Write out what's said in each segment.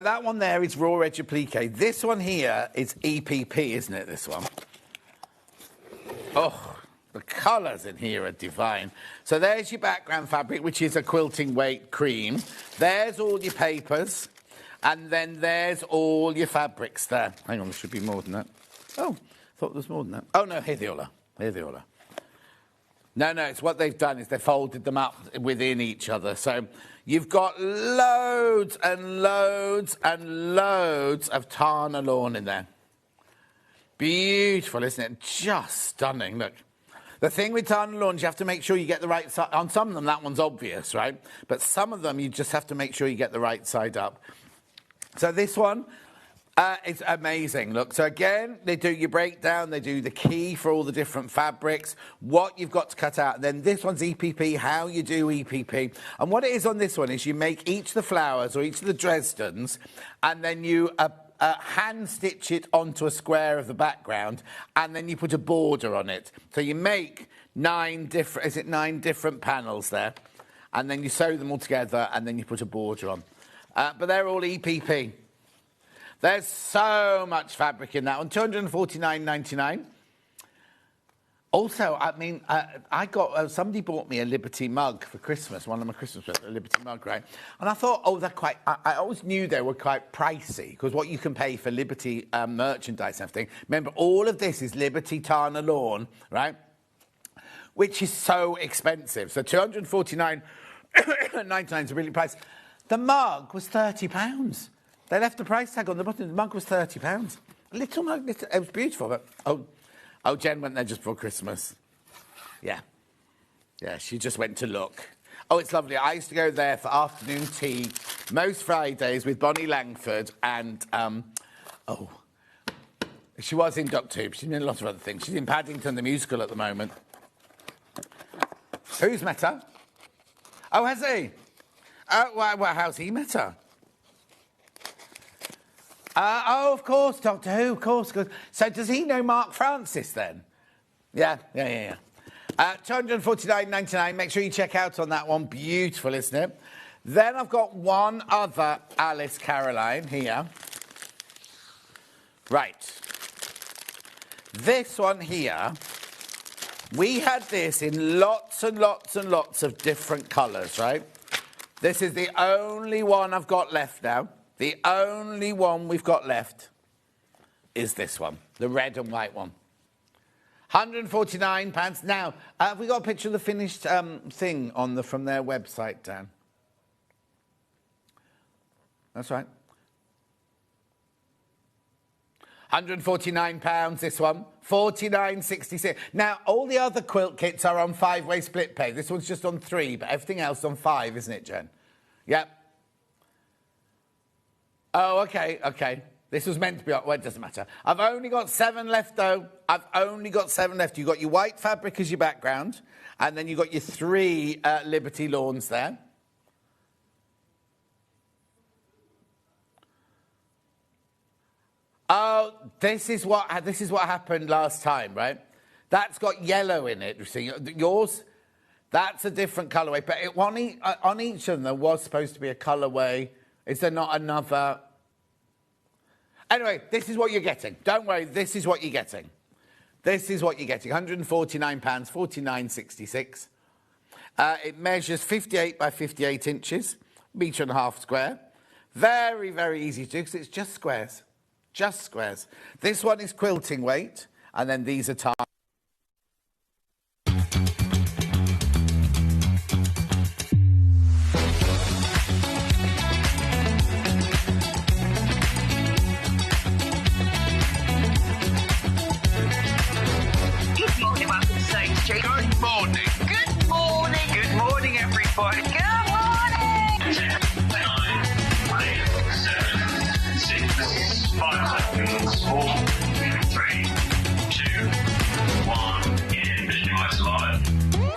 That one there is raw edge applique. This one here is EPP, isn't it, this one? Oh, the colours in here are divine. So there's your background fabric, which is a quilting weight cream. There's all your papers. And then there's all your fabrics there. Hang on, there should be more than that. Oh, I thought there was more than that. Oh, no, here they all are. Here they all are. No, it's what they've done is they've folded them up within each other. So you've got loads and loads and loads of Tana lawn in there. Beautiful, isn't it? Just stunning. Look. The thing with Tana lawn is you have to make sure you get the right side. On some of them, that one's obvious, right? But some of them, you just have to make sure you get the right side up. So this one is amazing. Look, so again, they do your breakdown, they do the key for all the different fabrics, what you've got to cut out. And then this one's EPP, how you do EPP. And what it is on this one is you make each of the flowers or each of the Dresdens, and then you hand stitch it onto a square of the background, and then you put a border on it. So you make 9 different panels there, and then you sew them all together, and then you put a border on. But they're all EPP. There's so much fabric in that one. $249.99. Also, I mean, I got somebody bought me a Liberty mug for Christmas. One of my Christmas presents, a Liberty mug, right? And I thought, oh, they're quite. I always knew they were quite pricey because what you can pay for Liberty merchandise and everything. Remember, all of this is Liberty Tana lawn, right? Which is so expensive. So $249.99 is a really price. The mug was £30. They left the price tag on the bottom. The mug was £30. A little mug, it was beautiful. But oh, Jen went there just before Christmas. Yeah, she just went to look. Oh, it's lovely. I used to go there for afternoon tea most Fridays with Bonnie Langford and, she was in Doctor Who. She's in a lot of other things. She's in Paddington the musical at the moment. Who's met her? Oh, has he? Well, how's he met her? Of course, Doctor Who, of course. So does he know Mark Francis then? Yeah. $249.99. Make sure you check out on that one. Beautiful, isn't it? Then I've got one other Alice Caroline here. Right. This one here, we had this in lots and lots and lots of different colours, right? This is the only one I've got left now. The only one we've got left is this one, the red and white one. £149. Now, have we got a picture of the finished thing on from their website, Dan? That's right. £149, this one. $49.66. Now, all the other quilt kits are on 5-way split pay. This one's just on 3, but everything else on 5, isn't it, Jen? Yep. Oh, okay. This was meant to be... Well, it doesn't matter. I've only got 7 left, though. I've only got 7 left. You've got your white fabric as your background, and then you've got your 3 Liberty lawns there. Oh, this is what happened last time, right? That's got yellow in it. You see, yours, that's a different colourway. But on each of them, there was supposed to be a colourway. Is there not another? Anyway, this is what you're getting. Don't worry, this is what you're getting. This is what you're getting. £149, $49.66. It measures 58 by 58 inches, metre and a half square. Very, very easy to do because it's just squares. Just squares. This one is quilting weight, and then these are Tana. Good morning, welcome to Sage Street. Good morning. Good morning. Good morning, everybody. Good morning. 10, 9, 8, 7, 6, 5 seconds, 4, 3, 2, 1. Visualize live.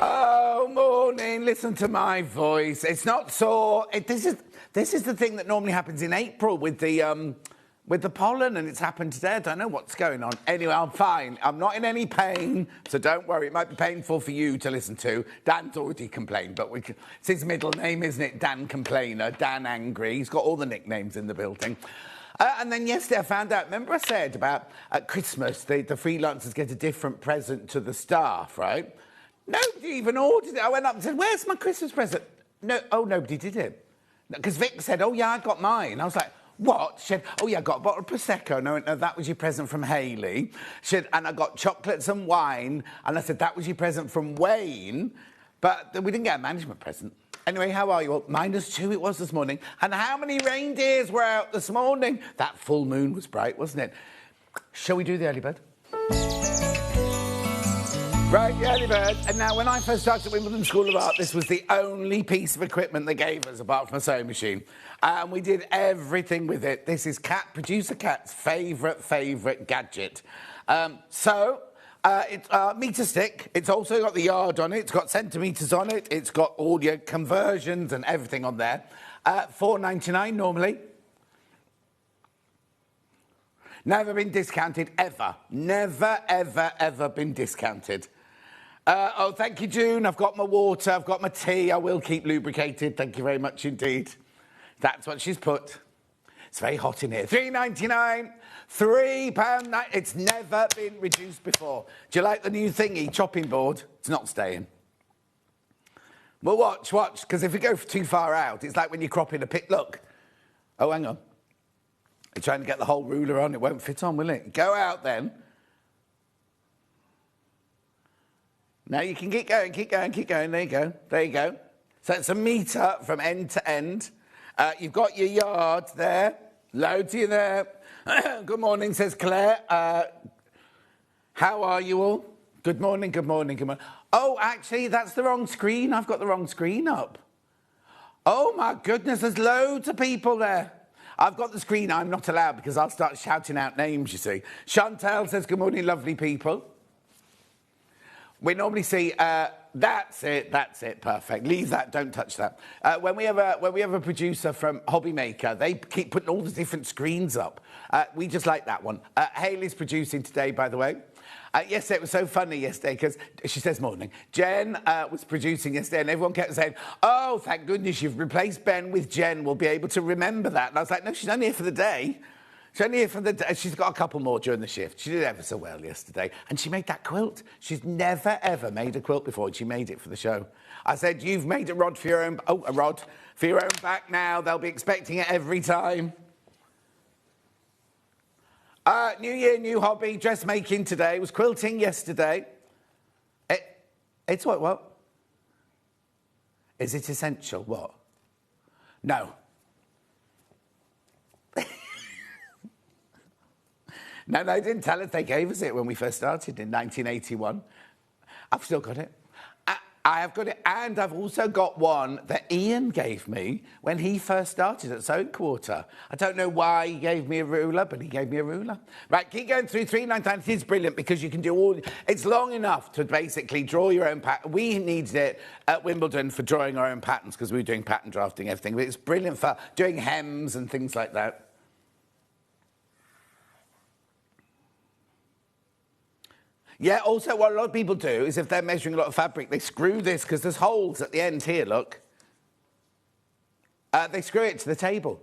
Oh, morning. Listen to my voice. It's not sore. This is the thing that normally happens in April with the with the pollen, and it's happened today. I don't know what's going on. Anyway, I'm fine. I'm not in any pain, so don't worry. It might be painful for you to listen to. Dan's already complained, but it's his middle name, isn't it? Dan Complainer, Dan Angry. He's got all the nicknames in the building. And then yesterday I found out, remember I said about at Christmas, the freelancers get a different present to the staff, right? Nobody even ordered it. I went up and said, where's my Christmas present? No, nobody did it. Because Vic said, oh, yeah, I got mine. I was like, what? She said, oh, yeah, I got a bottle of Prosecco. No, that was your present from Hayley. She said, and I got chocolates and wine. And I said, that was your present from Wayne. But we didn't get a management present. Anyway, how are you? Well, -2 it was this morning. And how many reindeers were out this morning? That full moon was bright, wasn't it? Shall we do the early bird? Right, the early bird. And now, when I first started at Wimbledon School of Art, this was the only piece of equipment they gave us, apart from a sewing machine. And we did everything with it. This is producer Kat's favourite gadget. It's a metre stick. It's also got the yard on it. It's got centimetres on it. It's got all your conversions and everything on there. $4.99 normally. Never been discounted, ever. Never, ever been discounted. Thank you, June. I've got my water. I've got my tea. I will keep lubricated. Thank you very much indeed. That's what she's put. It's very hot in here. $3.99. £3.90. It's never been reduced before. Do you like the new thingy, chopping board? It's not staying. Well, watch, because if we go too far out, it's like when you're cropping a pit. Look. Oh, hang on. You're trying to get the whole ruler on. It won't fit on, will it? Go out then. Now you can keep going. There you go. So it's a metre from end to end. You've got your yard there. Loads of you there. Good morning, says Claire. How are you all? Good morning. Oh, actually, that's the wrong screen. I've got the wrong screen up. Oh, my goodness, there's loads of people there. I've got the screen. I'm not allowed because I'll start shouting out names, you see. Chantal says, good morning, lovely people. We normally see, that's it, perfect. Leave that, don't touch that. When we have a producer from Hobby Maker, they keep putting all the different screens up. We just like that one. Hayley's producing today, by the way. Yesterday, it was so funny yesterday, because she says morning. Jen was producing yesterday, and everyone kept saying, oh, thank goodness you've replaced Ben with Jen. We'll be able to remember that. And I was like, no, she's only here for the day. She's only here for the day. She's got a couple more during the shift. She did ever so well yesterday. And she made that quilt. She's never, ever made a quilt before, and she made it for the show. I said, you've made a rod for your own... Oh, a rod for your own back now. They'll be expecting it every time. New year, new hobby. Dressmaking today. Was quilting yesterday. It's what? Is it essential? What? No. No, they didn't tell us. They gave us it when we first started in 1981. I've still got it. I have got it, and I've also got one that Ian gave me when he first started at Sewing Quarter. I don't know why he gave me a ruler, but he gave me a ruler. Right, keep going through. $3.99. It is brilliant because you can do all... It's long enough to basically draw your own pattern. We needed it at Wimbledon for drawing our own patterns because we were doing pattern drafting, everything. But it's brilliant for doing hems and things like that. Yeah, also what a lot of people do is if they're measuring a lot of fabric, they screw this, because there's holes at the end here, look. They screw it to the table.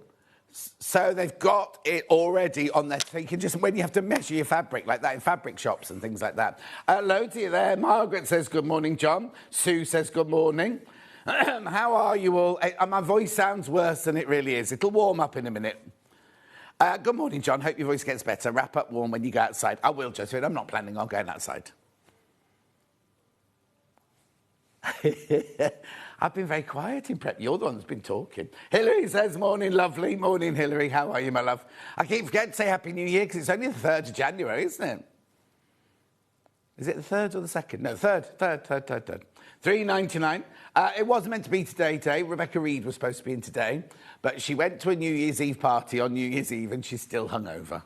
So they've got it already on there. So you can just, when you have to measure your fabric like that in fabric shops and things like that. Loads of you there. Margaret says, good morning, John. Sue says, good morning. How are you all? My voice sounds worse than it really is. It'll warm up in a minute. Good morning, John. Hope your voice gets better. Wrap up warm when you go outside. I will, Josephine. I'm not planning on going outside. I've been very quiet in prep. You're the one that's been talking. Hilary says, morning, lovely. Morning, Hilary. How are you, my love? I keep forgetting to say Happy New Year because it's only the 3rd of January, isn't it? Is it the 3rd or the 2nd? No, 3rd. $3.99. It wasn't meant to be today. Rebecca Reed was supposed to be in today, but she went to a New Year's Eve party on New Year's Eve and she's still hungover.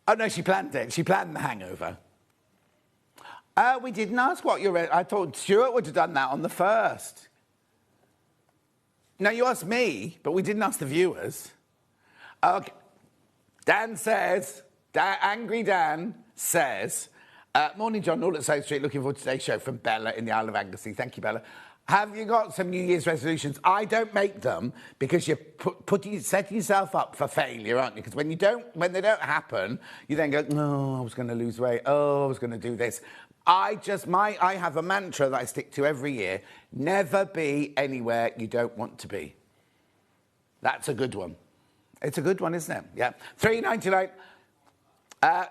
Oh, no, she planned it. She planned the hangover. We didn't ask what you're... I thought Stuart would have done that on the 1st. No, you asked me, but we didn't ask the viewers. Okay. Dan says, Angry Dan says, morning, John, all at South Street. Looking forward to today's show from Bella in the Isle of Anglesey. Thank you, Bella. Have you got some New Year's resolutions? I don't make them because you're setting yourself up for failure, aren't you? Because when they don't happen, you then go, oh, I was going to lose weight. Oh, I was going to do this. I have a mantra that I stick to every year. Never be anywhere you don't want to be. That's a good one. It's a good one, isn't it? Yeah. $3.99.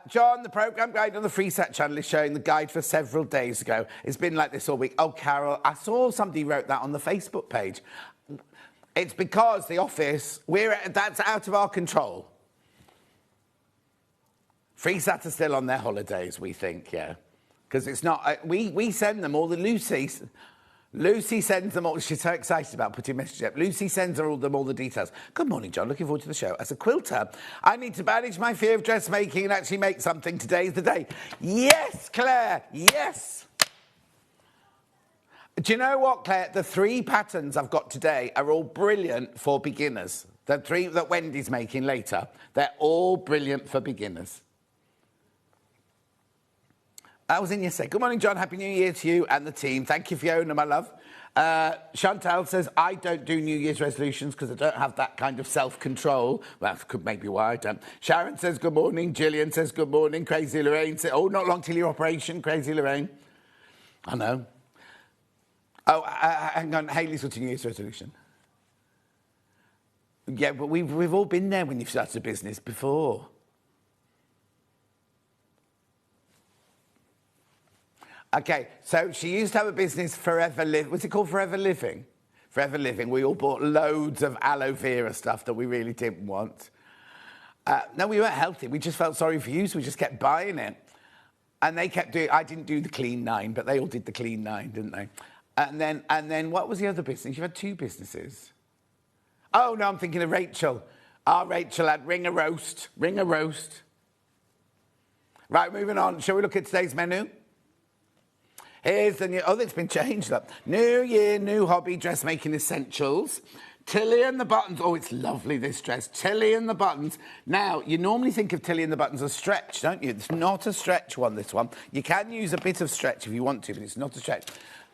John, the programme guide on the FreeSat channel is showing the guide for several days ago. It's been like this all week. Oh, Carol, I saw somebody wrote that on the Facebook page. It's because the office, that's out of our control. FreeSat are still on their holidays, we think, yeah. Because it's not, we send them all the Lucy sends them all. She's so excited about putting messages up. Lucy sends them all the details. Good morning, John. Looking forward to the show. As a quilter, I need to manage my fear of dressmaking and actually make something. Today's the day. Yes, Claire. Yes. Do you know what, Claire? The 3 patterns I've got today are all brilliant for beginners. The 3 that Wendy's making later, they're all brilliant for beginners. I was in yesterday. Good morning, John. Happy New Year to you and the team. Thank you, Fiona, my love. Chantal says, I don't do New Year's resolutions because I don't have that kind of self-control. Well, that could maybe why I don't. Sharon says, good morning. Gillian says, good morning. Crazy Lorraine says, oh, not long till your operation, Crazy Lorraine. I know. Oh, hang on. Hayley's got a New Year's resolution. Yeah, but we've all been there when you've started a business before. Okay, so she used to have a business, Forever Living. What's it called, Forever Living? Forever Living. We all bought loads of aloe vera stuff that we really didn't want. No, we weren't healthy. We just felt sorry for you, so we just kept buying it. And they kept doing... I didn't do the Clean 9, but they all did the Clean 9, didn't they? And then what was the other business? You had 2 businesses. Oh, no, I'm thinking of Rachel. Rachel had Ring a Roast. Ring a Roast. Right, moving on. Shall we look at today's menu? Here's the new... Oh, it's been changed, look. New year, new hobby, dressmaking essentials. Tilly and the Buttons. Oh, it's lovely, this dress. Tilly and the Buttons. Now, you normally think of Tilly and the Buttons as stretch, don't you? It's not a stretch one, this one. You can use a bit of stretch if you want to, but it's not a stretch.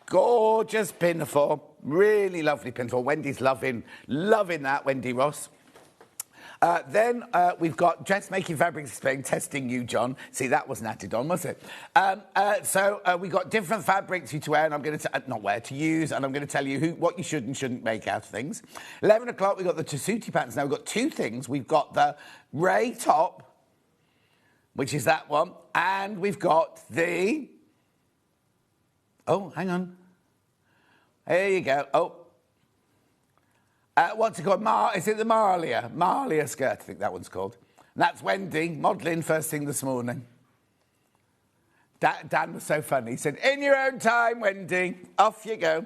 Gorgeous pinafore. Really lovely pinafore. Wendy's loving that, Wendy Ross. Then we've got dressmaking fabrics displaying, testing you, John. See, that wasn't added on, was it? So we've got different fabrics for you to wear, and I'm going to use, and I'm going to tell you what you should and shouldn't make out of things. 11 o'clock, we've got the Tessuti patterns. Now, we've got 2 things. We've got the Ray top, which is that one, and we've got the... Oh, hang on. There you go. Oh. What's it called? Is it the Marlia? Marlia skirt, I think that one's called. And that's Wendy, modelling first thing this morning. Dan was so funny. He said, in your own time, Wendy. Off you go.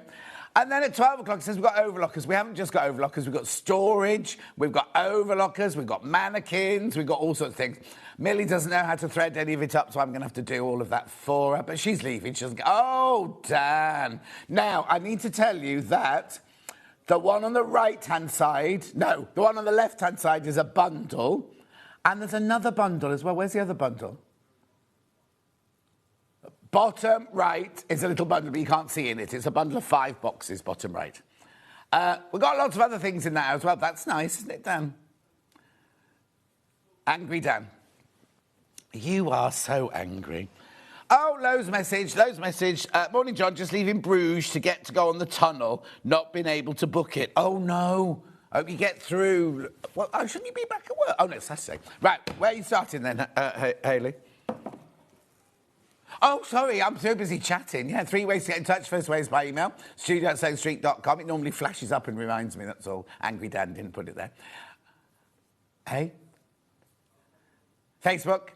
And then at 12 o'clock, it says we've got overlockers. We haven't just got overlockers. We've got storage. We've got overlockers. We've got mannequins. We've got all sorts of things. Millie doesn't know how to thread any of it up, so I'm going to have to do all of that for her. But she's leaving. She doesn't go, oh, Dan. Now, I need to tell you that... The one on the right-hand side, no, the one on the left-hand side is a bundle. And there's another bundle as well. Where's the other bundle? Bottom right is a little bundle, but you can't see in it. It's a bundle of 5 boxes, bottom right. We've got lots of other things in that as well. That's nice, isn't it, Dan? Angry Dan. You are so angry. Oh, Lowe's message. Morning, John, just leaving Bruges to go on the tunnel, not been able to book it. Oh, no. Hope you get through. Well, shouldn't you be back at work? Oh, no, it's Saturday. Right, where are you starting then, Hayley? Oh, sorry, I'm so busy chatting. Yeah, 3 ways to get in touch. First way is by email, studio@soundstreet.com. It normally flashes up and reminds me, that's all. Angry Dan didn't put it there. Hey? Facebook?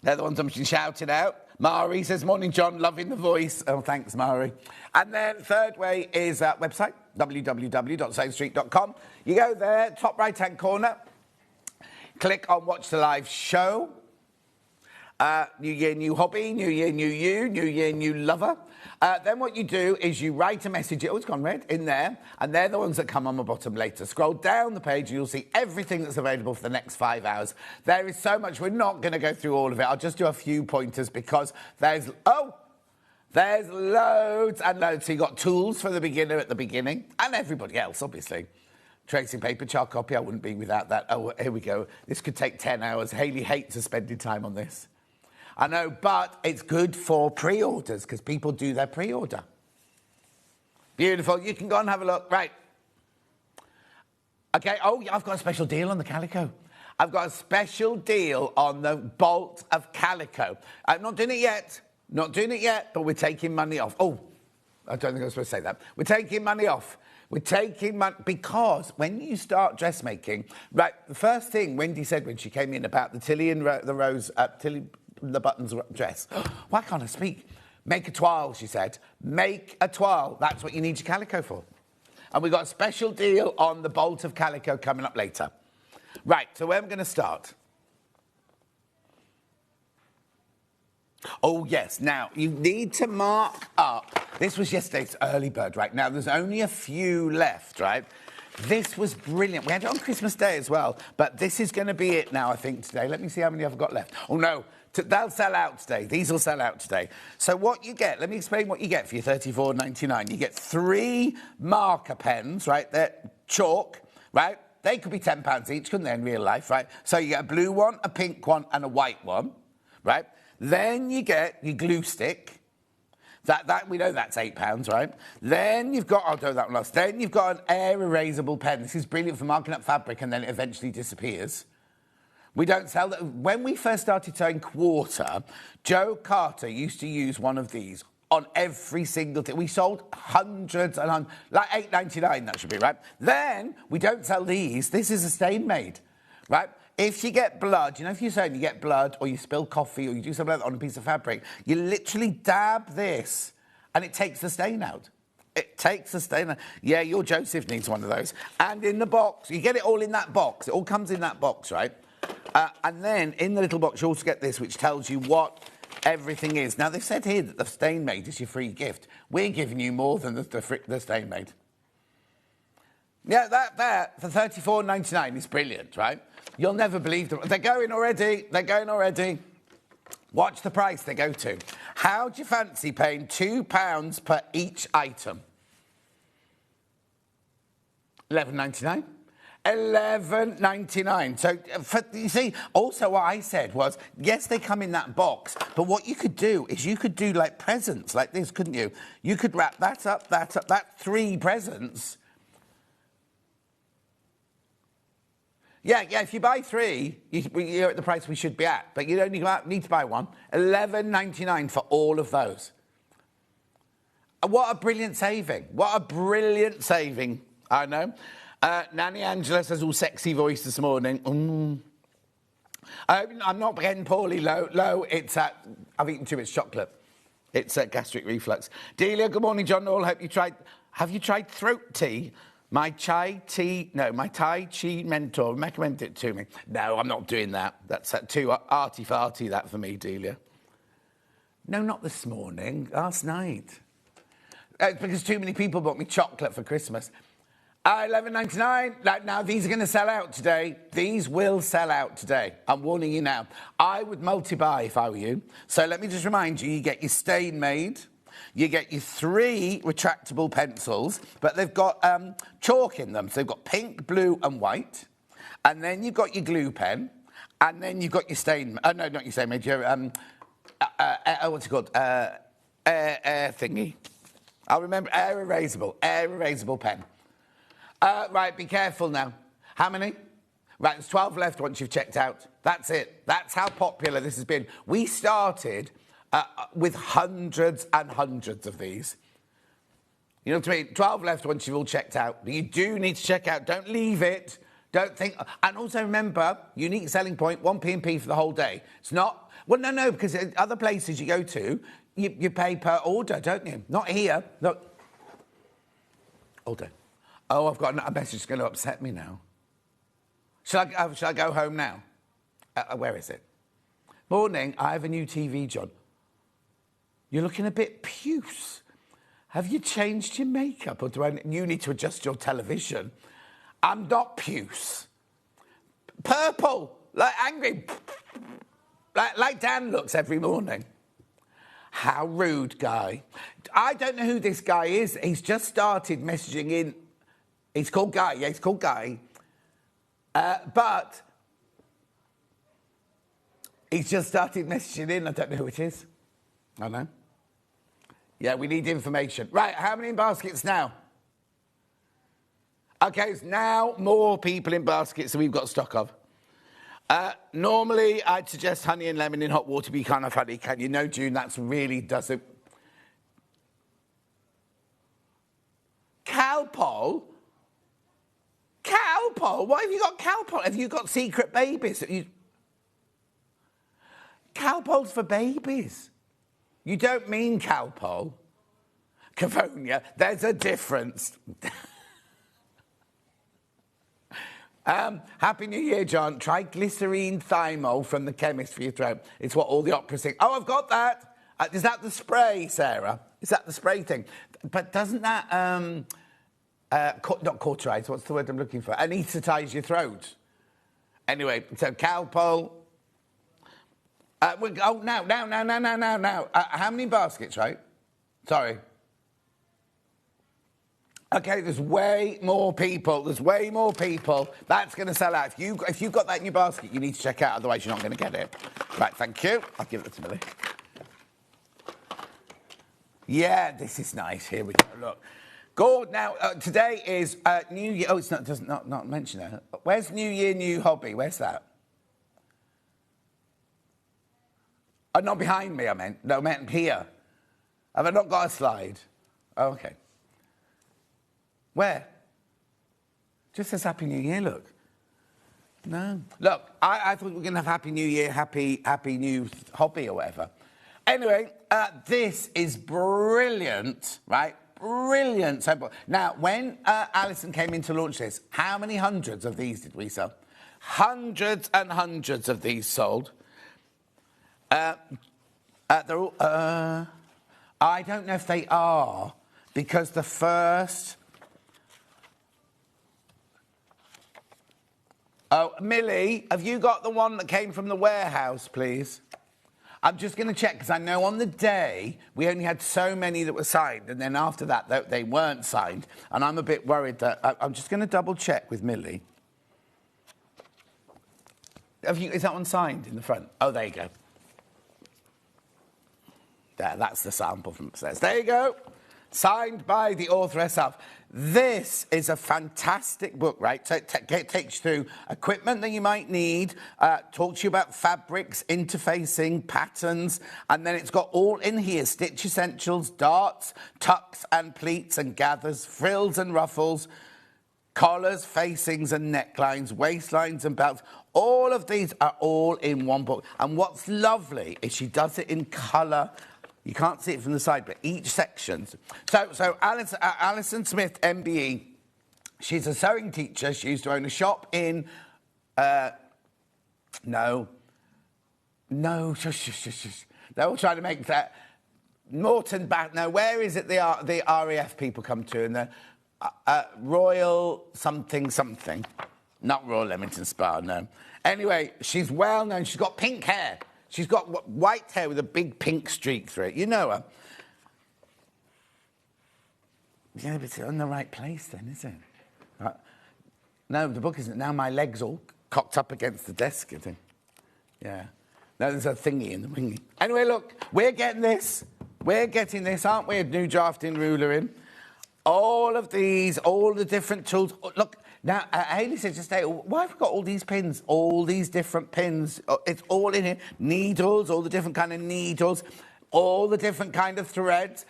They're the ones I'm shouting out. Mari says, morning, John, loving the voice. Oh, thanks, Mari. And then third way is website, www.soundstreet.com. You go there, top right-hand corner, click on Watch the Live Show. New year, new hobby, new year, new you, new year, new lover. Then what you do is you write a message, oh, it's gone red, in there, and they're the ones that come on the bottom later. Scroll down the page and you'll see everything that's available for the next 5 hours. There is so much. We're not going to go through all of it. I'll just do a few pointers because there's loads and loads. So you've got tools for the beginner at the beginning and everybody else, obviously. Tracing paper, chart copy, I wouldn't be without that. Oh, here we go. This could take 10 hours. Hayley hates spending time on this. I know, but it's good for pre-orders because people do their pre-order. Beautiful. You can go and have a look. Right. Okay. Oh, I've got a special deal on the calico. I've got a special deal on the bolt of calico. I'm not doing it yet. Not doing it yet, but we're taking money off. Oh, I don't think I was supposed to say that. We're taking money off. We're taking money because when you start dressmaking, right, the first thing Wendy said when she came in about the Tilly and Tilly the buttons dress. Why can't I speak? Make a toile, she said. Make a toile. That's what you need your calico for. And we've got a special deal on the bolt of calico coming up later. Right, so where am I going to start? Oh, yes. Now, you need to mark up. This was yesterday's early bird, right? Now, there's only a few left, right? This was brilliant. We had it on Christmas Day as well, but this is going to be it now, I think, today. Let me see how many I've got left. Oh, no. They'll sell out today. These will sell out today. So what you get, let me explain what you get for your $34.99. You get 3 marker pens, right? They're chalk, right? They could be £10 each, couldn't they, in real life, right? So you get a blue one, a pink one, and a white one, right? Then you get your glue stick. That we know that's £8, right? Then you've got, I'll do that one last. Then you've got an air erasable pen. This is brilliant for marking up fabric and then it eventually disappears. We don't sell that. When we first started sewing quarter, Joe Carter used to use one of these on every single thing. We sold hundreds and hundreds, like $8.99, that should be, right? Then we don't sell these. This is a stain made, right? If you get blood, you know, if you're saying you get blood or you spill coffee or you do something like that on a piece of fabric, you literally dab this and it takes the stain out. It takes the stain out. Yeah, your Joseph needs one of those. And in the box, you get it all in that box. It all comes in that box, right? And then in the little box, you also get this, which tells you what everything is. Now, they've said here that the stain made is your free gift. We're giving you more than the stain made. Yeah, that for $34.99 is brilliant, right? You'll never believe them. They're going already. They're going already. Watch the price they go to. How do you fancy paying £2 per each item? $11.99. $11.99. So, you see, also what I said was, yes, they come in that box, but what you could do is you could do, like, presents like this, couldn't you? You could wrap that up, that's 3 presents. Yeah, if you buy 3, you're at the price we should be at, but you only need to buy 1. $11.99 for all of those. What a brilliant saving. What a brilliant saving, I know. Nanny Angela says, all sexy voice this morning. I'm not getting poorly, low. It's I've eaten too much chocolate. It's gastric reflux. Delia, good morning, John Noel. Have you tried throat tea? My Thai Chi mentor recommended it to me. No, I'm not doing that. That's too arty-farty, that for me, Delia. No, not this morning. Last night. It's because too many people bought me chocolate for Christmas. $11.99. Now, these are going to sell out today. These will sell out today. I'm warning you now. I would multi-buy if I were you. So let me just remind you, you get your stain made. You get your 3 retractable pencils, but they've got chalk in them. So they've got pink, blue, and white. And then you've got your glue pen. And then you've got your stain... Oh, no, not your stain made. Your, what's it called? Air thingy. I'll remember. Air erasable pen. Right, be careful now. How many? Right, there's 12 left once you've checked out. That's it. That's how popular this has been. We started with hundreds and hundreds of these. You know what I mean? 12 left once you've all checked out. But you do need to check out. Don't leave it. Don't think... And also remember, unique selling point, 1p&p for the whole day. It's not... Well, no, because at other places you go to, you pay per order, don't you? Not here. No. Hold on. Oh, I've got a message that's going to upset me now. Shall I go home now? Where is it? Morning, I have a new TV, John. You're looking a bit puce. Have you changed your makeup, or you need to adjust your television? I'm not puce. Purple, like angry, like Dan looks every morning. How rude, Guy. I don't know who this guy is. He's just started messaging in. He's called Guy. Yeah, he's called Guy. But he's just started messaging in. I don't know who it is. I don't know. Yeah, we need information. Right, how many in baskets now? Okay, it's now more people in baskets than we've got stock of. Normally, I'd suggest honey and lemon in hot water be kind of honey. Can you know, June, that's really doesn't... Calpol? Calpol? What have you got Calpol? Have you got secret babies? Calpol's for babies. You don't mean Calpol. Cavonia, there's a difference. Happy New Year, John. Try glycerine thymol from the chemist for your throat. It's what all the opera sing. Oh, I've got that. Is that the spray, Sarah? Is that the spray thing? But doesn't that, not cauterize, what's the word I'm looking for? Anesthetize your throat. Anyway, so Calpol. Now. How many baskets, right? Sorry. Okay, there's way more people. That's going to sell out. If you've got that in your basket, you need to check out, otherwise you're not going to get it. Right, thank you. I'll give it to Millie. Yeah, this is nice. Here we go. Look. Good. Now, today is New Year. Oh, it's not, doesn't not mention it. Where's New Year, new hobby? Where's that? Oh, not behind me, I meant. No, I meant here. Have I not got a slide? Oh, okay. Where? Just says Happy New Year, look. No. Look, I thought we were going to have Happy New Year, happy new hobby or whatever. Anyway, this is brilliant, right? Brilliant. So, now, when Alison came in to launch this, how many hundreds of these did we sell? Hundreds and hundreds of these sold. They're all, I don't know if they are, because the first... Oh, Millie, have you got the one that came from the warehouse, please? I'm just going to check, because I know on the day we only had so many that were signed, and then after that they weren't signed, and I'm a bit worried that... I'm just going to double-check with Millie. Is that one signed in the front? Oh, there you go. That's the sample from upstairs. There you go. Signed by the author herself. This is a fantastic book, right? So it takes you through equipment that you might need, talks to you about fabrics, interfacing, patterns, and then it's got all in here: stitch essentials, darts, tucks and pleats and gathers, frills and ruffles, collars, facings and necklines, waistlines and belts. All of these are all in one book. And what's lovely is she does it in colour. You can't see it from the side, but each section. So Alison Smith, MBE, she's a sewing teacher. She used to own a shop in... No, shush. They're all trying to make that... Morton Bath... No, where is it the RAF people come to? And the Royal something. Not Royal Leamington Spa, no. Anyway, she's well known. She's got pink hair. She's got white hair with a big pink streak through it. You know her. Yeah, but it's in the right place then, isn't it? No, the book isn't. Now my leg's all cocked up against the desk, I think. Yeah. No, there's a thingy in the wingy. Anyway, look, we're getting this. Aren't we? A new drafting ruler in. All of these, all the different tools. Oh, look. Now, Hayley said just why have we got all these pins? All these different pins. It's all in here. Needles, all the different kind of needles, all the different kind of threads.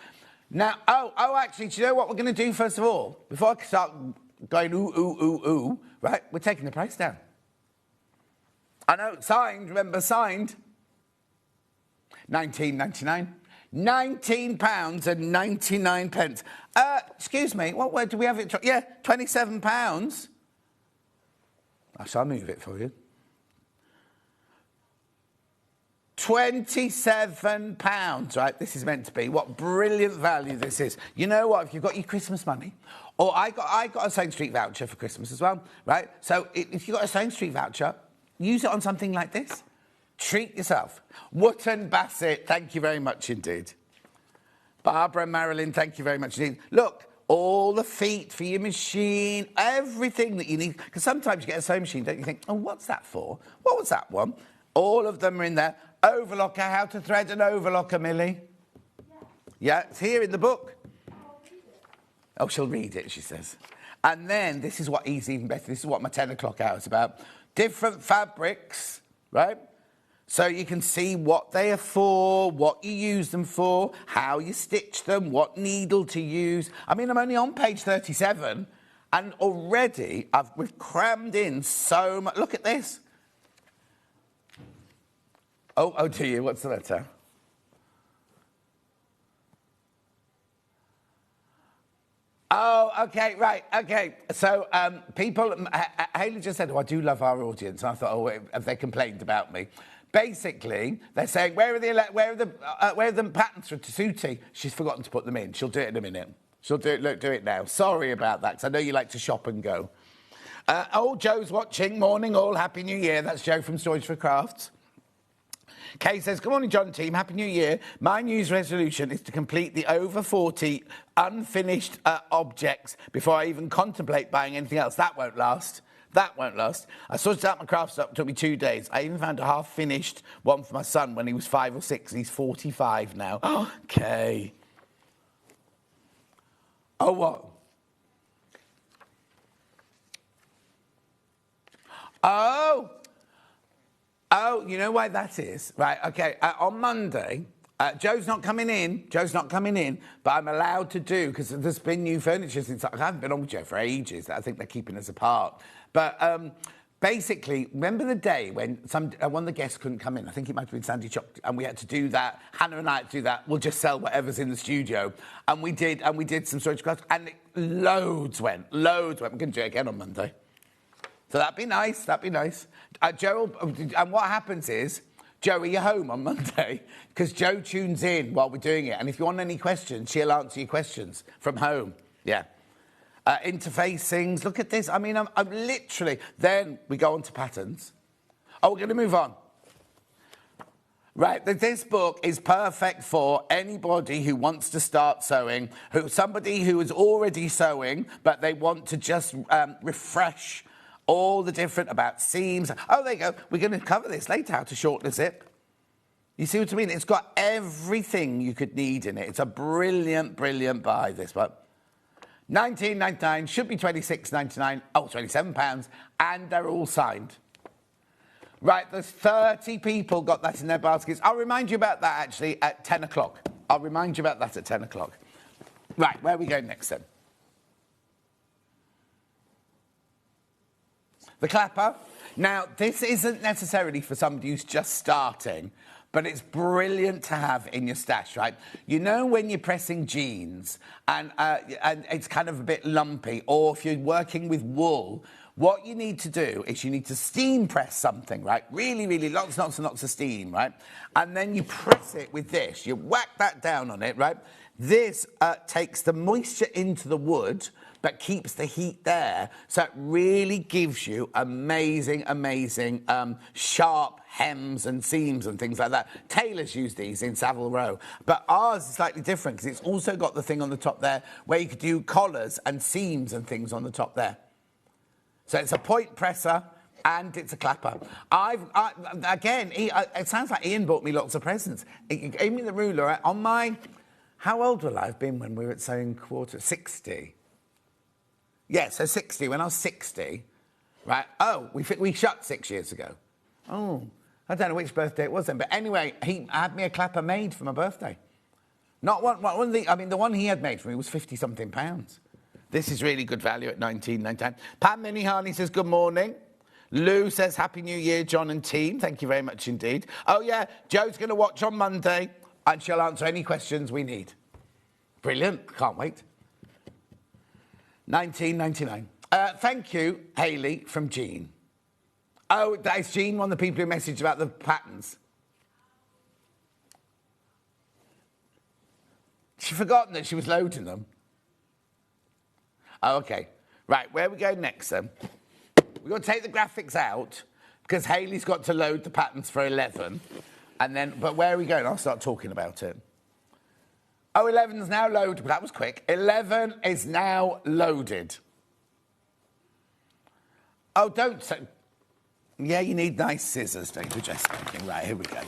Now, actually, do you know what we're going to do first of all? Before I start going ooh, right? We're taking the price down. I know, signed, remember, signed. £19.99. £19.99. Excuse me, what word do we have it? Yeah, £27. I shall move it for you. £27, right? This is meant to be. What brilliant value this is. You know what? If you've got your Christmas money, or I got a Sewing Street voucher for Christmas as well, right? So if you've got a Sewing Street voucher, use it on something like this. Treat yourself. Wootton Bassett, thank you very much indeed. Barbara and Marilyn, thank you very much indeed. Look, all the feet for your machine, everything that you need. Because sometimes you get a sewing machine, don't you think, oh, what's that for? What was that one? All of them are in there. Overlocker, how to thread an overlocker, Millie. Yeah, it's here in the book. Oh, she'll read it, she says. And then, this is what is even better. This is what my 10 o'clock hour is about. Different fabrics, right? So you can see what they are for, what you use them for, how you stitch them, what needle to use. I mean, I'm only on page 37, and already we've crammed in so much. Look at this. Oh, do you? What's the matter? Oh, okay, right, okay. So people, Hayley just said, oh, I do love our audience. And I thought, oh, have they complained about me? Basically, they're saying, where are the patterns for Tessuti? She's forgotten to put them in. She'll do it in a minute. She'll do it. Look, do it now. Sorry about that, because I know you like to shop and go. Joe's watching. Morning, all. Happy New Year. That's Joe from Storage for Crafts. Kay says, good morning, John and team. Happy New Year. My New Year's resolution is to complete the over 40 unfinished objects before I even contemplate buying anything else. That won't last. That won't last. I sorted out my crafts up. It took me 2 days. I even found a half-finished one for my son when he was 5 or 6. He's 45 now. Okay. Oh, what? Oh, you know why that is? Right, okay, on Monday, Joe's not coming in, but I'm allowed to do, because there's been new furniture since, I haven't been on with Joe for ages. I think they're keeping us apart. But basically, remember the day when one of the guests couldn't come in? I think it might have been Sandy Chop, and we had to do that. Hannah and I had to do that. We'll just sell whatever's in the studio. And we did some storage crafts, and loads went. We're going to do it again on Monday. So that'd be nice. Joe, and what happens is, Joe, are you home on Monday? Because Joe tunes in while we're doing it. And if you want any questions, she'll answer your questions from home. Yeah. Interfacings. Look at this. I mean, I'm literally... Then we go on to patterns. Oh, we're going to move on. Right, this book is perfect for anybody who wants to start sewing, somebody who is already sewing, but they want to just refresh all the different about seams. Oh, there you go. We're going to cover this later, how to shorten a zip. You see what I mean? It's got everything you could need in it. It's a brilliant, brilliant buy, this one. £19.99, should be £26.99. Oh, £27, and they're all signed. Right, there's 30 people got that in their baskets. I'll remind you about that, actually, at 10 o'clock. Right, where are we going next, then? The clapper. Now, this isn't necessarily for somebody who's just starting, but it's brilliant to have in your stash, right? You know when you're pressing jeans and it's kind of a bit lumpy, or if you're working with wool, what you need to do is you need to steam press something, right? Really, really lots and lots of steam, right? And then you press it with this. You whack that down on it, right? This takes the moisture into the wood, but keeps the heat there. So it really gives you amazing sharp hems and seams and things like that. Tailors use these in Savile Row. But ours is slightly different because it's also got the thing on the top there where you could do collars and seams and things on the top there. So it's a point presser and it's a clapper. Again, it sounds like Ian bought me lots of presents. He gave me the ruler on my... How old will I have been when we were at sewing quarter? 60. Yeah, so 60, when I was 60, right? Oh, we shut 6 years ago. Oh, I don't know which birthday it was then. But anyway, he had me a clapper made for my birthday. Not one of the... I mean, the one he had made for me was £50-something. This is really good value at £19.99. Pam Minnie Harney says, good morning. Lou says, Happy New Year, John and team. Thank you very much indeed. Oh, yeah, Joe's going to watch on Monday, and she'll answer any questions we need. Brilliant. Can't wait. £19.99. Thank you, Hayley, from Jean. Oh, that is Jean, one of the people who messaged about the patterns. She'd forgotten that she was loading them. Oh, okay. Right, where we go next then? We're going to take the graphics out because Hayley's got to load the patterns for 11. And then, but where are we going? I'll start talking about it. Oh, 11's now loaded. That was quick. 11 is now loaded. Oh, don't say... Yeah, you need nice scissors, don't you, dressmaking? Right, here we go.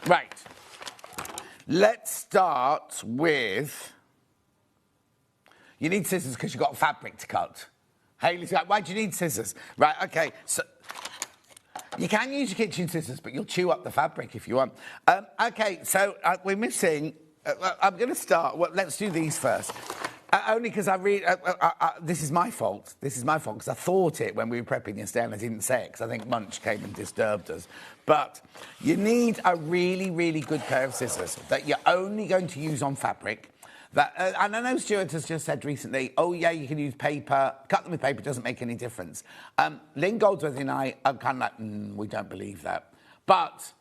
Right. Let's start with... You need scissors because you've got fabric to cut. Hayley's like, why do you need scissors? Right, OK, so... You can use your kitchen scissors, but you'll chew up the fabric if you want. OK, so we're missing... I'm going to start... Well, let's do these first. Only because I read... this is my fault. This is my fault, because I thought it when we were prepping yesterday and I didn't say it, because I think Munch came and disturbed us. But you need a really, really good pair of scissors that you're only going to use on fabric. And I know Stuart has just said recently, oh, yeah, you can use paper. Cut them with paper, doesn't make any difference. Lynn Goldsworthy and I are kind of like, we don't believe that. But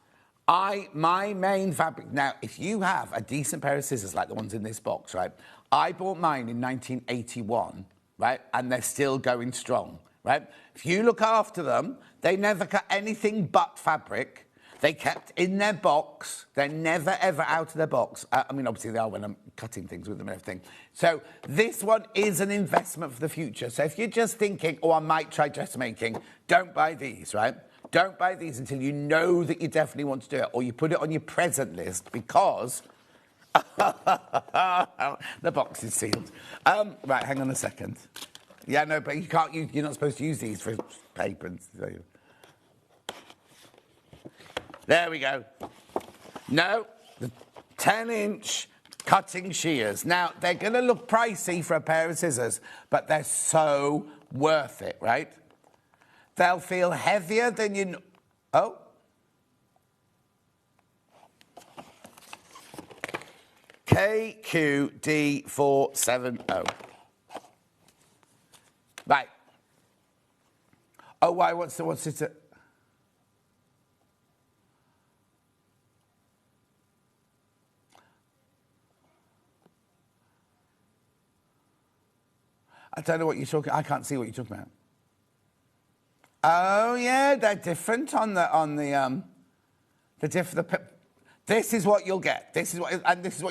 my main fabric... Now, if you have a decent pair of scissors like the ones in this box, right, I bought mine in 1981, right, and they're still going strong, right? If you look after them, they never cut anything but fabric. They kept in their box. They're never, ever out of their box. I mean, obviously, they are when I'm cutting things with them and everything. So this one is an investment for the future. So if you're just thinking, oh, I might try dressmaking, don't buy these, right? Don't buy these until you know that you definitely want to do it, or you put it on your present list, because the box is sealed. Right, hang on a second. Yeah, no, but you can't use... You're not supposed to use these for paper. There we go. No, the 10-inch cutting shears. Now, they're going to look pricey for a pair of scissors, but they're so worth it, right? They'll feel heavier than you... Oh. KQD470. Right. Oh, why? What's it? I don't know what you're talking... I can't see what you're talking about. Oh, yeah, they're different on the this is what you'll get. This is what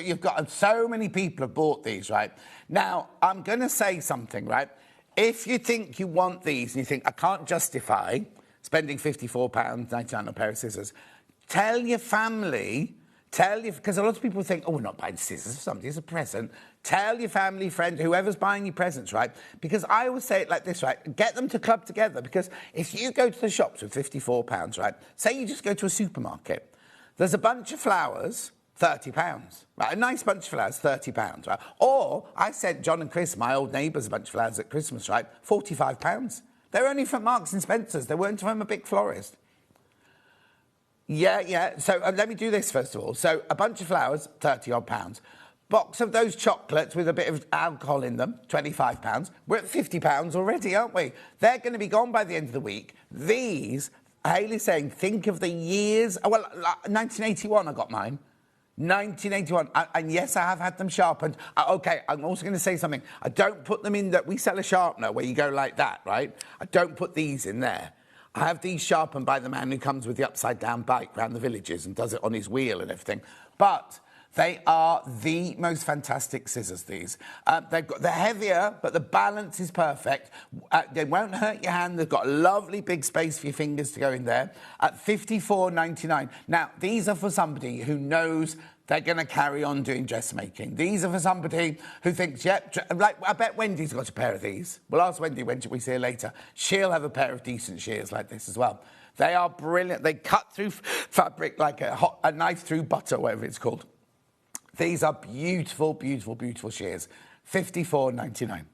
you've got. And so many people have bought these, right? Now, I'm going to say something, right? If you think you want these and you think, I can't justify spending £54.99 on a pair of scissors, tell your family... because a lot of people think, oh, we're not buying scissors for somebody, it's a present. Tell your family, friend, whoever's buying you presents, right? Because I always say it like this, right? Get them to club together, because if you go to the shops with £54, right? Say you just go to a supermarket. There's a bunch of flowers, £30, right? A nice bunch of flowers, £30, right? Or I sent John and Chris, my old neighbours, a bunch of flowers at Christmas, right? £45. They're only from Marks and Spencer's. They weren't from a big florist. Yeah. So let me do this first of all. So a bunch of flowers, £30-odd. Box of those chocolates with a bit of alcohol in them, £25. We're at £50 already, aren't we? They're going to be gone by the end of the week. These, Hayley's saying, think of the years... Well, 1981 I got mine. 1981. And yes, I have had them sharpened. OK, I'm also going to say something. I don't put them in that... We sell a sharpener where you go like that, right? I don't put these in there. I have these sharpened by the man who comes with the upside-down bike round the villages and does it on his wheel and everything. But they are the most fantastic scissors, these. They're heavier, but the balance is perfect. They won't hurt your hand. They've got a lovely big space for your fingers to go in there at £54.99. Now, these are for somebody who knows they're going to carry on doing dressmaking. These are for somebody who thinks, like, I bet Wendy's got a pair of these. We'll ask Wendy when we see her later. She'll have a pair of decent shears like this as well. They are brilliant. They cut through fabric like a knife through butter, whatever it's called. These are beautiful, beautiful, beautiful shears. £54.99.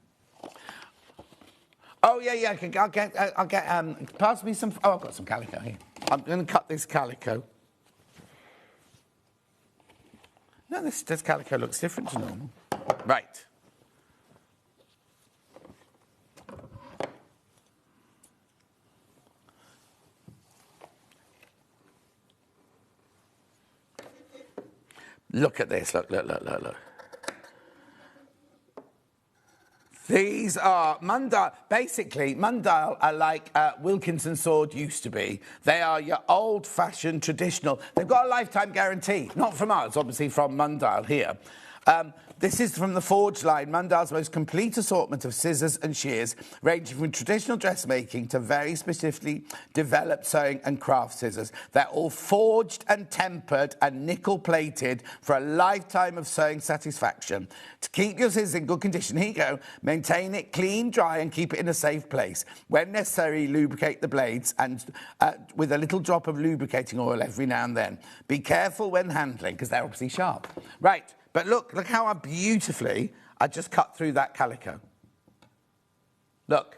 Oh, yeah. I'll get... pass me some... Oh, I've got some calico here. I'm going to cut this calico. No, this calico looks different to normal. Right. Look at this. Look. These are Mundale. Basically, Mundale are like Wilkinson sword used to be. They are your old-fashioned, traditional. They've got a lifetime guarantee. Not from us, obviously from Mundale here. This is from the Forge line, Mundale's most complete assortment of scissors and shears, ranging from traditional dressmaking to very specifically developed sewing and craft scissors. They're all forged and tempered and nickel-plated for a lifetime of sewing satisfaction. To keep your scissors in good condition, here you go, maintain it clean, dry, and keep it in a safe place. When necessary, lubricate the blades and with a little drop of lubricating oil every now and then. Be careful when handling, because they're obviously sharp. Right. But look how beautifully I just cut through that calico. Look,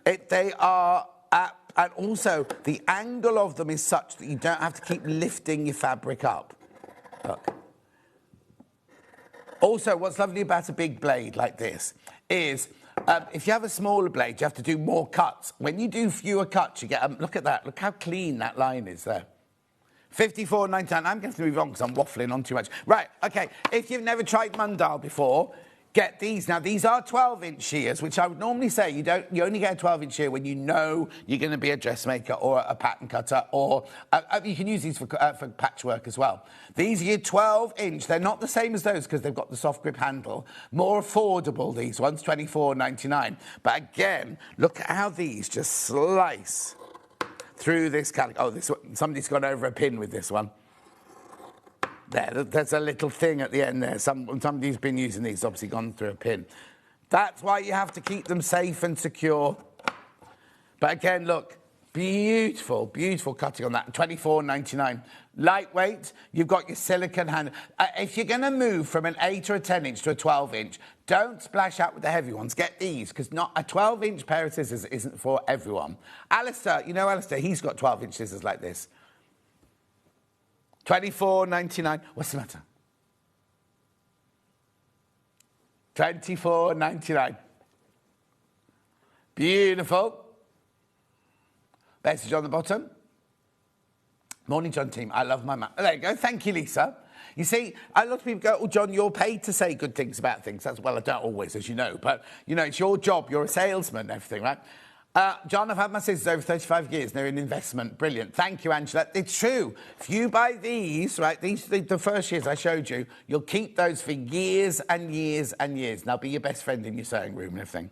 they are, and also the angle of them is such that you don't have to keep lifting your fabric up. Look. Also, what's lovely about a big blade like this is if you have a smaller blade, you have to do more cuts. When you do fewer cuts, you get, look at that, look how clean that line is there. $54.99. I'm going to move on because I'm waffling on too much. Right, okay. If you've never tried Mundale before, get these. Now, these are 12-inch shears, which I would normally say you only get a 12-inch shear when you know you're going to be a dressmaker or a pattern cutter, or you can use these for patchwork as well. These are your 12-inch. They're not the same as those because they've got the soft grip handle. More affordable, these ones, $24.99. But again, look at how these just slice through this calico. Oh, somebody's gone over a pin with this one. There's a little thing at the end there. Somebody's been using these, obviously gone through a pin. That's why you have to keep them safe and secure. But again, look, beautiful, beautiful cutting on that. $24.99. Lightweight, you've got your silicone hand. If you're going to move from an 8 or a 10-inch to a 12-inch, don't splash out with the heavy ones. Get these, because not a 12-inch pair of scissors isn't for everyone. Alistair, you know Alistair, he's got 12-inch scissors like this. $24.99. What's the matter? $24.99. Beautiful. Message on the bottom. Morning, John team. I love my man. There you go. Thank you, Lisa. You see, a lot of people go, oh, John, you're paid to say good things about things. Well, I don't always, as you know. But, you know, it's your job. You're a salesman and everything, right? John, I've had my scissors over 35 years. They're an investment. Brilliant. Thank you, Angela. It's true. If you buy these, right, the first shears I showed you, you'll keep those for years and years and years. And they'll be your best friend in your sewing room and everything.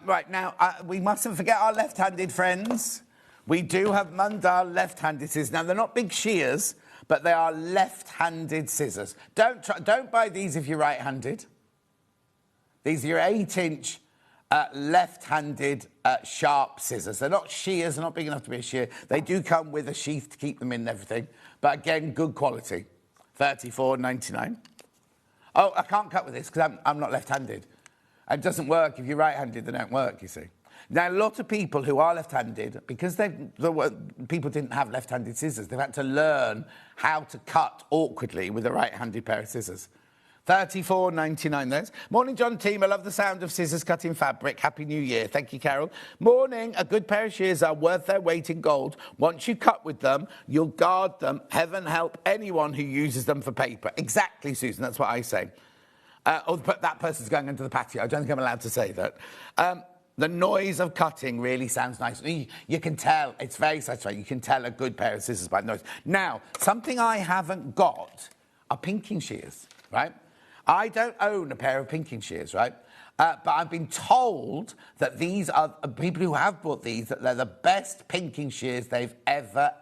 Right, now, we mustn't forget our left-handed friends. We do have Mundale left-handed scissors. Now, they're not big shears, but they are left-handed scissors. Don't buy these if you're right-handed. These are your 8-inch left-handed sharp scissors. They're not shears. They're not big enough to be a shear. They do come with a sheath to keep them in and everything. But, again, good quality. $34.99. Oh, I can't cut with this because I'm not left-handed. It doesn't work. If you're right-handed, they don't work, you see. Now, a lot of people who are left-handed, because people didn't have left-handed scissors, they've had to learn how to cut awkwardly with a right-handed pair of scissors. $34.99 those. Morning, John team. I love the sound of scissors cutting fabric. Happy New Year. Thank you, Carol. Morning. A good pair of shears are worth their weight in gold. Once you cut with them, you'll guard them. Heaven help anyone who uses them for paper. Exactly, Susan. That's what I say. But that person's going into the patio. I don't think I'm allowed to say that. The noise of cutting really sounds nice. You can tell. It's very satisfying. You can tell a good pair of scissors by the noise. Now, something I haven't got are pinking shears, right? I don't own a pair of pinking shears, right? But I've been told that these are people who have bought these, that they're the best pinking shears they've ever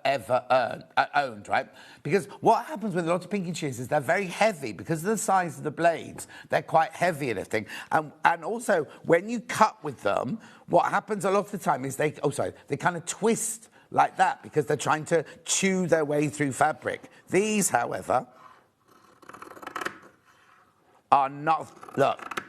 owned, right? Because what happens with a lot of pinking shears is they're very heavy. Because of the size of the blades, they're quite heavy and everything. And also, when you cut with them, what happens a lot of the time is they kind of twist like that because they're trying to chew their way through fabric. These, however, are not, look.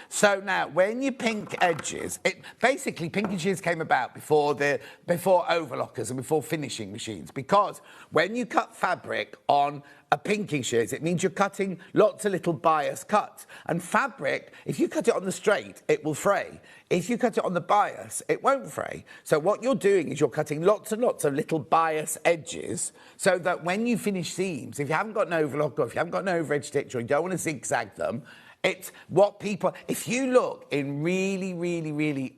So now, when you pink edges, basically pinking shears came about before overlockers and before finishing machines, because when you cut fabric on a pinking shears, it means you're cutting lots of little bias cuts. And fabric, if you cut it on the straight, it will fray. If you cut it on the bias, it won't fray. So what you're doing is you're cutting lots and lots of little bias edges so that when you finish seams, if you haven't got an overlock or if you haven't got an overedge stitch or you don't want to zigzag them, It's what people, if you look in really,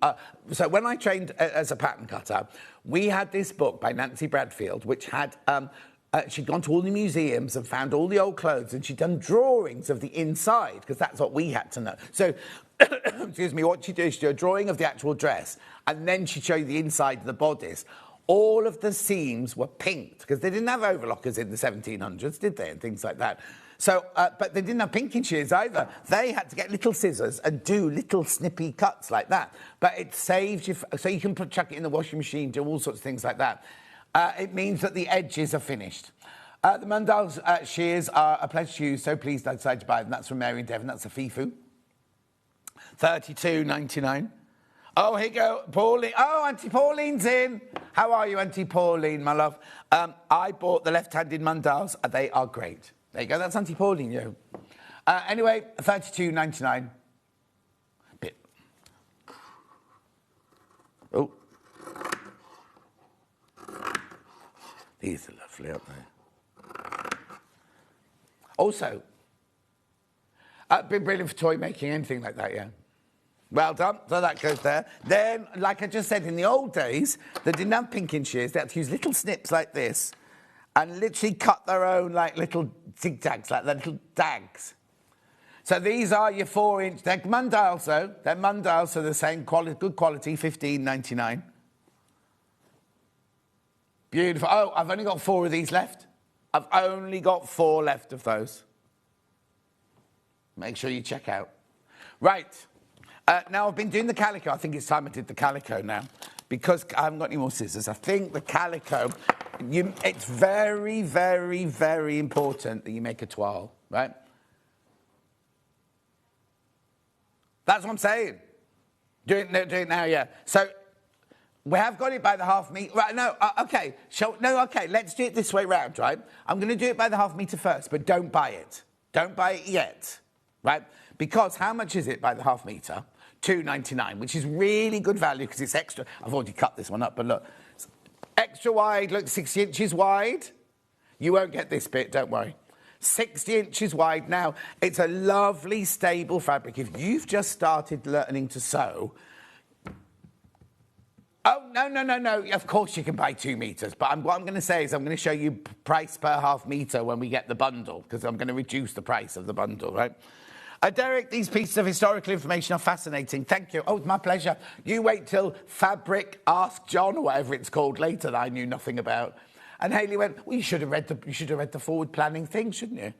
so when I trained as a pattern cutter, we had this book by Nancy Bradfield, which had, she'd gone to all the museums and found all the old clothes, and she'd done drawings of the inside, because that's what we had to know. So, excuse me, what she'd do is she'd do a drawing of the actual dress, and then she'd show you the inside of the bodice. All of the seams were pinked, because they didn't have overlockers in the 1700s, did they, and things like that. So, but they didn't have pinking shears either. They had to get little scissors and do little snippy cuts like that. But it saves you, so you can chuck it in the washing machine, do all sorts of things like that. It means that the edges are finished. The Mundell's shears are a pleasure to use, so pleased I decided to buy them. That's from Mary and Devon. That's a FIFU. $32.99. Oh, here you go, Pauline. Oh, Auntie Pauline's in. How are you, Auntie Pauline, my love? I bought the left-handed Mundell's. They are great. There you go. That's Auntie Pauline, you know. Anyway, $32.99. Bit. Oh. These are lovely, aren't they? Also, been brilliant for toy making, anything like that, yeah. Well done. So that goes there. Then, like I just said, in the old days, they didn't have pinking shears. They had to use little snips like this and literally cut their own, like, little zigzags, like that, little dags. So these are your 4-inch. They're Mundell's, though. They're Mundell's, so the same quality, good quality, $15.99. Beautiful. Oh, I've only got 4 of these left. I've only got 4 left of those. Make sure you check out. Right. Now, I've been doing the calico. I think it's time I did the calico now, because I haven't got any more scissors. I think the calico, it's very, very, very important that you make a toile, right? That's what I'm saying. Do it now, yeah. So we have got it by the half metre. Right, no, okay. Okay, let's do it this way round, right? I'm going to do it by the half metre first, but don't buy it. Don't buy it yet, right? Because how much is it by the half metre? $2.99, which is really good value because it's extra. I've already cut this one up, but look. It's extra wide, look, 60 inches wide. You won't get this bit, don't worry. 60 inches wide. Now, it's a lovely, stable fabric. If you've just started learning to sew, oh, no. Of course you can buy 2 metres, but what I'm going to say is I'm going to show you price per half metre when we get the bundle, because I'm going to reduce the price of the bundle, right? Derek, these pieces of historical information are fascinating. Thank you. Oh, it's my pleasure. You wait till Fabric Ask John, or whatever it's called, later, that I knew nothing about. And Hayley went, well, you should have read the forward planning thing, shouldn't you?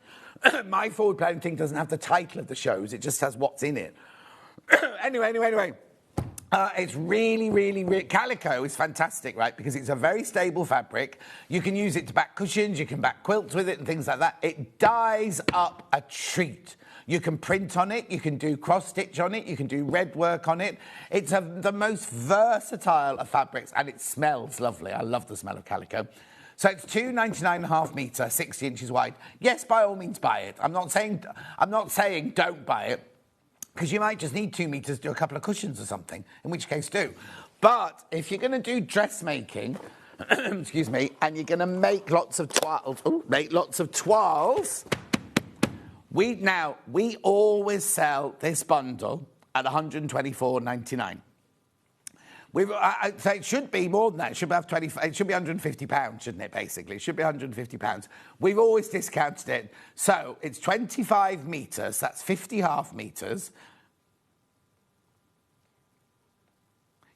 My forward planning thing doesn't have the title of the shows. It just has what's in it. Anyway. It's really, calico is fantastic, right? Because it's a very stable fabric. You can use it to back cushions, you can back quilts with it and things like that. It dyes up a treat. You can print on it, you can do cross-stitch on it, you can do red work on it. It's the most versatile of fabrics, and it smells lovely. I love the smell of calico. So it's $2.99.5 metre, 60 inches wide. Yes, by all means, buy it. I'm not saying don't buy it, because you might just need 2 metres to do a couple of cushions or something, in which case do. But if you're going to do dressmaking, excuse me, and you're going to make lots of toiles, we always sell this bundle at $124.99. So it should be more than that. It should be £150, shouldn't it, basically? It should be £150. We've always discounted it. So it's 25 metres. That's 50 half metres.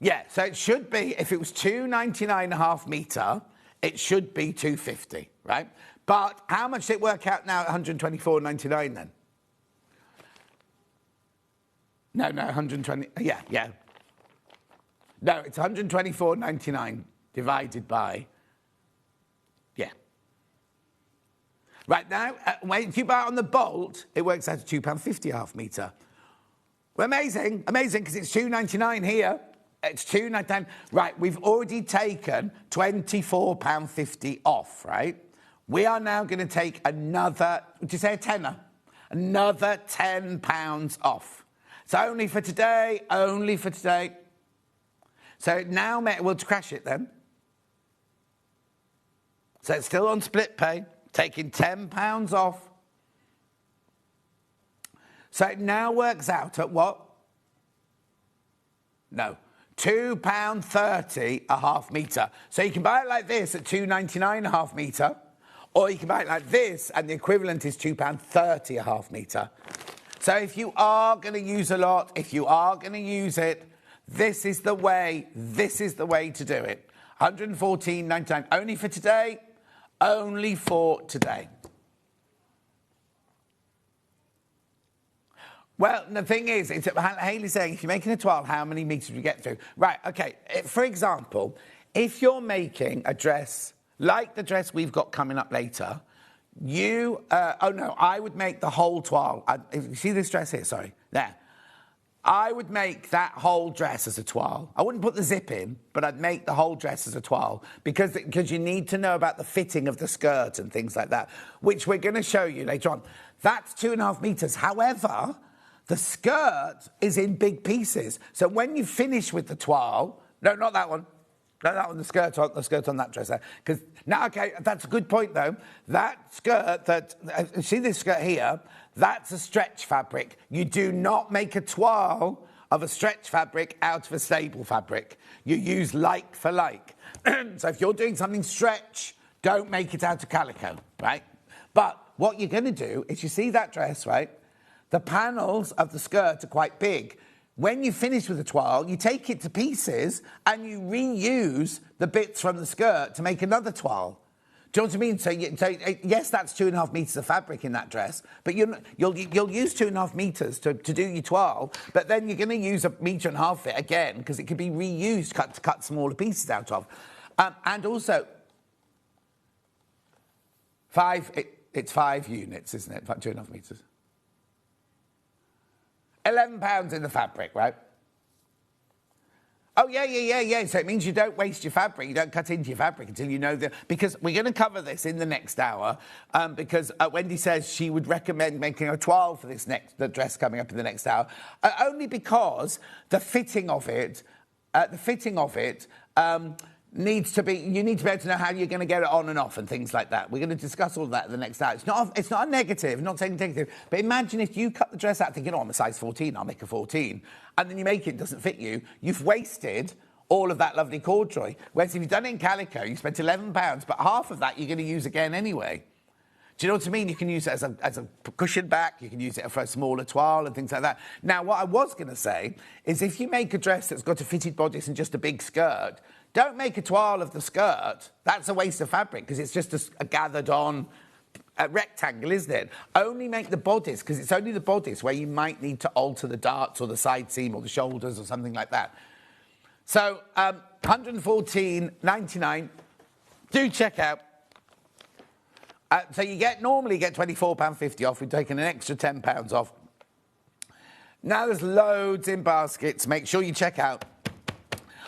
Yeah, so it should be, if it was $2.99.5 metre, it should be $2.50, right? But how much did it work out now at $124.99 then? No, 120, yeah. No, it's $124.99 divided by, yeah. Right now, if you buy it on the bolt, it works out to £2.50 half metre. Well, amazing, because it's $2.99 here. It's $2.99. Right, we've already taken £24.50 off, right? We are now going to take another, would you say a tenner? Another £10 off. So only for today. So now we'll crash it then. So it's still on split pay, taking £10 off. So it now works out at what? No, £2.30 a half metre. So you can buy it like this at £2.99 a half metre, or you can buy it like this, and the equivalent is £2.30 a half metre. So if you are going to use a lot, if you are going to use it, this is the way to do it. £114.99, only for today, only for today. Well, the thing is, Hayley's saying, if you're making a 12, how many metres do you get through? Right, OK, for example, if you're making a dress like the dress we've got coming up later, I would make the whole toile. You see this dress here? Sorry, there. I would make that whole dress as a toile. I wouldn't put the zip in, but I'd make the whole dress as a toile because you need to know about the fitting of the skirt and things like that, which we're going to show you later on. That's 2.5 metres. However, the skirt is in big pieces. So when you finish with the toile, no, not that one. No, that one, the skirt on that dress there. Because now, okay, that's a good point though. That skirt, see this skirt here? That's a stretch fabric. You do not make a toile of a stretch fabric out of a stable fabric. You use like for like. So if you're doing something stretch, don't make it out of calico, right? But what you're going to do is, you see that dress, right? The panels of the skirt are quite big. When you finish with the toile, you take it to pieces and you reuse the bits from the skirt to make another toile. Do you know what I mean? So yes, that's 2.5 metres of fabric in that dress, but you'll use 2.5 metres to do your toile, but then you're going to use 1.5 metres of it again because it can be reused to cut smaller pieces out of. And also, it's 5 units, isn't it? 2.5 metres. £11 in the fabric, right? Oh, yeah. So it means you don't waste your fabric. You don't cut into your fabric until you know because we're going to cover this in the next hour because Wendy says she would recommend making a toile for the dress coming up in the next hour, only because the fitting of it needs to be, you need to be able to know how you're going to get it on and off and things like that. We're going to discuss all of that in the next hour. It's not a negative, I'm not saying negative, but imagine if you cut the dress out thinking, I'm a size 14, I'll make a 14, and then you make it doesn't fit you, you've wasted all of that lovely corduroy. Whereas if you've done it in calico, you spent £11, but half of that you're going to use again anyway. Do you know what I mean? You can use it as a cushion back, you can use it for a smaller toile and things like that. Now, what I was going to say is if you make a dress that's got a fitted bodice and just a big skirt, don't make a toile of the skirt. That's a waste of fabric because it's just a gathered-on rectangle, isn't it? Only make the bodice, because it's only the bodice where you might need to alter the darts or the side seam or the shoulders or something like that. So, £114.99. Do check out. So you normally get £24.50 off. We've taken an extra £10 off. Now there's loads in baskets. Make sure you check out.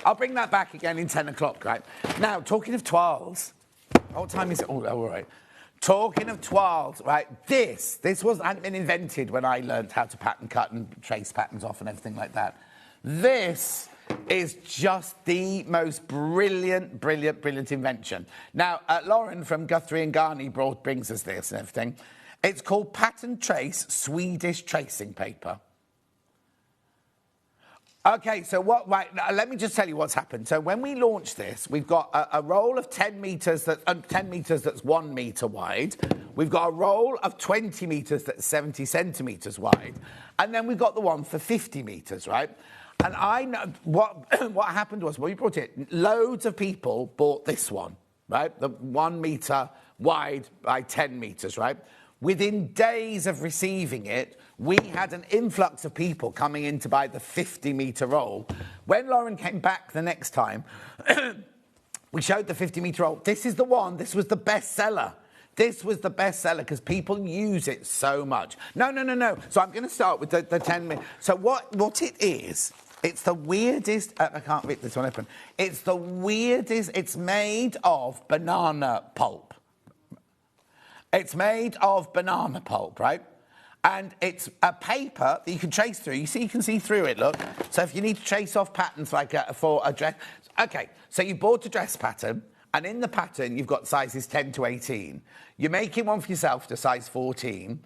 I'll bring that back again in 10 o'clock, right? Now, talking of toiles. What time is it? Oh, all right. Talking of toiles, right? This hadn't been invented when I learned how to pattern cut and trace patterns off and everything like that. This is just the most brilliant invention. Now, Lauren from Guthrie and Garney brings us this and everything. It's called Pattern Trace Swedish Tracing Paper. OK, so let me just tell you what's happened. So when we launched this, we've got a roll of 10 metres that's 1 metre wide. We've got a roll of 20 metres that's 70 centimetres wide. And then we've got the one for 50 metres, right? And I know what happened was, when we brought it, loads of people bought this one, right? The 1 metre wide by 10 metres, right? Within days of receiving it, we had an influx of people coming in to buy the 50-metre roll. When Lauren came back the next time, we showed the 50-metre roll. This is the one. This was the best seller. This was the best seller because people use it so much. No. So I'm going to start with the 10 minutes. So what it is, it's the weirdest... I can't read this one open. It's the weirdest... It's made of banana pulp. It's made of banana pulp, right? And it's a paper that you can trace through. You can see through it, look. So if you need to trace off patterns like for a dress... OK, so you bought a dress pattern, and in the pattern, you've got sizes 10 to 18. You're making one for yourself to size 14.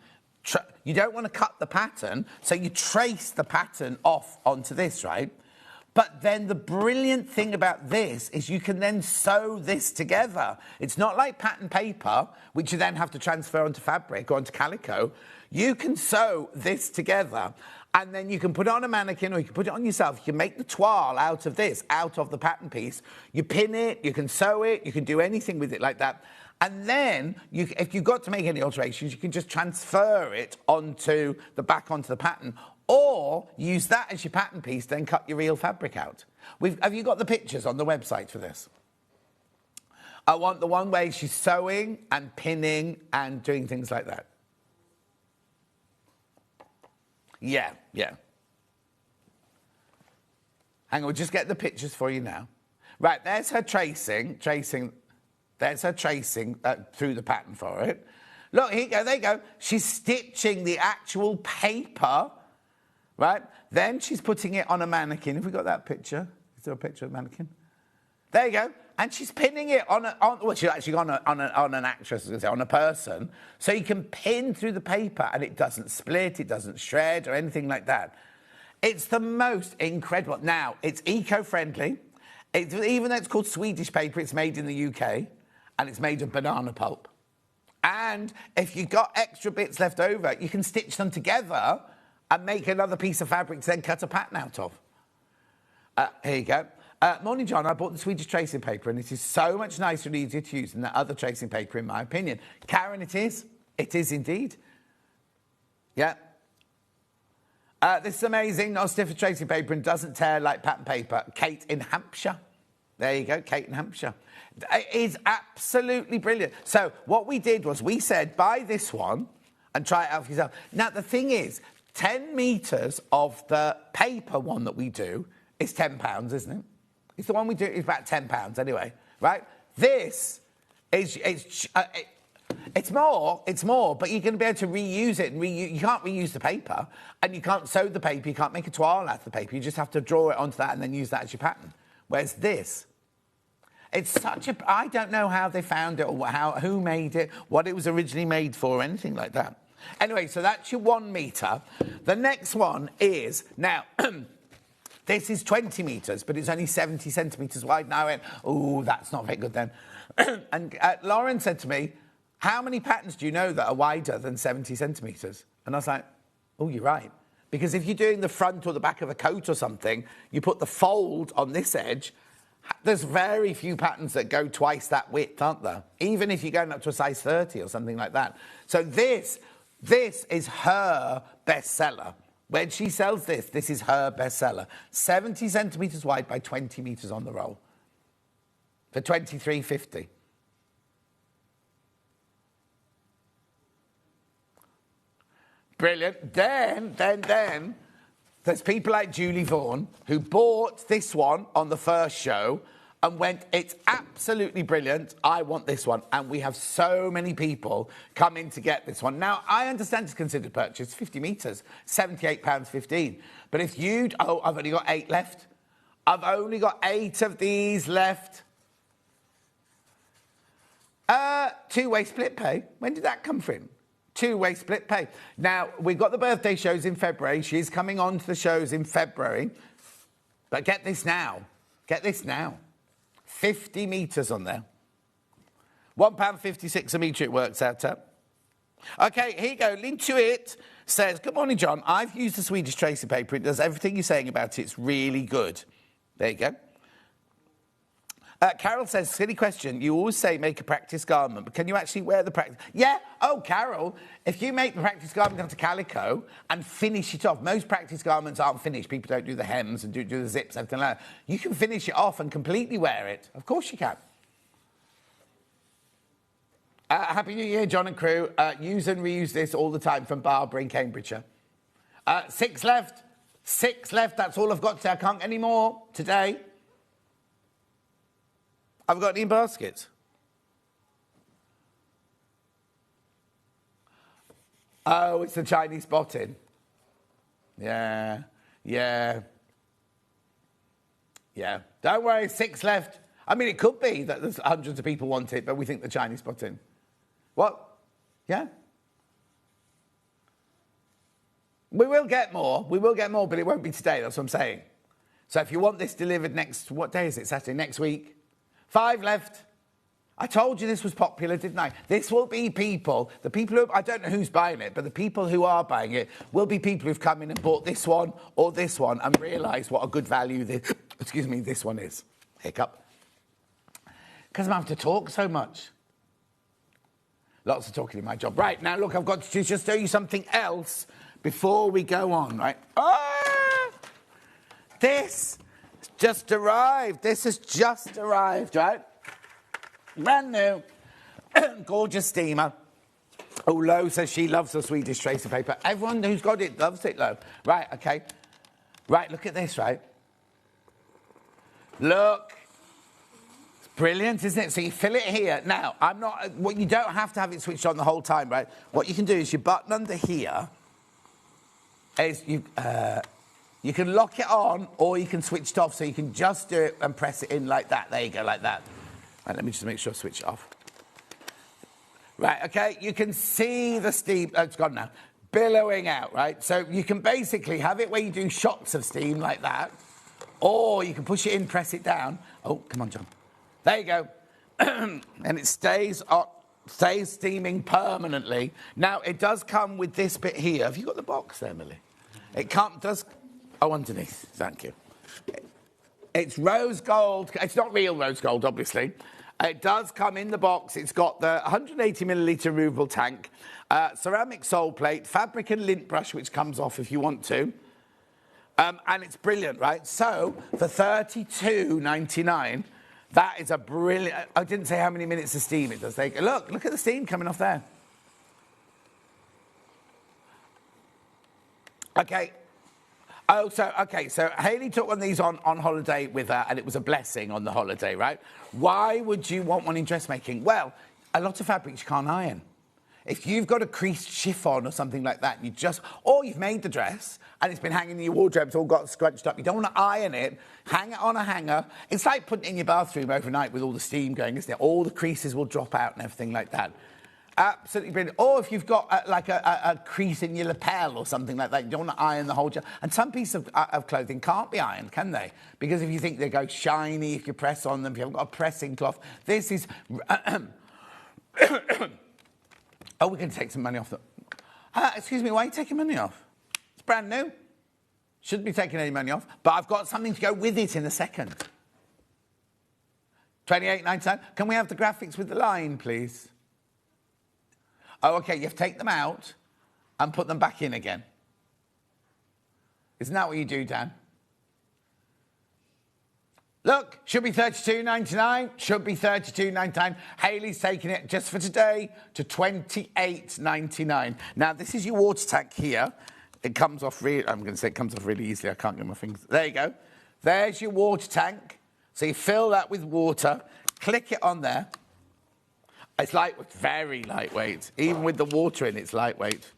you don't want to cut the pattern, so you trace the pattern off onto this, right? But then the brilliant thing about this is you can then sew this together. It's not like pattern paper, which you then have to transfer onto fabric or onto calico. You can sew this together, and then you can put it on a mannequin or you can put it on yourself. You can make the toile out of this, out of the pattern piece. You pin it, you can sew it, you can do anything with it like that. And then, if you've got to make any alterations, you can just transfer it onto the pattern, or use that as your pattern piece, then cut your real fabric out. Have you got the pictures on the website for this? I want the one where she's sewing and pinning and doing things like that. Yeah. Hang on, we'll just get the pictures for you now. Right, there's her tracing. There's her tracing through the pattern for it. Look, here you go, there you go. She's stitching the actual paper, right? Then she's putting it on a mannequin. Have we got that picture? Is there a picture of the mannequin? There you go. And she's pinning it she's actually on an actress, on a person. So you can pin through the paper and it doesn't split, it doesn't shred or anything like that. It's the most incredible. Now, it's eco-friendly. Even though it's called Swedish paper, it's made in the UK. And it's made of banana pulp. And if you've got extra bits left over, you can stitch them together and make another piece of fabric to then cut a pattern out of. Here you go. Morning, John. I bought the Swedish tracing paper, and it is so much nicer and easier to use than that other tracing paper, in my opinion. Karen, it is. It is indeed. Yeah. This is amazing. Not stiff as tracing paper and doesn't tear like pattern paper. Kate in Hampshire. There you go, Kate in Hampshire. It is absolutely brilliant. So what we did was we said, buy this one and try it out for yourself. Now, the thing is, 10 metres of the paper one that we do is £10, isn't it? It's the one we do, it's about £10 anyway, right? This is, it's more, but you're going to be able to reuse it. You can't reuse the paper, and you can't sew the paper, you can't make a toile out of the paper. You just have to draw it onto that and then use that as your pattern. Whereas this, it's such a... I don't know how they found it or who made it, what it was originally made for, or anything like that. Anyway, so that's your 1 metre. The next one is... Now, this is 20 metres, but it's only 70 centimetres wide. Now I went, oh, that's not very good then. And Lauren said to me, how many patterns do you know that are wider than 70 centimetres? And I was like, oh, you're right. Because if you're doing the front or the back of a coat or something, you put the fold on this edge, there's very few patterns that go twice that width, aren't there? Even if you're going up to a size 30 or something like that. So this is her bestseller. When she sells this is her bestseller. 70 centimetres wide by 20 metres on the roll. For $23.50. Brilliant. Then, there's people like Julie Vaughan who bought this one on the first show and went, it's absolutely brilliant, I want this one. And we have so many people come in to get this one. Now, I understand it's considered purchase, 50 metres, £78.15. But if you'd... Oh, I've only got 8 left. I've only got 8 of these left. Two-way split pay. When did that come from? Two-way split pay. Now, we've got the birthday shows in February. She's coming on to the shows in February. But get this now. Get this now. 50 metres on there. £1.56 a metre it works out at. OK, here you go. Link to it says, good morning, John. I've used the Swedish tracing paper. It does everything you're saying about it. It's really good. There you go. Carol says, silly question. You always say make a practice garment, but can you actually wear the practice? Yeah. Oh, Carol, if you make the practice garment onto calico and finish it off, most practice garments aren't finished. People don't do the hems and do the zips, everything like that. You can finish it off and completely wear it. Of course you can. Happy New Year, John and crew. Use and reuse this all the time from Barbara in Cambridgeshire. 6 left. 6 left. That's all I've got to say. I can't get any more today. I've got any in baskets. Oh, it's the Chinese spotting. Yeah. Don't worry, 6 left. I mean, it could be that there's hundreds of people want it, but we think the Chinese spotting. What? Yeah? We will get more, but it won't be today, that's what I'm saying. So if you want this delivered what day is it? Saturday, next week? 5 left. I told you this was popular, didn't I? This will be the people who, I don't know who's buying it, but the people who are buying it will be people who've come in and bought this one or this one and realised what a good value this one is. Hiccup. Because I'm having to talk so much. Lots of talking in my job. Right, now look, I've got to just show you something else before we go on, right? This has just arrived, right? Brand new, gorgeous steamer. Oh, Lo says she loves the Swedish tracer paper. Everyone who's got it loves it, Lo. Right, okay. Right, look at this, right? Look. It's brilliant, isn't it? So you fill it here. Now, you don't have to have it switched on the whole time, right? What you can do is your button under here is you can lock it on or you can switch it off, so you can just do it and press it in like that. There you go, like that. Right, let me just make sure I switch it off. Right, okay, you can see the steam, it's gone now, billowing out, right? So you can basically have it where you do shots of steam like that, or you can push it in, press it down. Oh, come on, John. There you go. And it stays steaming permanently. Now, it does come with this bit here. Have you got the box there, Millie? It does... Oh, underneath. Thank you. It's rose gold. It's not real rose gold, obviously. It does come in the box. It's got the 180 millilitre removable tank, ceramic sole plate, fabric and lint brush, which comes off if you want to. And it's brilliant, right? So for $32.99, that is a brilliant... I didn't say how many minutes of steam it does take. Look at the steam coming off there. Okay. Oh, so Hayley took one of these on holiday with her, and it was a blessing on the holiday, right? Why would you want one in dressmaking? Well, a lot of fabrics you can't iron. If you've got a creased chiffon or something like that, or you've made the dress and it's been hanging in your wardrobe, it's all got scrunched up, you don't want to iron it, hang it on a hanger. It's like putting it in your bathroom overnight with all the steam going, isn't it? All the creases will drop out and everything like that. Absolutely brilliant. Or if you've got a crease in your lapel or something like that, you don't want to iron the whole job. And some pieces of clothing can't be ironed, can they? Because if you think they go shiny, if you press on them, if you haven't got a pressing cloth, this is... Oh, we can take some money off them. Excuse me, why are you taking money off? It's brand new. Shouldn't be taking any money off. But I've got something to go with it in a second. $28.99. Can we have the graphics with the line, please? Oh, OK, you have to take them out and put them back in again. Isn't that what you do, Dan? Look, should be $32.99, should be $32.99. Hayley's taking it just for today to $28.99. Now, this is your water tank here. It comes off I'm going to say it comes off really easily. I can't get my fingers. There you go. There's your water tank. So you fill that with water, click it on there. It's very lightweight. Even with the water in, it's lightweight.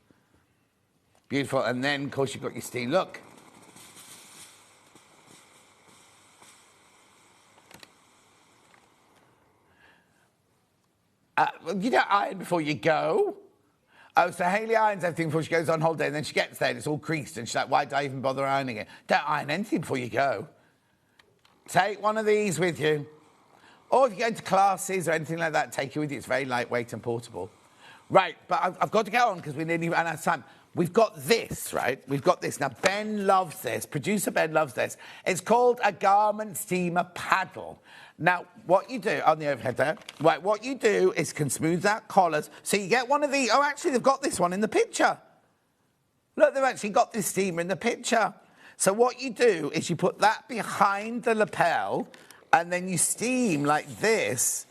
Beautiful. And then, of course, you've got your steam. Look. You don't iron before you go. Oh, so Hayley irons everything before she goes on holiday, and then she gets there and it's all creased, and she's like, why did I even bother ironing it? Don't iron anything before you go. Take one of these with you. Or if you go into classes or anything like that, take it with you. It's very lightweight and portable. Right, but I've got to go on because we nearly ran out of time. We've got this, right? We've got this. Now, Ben loves this. Producer Ben loves this. It's called a garment steamer paddle. Now, what you do on the overhead there, right, what you do is can smooth out collars. So you get one of these. Oh, actually, they've got this one in the picture. Look, they've actually got this steamer in the picture. So what you do is you put that behind the lapel and then you steam like this.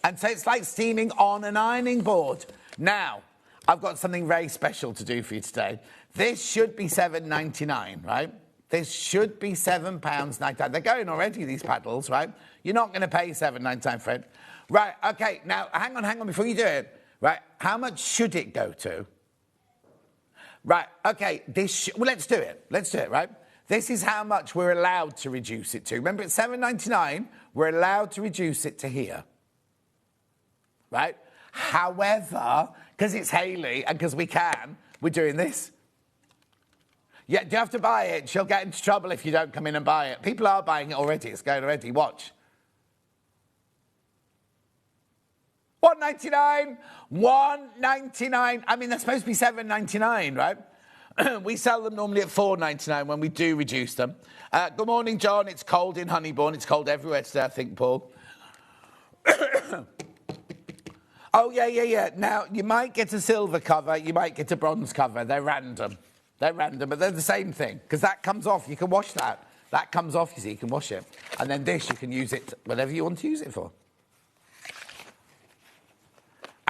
And so it's like steaming on an ironing board. Now, I've got something very special to do for you today. This should be $7.99, right? This should be £7.99. They're going already, these paddles, right? You're not going to pay $7.99 for it. Right, OK, now, hang on, before you do it. Right, how much should it go to? Right, OK, well, let's do it. Let's do it, right? This is how much we're allowed to reduce it to. Remember, it's $7.99. We're allowed to reduce it to here. Right? However, because it's Hayley and because we can, we're doing this. Yeah, do you have to buy it? She'll get into trouble if you don't come in and buy it. People are buying it already. It's going already. Watch. $1.99. $1.99. I mean, they're supposed to be $7.99, right? We sell them normally at $4.99 when we do reduce them. Good morning, John. It's cold in Honeybourne. It's cold everywhere today, I think, Paul. Oh, yeah. Now, you might get a silver cover. You might get a bronze cover. They're random. But they're the same thing, because that comes off. You can wash that. That comes off, you see. You can wash it. And then this, you can use it whatever you want to use it for.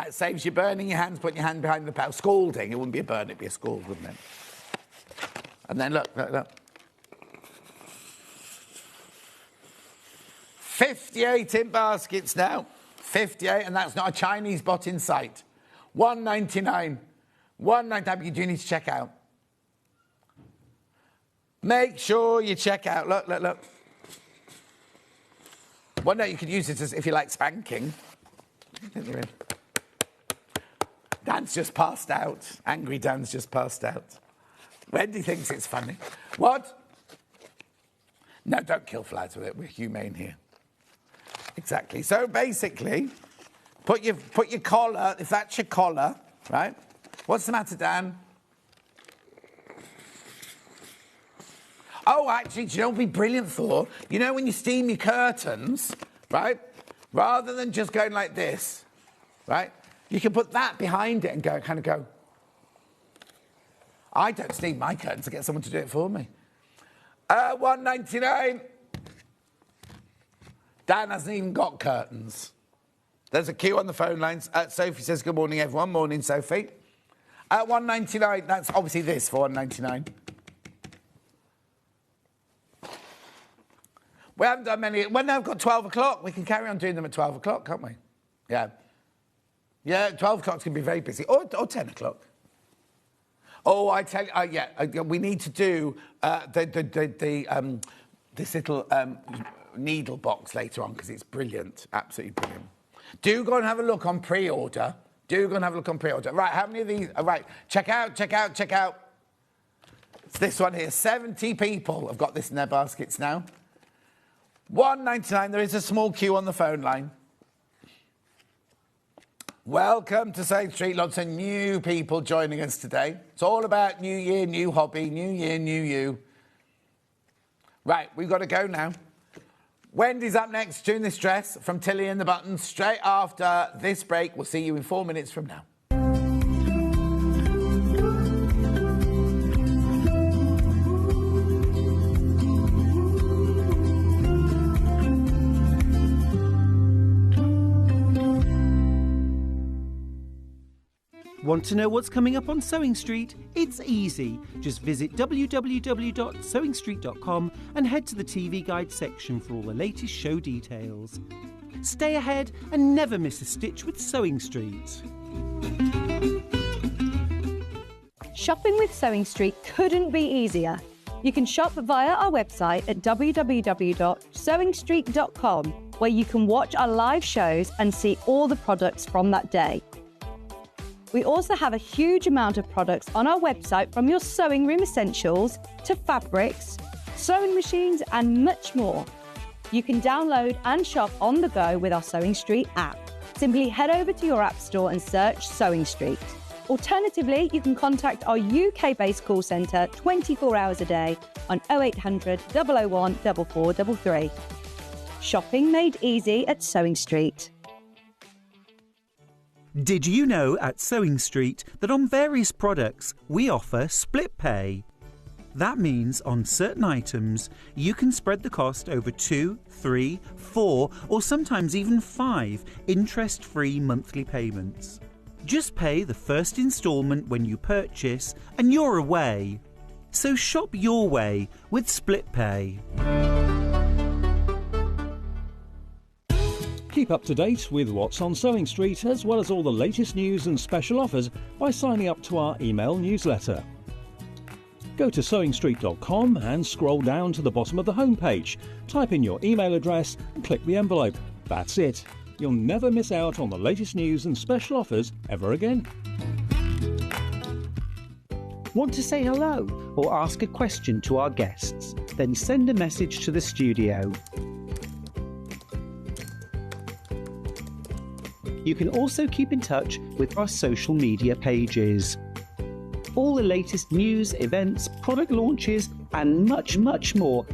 It saves you burning your hands, putting your hand behind the paddle. Scalding. It wouldn't be a burn, it'd be a scald, wouldn't it? And then look. 58 in baskets now. 58, and that's not a Chinese bot in sight. $1.99. $1.99, you do need to check out. Make sure you check out. Look. Well, no, you could use it as if you like spanking. Dan's just passed out. Angry Dan's just passed out. Wendy thinks it's funny. What? No, don't kill flies with it. We're humane here. Exactly. So basically, put your collar, if that's your collar, right? What's the matter, Dan? Oh, actually, do you know what would be brilliant for? You know when you steam your curtains, right? Rather than just going like this, right? You can put that behind it and go. I don't steam my curtains. I get someone to do it for me. $1.99. Dan hasn't even got curtains. There's a queue on the phone lines. Sophie says, good morning, everyone. Morning, Sophie. $1.99. That's obviously this for $1.99. We haven't done many. Well, now I've got 12 o'clock. We can carry on doing them at 12 o'clock, can't we? Yeah. Yeah, 12 o'clock's going to be very busy. Or 10 o'clock. Oh, I tell you, we need to do this little needle box later on, because it's brilliant. Absolutely brilliant. Do go and have a look on pre-order. Right, how many of these? Right, check out. It's this one here. 70 people have got this in their baskets now. $1.99. There is a small queue on the phone line. Welcome to Sowing Street. Lots of new people joining us today. It's all about new year, new hobby, new year, new you. Right, we've got to go now. Wendy's up next, doing this dress from Tilly and the Buttons. Straight after this break, we'll see you in 4 minutes from now. Want to know what's coming up on Sewing Street? It's easy. Just visit www.sewingstreet.com and head to the TV Guide section for all the latest show details. Stay ahead and never miss a stitch with Sewing Street. Shopping with Sewing Street couldn't be easier. You can shop via our website at www.sewingstreet.com, where you can watch our live shows and see all the products from that day. We also have a huge amount of products on our website, from your sewing room essentials to fabrics, sewing machines and much more. You can download and shop on the go with our Sewing Street app. Simply head over to your app store and search Sewing Street. Alternatively, you can contact our UK-based call centre 24 hours a day on 0800 001 4433. Shopping made easy at Sewing Street. Did you know at Sewing Street that on various products we offer split pay? That means on certain items you can spread the cost over 2, 3, 4 or sometimes even 5 interest-free monthly payments. Just pay the first instalment when you purchase and you're away. So shop your way with split pay. Keep up to date with what's on Sewing Street, as well as all the latest news and special offers, by signing up to our email newsletter. Go to sewingstreet.com and scroll down to the bottom of the homepage. Type in your email address and click the envelope. That's it. You'll never miss out on the latest news and special offers ever again. Want to say hello or ask a question to our guests? Then send a message to the studio. You can also keep in touch with our social media pages. All the latest news, events, product launches, and much, much more.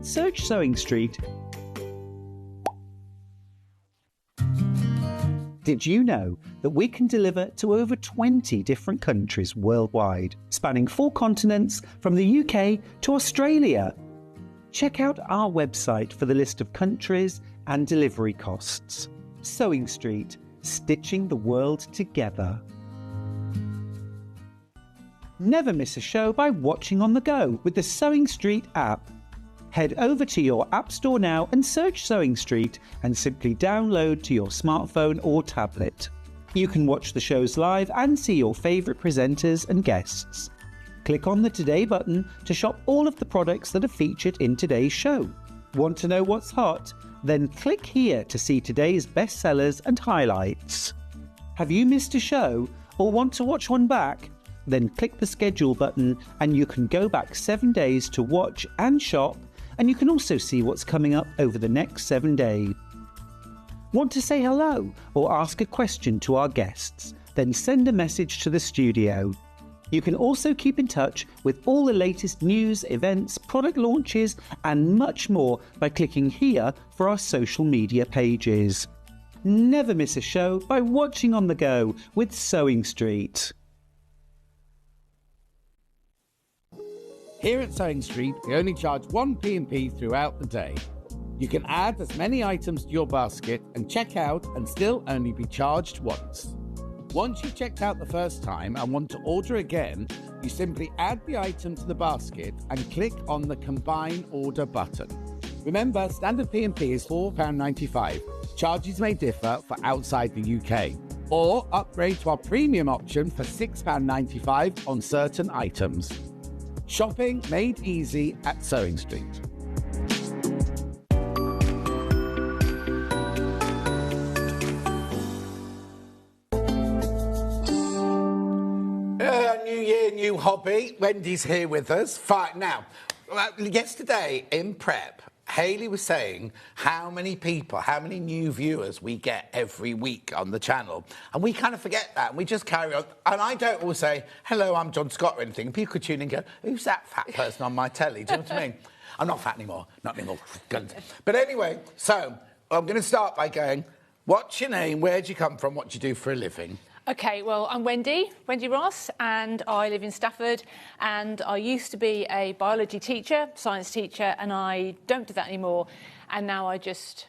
Search Sewing Street. Did you know that we can deliver to over 20 different countries worldwide, spanning 4 continents from the UK to Australia? Check out our website for the list of countries and delivery costs. Sewing Street, stitching the world together. Never miss a show by watching on the go with the Sewing Street app. Head over to your App Store now and search Sewing Street and simply download to your smartphone or tablet. You can watch the shows live and see your favourite presenters and guests. Click on the Today button to shop all of the products that are featured in today's show. Want to know what's hot? Then click here to see today's bestsellers and highlights. Have you missed a show or want to watch one back? Then click the schedule button and you can go back 7 days to watch and shop, and you can also see what's coming up over the next 7 days. Want to say hello or ask a question to our guests? Then send a message to the studio. You can also keep in touch with all the latest news, events, product launches, and much more by clicking here for our social media pages. Never miss a show by watching on the go with Sewing Street. Here at Sewing Street, we only charge one P&P throughout the day. You can add as many items to your basket and check out and still only be charged once. Once you've checked out the first time and want to order again, you simply add the item to the basket and click on the Combine Order button. Remember, standard P&P is £4.95. Charges may differ for outside the UK. Or upgrade to our premium option for £6.95 on certain items. Shopping made easy at Sewing Street. New year, new hobby. Wendy's here with us. Fine. Now, yesterday in prep, Hayley was saying how many people, how many new viewers we get every week on the channel. And we kind of forget that and we just carry on. And I don't always say, hello, I'm John Scott or anything. And people could tune in and go, who's that fat person on my telly? Do you know what I mean? I'm not fat anymore. Not anymore. But anyway, so I'm going to start by going, what's your name? Where do you come from? What do you do for a living? OK, well, I'm Wendy Ross, and I live in Stafford, and I used to be a biology teacher, science teacher, and I don't do that anymore, and now I just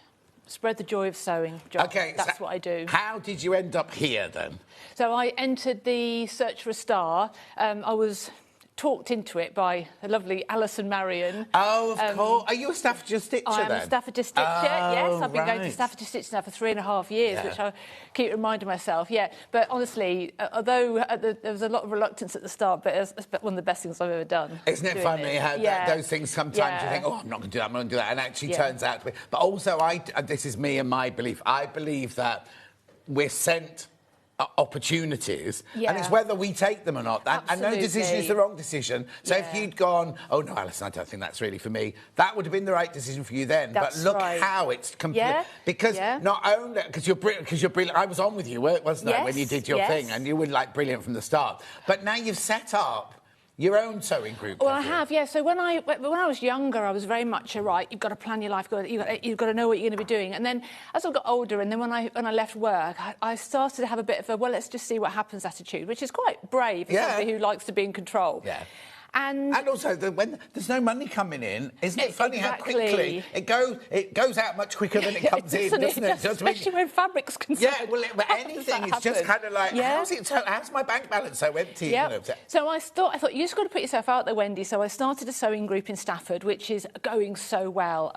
spread the joy of sewing. John. OK, that's what I do. How did you end up here, then? So I entered the Search for a Star. I was talked into it by the lovely Alison Marion. Oh, of course. Are you a Staffordshire Stitcher, then? I am a Staffordshire Stitcher, yes. I've been going to right. Staffordshire Stitcher now for 3.5 years, which I keep reminding myself, But honestly, although there was a lot of reluctance at the start, but it's one of the best things I've ever done. Isn't it funny how those things sometimes you think, oh, I'm not going to do that, I'm not going to do that, and actually turns out to be... But also, this is me and my belief, I believe that we're sent opportunities, and it's whether we take them or not. And no decision is the wrong decision. So if you'd gone, oh no, Alison, I don't think that's really for me, that would have been the right decision for you then. That's but look right. how it's complete. Because not only because you're brilliant. I was on with you, wasn't I, when you did your thing, and you were like brilliant from the start. But now you've set up your own sewing group. Well, I have, So when I was younger, I was very much you've got to plan your life. You've got to know what you're going to be doing. And then as I got older, and then when I left work, I started to have a bit of a let's just see what happens attitude, which is quite brave for somebody who likes to be in control. Yeah. And also, when there's no money coming in, isn't it funny how quickly it goes out much quicker than it comes in, doesn't it? Especially when fabric's concerned. Yeah, well, anything, it's just kind of like, how's my bank balance so empty? Yeah. You know? So I thought, you just got to put yourself out there, Wendy. So I started a sewing group in Stafford, which is going so well.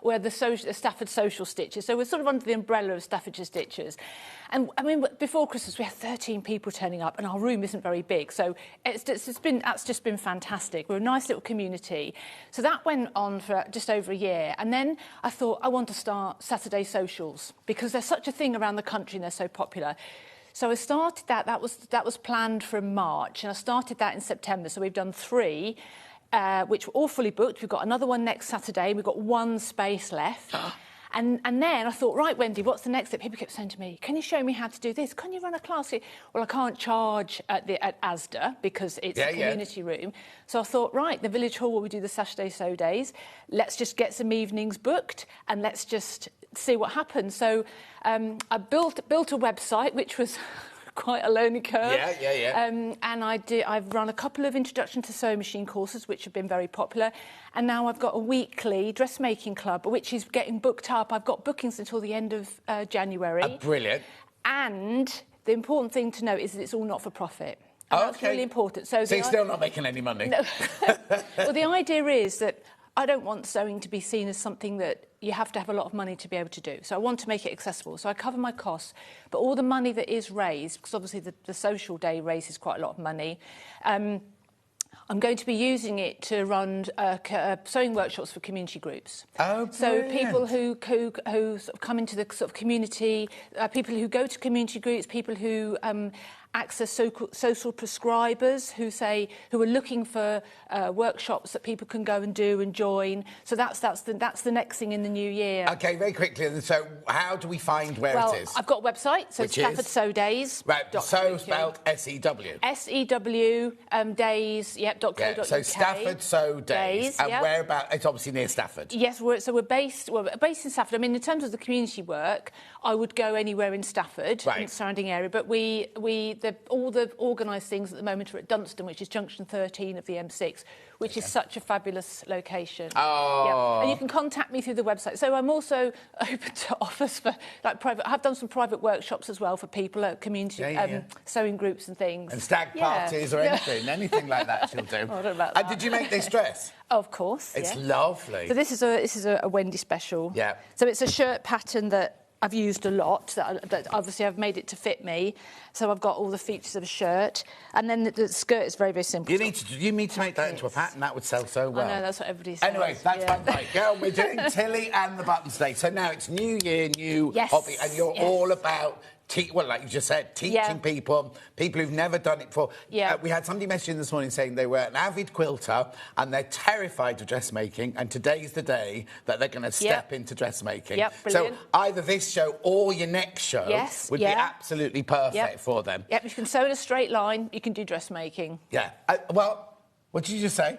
We're the Stafford Social Stitchers. So we're sort of under the umbrella of Staffordshire Stitchers. And, I mean, before Christmas, we had 13 people turning up, and our room isn't very big. So that's just been fantastic. We're a nice little community. So that went on for just over a year. And then I thought, I want to start Saturday socials, because there's such a thing around the country and they're so popular. So I started that. That was planned from March, and I started that in September. So we've done 3, which were all fully booked. We've got another one next Saturday. We've got 1 space left. And then I thought, right, Wendy, what's the next step? People kept saying to me, can you show me how to do this? Can you run a class here? Well, I can't charge at Asda because it's a community room. So I thought, right, the Village Hall where we do the Saturday So Days, let's just get some evenings booked and let's just see what happens. So I built a website, which was quite a learning curve. And I've run a couple of Introduction to Sewing Machine courses, which have been very popular. And now I've got a weekly dressmaking club, which is getting booked up. I've got bookings until the end of January. Brilliant. And the important thing to note is that it's all not for profit. And that's really important. So you're still not making any money? No. Well, the idea is that I don't want sewing to be seen as something that you have to have a lot of money to be able to do. So I want to make it accessible. So I cover my costs, but all the money that is raised, because obviously the social day raises quite a lot of money, I'm going to be using it to run sewing workshops for community groups. Oh, brilliant. So people who sort of come into the sort of community, people who go to community groups, people who access social prescribers who are looking for workshops that people can go and do and join. So that's the next thing in the new year. Okay, very quickly. So how do we find where it is? I've got a website. So Which it's Stafford is? Sew Days. Right, sew spelled S-E-W. S-E-W days. Yep. Yeah, so Stafford Sew Days. And yep. whereabouts? It's obviously near Stafford. Yes, we're based in Stafford. I mean, in terms of the community work, I would go anywhere in Stafford, in the surrounding area. But all the organised things at the moment are at Dunstan, which is junction 13 of the M6, which is such a fabulous location. Oh. Yeah. And you can contact me through the website. So I'm also open to offers for private. I've done some private workshops as well for people at community sewing groups and things. And stag parties or anything like that she'll do. I don't know about that. Did you make this dress? Of course. It's lovely. So this is a Wendy special. Yeah. So it's a shirt pattern that I've used a lot, that obviously I've made it to fit me. So I've got all the features of a shirt. And then the skirt is very, very simple. You need to make that into a pattern. That would sell so well. I know, that's what everybody says. Anyway, that's fine. Right, girl, we're doing Tilly and the Buttons Day. So now it's New Year, new hobby. And you're all about... like you just said, teaching people who've never done it before. Yeah. We had somebody messaging this morning saying they were an avid quilter and they're terrified of dressmaking, and today's the day that they're going to step into dressmaking. Yep, so brilliant. either this show or your next show would be absolutely perfect for them. Yep, you can sew in a straight line, you can do dressmaking. Yeah. Well, what did you just say?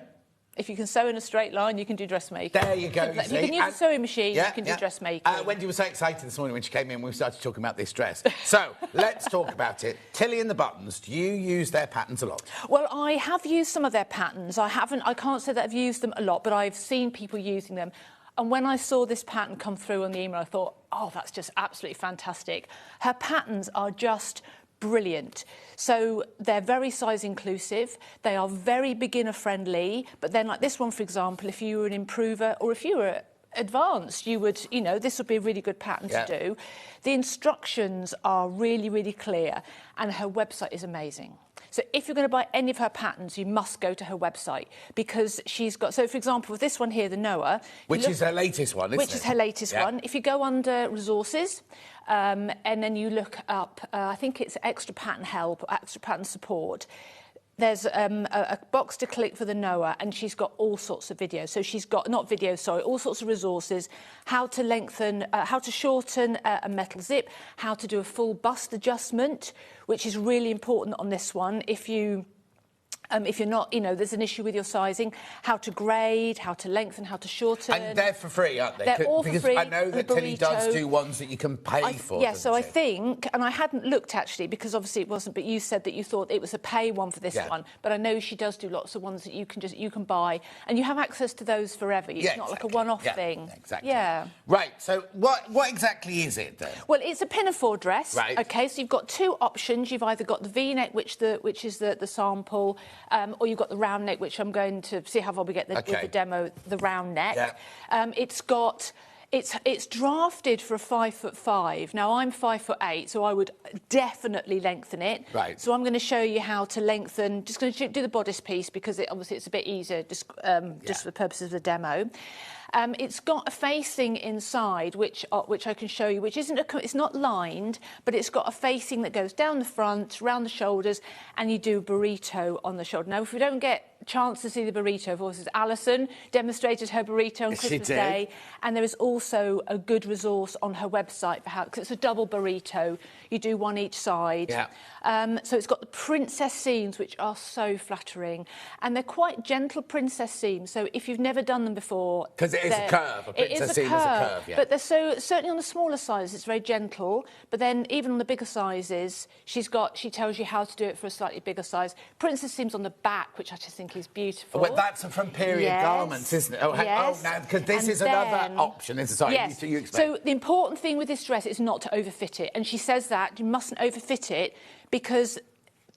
If you can sew in a straight line, you can do dressmaking. There you go. If you can use a sewing machine, you can do dressmaking. Wendy was so excited this morning when she came in. We started talking about this dress. So let's talk about it. Tilly and the Buttons. Do you use their patterns a lot? Well, I have used some of their patterns. I can't say that I've used them a lot, but I've seen people using them. And when I saw this pattern come through on the email, I thought, oh, that's just absolutely fantastic. Her patterns are just brilliant. So they're very size inclusive, they are very beginner friendly, but then like this one, for example, if you were an improver or if you were advanced, you would, this would be a really good pattern to do. The instructions are really, really clear, and her website is amazing. So if you're going to buy any of her patterns, you must go to her website, because she's got... So, for example, with this one here, the Noah... Which is her latest one, isn't it? Which is her latest one. If you go under resources, and then you look up, I think it's extra pattern help, extra pattern support, there's a box to click for the Noah, and she's got all sorts of videos. So she's got, all sorts of resources, how to lengthen, how to shorten a metal zip, how to do a full bust adjustment, which is really important on this one. If you're not, there's an issue with your sizing, how to grade, how to lengthen, how to shorten. And they're for free, aren't they? They're all for free. Because I know that Tilly does do ones that you can pay for. Yeah, so I think, and I hadn't looked actually, because obviously it wasn't, but you said that you thought it was a pay one for this one. But I know she does do lots of ones that you can buy, and you have access to those forever. It's not like a one-off thing. Exactly. Yeah. Right, so what exactly is it then? Well, it's a pinafore dress. Right. Okay, so you've got two options. You've either got the V-neck, which is the sample, or you've got the round neck, which I'm going to see how far we get with the demo, the round neck. Yeah. It's drafted for a 5'5". Now, I'm 5'8", so I would definitely lengthen it. Right. So I'm going to show you how to lengthen. Just going to do the bodice piece because obviously it's a bit easier, just for the purposes of the demo. It's got a facing inside, which I can show you, which it's not lined, but it's got a facing that goes down the front, round the shoulders, and you do a burrito on the shoulder. Now, if we don't get a chance to see the burrito, of course, Alison demonstrated her burrito on Christmas Day, and there is also a good resource on her website for how, because it's a double burrito. You do one each side. Yeah. So it's got the princess seams, which are so flattering, and they're quite gentle princess seams. So if you've never done them before, because it is a curve. A princess seam is a curve, yeah. But they're certainly on the smaller sizes, it's very gentle. But then even on the bigger sizes, she tells you how to do it for a slightly bigger size. Princess seams on the back, which I just think is beautiful. Well, that's from period garments, isn't it? Oh, yes. Oh, now because this is another option. Sorry, yes. you explain. So the important thing with this dress is not to overfit it, and she says that you mustn't overfit it because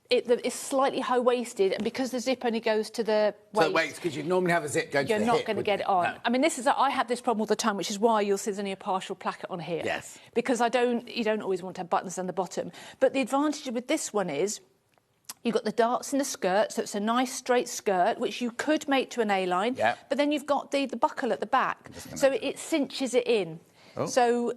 it's slightly high-waisted, and because the zip only goes to the waist. Because you normally have a zip going to the hip. You're not going to get it on. No. I mean, I have this problem all the time, which is why you'll see there's only a partial placket on here. Yes. Because you don't always want to have buttons down the bottom. But the advantage with this one is you've got the darts in the skirt, so it's a nice straight skirt, which you could make to an A-line. Yeah. But then you've got the buckle at the back, so it cinches it in. Oh. So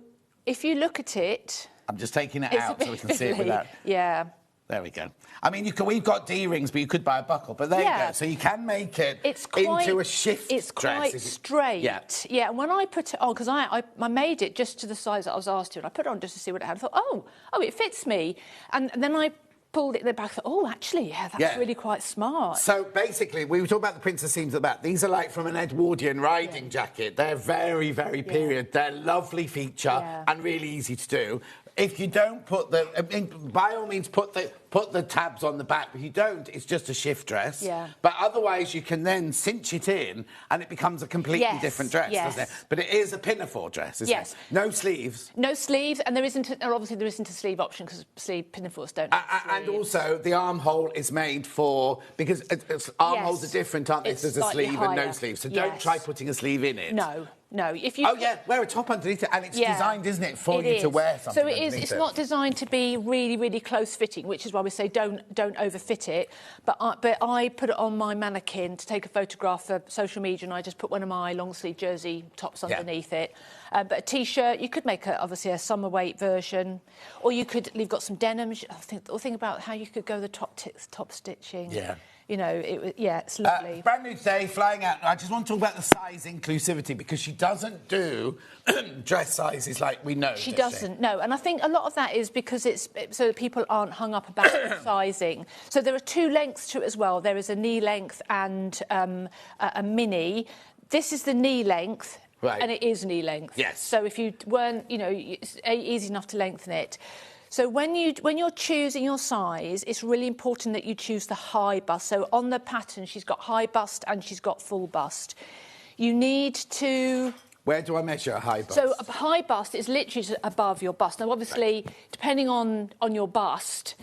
if you look at it... I'm just taking it out so we can see it without... Yeah. There we go. I mean, we've got D-rings, but you could buy a buckle. But there you go. So you can make it into a shift dress. It's quite straight. Yeah. And when I put it on, because I made it just to the size that I was asked to, and I put it on just to see what it had. I thought, oh, it fits me. And then I pulled it in the back. I thought, oh, actually, that's really quite smart. So basically, we were talking about the princess seams at the back. These are like from an Edwardian riding jacket. They're very, very period. They're lovely feature and really easy to do. If you don't put by all means, put the tabs on the back. But if you don't, it's just a shift dress. Yeah. But otherwise, you can then cinch it in, and it becomes a completely different dress, doesn't it? But it is a pinafore dress, isn't it? No sleeves. No sleeves, and obviously there isn't a sleeve option because pinafores don't have sleeves. And also, the armhole is made because armholes are different, aren't they? There's a sleeve and no sleeve. So don't try putting a sleeve in it. No. If you wear a top underneath it, and it's designed, isn't it, for you to wear something. So it is. It's not designed to be really, really close fitting, which is why we say don't overfit it. But I put it on my mannequin to take a photograph for social media, and I just put one of my long sleeve jersey tops underneath it. But a t-shirt, you could make obviously a summer weight version, or you've got some denim. Think about how you could go the top stitching. Yeah. You know, it's lovely. Brand new today, flying out. I just want to talk about the size inclusivity because she doesn't do dress sizes like we know. She doesn't, no. And I think a lot of that is because it's so that people aren't hung up about sizing. So there are two lengths to it as well. There is a knee length and a mini. This is the knee length. Right. And it is knee length. Yes. So if you weren't, it's easy enough to lengthen it. So when you're choosing your size, it's really important that you choose the high bust. So on the pattern, she's got high bust and she's got full bust. You need to... Where do I measure a high bust? So a high bust is literally just above your bust. Now, obviously, depending on your bust,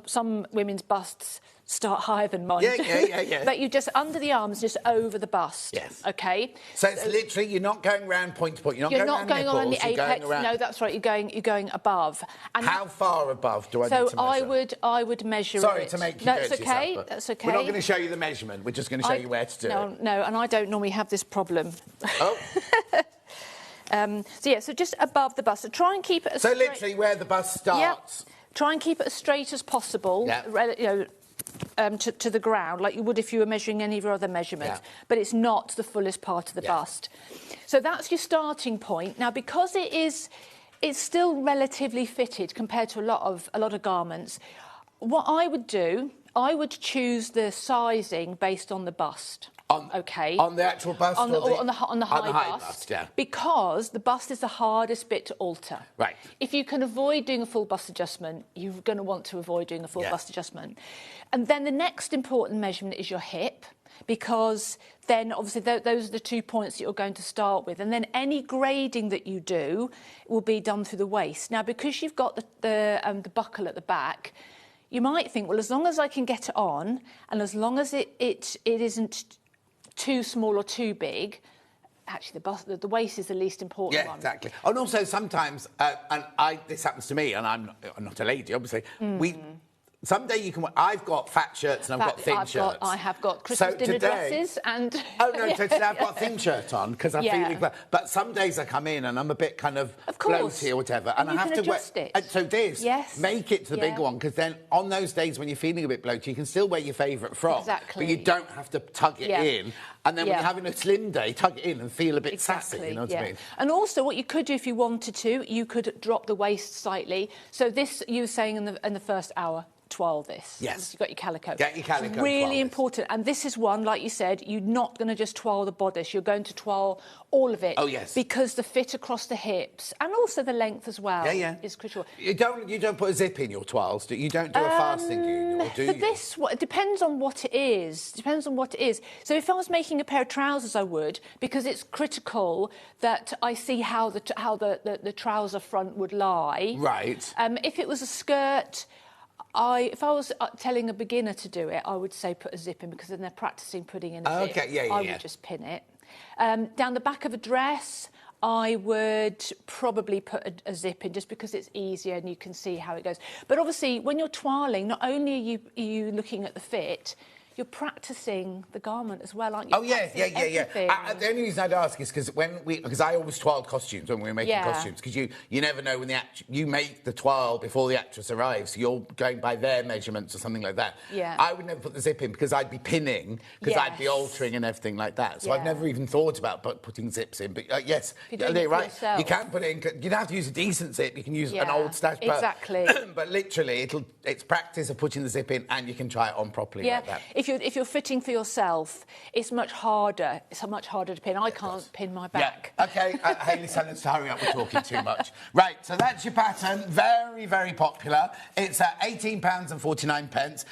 some women's busts start higher than mine. Yeah. But you just under the arms, just over the bust. Yes. Okay. So it's literally you're not going round point to point. You're not going on the nipples, apex. No, that's right. You're going above. And how far above do I need to measure? So I would measure it. Sorry to make you That's do it okay. yourself, That's okay. We're not going to show you the measurement. We're just going to show you where to do it. No, and I don't normally have this problem. Oh. So just above the bust. So try and keep it as straight. So literally where the bust starts. Yep. Try and keep it as straight as possible. Yeah. To the ground, like you would if you were measuring any of your other measurements, but it's not the fullest part of the bust. So that's your starting point. Now, because it's still relatively fitted compared to a lot of garments, what I would do, I would choose the sizing based on the bust. On the actual bust? On the high bust. Yeah. Because the bust is the hardest bit to alter. Right. If you can avoid doing a full bust adjustment, you're going to want to avoid doing a full bust adjustment. And then the next important measurement is your hip, because then obviously those are the 2 points that you're going to start with. And then any grading that you do will be done through the waist. Now, because you've got the buckle at the back, you might think, well, as long as I can get it on, and as long as it isn't too small or too big, actually the waist is the least important one. Yeah, exactly. And also sometimes, this happens to me, and I'm not a lady, obviously, Some day you can. I've got fat shirts and I've got thin shirts. I have got Christmas dinner dresses and. Oh no! So today I've got a thin shirt on because I'm Yeah. feeling. But some days I come in and I'm a bit kind of course. bloaty or whatever, and You I have can to adjust it. And so this, Yes. make it to the Yeah. bigger one because then on those days when you're feeling a bit bloaty, you can still wear your favourite frock, Exactly. but you don't have to tug it Yeah. in. And then when Yeah. you're having a slim day, tug it in and feel a bit sassy. You know what I mean? And also, what you could do if you wanted to, you could drop the waist slightly. So this, you were saying in the first hour, twirl this. Yes. You've got your calico. Get your calico, It's twirl really this. important. And this is one, like you said, you're not going to just twirl the bodice. You're going to twirl all of it. Oh, yes. Because the fit across the hips and also the length as well is crucial. You don't put a zip in your twirls. You don't do a fasting union, or do For you? this, it depends on what it is. Depends on what it is. So if I was making a pair of trousers, I would, because it's critical that I see how the trouser front would lie. Right. If it was a skirt, if I was telling a beginner to do it, I would say put a zip in because then they're practicing putting in a zip. Okay, yeah, I yeah. would just pin it. Down the back of a dress, I would probably put a zip in just because it's easier and you can see how it goes. But obviously, when you're twirling, not only are you looking at the fit, you're practicing the garment as well, aren't you? Oh yeah. Practicing everything. The only reason I'd ask is because I always twirled costumes when we were making Yeah. costumes because you never know when you make the twirl before the actress arrives. So you're going by their measurements or something like that. Yeah. I would never put the zip in because I'd be pinning because I'd be Yes. altering and everything like that. So I've Yeah. never even thought about putting zips in. But yes, You're doing it for right. yourself. You can put it in. You don't have to use a decent zip. You can use an Yeah, old stash. But, exactly. But literally, it's practice of putting the zip in, and you can try it on properly Yeah, like that. if you're fitting for yourself, it's much harder. It's much harder to pin. I can't pin my back. Yeah. Okay, Hayley's telling us to hurry up. We're talking too much. Right, so that's your pattern. Very, very popular. It's £18.49.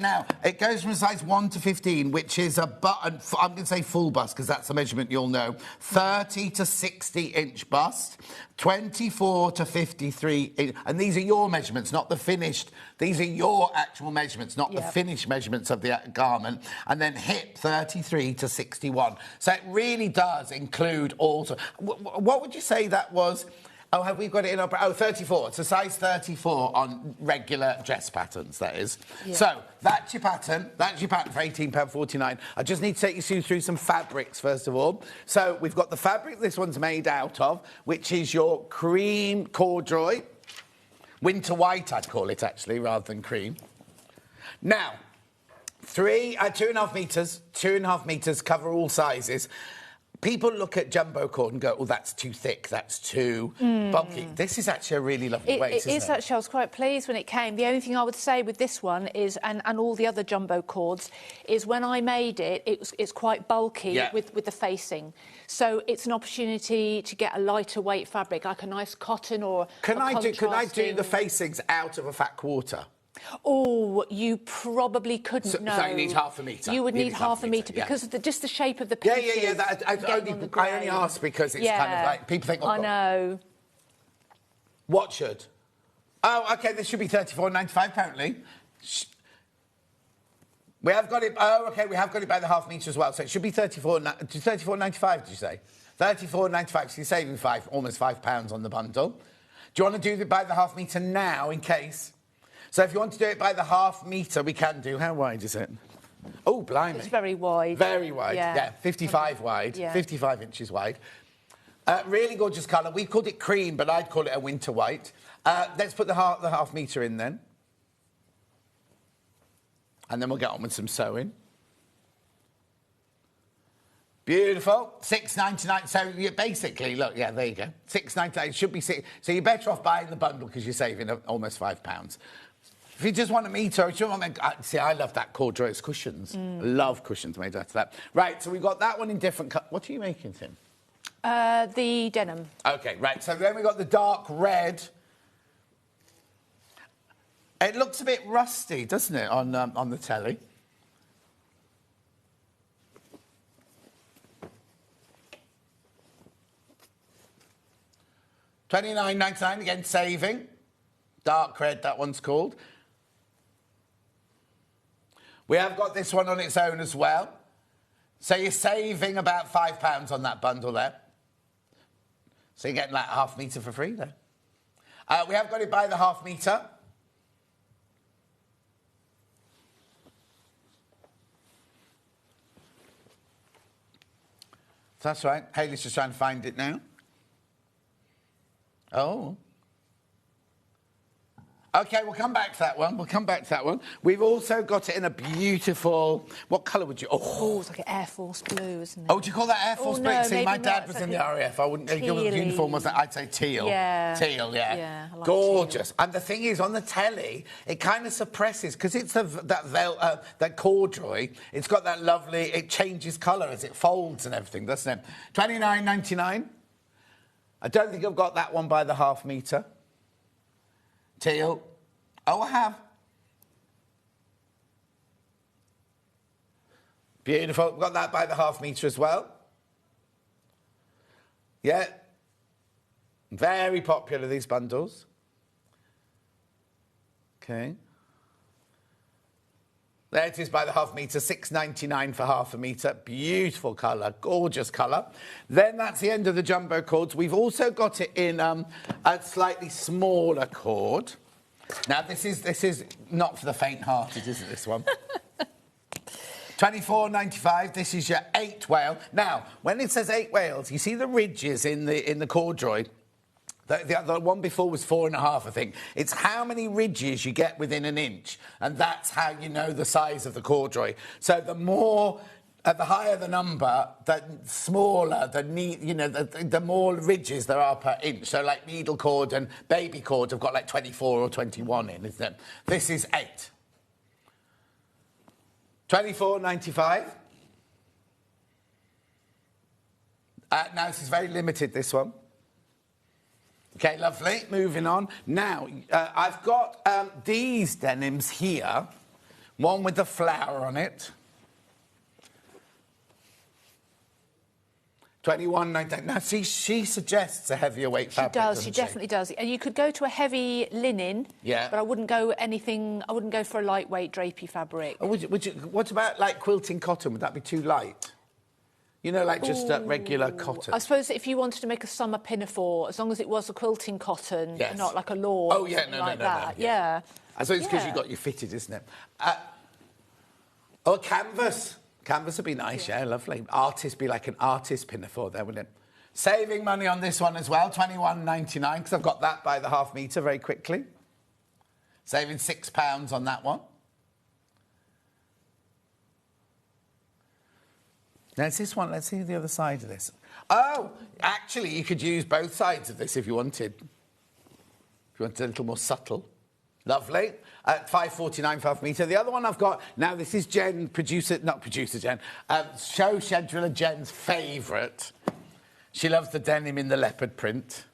Now, it goes from size 1 to 15, which is I'm going to say full bust because that's the measurement you'll know. 30 to 60-inch bust. 24 to 53, and these are your measurements, not the finished. These are your actual measurements, not the finished measurements of the garment. And then hip 33 to 61. So it really does include also. What would you say that was? Oh, have we got it in our... Oh, 34. It's a size 34 on regular dress patterns, that is. Yeah. So that's your pattern. That's your pattern for £18.49. I just need to take you through some fabrics, first of all. So we've got the fabric this one's made out of, which is your cream corduroy. Winter white, I'd call it, actually, rather than cream. Now, 2.5 metres. 2.5 metres, cover all sizes. People look at jumbo cord and go, oh, that's too thick, that's too bulky. This is actually a really lovely waist, It is actually. I was quite pleased when it came. The only thing I would say with this one is, and all the other jumbo cords, is when I made it, it's quite bulky with the facing. So it's an opportunity to get a lighter weight fabric, like a nice cotton or Can I do contrasting- the facings out of a fat quarter? Oh, you probably couldn't. So you need half a metre. You would need half a metre because of just the shape of the Yeah, pieces. I only ask because it's kind of like people think. Oh, I know. What should? Oh, OK, this should be £34.95 apparently. We have got it. Oh, OK, we have got it by the half metre as well, so it should be £34.95. Did you say £34.95? So you're saving almost £5 on the bundle. Do you want to do it by the half metre now, in case? So if you want to do it by the half metre, we can do. How wide is it? Oh, blimey. It's very wide. Very wide, yeah. 55 wide, 55 inches wide. Really gorgeous colour. We called it cream, but I'd call it a winter white. Let's put the half metre in then. And then we'll get on with some sewing. Beautiful. $6.99. So you basically, look, yeah, there you go. $6.99. It should be $6. So you're better off buying the bundle because you're saving almost £5. If you just want a metre, if you want see, I love that corduroy. It's cushions. Love cushions made out of that. Right, so we've got that one in different colours. What are you making, Tim? The denim. OK, right. So then we've got the dark red. It looks a bit rusty, doesn't it, on the telly? $29.99, again, saving. Dark red, that one's called. We have got this one on its own as well. So you're saving about £5 on that bundle there. So you're getting like a half metre for free there. We have got it by the half metre. That's right. Hayley's just trying to find it now. Oh. OK, we'll come back to that one. We've also got it in a beautiful... What colour would you... Oh, it's like an Air Force blue, isn't it? Oh, do you call that Air Force blue? No, See, maybe my not. dad It's was like in the RAF. I wouldn't... Your uniform was... I'd say teal. Yeah. Teal, yeah. Yeah, I like gorgeous. And the thing is, on the telly, it kind of suppresses... Because it's that corduroy, it's got that lovely... It changes colour as it folds and everything, doesn't it? $29.99. I don't think I've got that one by the half metre. Teal. Oh, I have. Beautiful. Got that by the half metre as well. Yeah. Very popular, these bundles. OK. There it is by the half metre, $6.99 for half a metre. Beautiful colour, gorgeous colour. Then that's the end of the jumbo cords. We've also got it in a slightly smaller cord. Now, this is not for the faint-hearted, is it, this one? $24.95. This is your 8 whale. Now, when it says 8 whales, you see the ridges in the corduroy. The one before was 4.5, I think. It's how many ridges you get within an inch, and that's how you know the size of the corduroy. So the more, the higher the number, the smaller the more ridges there are per inch. So like needle cord and baby cord have got like 24 or 21 in, isn't it? This is 8. $24.95. Now this is very limited. This one. OK, lovely. Moving on. Now, I've got these denims here. One with the flower on it. $21.99. Now, see, she suggests a heavier weight fabric. She does. She definitely does. And you could go to a heavy linen. Yeah. But I wouldn't go for a lightweight drapey fabric. Oh, what about, like, quilting cotton? Would that be too light? You know, like just regular cotton. I suppose if you wanted to make a summer pinafore, as long as it was a quilting cotton, yes. Not like a lawn. Oh, yeah, no. Yeah. I suppose it's because you've got you fitted, isn't it? Canvas. Canvas would be nice, yeah, lovely. Artist, be like an artist pinafore there, wouldn't it? Saving money on this one as well, $21.99, because I've got that by the half metre very quickly. Saving £6 on that one. There's this one. Let's see the other side of this. Oh, actually, you could use both sides of this if you wanted. If you wanted a little more subtle. Lovely. At $5.49 for half a metre. The other one I've got... Now, this is show scheduler Jen's favourite. She loves the denim in the leopard print.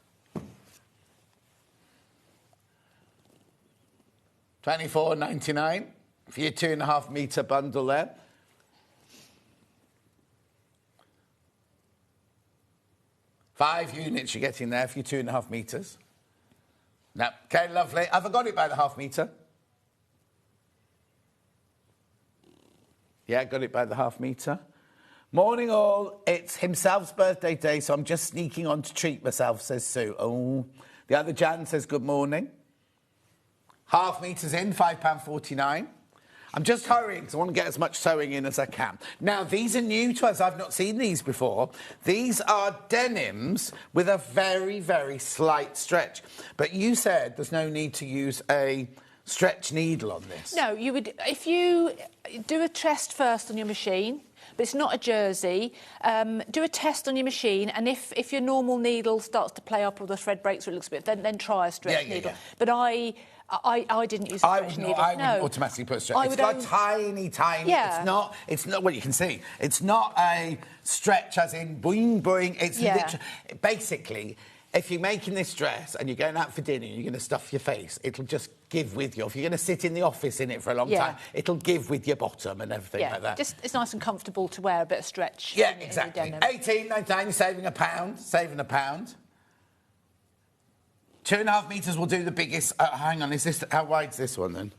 $24.99 for your 2.5 metre bundle there. 5 units you're getting there for your 2.5 metres. No. OK, lovely. Have I got it by the half metre? Yeah, got it by the half metre. Morning all. It's himself's birthday day, so I'm just sneaking on to treat myself, says Sue. Oh. The other Jan says good morning. Half metres in, £5.49. I'm just hurrying because I want to get as much sewing in as I can. Now, these are new to us. I've not seen these before. These are denims with a very, very slight stretch. But you said there's no need to use a stretch needle on this. No, you would... If you do a test first on your machine, but it's not a jersey, do a test on your machine, and if your normal needle starts to play up or the thread breaks or it looks a bit, then try a stretch needle. Yeah. But I didn't use a stretch needle. I wouldn't automatically put a stretch. It's like tiny. Yeah. It's not what you can see. It's not a stretch as in boing, boing. It's literally... Basically, if you're making this dress and you're going out for dinner and you're going to stuff your face, it'll just give with you. If you're going to sit in the office in it for a long time, it'll give with your bottom and everything like that. It's nice and comfortable to wear a bit of stretch. Yeah, exactly. $18.99, saving £1. 2.5 metres will do the biggest... hang on, how wide's this one, then?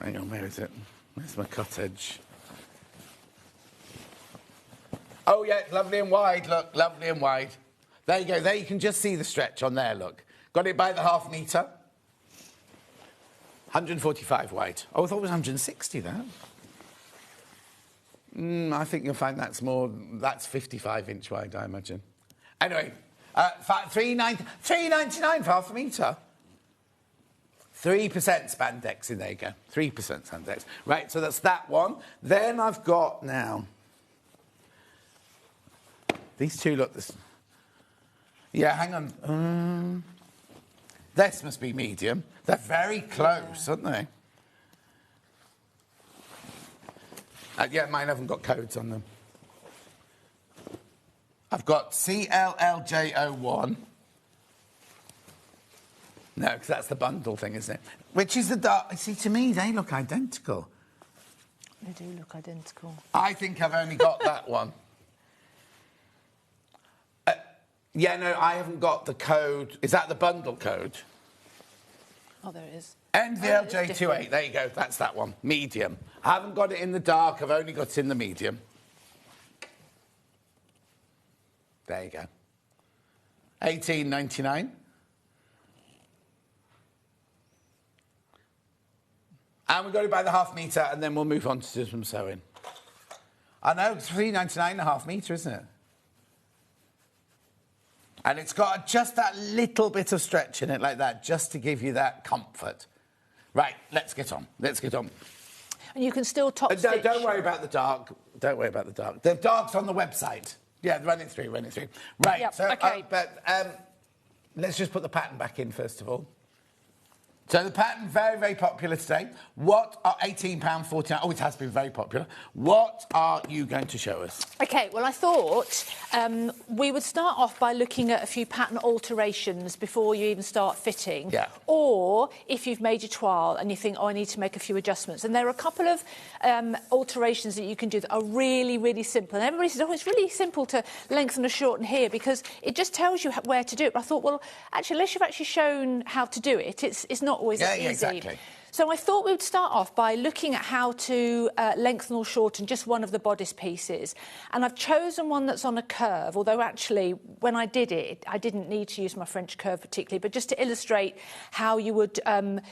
Hang on, where is it? Where's my cottage? Oh, yeah, it's lovely and wide, look, lovely and wide. There you go, there you can just see the stretch on there, look. Got it by the half metre. 145 wide. Oh, I thought it was 160, that. I think you'll find that's 55 inch wide, I imagine. Anyway, $3.99 for half a metre. 3% spandex in there, you go. 3% spandex. Right, so that's that one. Then I've got now... These two look this... Yeah, hang on. This must be medium. They're very close, aren't they? Yeah, mine haven't got codes on them. I've got CLLJ01. No, because that's the bundle thing, isn't it? Which is the dark... See, to me, they look identical. They do look identical. I think I've only got that one. Yeah, no, I haven't got the code. Is that the bundle code? Oh, there it is. NVLJ28, there you go, that's that one. Medium. I haven't got it in the dark, I've only got it in the medium. There you go. $18.99. And we've got to buy the half metre, and then we'll move on to do some sewing. I know, it's $3.99 a half metre, isn't it? And it's got just that little bit of stretch in it like that, just to give you that comfort. Right, let's get on. Let's get on. And you can still top stitch. Don't worry about the dark. Don't worry about the dark. The dark's on the website. Yeah, run it through. Right, yep, so, okay. Let's just put the pattern back in, first of all. So the pattern, very, very popular today. What are £18.49? Oh, it has been very popular. What are you going to show us? OK, well, I thought we would start off by looking at a few pattern alterations before you even start fitting. Yeah. Or if you've made your toile and you think, oh, I need to make a few adjustments. And there are a couple of alterations that you can do that are really, really simple. And everybody says, oh, it's really simple to lengthen or shorten here because it just tells you where to do it. But I thought, well, actually, unless you've actually shown how to do it, it's not always easy. Yeah, exactly. So I thought we would start off by looking at how to lengthen or shorten just one of the bodice pieces. And I've chosen one that's on a curve, although actually when I did it, I didn't need to use my French curve particularly, but just to illustrate how you would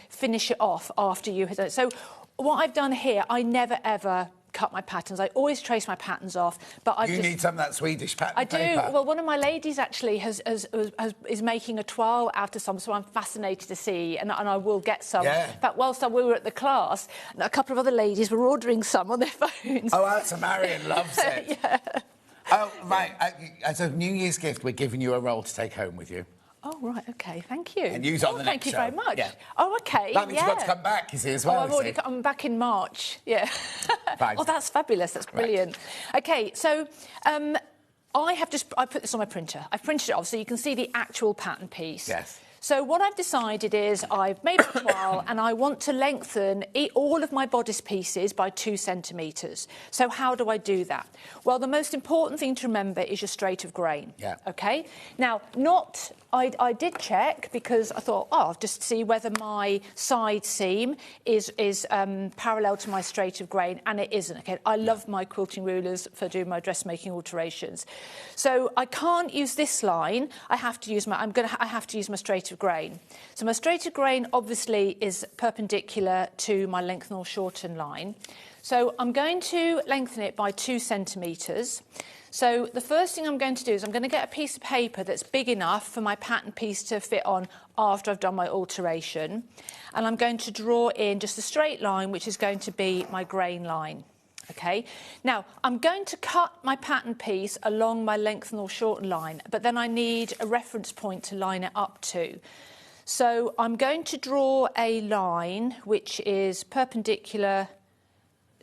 finish it off after you had done it. So what I've done here, I never, ever cut my patterns. I always trace my patterns off, but You need some of that Swedish pattern I do. paper. Well, one of my ladies actually is making a toile out of some, so I'm fascinated to see, and I will get some. Yeah. In fact, whilst we were at the class, a couple of other ladies were ordering some on their phones. Oh, Alison Marion loves it. Yeah. Oh, right. As a New Year's gift, we're giving you a roll to take home with you. Oh, right, OK, thank you. And use it on the next Thank you show. very much. Yeah. Oh, OK, That means you've got to come back, you see, as well. I'm back in March, yeah. Fine. Oh, that's fabulous, that's brilliant. Right. OK, so I put this on my printer. I've printed it off so you can see the actual pattern piece. Yes. So what I've decided is I've made a toile and I want to lengthen all of my bodice pieces by 2 centimetres. So how do I do that? Well, the most important thing to remember is your straight of grain. Yeah. OK? Now, I did check because I thought, oh, I'll just see whether my side seam is parallel to my straight of grain, and it isn't. Okay, I love my quilting rulers for doing my dressmaking alterations. So I can't use this line. I have to use my straight of grain. So my straight of grain obviously is perpendicular to my lengthen or shorten line. So I'm going to lengthen it by 2 centimetres. So the first thing I'm going to do is I'm going to get a piece of paper that's big enough for my pattern piece to fit on after I've done my alteration. And I'm going to draw in just a straight line, which is going to be my grain line. OK? Now, I'm going to cut my pattern piece along my lengthen or shorten line, but then I need a reference point to line it up to. So I'm going to draw a line which is perpendicular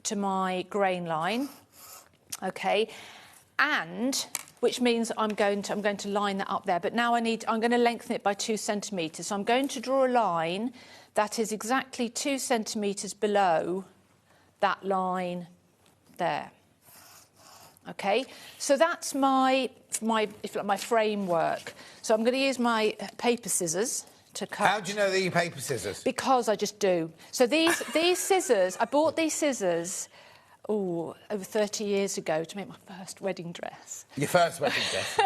to my grain line. OK? And which means I'm going to line that up there. But now I'm going to lengthen it by 2 centimetres. So I'm going to draw a line that is exactly 2 centimetres below that line there. OK, so that's my framework. So I'm going to use my paper scissors to cut. How do you know they're your paper scissors? Because I just do. So these scissors, I bought these scissors over 30 years ago to make my first wedding dress. Your first wedding dress.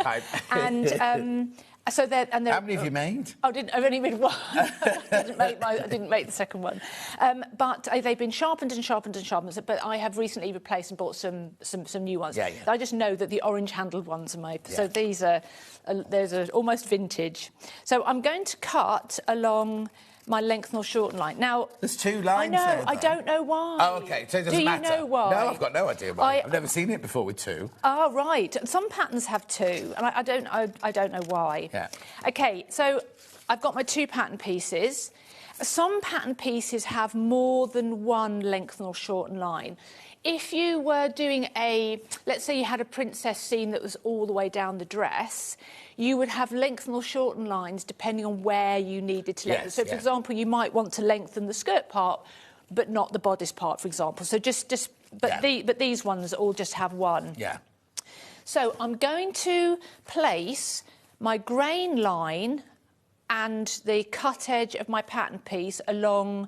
So they're, and they're, How many have you made? I've only made one. I didn't make the second one. But they've been sharpened and sharpened and sharpened. But I have recently replaced and bought some new ones. Yeah. I just know that the orange-handled ones are my. Yeah. So these are almost vintage. So I'm going to cut along my lengthen or shorten line. Now, there's 2 lines. I know. There, I don't know why. Oh, OK. So it doesn't matter. Do you know why? No, I've got no idea why. I've never seen it before with 2. Oh, right. Some patterns have 2, and I don't know why. Yeah. OK, so I've got my 2 pattern pieces. Some pattern pieces have more than one lengthen or shorten line. If you were doing let's say you had a princess scene that was all the way down the dress, you would have lengthen or shorten lines depending on where you needed to lengthen. Yes, so, for example, you might want to lengthen the skirt part, but not the bodice part, for example. So but these ones all just have one. Yeah. So I'm going to place my grain line and the cut edge of my pattern piece along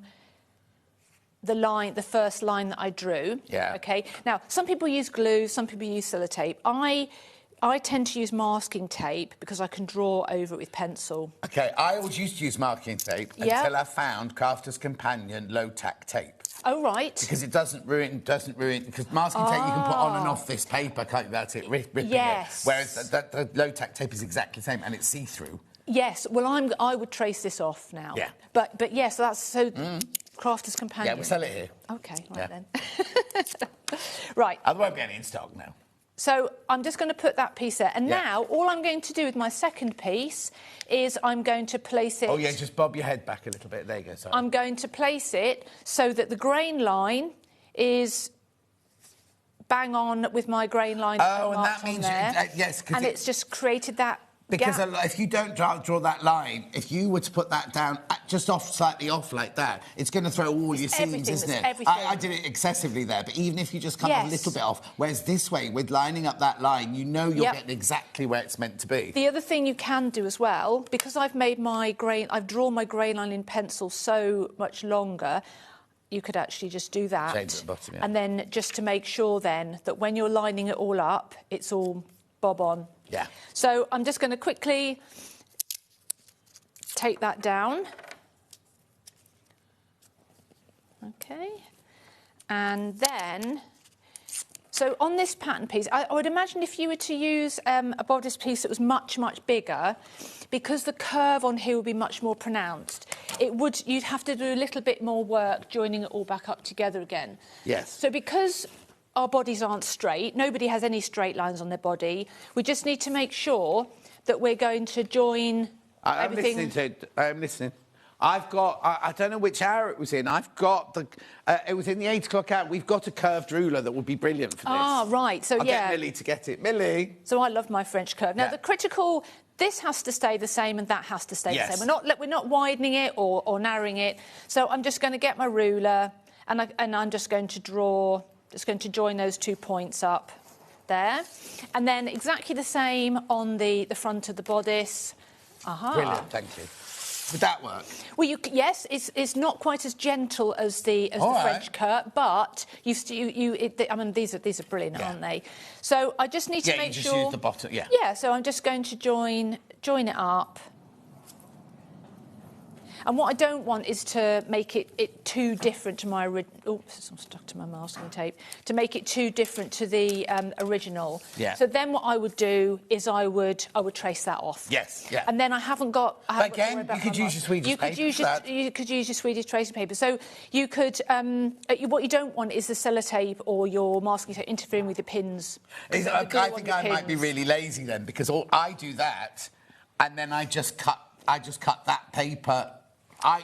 the first line that I drew. Yeah. OK. Now, some people use glue, some people use sellotape. I tend to use masking tape because I can draw over it with pencil. OK, I always used to use masking tape until I found Crafter's Companion low-tack tape. Oh, right. Because it doesn't ruin, because masking tape you can put on and off this paper, can't you, without it ripping Yes. it. Whereas the low-tack tape is exactly the same and it's see-through. Yes, well, I would trace this off now. Yeah. But yes, so Crafter's Companion. Yeah, we'll sell it here. OK, right then. Right. There won't be any in stock now. So I'm just going to put that piece there. And now all I'm going to do with my second piece is I'm going to place it... Oh, yeah, just bob your head back a little bit. There you go, sorry. I'm going to place it so that the grain line is bang on with my grain line. Oh, and that means... yes, and it's just created that Because gap. if you don't draw that line, if you were to put that down just slightly off like that, it's going to throw all your seams, isn't it? Everything. I did it excessively there, but even if you just cut a little bit off, whereas this way, with lining up that line, you know you're getting exactly where it's meant to be. The other thing you can do as well, because I've drawn my grain line in pencil so much longer, you could actually just do that. Change at the bottom, yeah. And then just to make sure then that when you're lining it all up, it's all bob on. Yeah. So I'm just going to quickly take that down. OK. And then, so on this pattern piece, I would imagine if you were to use a bodice piece that was much, much bigger, because the curve on here would be much more pronounced, you'd have to do a little bit more work joining it all back up together again. Yes. So because our bodies aren't straight, nobody has any straight lines on their body, we just need to make sure that we're going to join everything. I'm listening. I've got, I don't know which hour it was in, I've got it was in the 8 o'clock hour. We've got a curved ruler that would be brilliant for this. Ah, right, so I'll get Millie to get it. Millie! So I love my French curve. Now, the critical, this has to stay the same and that has to stay the same. We're not widening it or narrowing it. So I'm just going to get my ruler and I'm just going to draw... Just going to join those 2 points up there. And then exactly the same on the front of the bodice. Aha. Brilliant, thank you. Would that work? Well, yes, it's not quite as gentle as the French cut, but I mean, these are brilliant, aren't they? So I just need to make sure... Yeah, you just use the bottom, yeah. Yeah, so I'm just going to join it up. And what I don't want is to make it too different to my original... Oh, I'm stuck to my masking tape. To make it too different to the original. Yeah. So then what I would do is I would trace that off. Yes, yeah. And then I haven't got... Again, you could use your Swedish paper. You could use your Swedish tracing paper. So you could... what you don't want is the sellotape or your masking tape interfering with your pins. I think I might be really lazy then, because I do that, and then I just cut that paper...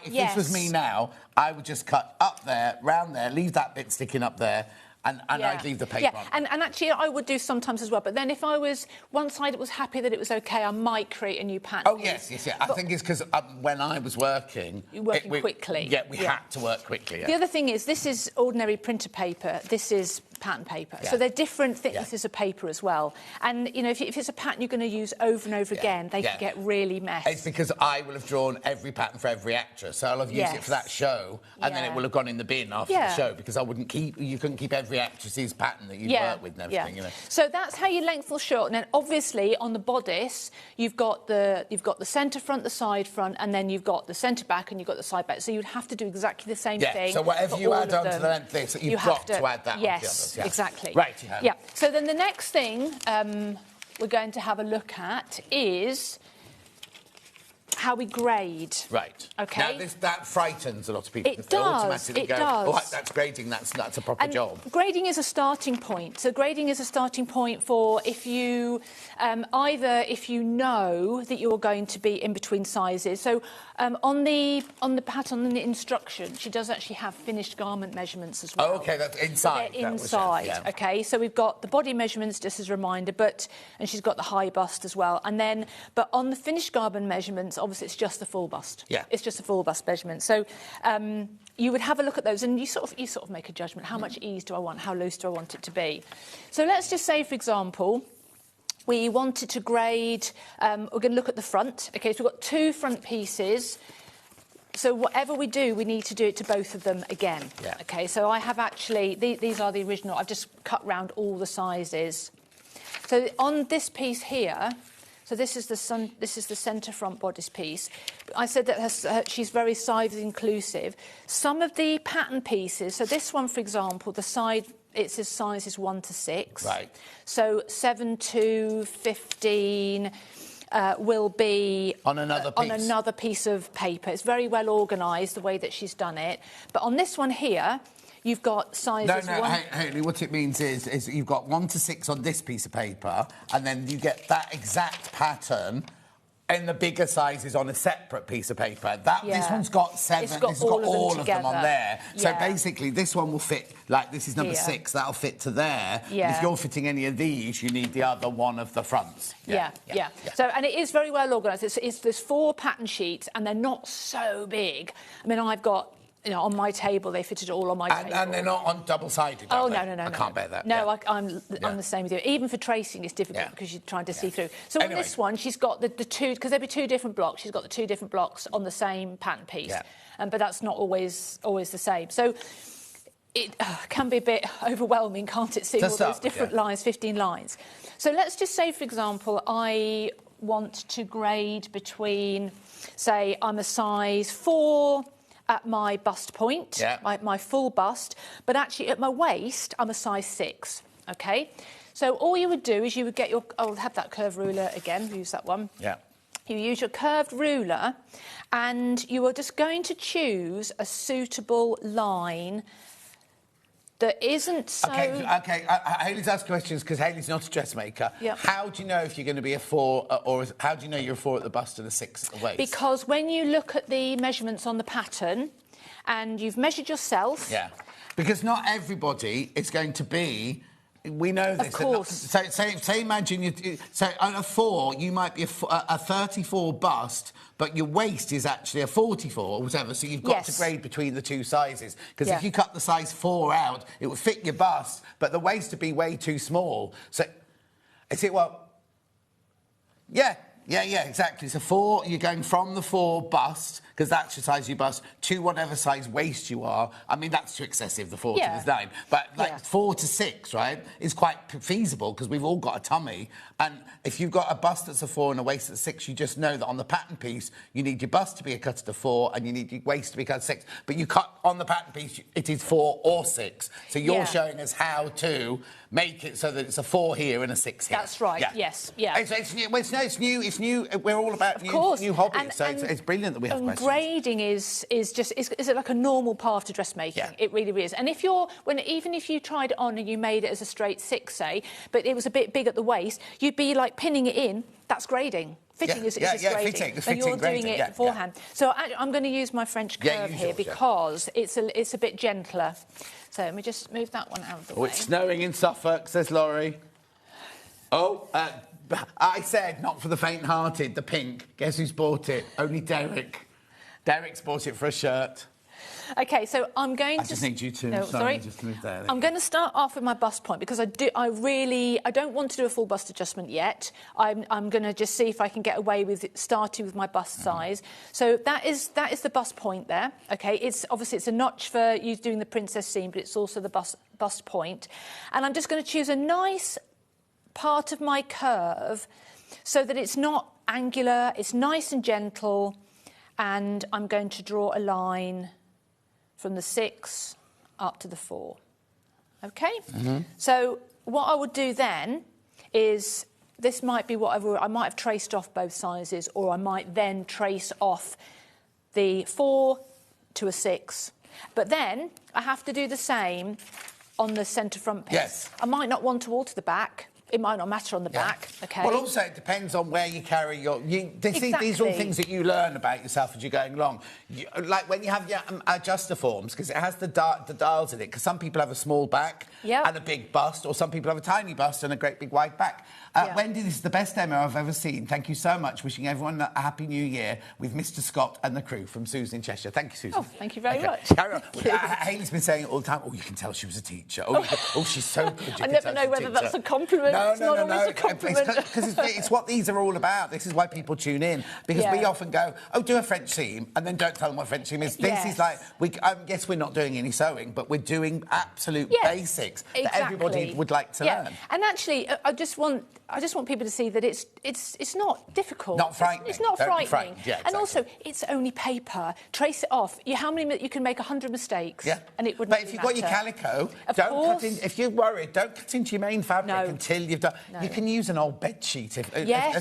If this was me now, I would just cut up there, round there, leave that bit sticking up there, and I'd leave the paper on. And actually I would do sometimes as well. But then if I was one side was happy that it was OK, I might create a new pattern. Oh, yes. I think it's because when I was working... You're working quickly. Yeah, we had to work quickly, yeah. The other thing is, this is ordinary printer paper. This is pattern paper. Yeah. So they're different thicknesses of paper as well. And, you know, if it's a pattern you're going to use over and over again, they can get really messy. It's because I will have drawn every pattern for every actress, so I'll have used it for that show, and then it will have gone in the bin after the show, because you couldn't keep every actress's pattern that you work with and everything, you know. So that's how your length will shorten. And obviously on the bodice, you've got the centre front, the side front, and then you've got the centre back and you've got the side back. So you'd have to do exactly the same thing. So whatever you add on to the length of this, you've got to add that on to the others. Yes, exactly. Right, you have. Yeah. So then the next thing we're going to have a look at is how we grade. Right. Okay. Now, that frightens a lot of people. It because they does, automatically it go, does. oh, that's grading, that's a proper job. Grading is a starting point. So grading is a starting point for if you, either if you know that you're going to be in between sizes. So on the pattern, on the instruction, she does actually have finished garment measurements as well. Oh, OK, that's inside. So they're inside, OK? So we've got the body measurements, just as a reminder, and she's got the high bust as well. And then, but on the finished garment measurements, obviously it's just the full bust. Yeah. It's just a full bust measurement. So you would have a look at those and you sort of make a judgment. How much ease do I want? How loose do I want it to be? So let's just say, for example, we wanted to grade, we're going to look at the front. OK, so we've got two front pieces. So whatever we do, we need to do it to both of them again. Yeah. OK, so I have actually, these are the original. I've just cut round all the sizes. So on this piece here, so this is the centre front bodice piece. I said that she's very size inclusive. Some of the pattern pieces, so this one, for example, the side, it says size is 1 to 6. Right. So 7 to 15 will be on another piece of paper. It's very well organised the way that she's done it. But on this one here, you've got sizes. No, Hayley, what it means is you've got 1 to 6 on this piece of paper, and then you get that exact pattern in the bigger sizes on a separate piece of paper. This one's got 7. It's got this has got all of them together. on there. So Yeah. basically, this one will fit, like this is number Here. 6, that'll fit to there. Yeah. If you're fitting any of these, you need the other one of the fronts. Yeah. So, and it is very well organised. There's 4 pattern sheets, and they're not so big. I mean, I've got, you know, on my table, they fitted it all on my table. And they're not on double-sided, Oh, they? no. I can't bear that. No, yeah. I'm the same with you. Even for tracing, it's difficult because you're trying to see through. So Anyway. on this one, she's got the two, because there'll be 2 different blocks. She's got the 2 different blocks on the same pattern piece. Yeah. But that's not always the same. So it can be a bit overwhelming, can't it, seeing all those different lines, 15 lines. So let's just say, for example, I want to grade between, say, I'm a size 4 at my bust point, my full bust, but actually at my waist, I'm a size 6, OK? So all you would do is you would get your... I'll have that curved ruler again, use that one. Yeah. You use your curved ruler and you are just going to choose a suitable line that isn't so... OK, Hayley's asked questions because Hayley's not a dressmaker. Yep. How do you know if you're going to be a 4, or how do you know you're a 4 at the bust and a 6 at the waist? Because when you look at the measurements on the pattern and you've measured yourself... Yeah, because not everybody is going to be... We know this. Of course. Say imagine so on a 4, you might be a 34 bust, but your waist is actually a 44 or whatever. So you've got to grade between the 2 sizes. Because if you cut the size 4 out, it would fit your bust, but the waist would be way too small. So, is it Yeah, exactly. So 4, you're going from the 4 bust, because that's your size you bust, to whatever size waist you are. I mean, that's too excessive, the 4 to the 9. But 4 to 6, right, is quite feasible, because we've all got a tummy. And if you've got a bust that's a 4 and a waist that's 6, you just know that on the pattern piece, you need your bust to be a cut at a 4 and you need your waist to be cut at 6. But you cut on the pattern piece, it is 4 or 6. So you're showing us how to make it so that it's a 4 here and a 6 here. That's right, yes, yeah. It's new, it's new. We're all about new hobbies, so it's brilliant that we have questions. Grading is like a normal path to dressmaking. Yeah. It really is. And even if you tried it on and you made it as a straight 6, say, but it was a bit big at the waist, you'd be like pinning it in. That's grading. Fitting is grading. Fitting, and you're grading, doing it beforehand. So I'm going to use my French curve here because it's a bit gentler. So let me just move that one out of the way. It's snowing in Suffolk, says Laurie. I said not for the faint-hearted, the pink. Guess who's bought it? Only Derek. Derek's bought it for a shirt. Okay, so I'm going to... I just need you to... No, sorry. Just to move there. I'm going to start off with my bust point because I don't want to do a full bust adjustment yet. I'm going to just see if I can get away with starting with my bust size. So that is the bust point there. Okay, it's a notch for you doing the princess seam, but it's also the bust point. And I'm just going to choose a nice part of my curve so that it's not angular, it's nice and gentle, and I'm going to draw a line from the 6 up to the 4. Okay? So what I would do then is, this might be what I might have traced off both sizes, or I might then trace off the 4 to a 6. But then I have to do the same on the centre front piece. Yes. I might not want to alter the back. It might not matter on the back, okay? Well, also, it depends on where you carry your... These are all things that you learn about yourself as you're going along. Like when you have your adjuster forms, because it has the dials in it, because some people have a small back and a big bust, or some people have a tiny bust and a great big wide back. Wendy, this is the best demo I've ever seen. Thank you so much. Wishing everyone a happy new year with Mr. Scott and the crew from Susan in Cheshire. Thank you, Susan. Oh, thank you very much. Carry on. Hayley's been saying it all the time. Oh, you can tell she was a teacher. Oh, she's so good. I never know whether that's a compliment. It's not always a compliment. Because it's what these are all about. This is why people tune in. Because we often go, do a French seam, and then don't tell them what French seam is. This is like, yes, we're not doing any sewing, but we're doing absolute basics that everybody would like to learn. And actually, I just want people to see that it's not difficult. Not frightening. It's not frightening. Yeah, exactly. And also, it's only paper. Trace it off. You can make 100 mistakes. Yeah. And it wouldn't But if you've got your calico, if you're worried, don't cut into your main fabric until you've done. No. You can use an old bed sheet. If,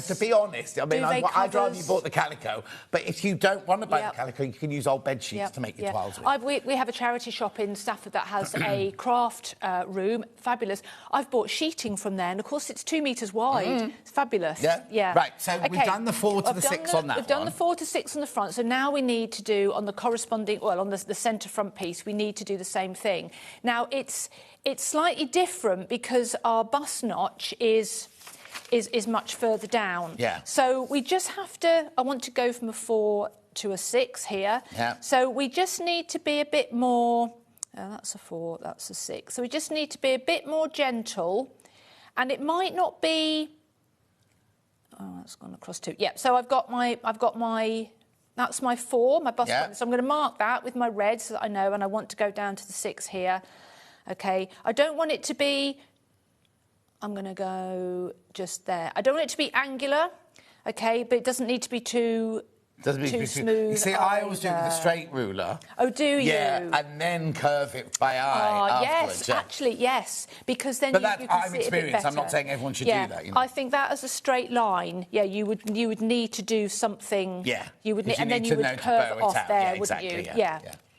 to be honest, I mean, I'd rather you bought the calico. But if you don't want to buy the calico, you can use old bed sheets to make your toiles with. We have a charity shop in Stafford that has a craft room. Fabulous. I've bought sheeting from there, and of course it's 2 metres wide. It's fabulous. Yeah. Right. So we've done the 4 to the 6 on that. We've done the 4 to 6 on the front. So now we need to do on the corresponding, on the centre front piece, we need to do the same thing. Now it's slightly different because our bust notch is much further down. Yeah. So we just have to. I want to go from a 4 to a 6 here. Yeah. So we just need to be a bit more. That's a 4. That's a 6. So we just need to be a bit more gentle, and it might not be. Oh, that's gone across 2. Yeah. So I've got my. That's my 4, my bust point. So I'm going to mark that with my red so that I know, and I want to go down to the 6 here. OK. I don't want it to be. I'm going to go just there. I don't want it to be angular, OK, but it doesn't need to be too smooth. You see, I always do it with a straight ruler. Oh, do you? Yeah, and then curve it by eye afterwards. Yes, actually, yes, because then but you can I'm see it a bit experienced. better. I'm not saying everyone should do that. You know? I think that as a straight line, you would need to do something. Yeah, you would, and then you would curve it off there, wouldn't you?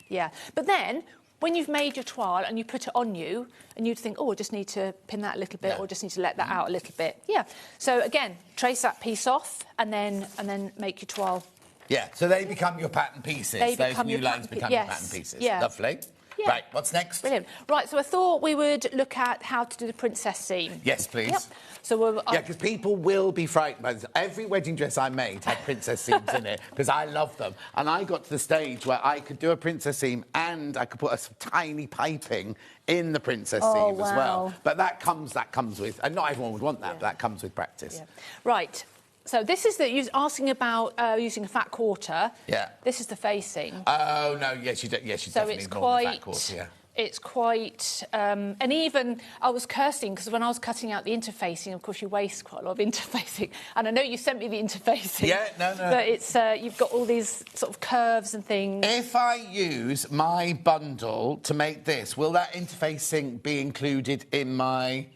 Yeah. But then, when you've made your toile and you put it on you, and you'd think, I just need to pin that a little bit, or just need to let that out a little bit. Yeah. So again, trace that piece off, and then make your toile. Yeah. So they become your pattern pieces. Those new lines become your pattern pieces. Yeah. Lovely. Yeah. Right, what's next? Brilliant. Right, so I thought we would look at how to do the princess seam. Yes, please. Yep. So because people will be frightened by this. Every wedding dress I made had princess seams in it because I love them. And I got to the stage where I could do a princess seam and I could put a tiny piping in the princess seam as well. But that comes with, and not everyone would want that, but that comes with practice. Yeah. Right. So this is you're asking about using a fat quarter. Yeah. This is the facing. Oh no! Yes, you do. Yes, you definitely ignore the fat quarter. Yeah. It's quite, and even I was cursing because when I was cutting out the interfacing, of course, you waste quite a lot of interfacing. And I know you sent me the interfacing. Yeah, no. But it's you've got all these sort of curves and things. If I use my bundle to make this, will that interfacing be included in my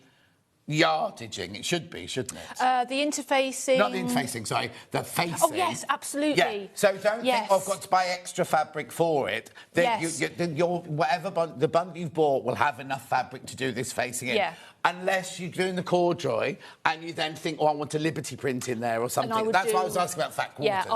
yardaging? It should be, shouldn't it? The interfacing... Not the interfacing, sorry. The facing. Oh, yes, absolutely. Yeah. So don't think, I've got to buy extra fabric for it. The bundle you've bought will have enough fabric to do this facing in. Yeah. Unless you're doing the corduroy and you then think, I want a Liberty print in there or something. That's why I was asking about fat quarters. Yeah,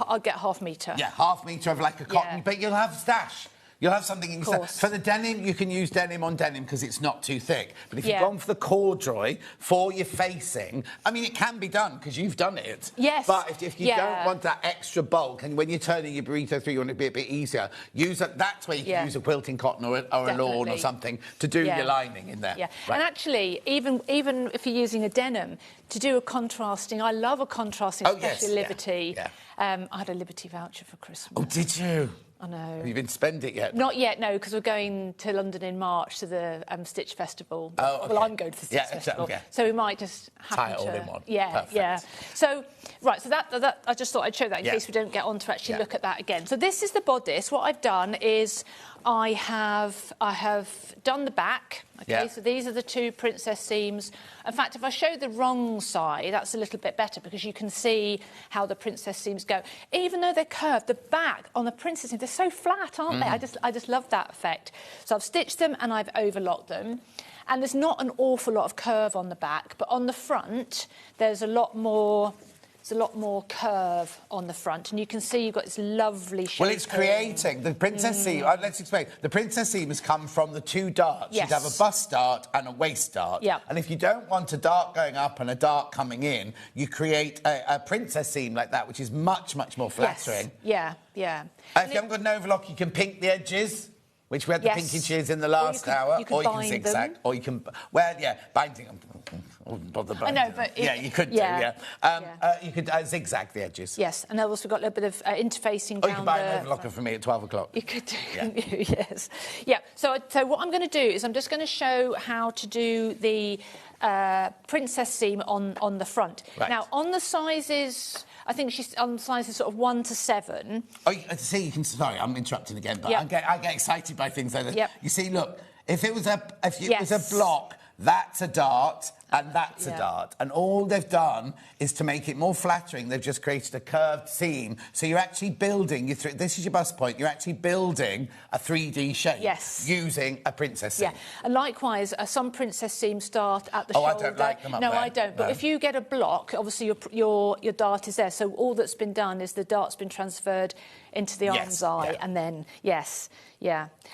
I'd get 1/2 metre. Yeah, 1/2 metre of like a cotton, but you'll have stash. You'll have something you can say. course. For the denim, you can use denim on denim because it's not too thick. But if Yeah. you've gone for the corduroy for your facing, I mean, it can be done because you've done it. Yes. But if you Yeah. don't want that extra bulk, and when you're turning your burrito through, you want it to be a bit easier, that's where you can use a quilting cotton or a lawn or Definitely. something to do Yeah. your lining in there. Yeah, Right. and actually, even if you're using a denim, to do a contrasting, I love a contrasting, Oh, yes, especially yeah, Liberty. yeah. I had a Liberty voucher for Christmas. Oh, did you? I know. Have you been spend it yet? Not yet, no, because we're going to London in March to the Stitch Festival. Oh, okay. Well, I'm going to the Stitch Yeah, Festival, okay. so we might just happen Tie it all to... in one. Yeah, Perfect. yeah. So, right, so that I just thought I'd show that in Yeah. case we don't get on to actually Yeah. look at that again. So this is the bodice. What I've done is I have done the back. Okay, Yeah. so these are the two princess seams. In fact, if I show the wrong side, that's a little bit better because you can see how the princess seams go. Even though they're curved, the back on the princess seams, they're so flat, aren't they? I just love that effect. So I've stitched them and I've overlocked them. And there's not an awful lot of curve on the back, but on the front, there's a lot more curve on the front, and you can see you've got this lovely shape. Well, it's creating the princess seam. Let's explain. The princess seam has come from the two darts. Yes. You'd have a bust dart and a waist dart. Yeah. And if you don't want a dart going up and a dart coming in, you create a princess seam like that, which is much, much more flattering. Yes. Yeah. If you haven't got an overlock, you can pink the edges, which we had the Yes. pinkages in the last hour, you can or you can bind zigzag, them. or you can, well, yeah, binding them. Bother I know, binding but them. it- yeah, you could yeah. do, you could zigzag the edges. Yes, and then also got a little bit of interfacing Or down you can buy the... an overlocker for me at 12 o'clock. You could do, Yeah. couldn't you? Yes. Yeah, so what I'm going to do is I'm just going to show how to do the princess seam on the front. Right. Now, on the sizes, I think she's on sizes sort of 1 to 7. Oh, see, you can. Sorry, I'm interrupting again, but Yep. I get excited by things like this. Yep. You see, look, if it was a Yes. block, that's a dart and that's Yeah. a dart, and all they've done is to make it more flattering. They've just created a curved seam, so you're actually building. This is your bust point. You're actually building a 3D shape. Yes. Using a princess seam. Yeah, and likewise, some princess seams start at the Oh, I shoulder. don't like them up No, there. I don't. But No. if you get a block, obviously your dart is there. So all that's been done is the dart's been transferred into the Yes, arm's eye, yeah. and then yeah.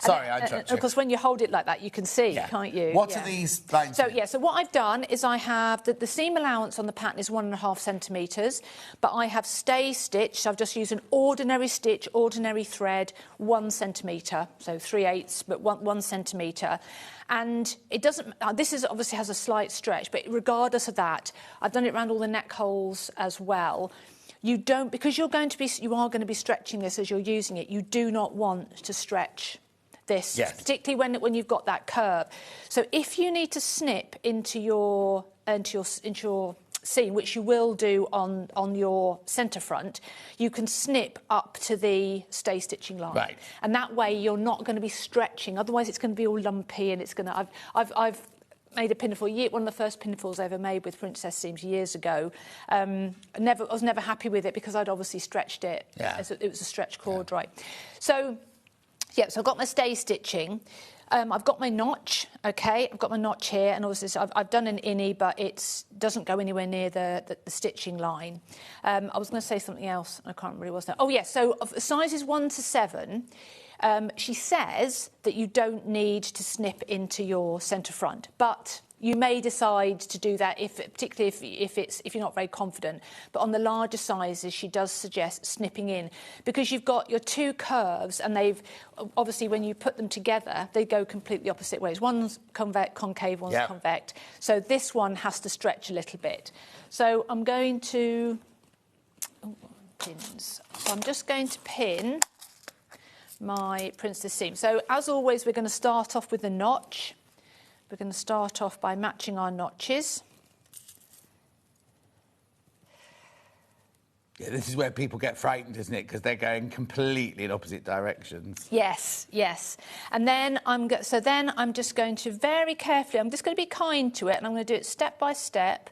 Sorry, and, I interrupted you. Of course, when you hold it like that, you can see, Yeah. can't you? What Yeah. are these lines? So yeah, so what I've done is I have the seam allowance on the pattern is 1.5 centimetres, but I have stay stitch. So I've just used an ordinary stitch, ordinary thread, 1 centimetre, so 3/8, but 1 centimetre. And it doesn't. This is obviously has a slight stretch, but regardless of that, I've done it around all the neck holes as well. You don't, because you are going to be stretching this as you're using it. You do not want to stretch this, Yes. particularly when you've got that curve. So if you need to snip into your seam, which you will do on your centre front, you can snip up to the stay stitching line. Right. And that way you're not going to be stretching. Otherwise it's going to be all lumpy, and it's going to. I've made a pinafore, one of the first pinafores I ever made with princess seams years ago. I was never happy with it because I'd obviously stretched it. Yeah. It was a stretch cord, right? So I've got my stay stitching. I've got my notch, okay? I've got my notch here, and obviously I've done an innie, but it doesn't go anywhere near the stitching line. I was going to say something else, and I can't remember what it was now. Oh, yes, so of sizes 1 to 7, she says that you don't need to snip into your centre front, but you may decide to do that, particularly if you're not very confident. But on the larger sizes, she does suggest snipping in, because you've got your two curves, and they've obviously, when you put them together, they go completely opposite ways. One's concave, one's convex. So this one has to stretch a little bit. So I'm going to pins. So I'm just going to pin my princess seam. So as always, we're going to start off with the notch. We're going to start off by matching our notches. Yeah, this is where people get frightened, isn't it? Because they're going completely in opposite directions. Yes. And then I'm just going to very carefully, I'm just going to be kind to it, and I'm going to do it step by step.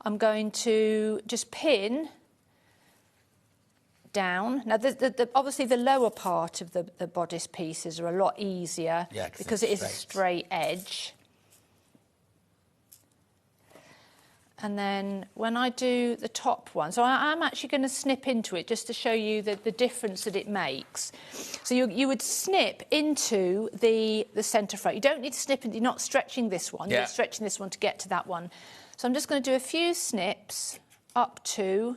I'm going to just pin down. Now, obviously, the lower part of the bodice pieces are a lot easier because it is a straight edge. And then when I do the top one, so I'm actually going to snip into it just to show you the difference that it makes. So you would snip into the centre front. You don't need to snip, you're not stretching this one, you're stretching this one to get to that one. So I'm just going to do a few snips up to...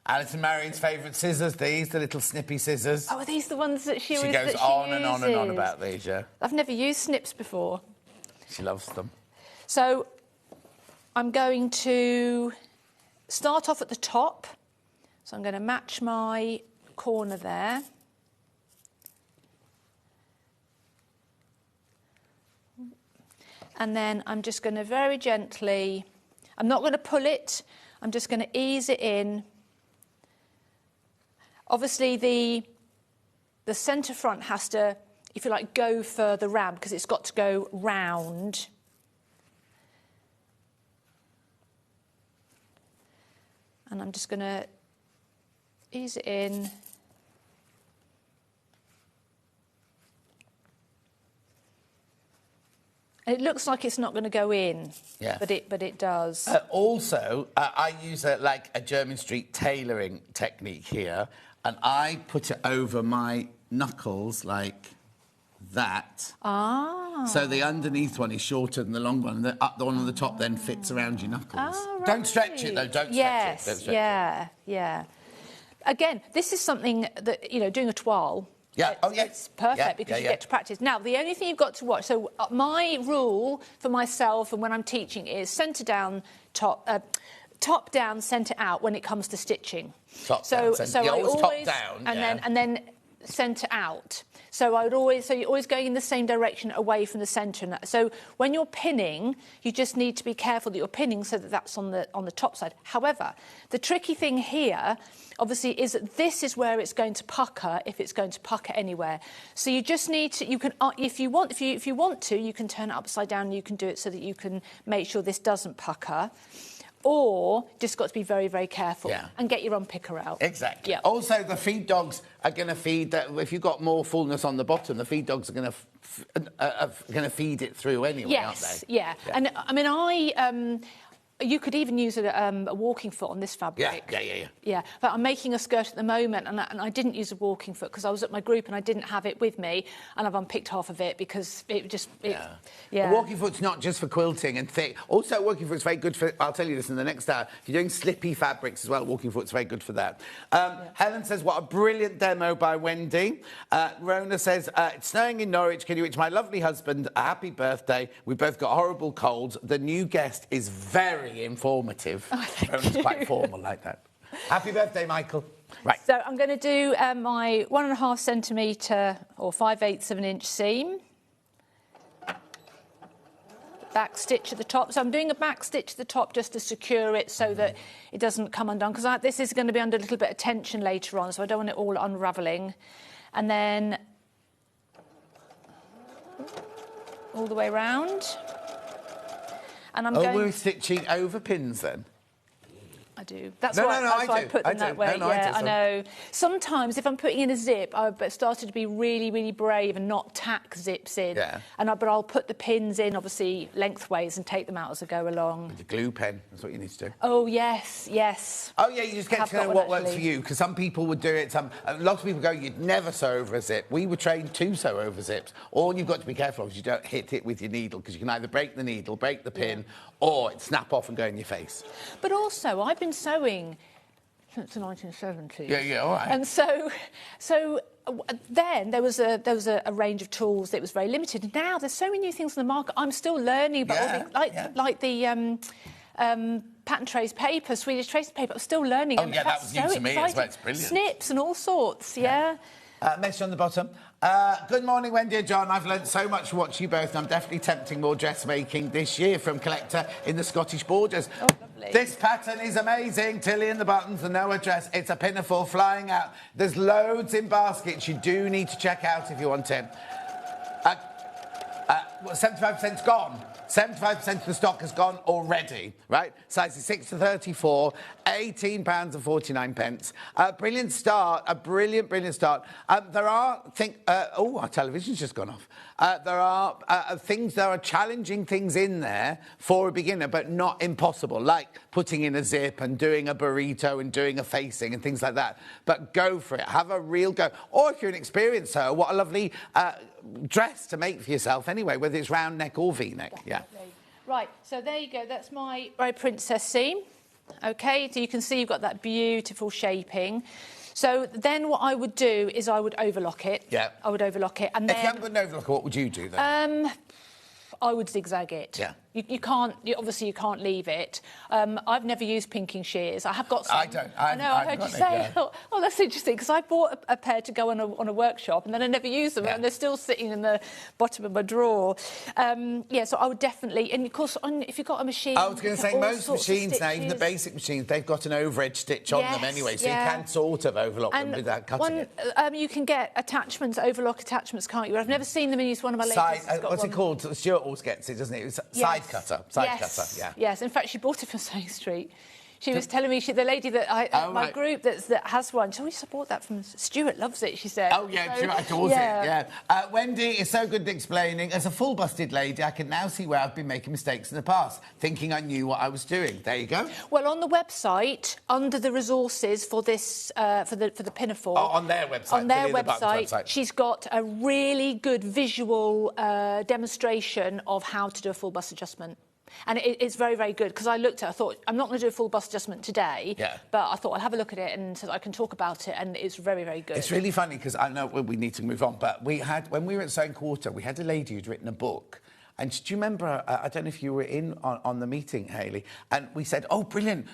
Alison Marion's favourite scissors, these, the little snippy scissors. Oh, are these the ones that she always goes that on and on and on about these, yeah. I've never used snips before. She loves them. So I'm going to start off at the top. So I'm going to match my corner there. And then I'm just going to very gently, I'm not going to pull it, I'm just going to ease it in. Obviously the centre front has to, if you like, go further round because it's got to go round. And I'm just going to ease it in. And it looks like it's not going to go in, but it does. Also, I use like a German Street tailoring technique here, and I put it over my knuckles like that. Ah. So the underneath one is shorter than the long one, and the one on the top then fits around your knuckles. Oh, right. Don't stretch it, though. Don't stretch it. Don't stretch it. Yeah. Again, this is something that, doing a toile. Yeah. It's perfect because you get to practice. Now, the only thing you've got to watch, so my rule for myself and when I'm teaching is centre down, top down, centre out when it comes to stitching. Top down, so I always top down, and then centre out. So you're always going in the same direction away from the centre. So when you're pinning, you just need to be careful that you're pinning so that that's on the top side. However, the tricky thing here, obviously, is that this is where it's going to pucker if it's going to pucker anywhere. So you just need to, you can, if you want to, you can turn it upside down and you can do it so that you can make sure this doesn't pucker. Or just got to be very, very careful and get your unpicker out. Exactly. Yeah. Also, the feed dogs are going to feed if you've got more fullness on the bottom, the feed dogs are going to feed it through anyway, aren't they? Yeah. And I mean, you could even use a walking foot on this fabric. Yeah. But I'm making a skirt at the moment, and I didn't use a walking foot because I was at my group and I didn't have it with me, and I've unpicked half of it because it just... A walking foot's not just for quilting and thick. Also, a walking foot's very good for... I'll tell you this in the next hour. If you're doing slippy fabrics as well, walking foot's very good for that. Helen says, what a brilliant demo by Wendy. Rona says, it's snowing in Norwich. Can you wish my lovely husband a happy birthday? We both got horrible colds. The new guest is very informative. Rona's quite formal like that. Happy birthday, Michael. Right. So I'm going to do my 1.5 centimetre or 5/8 of an inch seam. Back stitch at the top. So I'm doing a back stitch at the top just to secure it so that it doesn't come undone, because this is going to be under a little bit of tension later on, so I don't want it all unravelling. And then all the way round. And I'm going... we're stitching over pins then? I do. That's why I put them that way. I know. Sometimes if I'm putting in a zip, I've started to be really, really brave and not tack zips in. Yeah. But I'll put the pins in, obviously, lengthways and take them out as I go along. With a glue pen, that's what you need to do. Oh, yes. Oh, yeah, you just get to know what works for you, because some people would do it. Lots of people go, you'd never sew over a zip. We were trained to sew over zips. All you've got to be careful of is you don't hit it with your needle, because you can either break the needle, break the pin, or it snap off and go in your face. But also, I've been sewing since the 1970s. Yeah, all right. And so then there was a range of tools that was very limited. Now there's so many new things in the market. I'm still learning about like the pattern trace paper, Swedish trace paper. I'm still learning. Oh, yeah, that was new to me as well. It's brilliant. Snips and all sorts, yeah. Message on the bottom. Good morning, Wendy and John. I've learnt so much from watching you both, and I'm definitely tempting more dressmaking this year from Collector in the Scottish Borders. Oh, lovely. This pattern is amazing. Tilly and the buttons, the Noah dress. It's a pinafore flying out. There's loads in baskets. You do need to check out if you want it. 75%'s gone. 75% of the stock has gone already, right? Sizes 6 to 34, £18.49. Brilliant start, a brilliant start. There are our television's just gone off. There are challenging things in there for a beginner, but not impossible, like putting in a zip and doing a burrito and doing a facing and things like that. But go for it. Have a real go. Or if you're an experienced sewer, what a lovely dress to make for yourself anyway, whether it's round neck or V-neck. Yeah. Right, so there you go. That's my princess seam. OK, so you can see you've got that beautiful shaping. So then what I would do is I would overlock it. Yeah. I would overlock it. And then, if you haven't got an overlock, what would you do then? I would zigzag it. Yeah. You can't, obviously you can't leave it. I've never used pinking shears. I have got some. I don't. I know, I heard you say. Oh, that's interesting, because I bought a pair to go on a workshop and then I never used them, and they're still sitting in the bottom of my drawer. So I would definitely, and of course, if you've got a machine... I was going to say, most machines now, even the basic machines, they've got an overedge stitch on them anyway, so you can sort of overlock them without cutting it. You can get attachments, overlock attachments, can't you? I've never seen them in use. One of my ladies has got what's one. It called? Stuart always gets it, doesn't it? It's side cutter. Cutter, yeah. Yes, in fact, she bought it from Sewing Street. She was telling me, the lady that my group that has one, she I bought that from Stuart, loves it, she said. Oh, yeah, Stuart adores it, yeah. Wendy is so good at explaining. As a full-busted lady, I can now see where I've been making mistakes in the past, thinking I knew what I was doing. There you go. Well, on the website, under the resources for this, for the pinafore... Oh, on their website. On their website, she's got a really good visual demonstration of how to do a full bust adjustment. And it's very, very good, because I looked at it, I thought, I'm not going to do a full bust adjustment today, but I thought I'll have a look at it and so I can talk about it, and it's very, very good. It's really funny, because I know we need to move on, but when we were at Sewing Quarter, we had a lady who'd written a book. And do you remember, I don't know if you were in on the meeting, Hayley, and we said, oh, brilliant,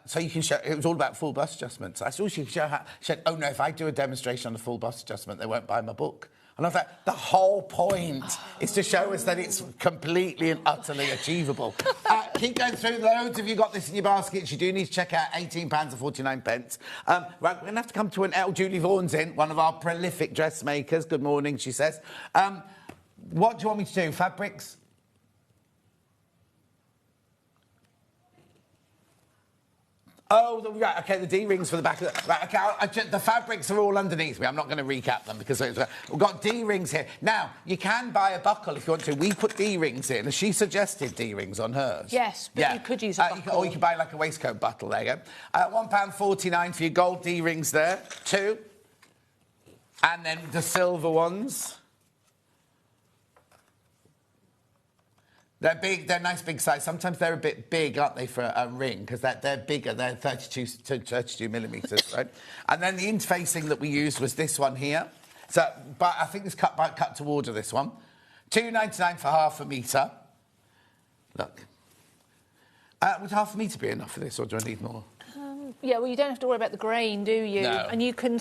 so you can show, it was all about full bust adjustments. I saw she could show how, she said, oh, no, if I do a demonstration on a full bust adjustment, they won't buy my book. And I was like, the whole point is to show us that it's completely and utterly achievable. Keep going through. Loads of you got this in your baskets. You do need to check out £18.49. Right, we're going to have to come to an L. Julie Vaughan's in, one of our prolific dressmakers. Good morning, she says. What do you want me to do? Fabrics? Oh, right, OK, the D-rings for the back of the... Right, OK, the fabrics are all underneath me. I'm not going to recap them, because we've got D-rings here. Now, you can buy a buckle if you want to. We put D-rings in. She suggested D-rings on hers. Yes, but you could use a buckle. Or you could buy, like, a waistcoat buckle. There you go. £1.49 for your gold D-rings there. 2. And then the silver ones. They're big, they're nice big size. Sometimes they're a bit big, aren't they, for a ring, because they're bigger, they're 32 millimetres, right? And then the interfacing that we used was this one here. So, but I think it's cut to order, this one. $2.99 for half a metre. Look. Would half a metre be enough for this, or do I need more? Yeah, well, you don't have to worry about the grain, do you? No. And you can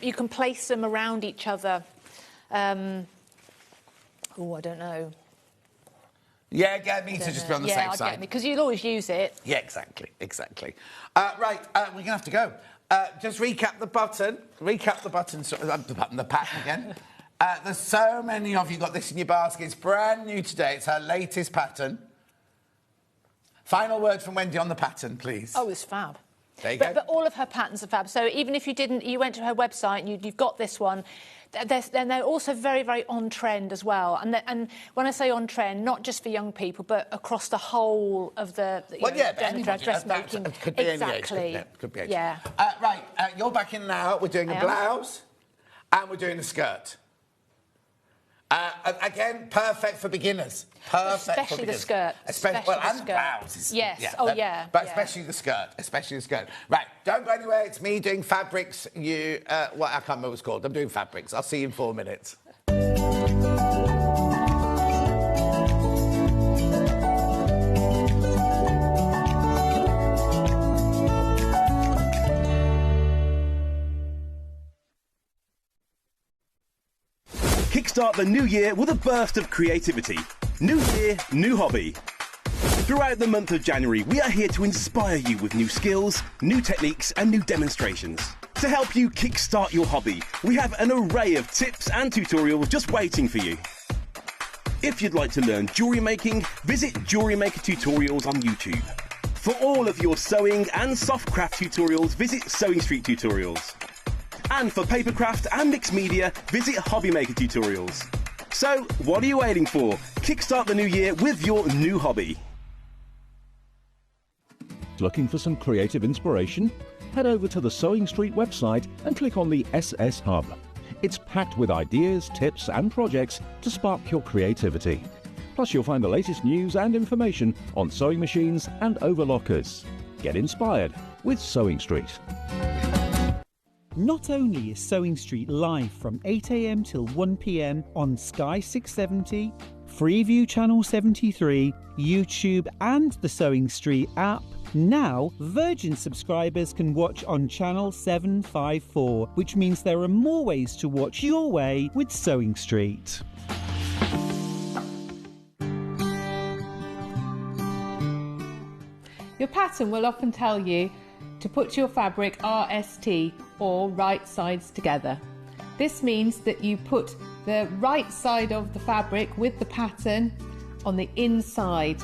you can place them around each other. I don't know. Yeah, get me to just be on the safe side. Yeah, because you'll always use it. Yeah, exactly. Right, we're going to have to go. Just recap the button. The pattern again. There's so many of you got this in your basket. It's brand new today. It's her latest pattern. Final word from Wendy on the pattern, please. Oh, it's fab. There you go. But all of her patterns are fab. So even if you went to her website and you've got this one, then they're also very, very on trend as well. And when I say on trend, not just for young people, but across the whole of the dressmaking. Could be exactly. Any age. Could be age. Yeah. Right, you're back in now. We're doing a blouse and we're doing a skirt. Again, perfect for beginners. Especially the skirt. And blouses. Yes. Yeah, But especially the skirt. Right, don't go anywhere. It's me doing fabrics. I can't remember what it's called. I'm doing fabrics. I'll see you in 4 minutes. Kickstart the new year with a burst of creativity. New year, new hobby. Throughout the month of January, we are here to inspire you with new skills, new techniques and new demonstrations. To help you kickstart your hobby, we have an array of tips and tutorials just waiting for you. If you'd like to learn jewellery making, visit Jewellery Maker Tutorials on YouTube. For all of your sewing and soft craft tutorials, visit Sewing Street Tutorials. And for papercraft and mixed media, visit Hobby Maker Tutorials. So, what are you waiting for? Kickstart the new year with your new hobby. Looking for some creative inspiration? Head over to the Sewing Street website and click on the SS Hub. It's packed with ideas, tips and projects to spark your creativity. Plus you'll find the latest news and information on sewing machines and overlockers. Get inspired with Sewing Street. Not only is Sewing Street live from 8 a.m. till 1 p.m. on Sky 670, Freeview Channel 73, YouTube and the Sewing Street app, now Virgin subscribers can watch on Channel 754, which means there are more ways to watch your way with Sewing Street. Your pattern will often tell you to put your fabric RST, or right sides together. This means that you put the right side of the fabric with the pattern on the inside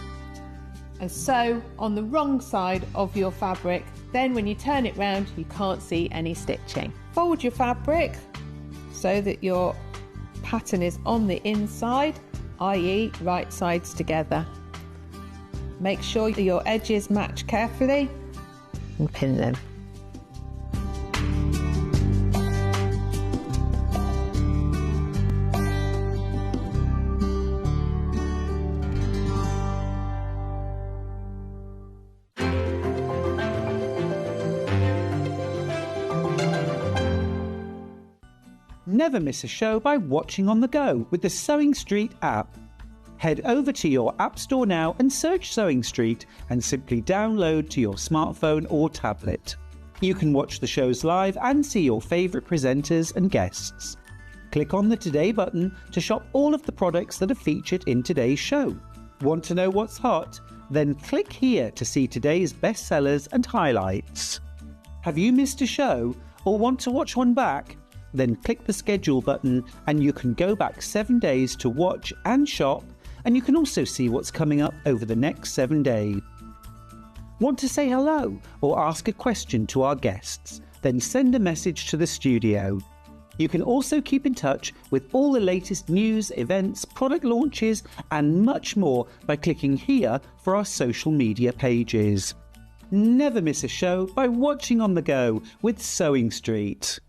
and sew on the wrong side of your fabric. Then when you turn it round, you can't see any stitching. Fold your fabric so that your pattern is on the inside, i.e. right sides together. Make sure your edges match carefully and pin them. Never miss a show by watching on the go with the Sewing Street app. Head over to your App Store now and search Sewing Street and simply download to your smartphone or tablet. You can watch the shows live and see your favourite presenters and guests. Click on the Today button to shop all of the products that are featured in today's show. Want to know what's hot? Then click here to see today's bestsellers and highlights. Have you missed a show or want to watch one back? Then click the schedule button and you can go back 7 days to watch and shop, and you can also see what's coming up over the next 7 days. Want to say hello or ask a question to our guests? Then send a message to the studio. You can also keep in touch with all the latest news, events, product launches and much more by clicking here for our social media pages. Never miss a show by watching on the go with Sewing Street.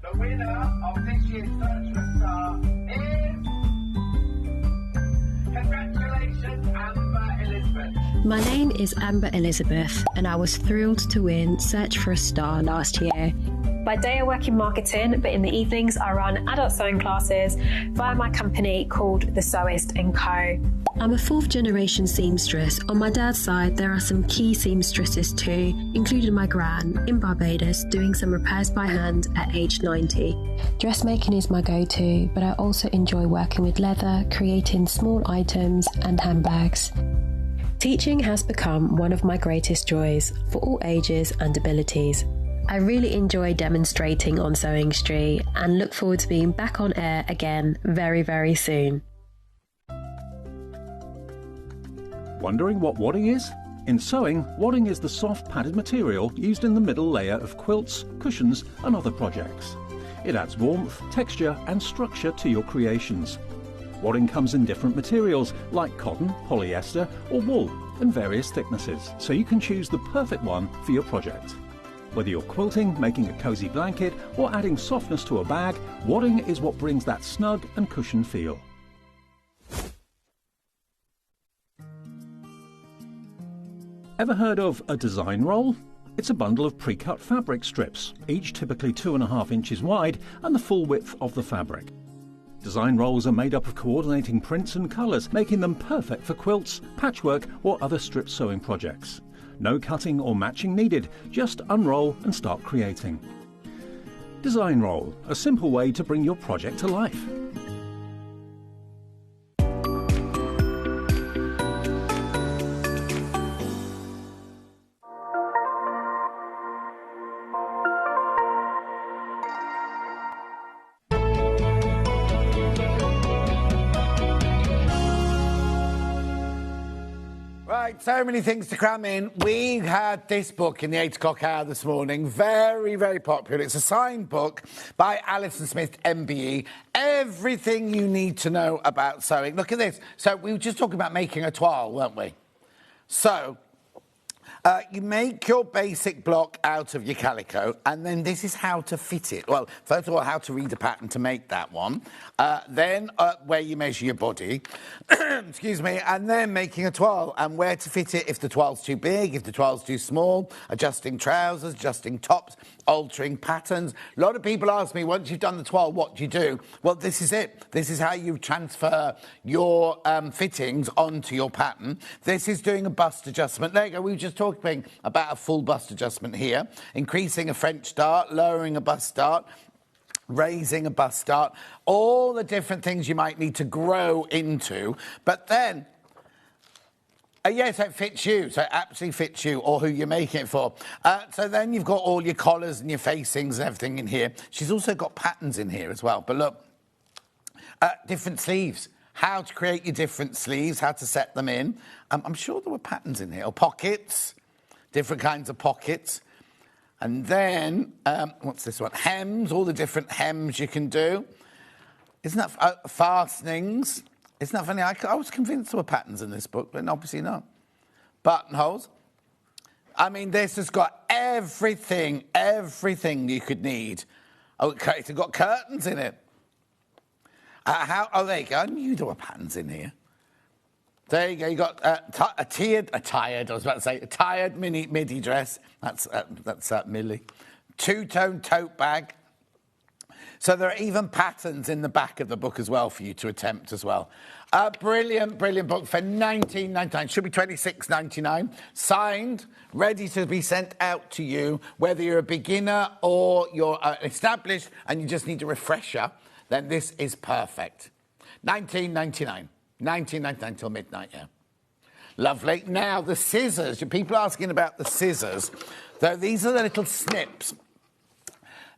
The winner of this year's Search for Star is... Congratulations, Amber Elizabeth. My name is Amber Elizabeth and I was thrilled to win Search for a Star last year. By day I work in marketing, but in the evenings I run adult sewing classes via my company called The Sewist & Co. I'm a fourth generation seamstress. On my dad's side there are some key seamstresses too, including my gran in Barbados doing some repairs by hand at age 90. Dressmaking is my go-to, but I also enjoy working with leather, creating small items and handbags. Teaching has become one of my greatest joys for all ages and abilities. I really enjoy demonstrating on Sewing Street and look forward to being back on air again very, very soon. Wondering what wadding is? In sewing, wadding is the soft padded material used in the middle layer of quilts, cushions and other projects. It adds warmth, texture and structure to your creations. Wadding comes in different materials like cotton, polyester or wool and various thicknesses, so you can choose the perfect one for your project. Whether you're quilting, making a cosy blanket or adding softness to a bag, wadding is what brings that snug and cushioned feel. Ever heard of a design roll? It's a bundle of pre-cut fabric strips, each typically 2.5 inches wide and the full width of the fabric. Design rolls are made up of coordinating prints and colours, making them perfect for quilts, patchwork or other strip sewing projects. No cutting or matching needed, just unroll and start creating. Design roll, a simple way to bring your project to life. Right, so many things to cram in. We had this book in the 8 o'clock hour this morning. Very, very popular. It's a signed book by Alison Smith, MBE. Everything you need to know about sewing. Look at this. So we were just talking about making a toile, weren't we? So you make your basic block out of your calico, and then this is how to fit it. Well, first of all, how to read a pattern to make that one. Then where you measure your body, excuse me, and then making a toile and where to fit it if the toile's too big, if the toile's too small, adjusting trousers, adjusting tops, altering patterns. A lot of people ask me, once you've done the toile, what do you do? Well, this is it. This is how you transfer your fittings onto your pattern. This is doing a bust adjustment. There you go. We were just talking about a full bust adjustment here. Increasing a French dart, lowering a bust dart, raising a bust dart. All the different things you might need to grow into. But then... yes, it fits you. So it absolutely fits you or who you're making it for. So then you've got all your collars and your facings and everything in here. She's also got patterns in here as well. But look, different sleeves. How to create your different sleeves, how to set them in. I'm sure there were patterns in here. Or pockets, different kinds of pockets. And then, what's this one? Hems, all the different hems you can do. Isn't that fastenings? Isn't that funny? I was convinced there were patterns in this book, but obviously not. Buttonholes. I mean, this has got everything you could need. Okay, it's got curtains in it. There you go. I knew there were patterns in here. There you go. You got a tired midi dress. That's Millie. Two-tone tote bag. So there are even patterns in the back of the book as well for you to attempt as well. Brilliant book for $19.99. Should be $26.99. Signed, ready to be sent out to you. Whether you're a beginner or you're established and you just need a refresher, then this is perfect. $19.99. $19.99 till midnight, yeah. Lovely. Now, the scissors. People are asking about the scissors. So these are the little snips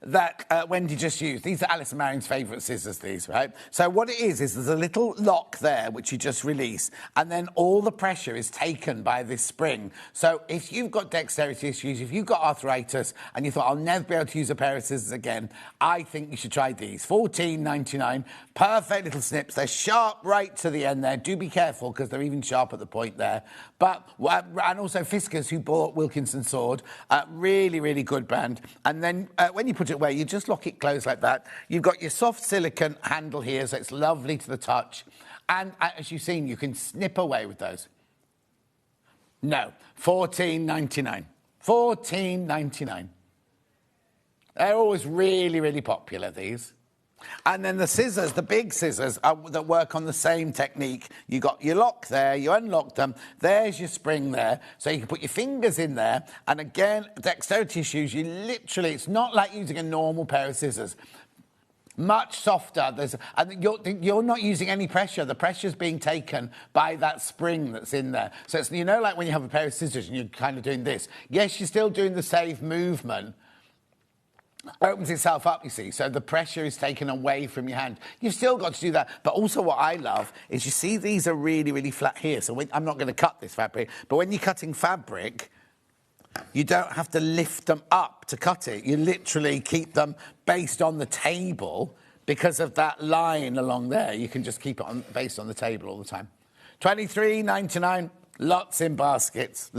that Wendy just used. These are Alice and Marion's favourite scissors, these, right? So what it is there's a little lock there which you just release, and then all the pressure is taken by this spring. So if you've got dexterity issues, if you've got arthritis, and you thought, I'll never be able to use a pair of scissors again, I think you should try these. $14.99. Perfect little snips. They're sharp right to the end there. Do be careful, because they're even sharp at the point there. But, and also Fiskars, who bought Wilkinson Sword, really, really good brand. And then when you put it away, you just lock it closed like that. You've got your soft silicone handle here, so it's lovely to the touch. And as you've seen, you can snip away with those. No, $14.99. $14.99. They're always really, really popular, these. And then the scissors, the big scissors that work on the same technique. You got your lock there, you unlock them, there's your spring there, so you can put your fingers in there, and again, dexterity issues, you literally, it's not like using a normal pair of scissors. Much softer, and you're not using any pressure. The pressure's being taken by that spring that's in there. So it's, like when you have a pair of scissors and you're kind of doing this. Yes, you're still doing the same movement, opens itself up, you see, so the pressure is taken away from your hand. You've still got to do that, but also what I love is you see these are really, really flat here, so I'm not going to cut this fabric, but when you're cutting fabric, you don't have to lift them up to cut it. You literally keep them based on the table because of that line along there. You can just keep it based on the table all the time. $23.99, lots in baskets.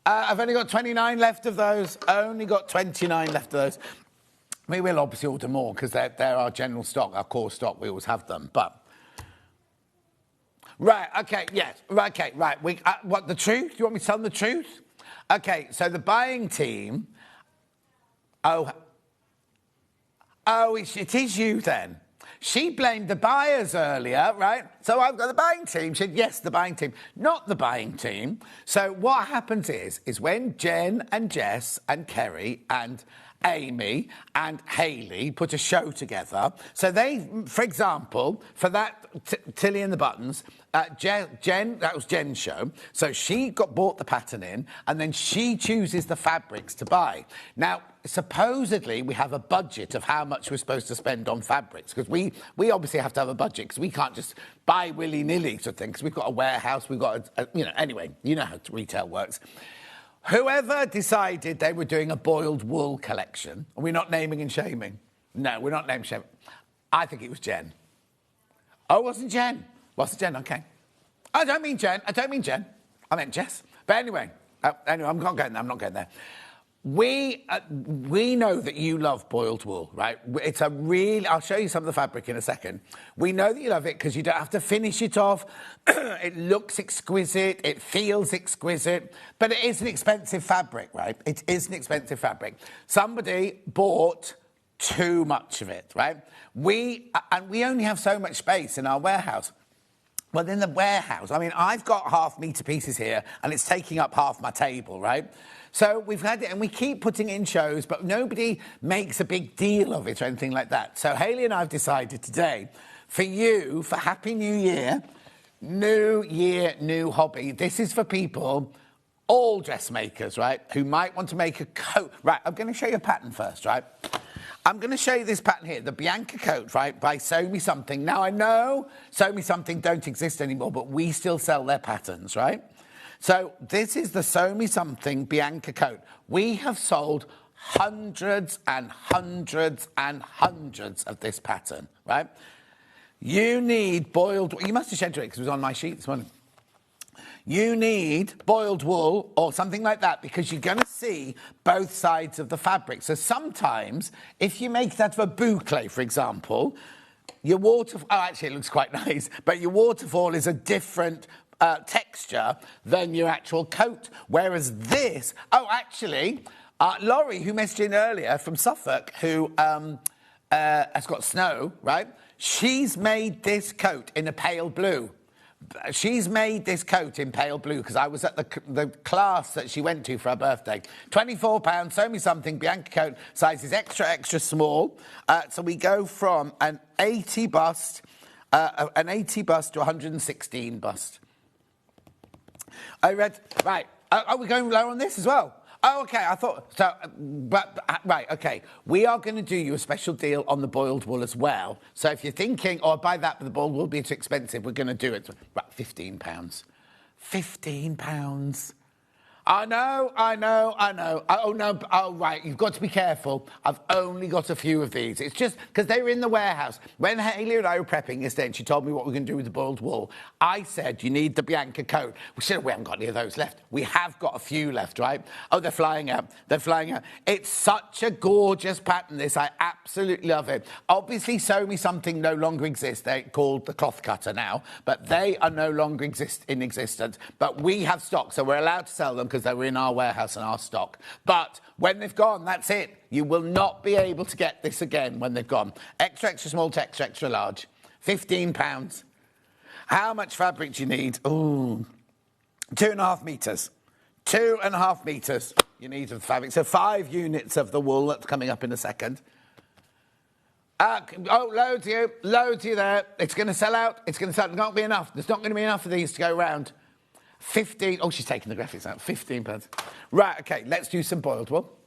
I've only got 29 left of those. Only got 29 left of those. We will obviously order more because they're our general stock, our core stock. We always have them. But right, okay, yes, okay, right. What, the truth? Do you want me to tell them the truth? Okay, so the buying team. Oh, it is you then. She blamed the buyers earlier, right? So I've got the buying team. She said, yes, the buying team, not the buying team. So what happens is when Jen and Jess and Kerry and Amy and Hayley put a show together. So they, for example, for that Tilly and the Buttons, Jen, that was Jen's show. So she bought the pattern in, and then she chooses the fabrics to buy. Now, supposedly, we have a budget of how much we're supposed to spend on fabrics, because we obviously have to have a budget, because we can't just buy willy-nilly sort of thing, because we've got a warehouse, we've got, anyway, you know how retail works. Whoever decided they were doing a boiled wool collection, and we're not naming and shaming. No, we're not naming and shaming. I think it was Jen. Oh, it wasn't Jen. Wasn't Jen, okay. I don't mean Jen. I meant Jess. But anyway, I'm not going there. We know that you love boiled wool, right? I'll show you some of the fabric in a second. We know that you love it because you don't have to finish it off. It looks exquisite. It feels exquisite. But it is an expensive fabric, right? It is an expensive fabric. Somebody bought too much of it, right? We only have so much space in our warehouse. Well, in the warehouse, I've got half-metre pieces here, and it's taking up half my table, right? So we've had it, and we keep putting in shows, but nobody makes a big deal of it or anything like that. So Hayley and I have decided today, for Happy New Year, new hobby. This is for people, all dressmakers, right, who might want to make a coat. Right, I'm going to show you a pattern first, right? I'm going to show you this pattern here, the Bianca coat, right, by Sew Me Something. Now, I know Sew Me Something don't exist anymore, but we still sell their patterns, right? So this is the Sew Me Something Bianca coat. We have sold hundreds and hundreds and hundreds of this pattern, right? You need boiled... You must have scheduled it because it was on my sheet this morning. You need boiled wool or something like that because you're going to see both sides of the fabric. So sometimes, if you make that of a boucle, for example, your waterfall... Oh, actually, it looks quite nice. But your waterfall is a different texture than your actual coat. Whereas this... Oh, actually, Laurie, who messaged in earlier from Suffolk, who has got snow, right? She's made this coat in a pale blue. She's made this coat in pale blue because I was at the class that she went to for her birthday. £24, Sew Me Something, Bianca coat, size is extra, extra small. So we go from an 80 bust to 116 bust. Right, are we going low on this as well? Oh, OK, I thought... So, right, OK. We are going to do you a special deal on the boiled wool as well. So if you're thinking, oh, I'll buy that, but the boiled wool will be too expensive, we're going to do it. Right, £15. £15. I know. Oh, no. Oh, right. You've got to be careful. I've only got a few of these. It's just because they were in the warehouse. When Hayley and I were prepping yesterday and she told me what we're going to do with the boiled wool, I said, you need the Bianca coat. We said, we haven't got any of those left. We have got a few left, right? Oh, they're flying out. It's such a gorgeous pattern, this. I absolutely love it. Obviously, Sew Me Something no longer exists. They're called the cloth cutter now, but they are no longer in existence. But we have stock, so we're allowed to sell them because they were in our warehouse and our stock. But when they've gone, that's it. You will not be able to get this again when they've gone. Extra, extra small to extra, extra large. £15. How much fabric do you need? Ooh, 2.5 metres. 2.5 metres you need of the fabric. So 5 units of the wool. That's coming up in a second. Loads of you there. It's going to sell out. There's not going to be enough. There's not going to be enough of these to go around. 15... Oh, she's taking the graphics out. £15. Right, OK, let's do some boiled wool.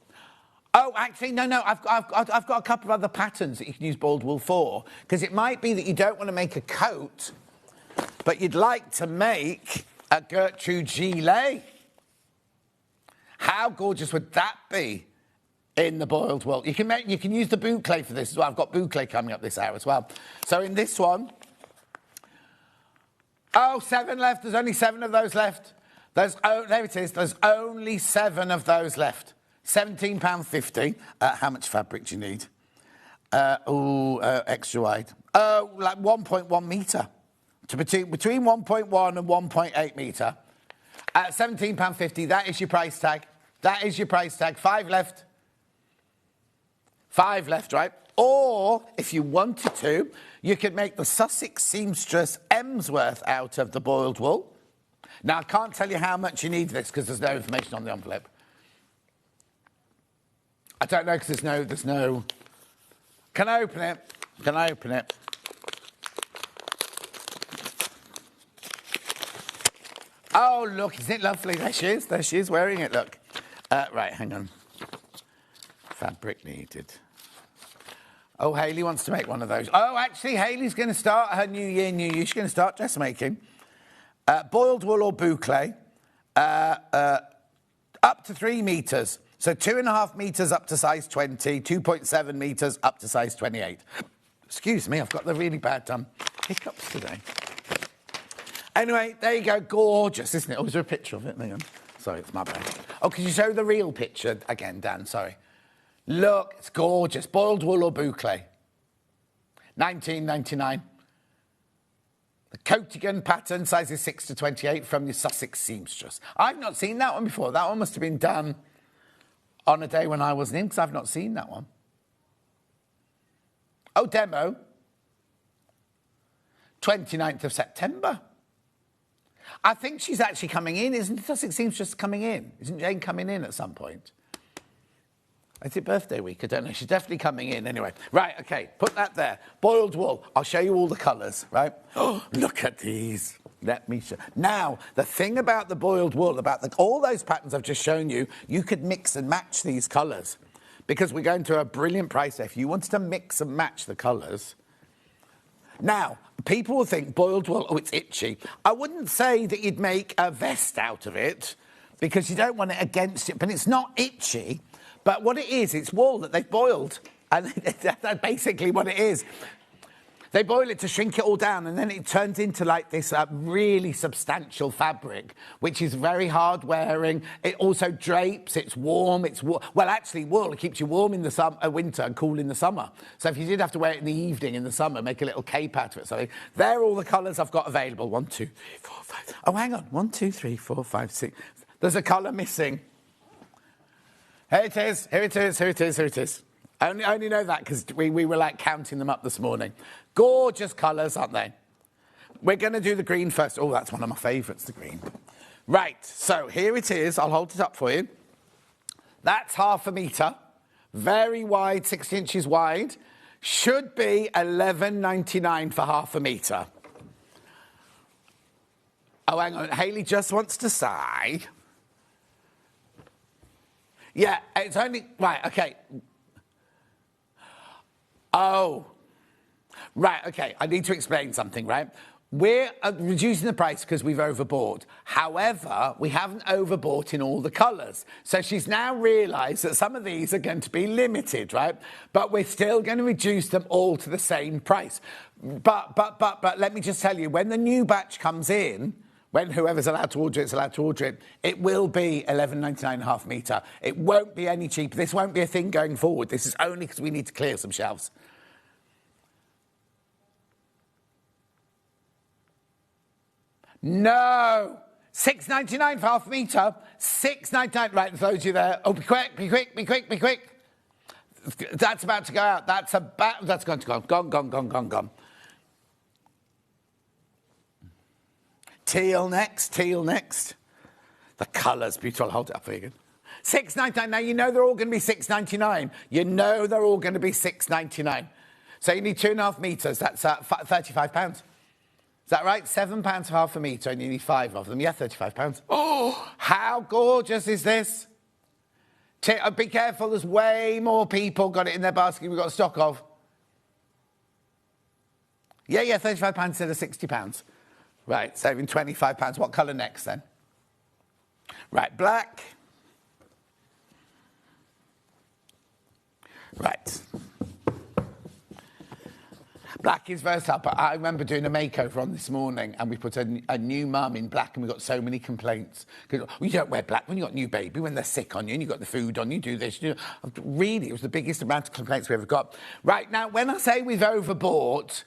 Oh, actually, no. I've got a couple of other patterns that you can use boiled wool for, because it might be that you don't want to make a coat, but you'd like to make a Gertrude gilet. How gorgeous would that be in the boiled wool? You can use the boucle for this as well. I've got boucle coming up this hour as well. So in this one... Oh, 7 left. There's only 7 of those left. There it is. There's only 7 of those left. £17.50. How much fabric do you need? Extra wide. Like 1.1 metre. Between 1.1 and 1.8 metre. £17.50. That is your price tag. 5 left. 5 left, right? Or, if you wanted to, you could make the Sussex seamstress Emsworth out of the boiled wool. Now, I can't tell you how much you need this because there's no information on the envelope. I don't know because there's no... Can I open it? Oh, look, isn't it lovely? There she is wearing it, look. Right, hang on. Fabric needed. Oh, Hayley wants to make one of those. Oh, actually, Hayley's going to start her New Year. She's going to start dressmaking. Boiled wool or boucle, up to 3 metres. So 2.5 metres up to size 20, 2.7 metres up to size 28. Excuse me, I've got the really bad hiccups today. Anyway, there you go. Gorgeous, isn't it? Oh, is there a picture of it? Hang on. Sorry, it's my bad. Oh, could you show the real picture again, Dan? Sorry. Look, it's gorgeous. Boiled wool or boucle. $19.99. The Coatigan pattern, sizes 6 to 28 from the Sussex seamstress. I've not seen that one before. That one must have been done on a day when I wasn't in, because I've not seen that one. Oh, demo. 29th of September. I think she's actually coming in. Isn't Sussex seamstress coming in? Isn't Jane coming in at some point? Is it birthday week? I don't know. She's definitely coming in anyway. Right, OK, put that there. Boiled wool. I'll show you all the colours, right? Oh, look at these. Let me show. Now, the thing about the boiled wool, about all those patterns I've just shown you, you could mix and match these colours because we're going to a brilliant price. If you wanted to mix and match the colours. Now, people will think boiled wool, oh, it's itchy. I wouldn't say that you'd make a vest out of it because you don't want it against it, but it's not itchy. But what it is, it's wool that they've boiled. And that's basically what it is. They boil it to shrink it all down, and then it turns into like this really substantial fabric, which is very hard wearing. It also drapes, it's warm, well, actually, wool, it keeps you warm in the winter and cool in the summer. So if you did have to wear it in the evening in the summer, make a little cape out of it. So they're all the colours I've got available. 1, 2, 3, 4, 5. Oh, hang on. 1, 2, 3, 4, 5, 6. There's a colour missing. Here it is, here it is, here it is, here it is. I only know that because we were like counting them up this morning. Gorgeous colours, aren't they? We're going to do the green first. Oh, that's one of my favourites, the green. Right, so here it is. I'll hold it up for you. That's 1/2 metre. Very wide, 6 inches wide. Should be $11.99 for 1/2 metre. Oh, hang on. Hayley just wants to say... Yeah, it's only... Right, OK. Oh. Right, OK. I need to explain something, right? We're reducing the price because we've overbought. However, we haven't overbought in all the colours. So she's now realised that some of these are going to be limited, right? But we're still going to reduce them all to the same price. But let me just tell you, when the new batch comes in... When whoever's allowed to order it is allowed to order it, it will be $11.99 1/2 metre. It won't be any cheaper. This won't be a thing going forward. This is only because we need to clear some shelves. No! $6.99 for 1/2 metre. $6.99. Right, those of you there. Oh, be quick, be quick, be quick, be quick. That's about to go out. That's going to go. Gone. Teal next. The colour's beautiful. I'll hold it up for you again. $6.99. Now, you know they're all going to be $6.99. You know they're all going to be $6.99. So you need 2.5 metres. That's £35. Is that right? £7 for 1/2 metre, and you need 5 of them. Yeah, £35. Oh, how gorgeous is this? Be careful, there's way more people got it in their basket we've got stock of. Yeah, £35 instead of £60. Right, saving £25. What colour next, then? Right, black. Right. Black is versatile, but I remember doing a makeover on this morning and we put a new mum in black and we got so many complaints. Well, you don't wear black when you've got a new baby, when they're sick on you and you've got the food on, you do this. Really, it was the biggest amount of complaints we ever got. Right, now, when I say we've overbought...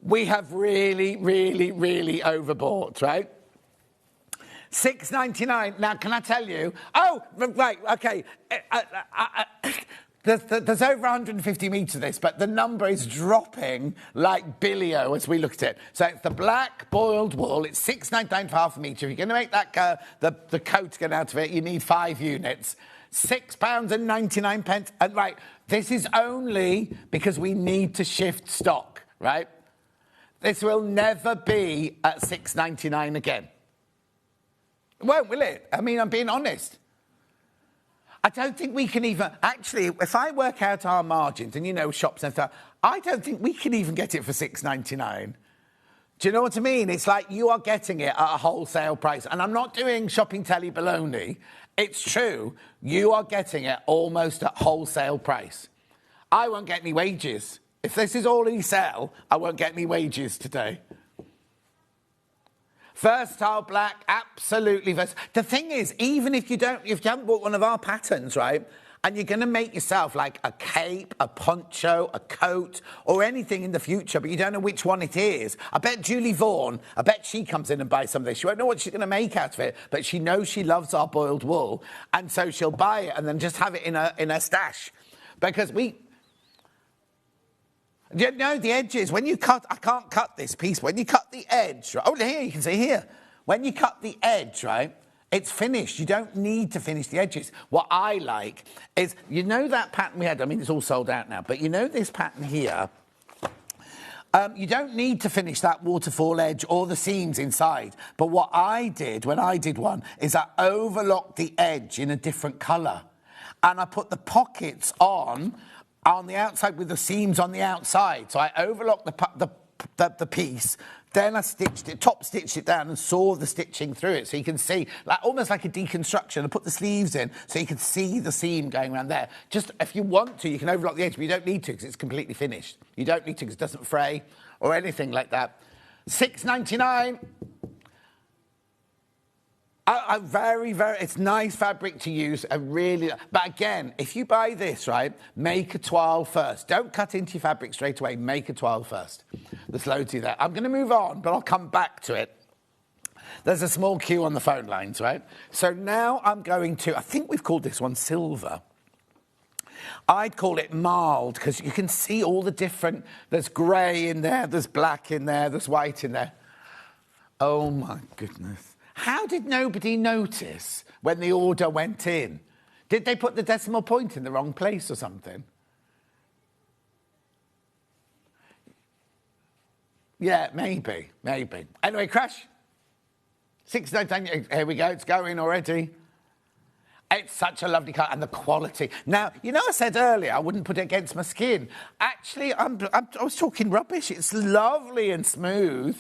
We have really overbought, right? $6.99. Now, can I tell you? Oh, right, OK. There's over 150 metres of this, but the number is dropping like billio as we look at it. So it's the black boiled wool. It's $6.99 for 1/2 metre. If you're going to make that the coat get out of it, you need 5 units. £6.99. And right, this is only because we need to shift stock, right? This will never be at $6.99 again. It won't, will it? I mean, I'm being honest. I don't think we can even... Actually, if I work out our margins, and you know shops and stuff, I don't think we can even get it for $6.99. Do you know what I mean? It's like you are getting it at a wholesale price. And I'm not doing shopping telly baloney. It's true. You are getting it almost at wholesale price. I won't get any wages. If this is all you sell, I won't get any wages today. Versatile black, absolutely versatile. The thing is, even if you haven't bought one of our patterns, right, and you're going to make yourself like a cape, a poncho, a coat, or anything in the future, but you don't know which one it is. I bet Julie Vaughan, I bet she comes in and buys some of this. She won't know what she's going to make out of it, but she knows she loves our boiled wool, and so she'll buy it and then just have it in her stash. Because you know, the edges, when you cut, I can't cut this piece, when you cut the edge, right? Oh, here, you can see here. When you cut the edge, right, it's finished. You don't need to finish the edges. What I like is, you know that pattern we had, I mean, it's all sold out now, but you know this pattern here, you don't need to finish that waterfall edge or the seams inside. But what I did when I did one is I overlocked the edge in a different colour. And I put the pockets on the outside with the seams on the outside. So I overlocked the piece, then I top stitched it down and saw the stitching through it. So you can see, like almost like a deconstruction. I put the sleeves in so you can see the seam going around there. Just if you want to, you can overlock the edge, but you don't need to because it's completely finished. You don't need to because it doesn't fray or anything like that. $6.99. It's nice fabric to use. But again, if you buy this, right, make a toile first. Don't cut into your fabric straight away. Make a toile first. There's loads of that. I'm going to move on, but I'll come back to it. There's a small queue on the phone lines, right? So now I'm going to, I think we've called this one silver. I'd call it marled because you can see all the different, there's grey in there, there's black in there, there's white in there. Oh my goodness. How did nobody notice when the order went in? Did they put the decimal point in the wrong place or something? Yeah, maybe. Anyway, Crash. 6.99. Here we go. It's going already. It's such a lovely colour, and the quality. Now, you know I said earlier I wouldn't put it against my skin. Actually, I was talking rubbish. It's lovely and smooth.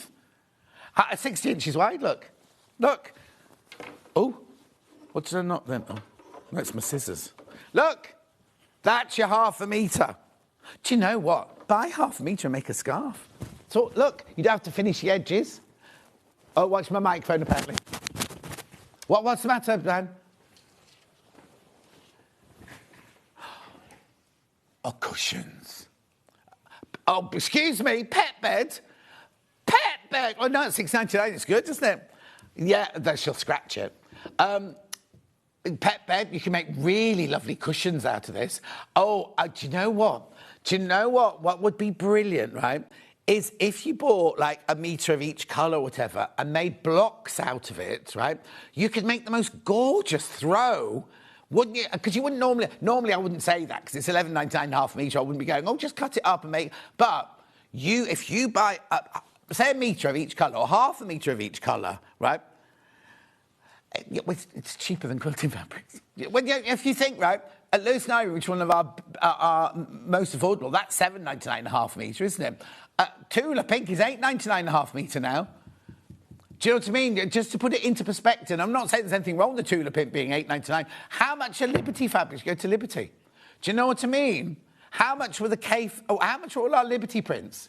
60 inches wide, look. Look. Oh, what did I not then? Oh, that's my scissors. Look, that's your ½ metre. Do you know what? Buy ½ metre and make a scarf. So, look, you don't have to finish the edges. Oh, watch my microphone, apparently. What's the matter, Dan? Oh, cushions. Oh, excuse me, pet bed. Pet bed. Oh, no, it's $6.99. It's good, isn't it? Yeah, she'll scratch it. Pet bed, you can make really lovely cushions out of this. Oh, do you know what? What would be brilliant, right, is if you bought like a metre of each colour or whatever and made blocks out of it, right, you could make the most gorgeous throw, wouldn't you? Because you wouldn't normally I wouldn't say that because it's $11.99 ½ metre. I wouldn't be going, oh, just cut it up and make... But if you buy... say a metre of each colour or ½ metre of each colour, right? It's cheaper than quilting fabrics. If you think, right, at Lewis and Ivory, which is one of our most affordable, that's $7.99 ½ metre, isn't it? Tula Pink is $8.99 ½ metre now. Do you know what I mean? Just to put it into perspective, I'm not saying there's anything wrong with the Tula Pink being $8.99. How much are Liberty fabrics? Go to Liberty. Do you know what I mean? How much were how much were all our Liberty prints?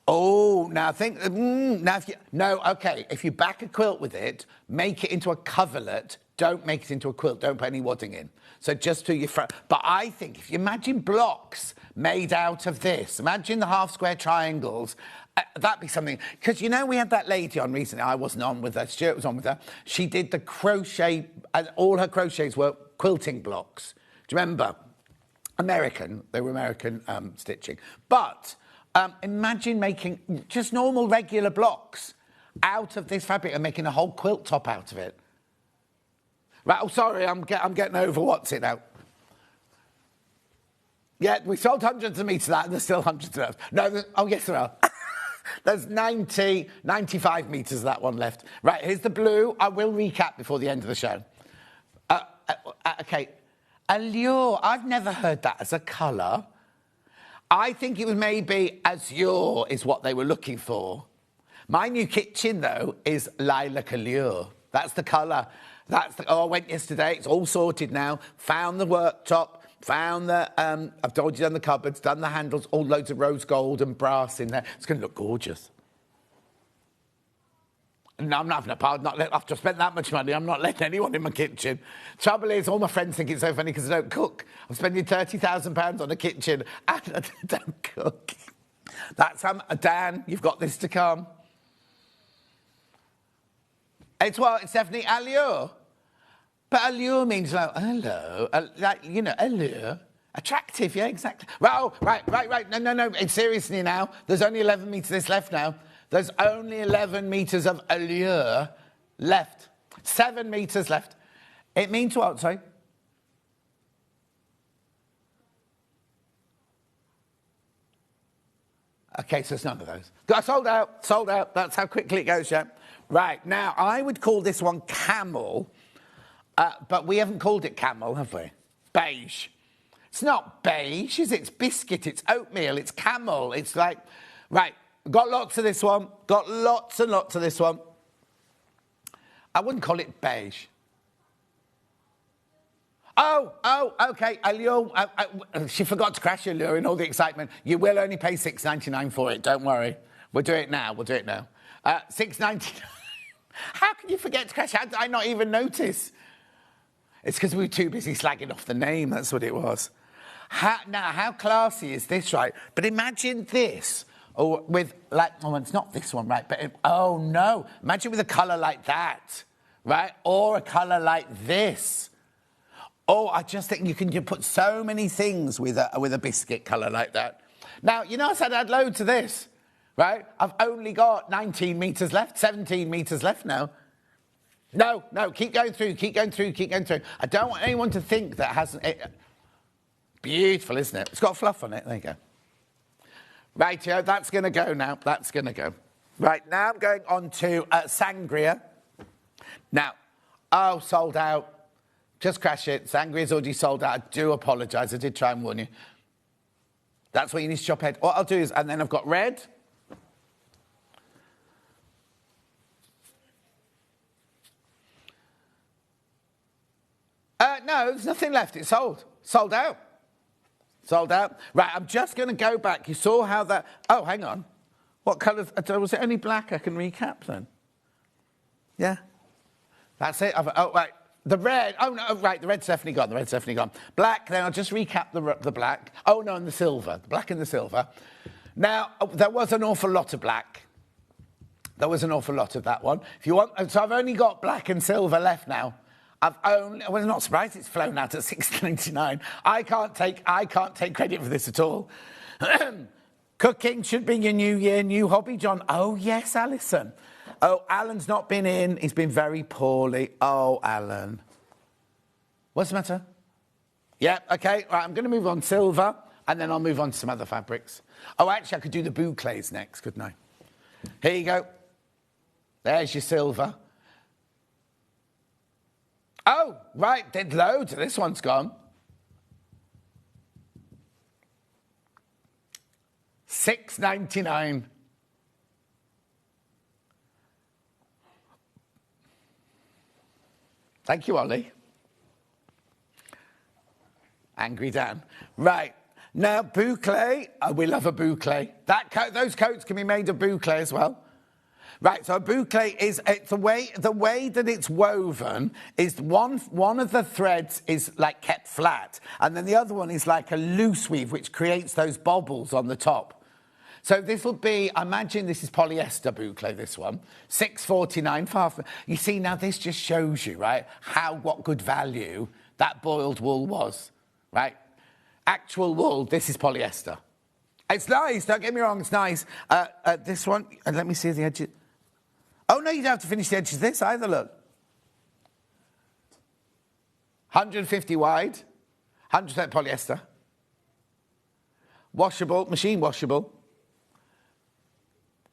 Oh, now think... if you back a quilt with it, make it into a coverlet. Don't make it into a quilt. Don't put any wadding in. So just do your front. But I think if you imagine blocks made out of this, imagine the half-square triangles, that'd be something... Because, you know, we had that lady on recently. I wasn't on with her. Stuart was on with her. She did the crochet... And all her crochets were quilting blocks. Do you remember? They were American stitching. But... imagine making just normal, regular blocks out of this fabric and making a whole quilt top out of it. Right, oh, sorry, I'm getting over what's it now. Yeah, we sold hundreds of meters of that, and there's still hundreds of those. No, oh, yes, there are. There's 95 metres of that one left. Right, here's the blue. I will recap before the end of the show. Okay, allure. I've never heard that as a colour. I think it was maybe azure is what they were looking for. My new kitchen, though, is lilac allure. That's the colour. I went yesterday. It's all sorted now. Found the worktop. Found the, I've told you, done the cupboards, done the handles, all loads of rose gold and brass in there. It's going to look gorgeous. No, I'm not having a part. After I've spent that much money, I'm not letting anyone in my kitchen. Trouble is, all my friends think it's so funny because I don't cook. I'm spending £30,000 on a kitchen and I don't cook. That's how, Dan, you've got this to come. It's definitely allure. But allure means like, hello, allure. Attractive, yeah, exactly. Well, right. No. It's seriously now. There's only 11 metres left now. There's only 11 metres of allure left. 7 metres left. It means what, sorry? Okay, so it's none of those. Sold out. That's how quickly it goes, yeah. Right, now, I would call this one camel. But we haven't called it camel, have we? Beige. It's not beige, is it? It's biscuit, it's oatmeal, it's camel. It's like, right, got lots of this one. Got lots and lots of this one. I wouldn't call it beige. Oh, okay, allure. She forgot to crash allure in all the excitement. You will only pay $6.99 for it, don't worry. We'll do it now. $6.99. How can you forget to crash? How did I not even notice? It's because we were too busy slagging off the name. That's what it was. How classy is this, right? But imagine this, or with it's not this one, right? But no, imagine with a colour like that, right? Or a colour like this. Oh, I just think you can put so many things with a biscuit colour like that. Now, I said I'd load to this, right? I've only got 19 metres left, 17 metres left now. No, keep going through. I don't want anyone to think that hasn't... Beautiful, isn't it? It's got fluff on it. There you go. Rightio, that's going to go now. Right, now I'm going on to sangria. Now, sold out. Just crash it. Sangria's already sold out. I do apologise. I did try and warn you. That's what you need to chop ahead. What I'll do is... And then I've got red... No, there's nothing left. It's sold. Sold out. Right, I'm just going to go back. You saw how that... Oh, hang on. What colour... Was it only black? I can recap then. Yeah. That's it. Right. The red... Oh, no, right. The red's definitely gone. Black, then I'll just recap the black. Oh, no, and the silver. The black and the silver. Now, there was an awful lot of black. There was an awful lot of that one. If you want... So I've only got black and silver left now. I was not surprised it's flown out at $6.99. I can't take credit for this at all. Cooking should be your new year, new hobby, John. Oh, yes, Alison. Oh, Alan's not been in. He's been very poorly. Oh, Alan. What's the matter? Yeah, OK. Right, I'm going to move on silver, and then I'll move on to some other fabrics. Oh, actually, I could do the bouclés next, couldn't I? Here you go. There's your silver. Oh, right, there's loads. This one's gone. $6.99. Thank you, Ollie. Angry Dan. Right. Now, bouclé. Oh, we love a bouclé. Those coats can be made of bouclé as well. Right, so a bouclé is the way that it's woven is one of the threads is like kept flat, and then the other one is like a loose weave, which creates those bobbles on the top. So this will be, I imagine this is polyester bouclé, this one, $6.49 for half. You see, now this just shows you, right, what good value that boiled wool was, right? Actual wool, this is polyester. It's nice, don't get me wrong, it's nice. This one, and let me see the edges. Oh, no, you don't have to finish the edges of this either, look. 150 wide, 100% polyester. Washable, machine washable.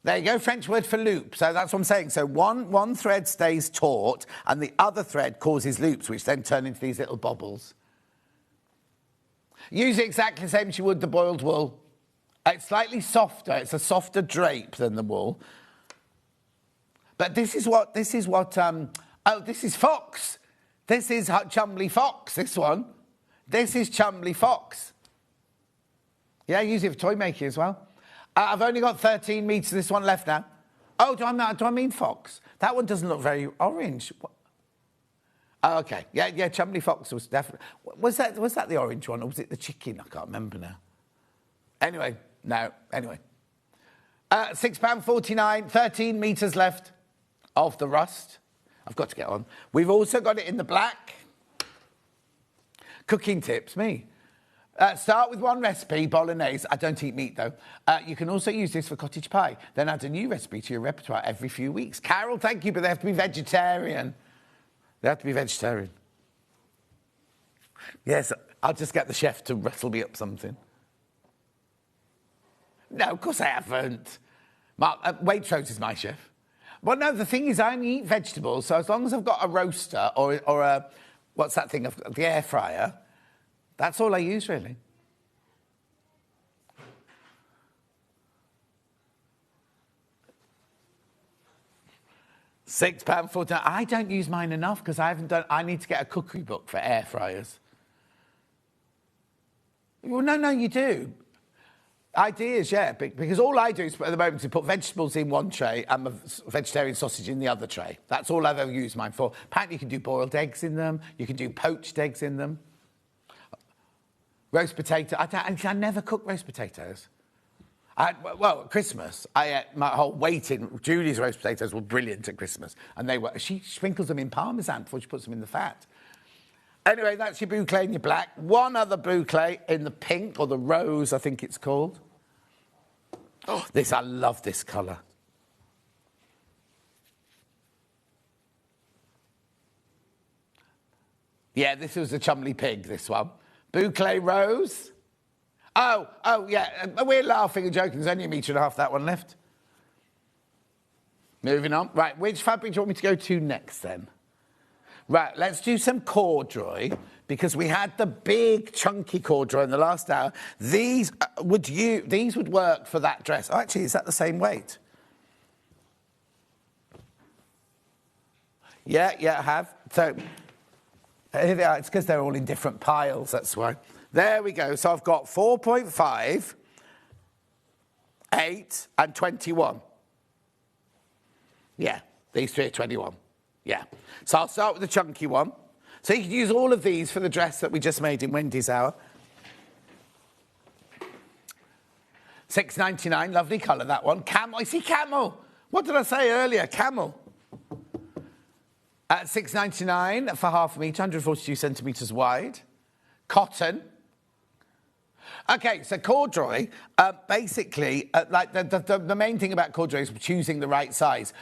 There you go, French word for loop. So that's what I'm saying. So one thread stays taut and the other thread causes loops, which then turn into these little bobbles. Use it exactly the same as you would the boiled wool. It's slightly softer. It's a softer drape than the wool. But this is what, this is Fox. This is Chumley Fox, this one. This is Chumley Fox. Yeah, use it for toy making as well. I've only got 13 metres of this one left now. Oh, do I mean Fox? That one doesn't look very orange. Oh, okay. Yeah, Chumley Fox was definitely... Was that the orange one or was it the chicken? I can't remember now. Anyway. £6.49, 13 metres left of the rust. I've got to get on. We've also got it in the black. Cooking tips, me. Start with one recipe, bolognese. I don't eat meat, though. You can also use this for cottage pie. Then add a new recipe to your repertoire every few weeks. Carol, thank you, but they have to be vegetarian. They have to be vegetarian. Yes, I'll just get the chef to wrestle me up something. No, of course I haven't. Mark, Waitrose is my chef. Well, no, the thing is I only eat vegetables, so as long as I've got a roaster or a... What's that thing? The air fryer... That's all I use, really. £6.49. I don't use mine enough because I need to get a cookery book for air fryers. Well, no, you do. Ideas, yeah, because all I do is at the moment is put vegetables in one tray and my vegetarian sausage in the other tray. That's all I've ever used mine for. Apparently you can do boiled eggs in them. You can do poached eggs in them. Roast potato. I never cook roast potatoes. At Christmas, I ate my whole weight in... Julie's roast potatoes were brilliant at Christmas. And she sprinkles them in Parmesan before she puts them in the fat. Anyway, that's your boucle in your black. One other boucle in the pink, or the rose, I think it's called. Oh, I love this colour. Yeah, this was a Chumley pig, this one. Boucle rose. Oh, yeah. We're laughing and joking. There's only 1.5 meters that one left. Moving on. Right, which fabric do you want me to go to next then? Right, let's do some corduroy because we had the big chunky corduroy in the last hour. These would work for that dress. Oh, actually, is that the same weight? Yeah, I have. So here they are. It's because they're all in different piles, that's why. There we go. So I've got 4.5, 8 and 21. Yeah, these three are 21. Yeah. So I'll start with the chunky one. So you can use all of these for the dress that we just made in Wendy's hour. £6.99, lovely colour, that one. Camel, I see camel. What did I say earlier? Camel. At £6.99 for half a metre, 142 centimetres wide. Cotton. OK, so corduroy, basically, the main thing about corduroy is choosing the right size.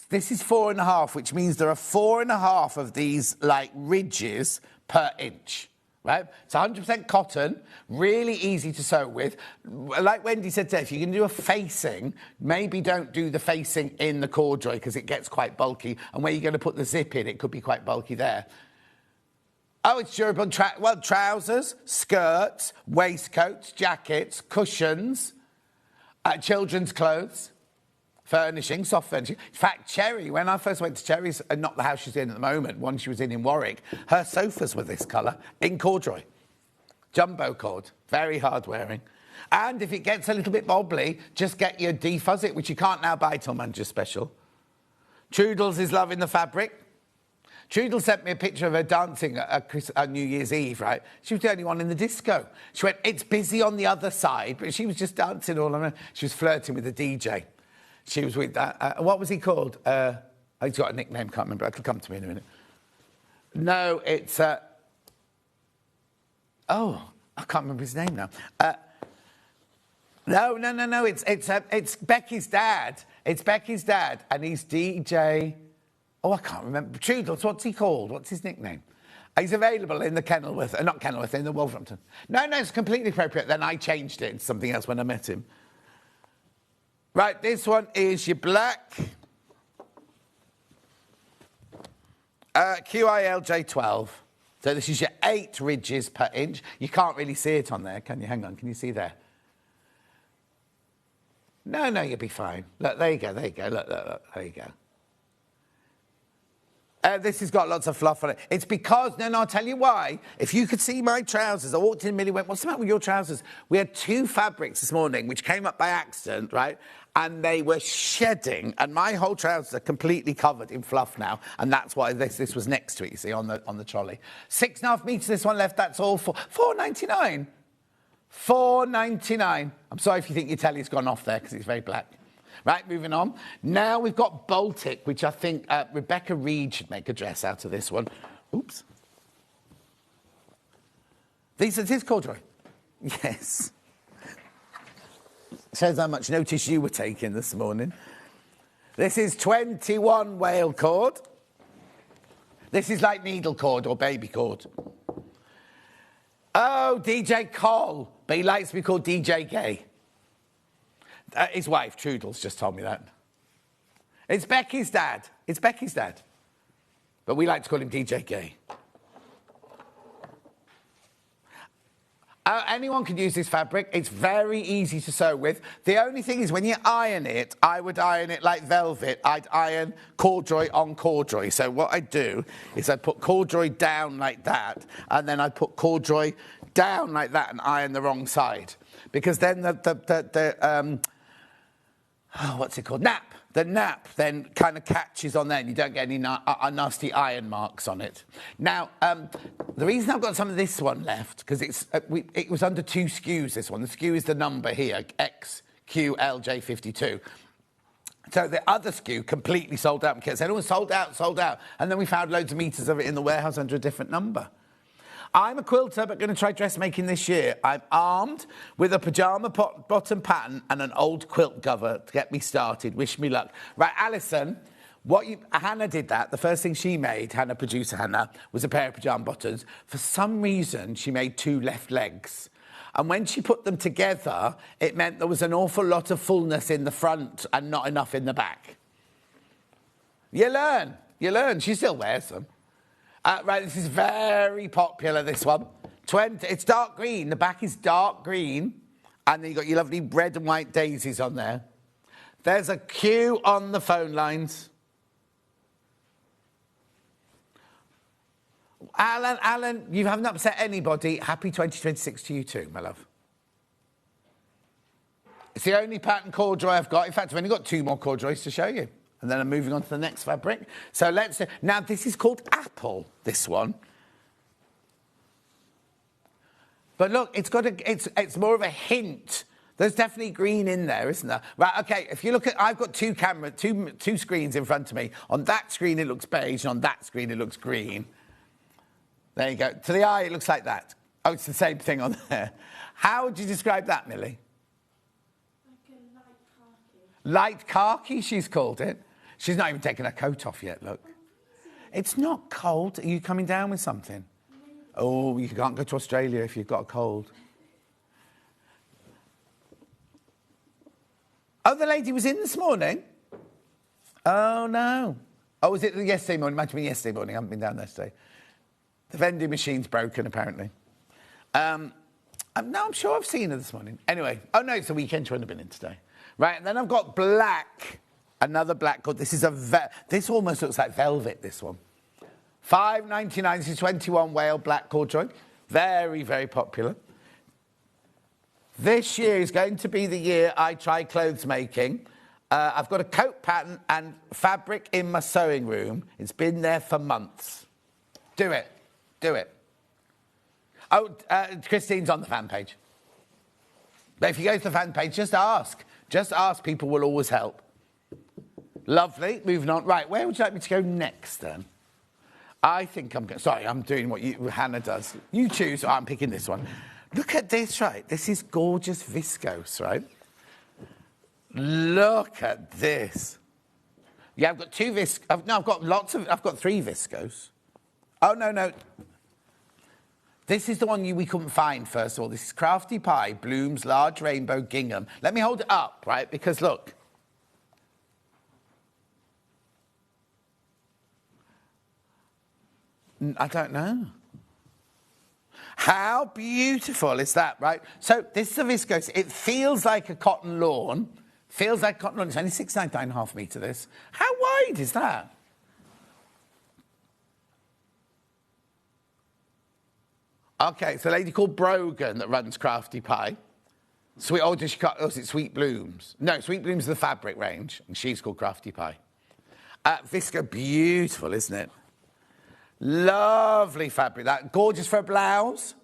This is 4.5, which means there are 4.5 of these, ridges per inch, right? It's 100% cotton, really easy to sew with. Like Wendy said today, if you're going to do a facing, maybe don't do the facing in the corduroy because it gets quite bulky. And where you're going to put the zip in, it could be quite bulky there. Oh, it's durable. Trousers, skirts, waistcoats, jackets, cushions, children's clothes. Furnishing, soft furnishing. In fact, Cherry, when I first went to Cherry's, not the house she's in at the moment, one she was in Warwick, her sofas were this colour, in corduroy. Jumbo cord, very hard wearing. And if it gets a little bit bobbly, just get your defuzz it, which you can't now buy till Manager Special. Trudels is loving the fabric. Trudel sent me a picture of her dancing at New Year's Eve, right? She was the only one in the disco. She went, it's busy on the other side, but she was just dancing all around. She was flirting with the DJ. She was with that. What was he called? He's got a nickname, can't remember. It'll come to me in a minute. No, it's... I can't remember his name now. No. It's Becky's dad. It's Becky's dad, and he's DJ... Oh, I can't remember. Trudels, what's he called? What's his nickname? He's available in the Kenilworth... not Kenilworth, in the Wolverhampton. No, it's completely appropriate. Then I changed it to something else when I met him. Right, this one is your black QILJ12. So this is your 8 ridges per inch. You can't really see it on there, can you? Hang on, can you see there? No, you'll be fine. Look, there you go. Look, there you go. This has got lots of fluff on it. It's because, I'll tell you why. If you could see my trousers, I walked in, Millie went, what's the matter with your trousers? We had 2 fabrics this morning, which came up by accident, right? And they were shedding, and my whole trousers are completely covered in fluff now, and that's why this was next to it, you see, on the trolley. 6.5 metres, this one left, that's all for $4.99. $4.99. I'm sorry if you think your telly's gone off there, because it's very black. Right, moving on. Now we've got Baltic, which I think Rebecca Reed should make a dress out of this one. Oops. This is corduroy. Yes. Shows how much notice you were taking this morning. This is 21 whale cord. This is like needle cord or baby cord. Oh, DJ Cole, but he likes to be called DJ Gay. His wife, Trudels, just told me that. It's Becky's dad. But we like to call him DJ Gay. Anyone can use this fabric. It's very easy to sew with. The only thing is when you iron it, I would iron it like velvet. I'd iron corduroy on corduroy. So what I do is I put corduroy down like that, and then I put corduroy down like that and iron the wrong side. Because then what's it called? Nap. The nap then kind of catches on there and you don't get any nasty iron marks on it. Now, the reason I've got some of this one left, because it was under 2 SKUs, this one. The SKU is the number here, XQLJ52. So the other SKU completely sold out. Because everyone sold out. And then we found loads of meters of it in the warehouse under a different number. I'm a quilter, but going to try dressmaking this year. I'm armed with a pyjama bottom pattern and an old quilt cover to get me started. Wish me luck. Right, Alison, Hannah did that. The first thing she made, producer Hannah, was a pair of pyjama bottoms. For some reason, she made 2 left legs. And when she put them together, it meant there was an awful lot of fullness in the front and not enough in the back. You learn. She still wears them. Right, this is very popular, this one. It's dark green. The back is dark green. And then you've got your lovely red and white daisies on there. There's a queue on the phone lines. Alan, you haven't upset anybody. Happy 2026 to you too, my love. It's the only pattern corduroy I've got. In fact, I've only got 2 more corduroys to show you. And then I'm moving on to the next fabric. So now this is called Apple, this one. But look, it's more of a hint. There's definitely green in there, isn't there? Right, okay, if you look at, I've got 2 screens in front of me. On that screen, it looks beige, and on that screen, it looks green. There you go. To the eye, it looks like that. Oh, it's the same thing on there. How would you describe that, Millie? Like a light khaki. Light khaki, she's called it. She's not even taken her coat off yet, look. It's not cold. Are you coming down with something? Oh, you can't go to Australia if you've got a cold. Oh, the lady was in this morning? Oh, no. Oh, was it yesterday morning? Might have been yesterday morning. I haven't been down there today. The vending machine's broken, apparently. No, I'm sure I've seen her this morning. Anyway. Oh, no, it's the weekend. She wouldn't have been in today. Right, and then I've got black. Another black cord. This is this almost looks like velvet, this one. $5.99. This is 21 whale black corduroy. Very, very popular. This year is going to be the year I try clothes making. I've got a coat pattern and fabric in my sewing room. It's been there for months. Do it. Oh, Christine's on the fan page. But if you go to the fan page, just ask. People will always help. Lovely. Moving on. Right, where would you like me to go next, then? I think I'm going... Sorry, I'm doing what Hannah does. You choose. I'm picking this one. Look at this, right? This is gorgeous viscose, right? Look at this. Yeah, I've got 2 viscose... No, I've got 3 viscose. Oh, no. This is the one we couldn't find, first of all. This is Crafty Pie, Bloom's Large Rainbow Gingham. Let me hold it up, right? Because, look... I don't know. How beautiful is that, right? So this is a viscose. It feels like a cotton lawn. Feels like cotton lawn. It's only 6.99 half metre, this. How wide is that? Okay, it's a lady called Brogan that runs Crafty Pie. Sweet, oh, does she cut? Oh, is it Sweet Blooms? No, Sweet Blooms is the fabric range, and she's called Crafty Pie. Visco, beautiful, isn't it? Lovely fabric. That gorgeous for a blouse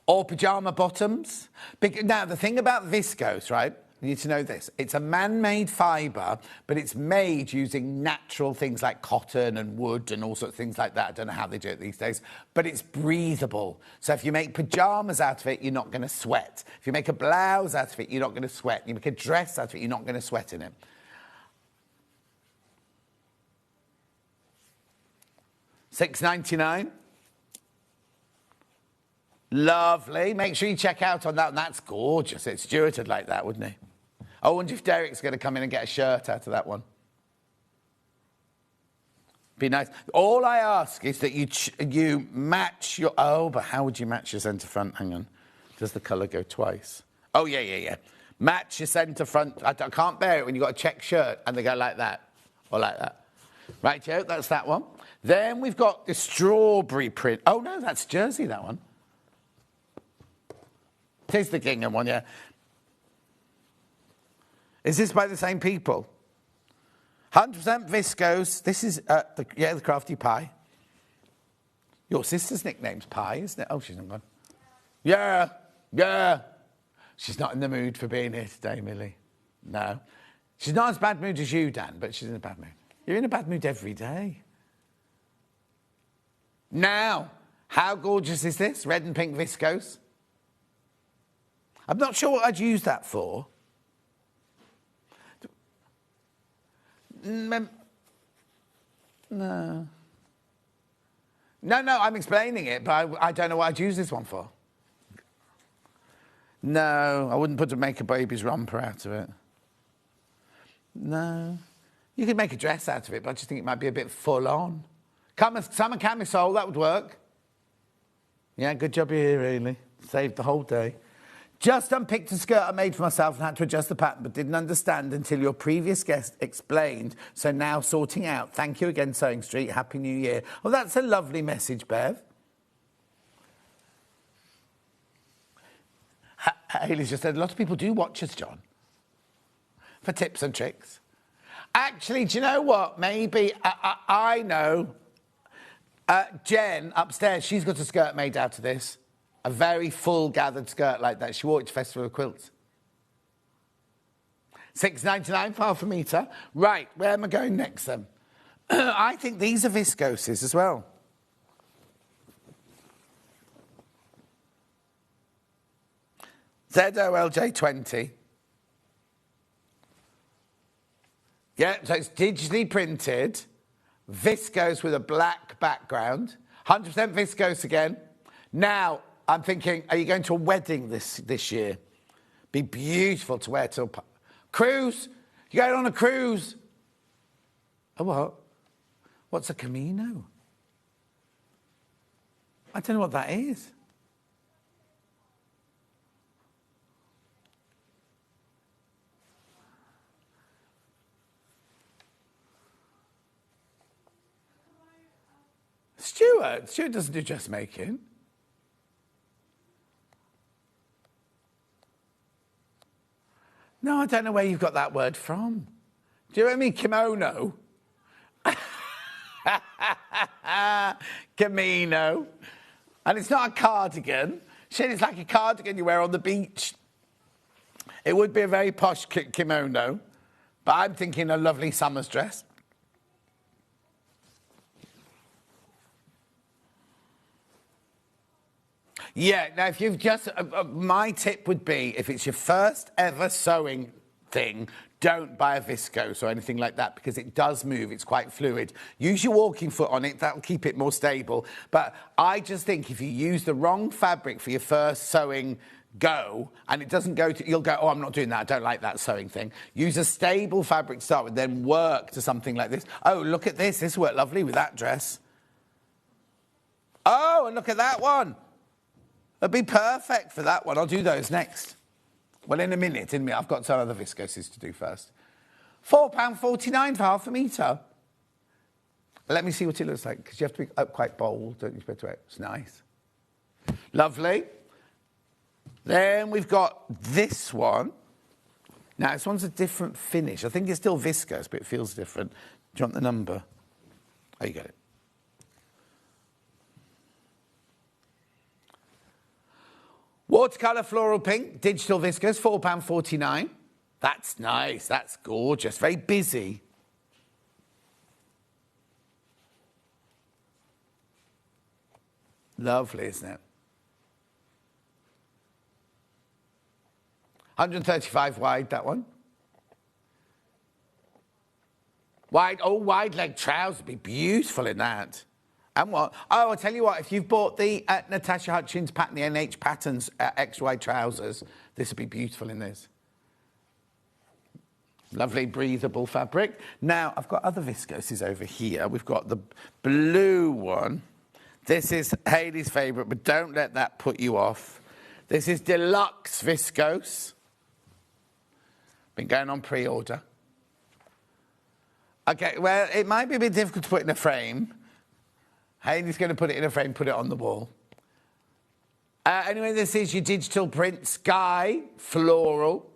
or pyjama bottoms. Now, the thing about viscose, right? You need to know this. It's a man-made fibre, but it's made using natural things like cotton and wood and all sorts of things like that. I don't know how they do it these days, but it's breathable. So if you make pyjamas out of it, you're not going to sweat. If you make a blouse out of it, you're not going to sweat. You make a dress out of it, you're not going to sweat in it. $6.99. Lovely. Make sure you check out on that. And that's gorgeous. It's Stuart would like that, wouldn't he? I wonder if Derek's going to come in and get a shirt out of that one. Be nice. All I ask is that you match your... Oh, but how would you match your centre front? Hang on. Does the colour go twice? Oh, yeah. Match your centre front. I can't bear it when you've got a check shirt and they go like that. Or like that. Right, Joe, that's that one. Then we've got the strawberry print. Oh, no, that's jersey, that one. It is the gingham one, yeah. Is this by the same people? 100% viscose. This is, the Crafty Pie. Your sister's nickname's Pie, isn't it? Oh, she's not gone. Yeah. She's not in the mood for being here today, Millie. No. She's not as bad mood as you, Dan, but she's in a bad mood. You're in a bad mood every day. Now, how gorgeous is this? Red and pink viscose. I'm not sure what I'd use that for. No, I'm explaining it, but I don't know what I'd use this one for. No, I wouldn't make a baby's romper out of it. No. You could make a dress out of it, but I just think it might be a bit full on. Summer camisole, that would work. Yeah, good job you're here, really. Saved the whole day. Just unpicked a skirt I made for myself and had to adjust the pattern, but didn't understand until your previous guest explained. So now sorting out. Thank you again, Sewing Street. Happy New Year. Well, that's a lovely message, Bev. Hayley's just said, a lot of people do watch us, John, for tips and tricks. Actually, do you know what? Maybe, I know. Jen, upstairs, she's got a skirt made out of this. A very full gathered skirt like that. She wore it to Festival of Quilts. $6.99 for half a metre. Right, where am I going next then? I think these are viscoses as well. ZOLJ20. Yeah, so it's digitally printed, viscose with a black background, 100% viscose again. Now, I'm thinking, are you going to a wedding this year? Be beautiful to wear to a cruise. You're going on a cruise. A what? What's a Camino? I don't know what that is. Stuart doesn't do dressmaking. No, I don't know where you've got that word from. Do you know what I mean? Kimono. Camino. And it's not a cardigan. Shit, it's like a cardigan you wear on the beach. It would be a very posh kimono, but I'm thinking a lovely summer's dress. Yeah, now if you've just... my tip would be, if it's your first ever sewing thing, don't buy a viscose or anything like that because it does move, it's quite fluid. Use your walking foot on it, that'll keep it more stable. But I just think if you use the wrong fabric for your first sewing go, and it doesn't go to... You'll go, oh, I'm not doing that, I don't like that sewing thing. Use a stable fabric to start with, then work to something like this. Oh, look at this, this worked lovely with that dress. Oh, and look at that one. It'd be perfect for that one. I'll do those next. Well, in a minute. I've got some other viscoses to do first. £4.49 for half a metre. Let me see what it looks like, because you have to be quite bold, don't you? It's nice. Lovely. Then we've got this one. Now, this one's a different finish. I think it's still viscose, but it feels different. Do you want the number? Oh, you got it. Watercolour floral pink, digital viscose, £4.49. That's nice. That's gorgeous. Very busy. Lovely, isn't it? 135 wide, that one. Wide leg trousers would be beautiful in that. And what? Oh, I'll tell you what, if you've bought the Natasha Hutchins pattern, the NH Patterns extra wide trousers, this would be beautiful in this. Lovely breathable fabric. Now, I've got other viscoses over here. We've got the blue one. This is Hayley's favourite, but don't let that put you off. This is deluxe viscose. Been going on pre-order. Okay, well, it might be a bit difficult to put in a frame. Hayley's going to put it in a frame, put it on the wall. Anyway, this is your digital print Sky Floral.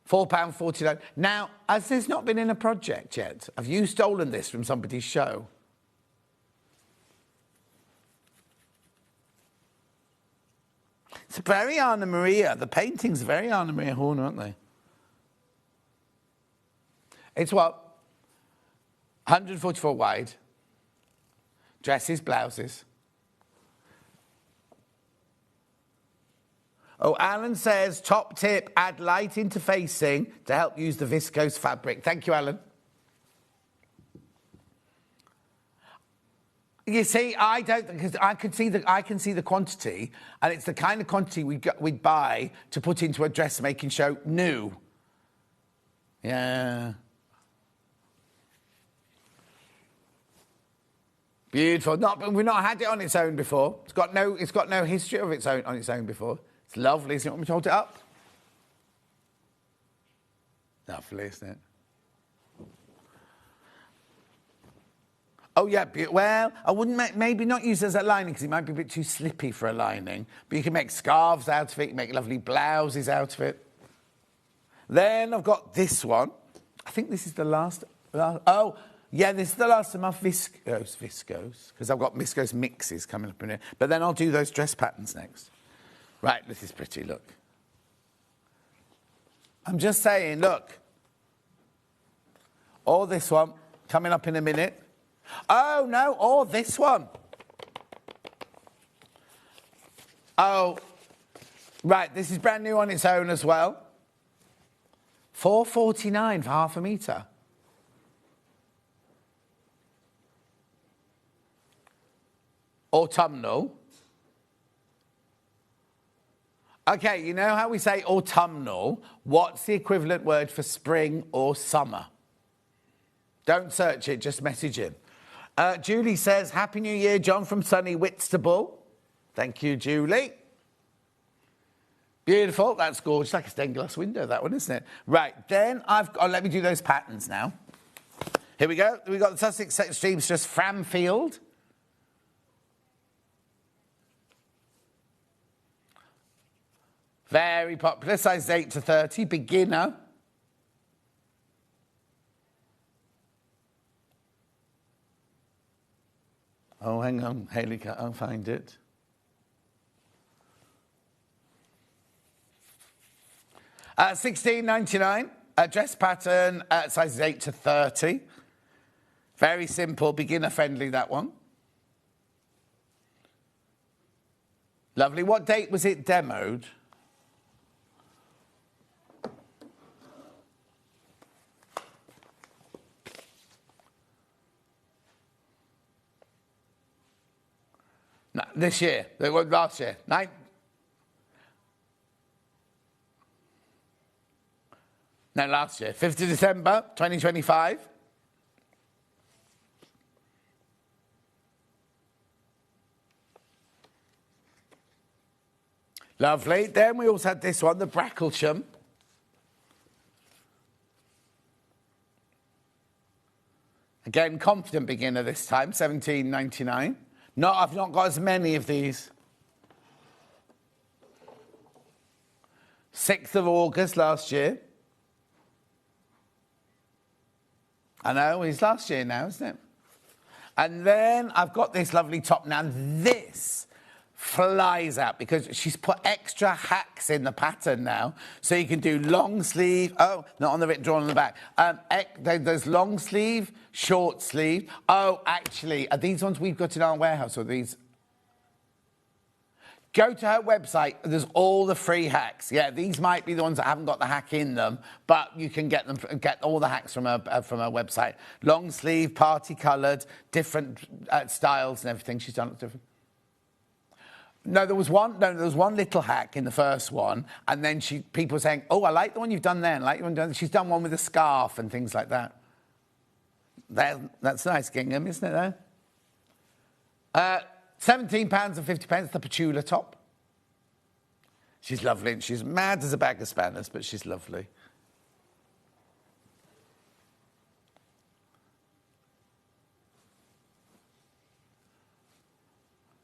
£4.49. Now, has this not been in a project yet? Have you stolen this from somebody's show? It's very Anna Maria. The paintings are very Anna Maria Horner, aren't they? It's what? 144 wide. Dresses, blouses. Oh, Alan says, top tip, add light interfacing to help use the viscose fabric. Thank you, Alan. You see, I don't, because I can see the quantity, and it's the kind of quantity we'd buy to put into a dressmaking show new. Yeah. Beautiful. We've not had it on its own before. It's got no history of its own on its own before. It's lovely. Isn't it? Want me to hold it up? Lovely, isn't it? Oh, yeah. Well, I wouldn't maybe not use it as a lining because it might be a bit too slippy for a lining. But you can make scarves out of it. You can make lovely blouses out of it. Then I've got this one. I think this is the last. Oh, yeah, this is the last of my viscose, because I've got viscose mixes coming up in here. But then I'll do those dress patterns next. Right, this is pretty, look. I'm just saying, look. Or this one, coming up in a minute. Oh, no, or this one. Oh, right, this is brand new on its own as well. £4.49 for half a metre. Autumnal. Okay, you know how we say autumnal? What's the equivalent word for spring or summer? Don't search it, just message him. Julie says, Happy New Year, John from sunny Whitstable. Thank you, Julie. Beautiful, that's gorgeous. Like a stained glass window, that one, isn't it? Right, then let me do those patterns now. Here we go. We've got the Sussex Seamstress Framfield. Very popular, size 8 to 30, beginner. Oh, hang on, Hayley, I'll find it. £16.99, dress pattern, sizes 8 to 30. Very simple, beginner friendly, that one. Lovely. What date was it demoed? No, this year. Last year. No, last year. 5th of December, 2025. Lovely. Then we also had this one, the Bracklesham. Again, confident beginner this time, $17.99. I've not got as many of these. 6th of August last year. I know, it's last year now, isn't it? And then I've got this lovely top now. This flies out because she's put extra hacks in the pattern now. So you can do long sleeve. Oh, not on the bit drawn on the back. There's long sleeve, short sleeve. Oh, actually, are these ones we've got in our warehouse or these? Go to her website. There's all the free hacks. Yeah, these might be the ones that haven't got the hack in them, but you can get all the hacks from her website. Long sleeve, party coloured, different styles and everything. She's done it different. No, there was one little hack in the first one, and then people were saying, "Oh, I like the one you've done there." And I like the one you've done. She's done one with a scarf and things like that. That's nice, Gingham, isn't it? There. £17.50, the Petula top. She's lovely. She's mad as a bag of spanners, but she's lovely.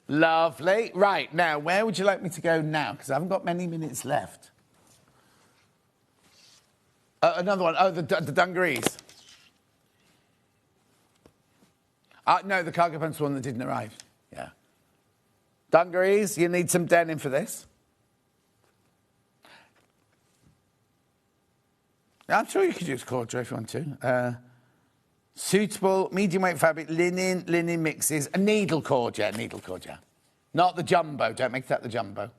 Lovely. Right, now, where would you like me to go now? Because I haven't got many minutes left. Another one. Oh, the dungarees. No, the cargo pants one that didn't arrive. Yeah. Dungarees, you need some denim for this. I'm sure you could use corduroy if you want to. Suitable, medium weight fabric, linen mixes, a needle cord, yeah. Not the jumbo, don't make that the jumbo.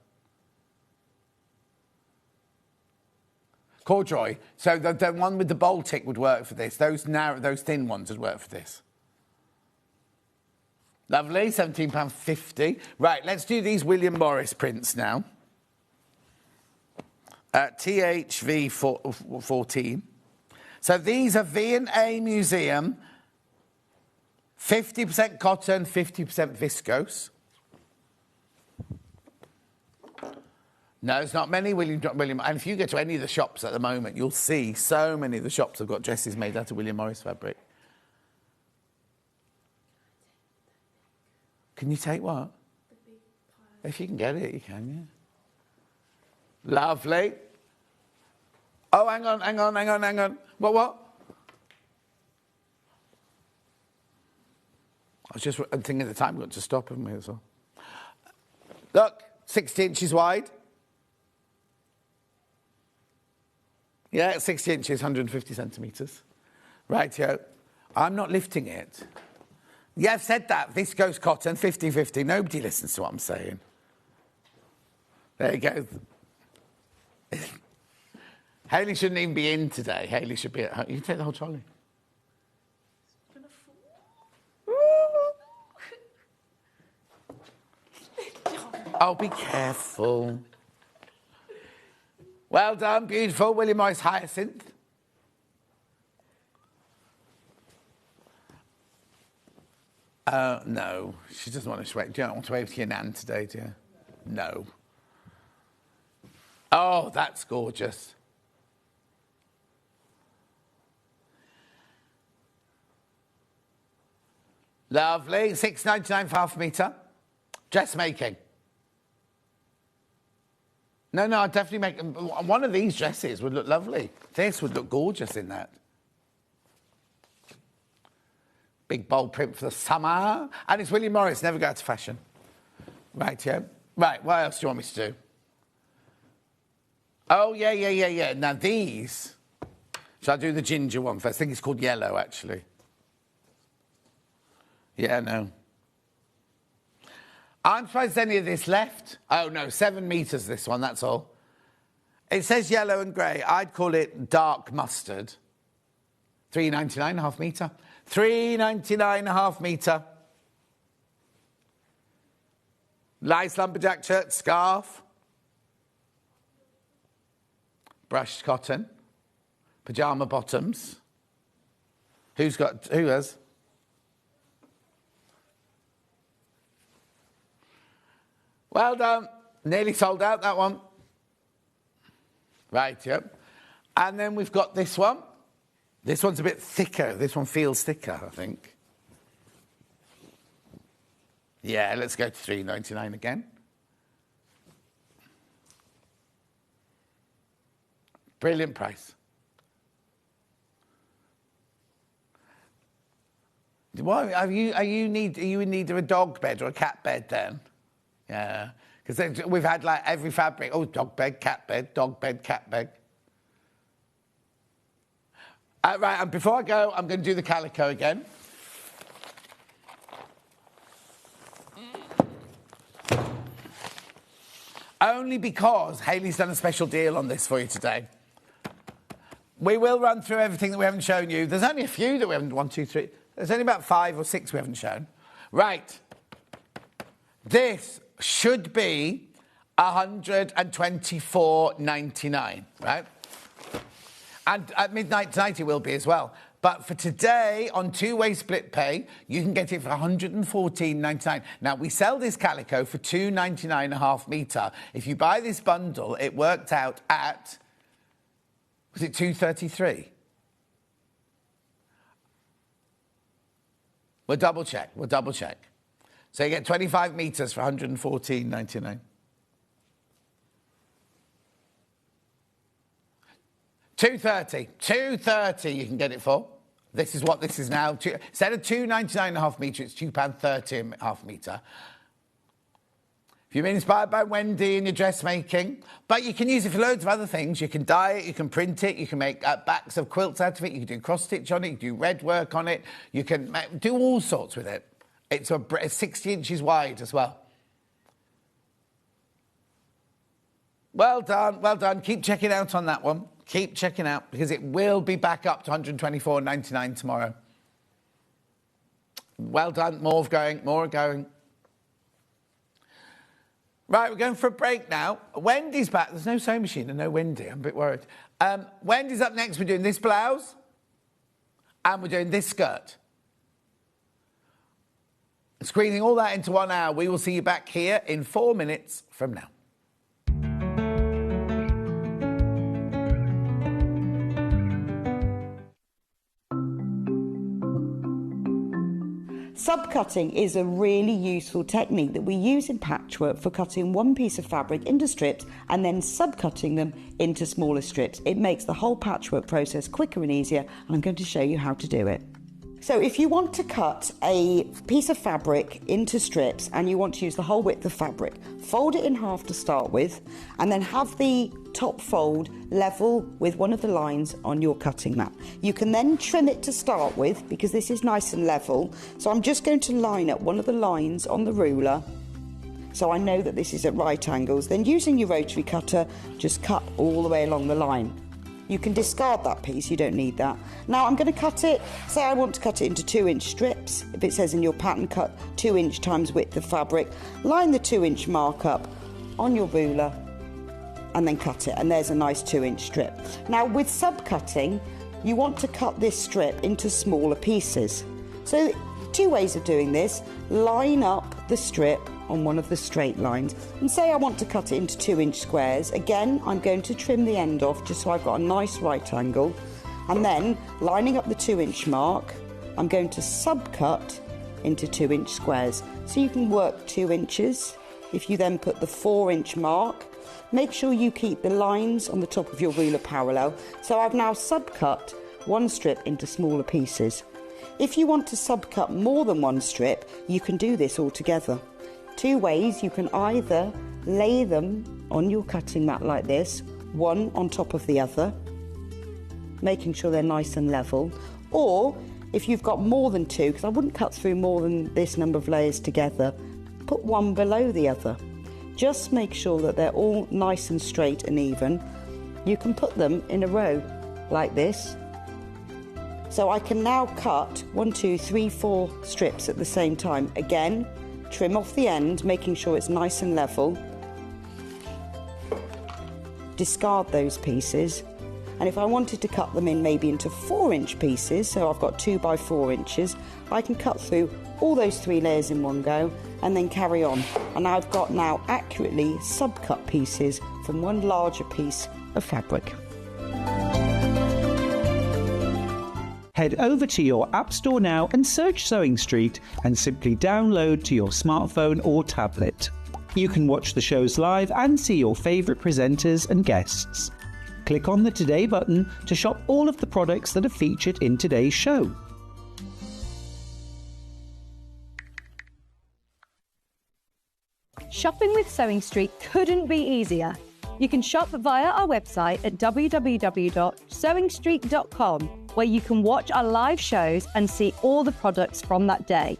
Corduroy, so the one with the Baltic would work for this. Those thin ones would work for this. Lovely, £17.50. Right, let's do these William Morris prints now. THV 14. So these are V&A Museum, 50% cotton, 50% viscose. No, there's not many William. And if you go to any of the shops at the moment, you'll see so many of the shops have got dresses made out of William Morris fabric. Can you take what? If you can get it, you can, yeah. Lovely. Oh, hang on. What? I was just thinking at the time, we've got to stop, haven't we, as well? Look, 60 inches wide. Yeah, 60 inches, 150 centimetres. Right, yo. I'm not lifting it. Yeah, I've said that. Viscose cotton, 50-50. Nobody listens to what I'm saying. There you go. Hayley shouldn't even be in today. Hayley should be at home. You can take the whole trolley. Oh, be careful. Well done, beautiful. William Morris Hyacinth. No, she doesn't want to wave. Do you not want to wave to your nan today, do you? No. Oh, that's gorgeous. Lovely. $6.99 for half a metre. Dressmaking. No, I'd definitely make... One of these dresses would look lovely. This would look gorgeous in that. Big bold print for the summer. And it's William Morris, never go out of fashion. Right, yeah. Right, what else do you want me to do? Oh, yeah. Now these... Shall I do the ginger one first? I think it's called yellow, actually. Yeah, no. I'm surprised any of this left. Oh, no, 7 metres, this one, that's all. It says yellow and grey. I'd call it dark mustard. $3.99 a half metre. $3.99 a half metre. Nice lumberjack shirt, scarf. Brushed cotton. Pyjama bottoms. Who has? Well done. Nearly sold out, that one. Right, yep. And then we've got this one. This one's a bit thicker. This one feels thicker, I think. Yeah, let's go to $3.99 again. Brilliant price. What, are you in need of a dog bed or a cat bed then? Yeah, because we've had like every fabric. Oh, dog bed, cat bed, dog bed, cat bed. Right, and before I go, I'm going to do the calico again. Only because Hayley's done a special deal on this for you today. We will run through everything that we haven't shown you. There's only a few that we haven't, 1, 2, 3. There's only about 5 or 6 we haven't shown. Right. This should be $124.99, right? And at midnight tonight it will be as well. But for today, on two-way split pay, you can get it for $114.99. Now, we sell this calico for $299 a half metre. If you buy this bundle, it worked out at, was it $233? We'll double check. So you get 25 metres for $114.99. $230 you can get it for. This is what this is now. Instead of $2.99 a half metre, it's £2.30 a half metre. If you've been inspired by Wendy in your dressmaking, but you can use it for loads of other things. You can dye it, you can print it, you can make backs of quilts out of it, you can do cross-stitch on it, you can do red work on it, you can do all sorts with it. It's 60 inches wide as well. Well done. Keep checking out on that one. Keep checking out, because it will be back up to $124.99 tomorrow. Well done. More are going. Right, we're going for a break now. Wendy's back. There's no sewing machine and no Wendy. I'm a bit worried. Wendy's up next. We're doing this blouse and we're doing this skirt. Squeezing all that into 1 hour. We will see you back here in 4 minutes from now. Subcutting is a really useful technique that we use in patchwork for cutting one piece of fabric into strips and then subcutting them into smaller strips. It makes the whole patchwork process quicker and easier, and I'm going to show you how to do it. So if you want to cut a piece of fabric into strips and you want to use the whole width of fabric, fold it in half to start with, and then have the top fold level with one of the lines on your cutting mat. You can then trim it to start with because this is nice and level. So I'm just going to line up one of the lines on the ruler so I know that this is at right angles. Then using your rotary cutter, just cut all the way along the line. You can discard that piece, you don't need that. Now I'm going to cut it, say I want to cut it into 2-inch strips. If it says in your pattern, cut 2-inch times width of fabric, line the 2-inch mark up on your ruler and then cut it, and there's a nice 2-inch strip. Now with subcutting, you want to cut this strip into smaller pieces. So 2 ways of doing this: line up the strip on one of the straight lines, and say I want to cut it into 2-inch squares. Again, I'm going to trim the end off just so I've got a nice right angle, and then lining up the 2-inch mark, I'm going to subcut into 2-inch squares. So you can work 2 inches. If you then put the 4-inch mark, make sure you keep the lines on the top of your ruler parallel. So I've now subcut one strip into smaller pieces. If you want to subcut more than one strip, you can do this all together. 2 ways: you can either lay them on your cutting mat like this, one on top of the other, making sure they're nice and level, or if you've got more than 2, because I wouldn't cut through more than this number of layers together, put one below the other. Just make sure that they're all nice and straight and even. You can put them in a row like this. So I can now cut 1, 2, 3, 4 strips at the same time. Again, trim off the end, making sure it's nice and level. Discard those pieces. And if I wanted to cut them in maybe into 4-inch pieces, so I've got 2 by 4 inches, I can cut through all those 3 layers in one go and then carry on. And I've got now accurately sub-cut pieces from one larger piece of fabric. Head over to your App Store now and search Sewing Street and simply download to your smartphone or tablet. You can watch the shows live and see your favourite presenters and guests. Click on the Today button to shop all of the products that are featured in today's show. Shopping with Sewing Street couldn't be easier. You can shop via our website at www.sewingstreet.com, where you can watch our live shows and see all the products from that day.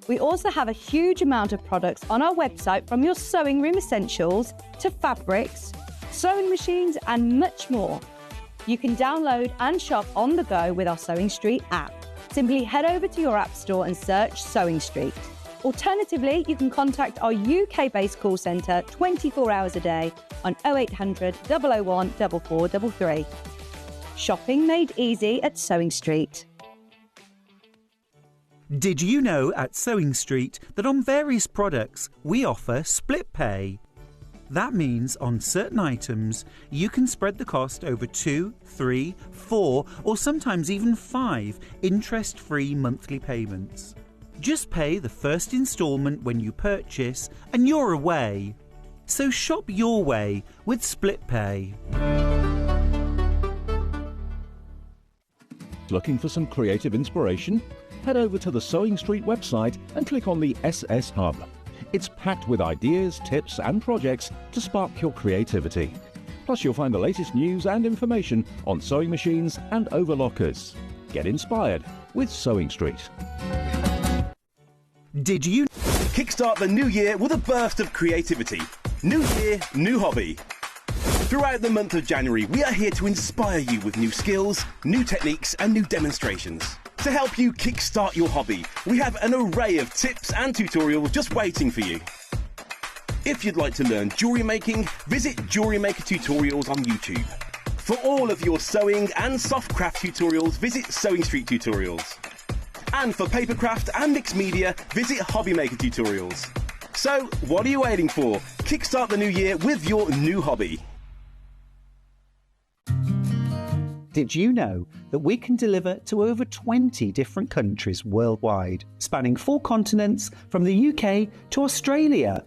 We also have a huge amount of products on our website, from your sewing room essentials to fabrics, sewing machines and much more. You can download and shop on the go with our Sewing Street app. Simply head over to your App Store and search Sewing Street. Alternatively, you can contact our UK-based call centre 24 hours a day on 0800 001 4433. Shopping made easy at Sewing Street. Did you know at Sewing Street that on various products we offer split pay? That means on certain items you can spread the cost over 2, 3, 4 or sometimes even 5 interest-free monthly payments. Just pay the first instalment when you purchase and you're away. So shop your way with split pay. Looking for some creative inspiration? Head over to the Sewing Street website and click on the SS Hub. It's packed with ideas, tips and projects to spark your creativity. Plus you'll find the latest news and information on sewing machines and overlockers. Get inspired with Sewing Street. Did you Kickstart the new year with a burst of creativity. New year, new hobby. Throughout the month of January, we are here to inspire you with new skills, new techniques and new demonstrations. To help you kickstart your hobby, we have an array of tips and tutorials just waiting for you. If you'd like to learn jewellery making, visit Jewellery Maker Tutorials on YouTube. For all of your sewing and soft craft tutorials, visit Sewing Street Tutorials. And for papercraft and mixed media, visit Hobby Maker Tutorials. So, what are you waiting for? Kickstart the new year with your new hobby. Did you know that we can deliver to over 20 different countries worldwide, spanning 4 continents from the UK to Australia?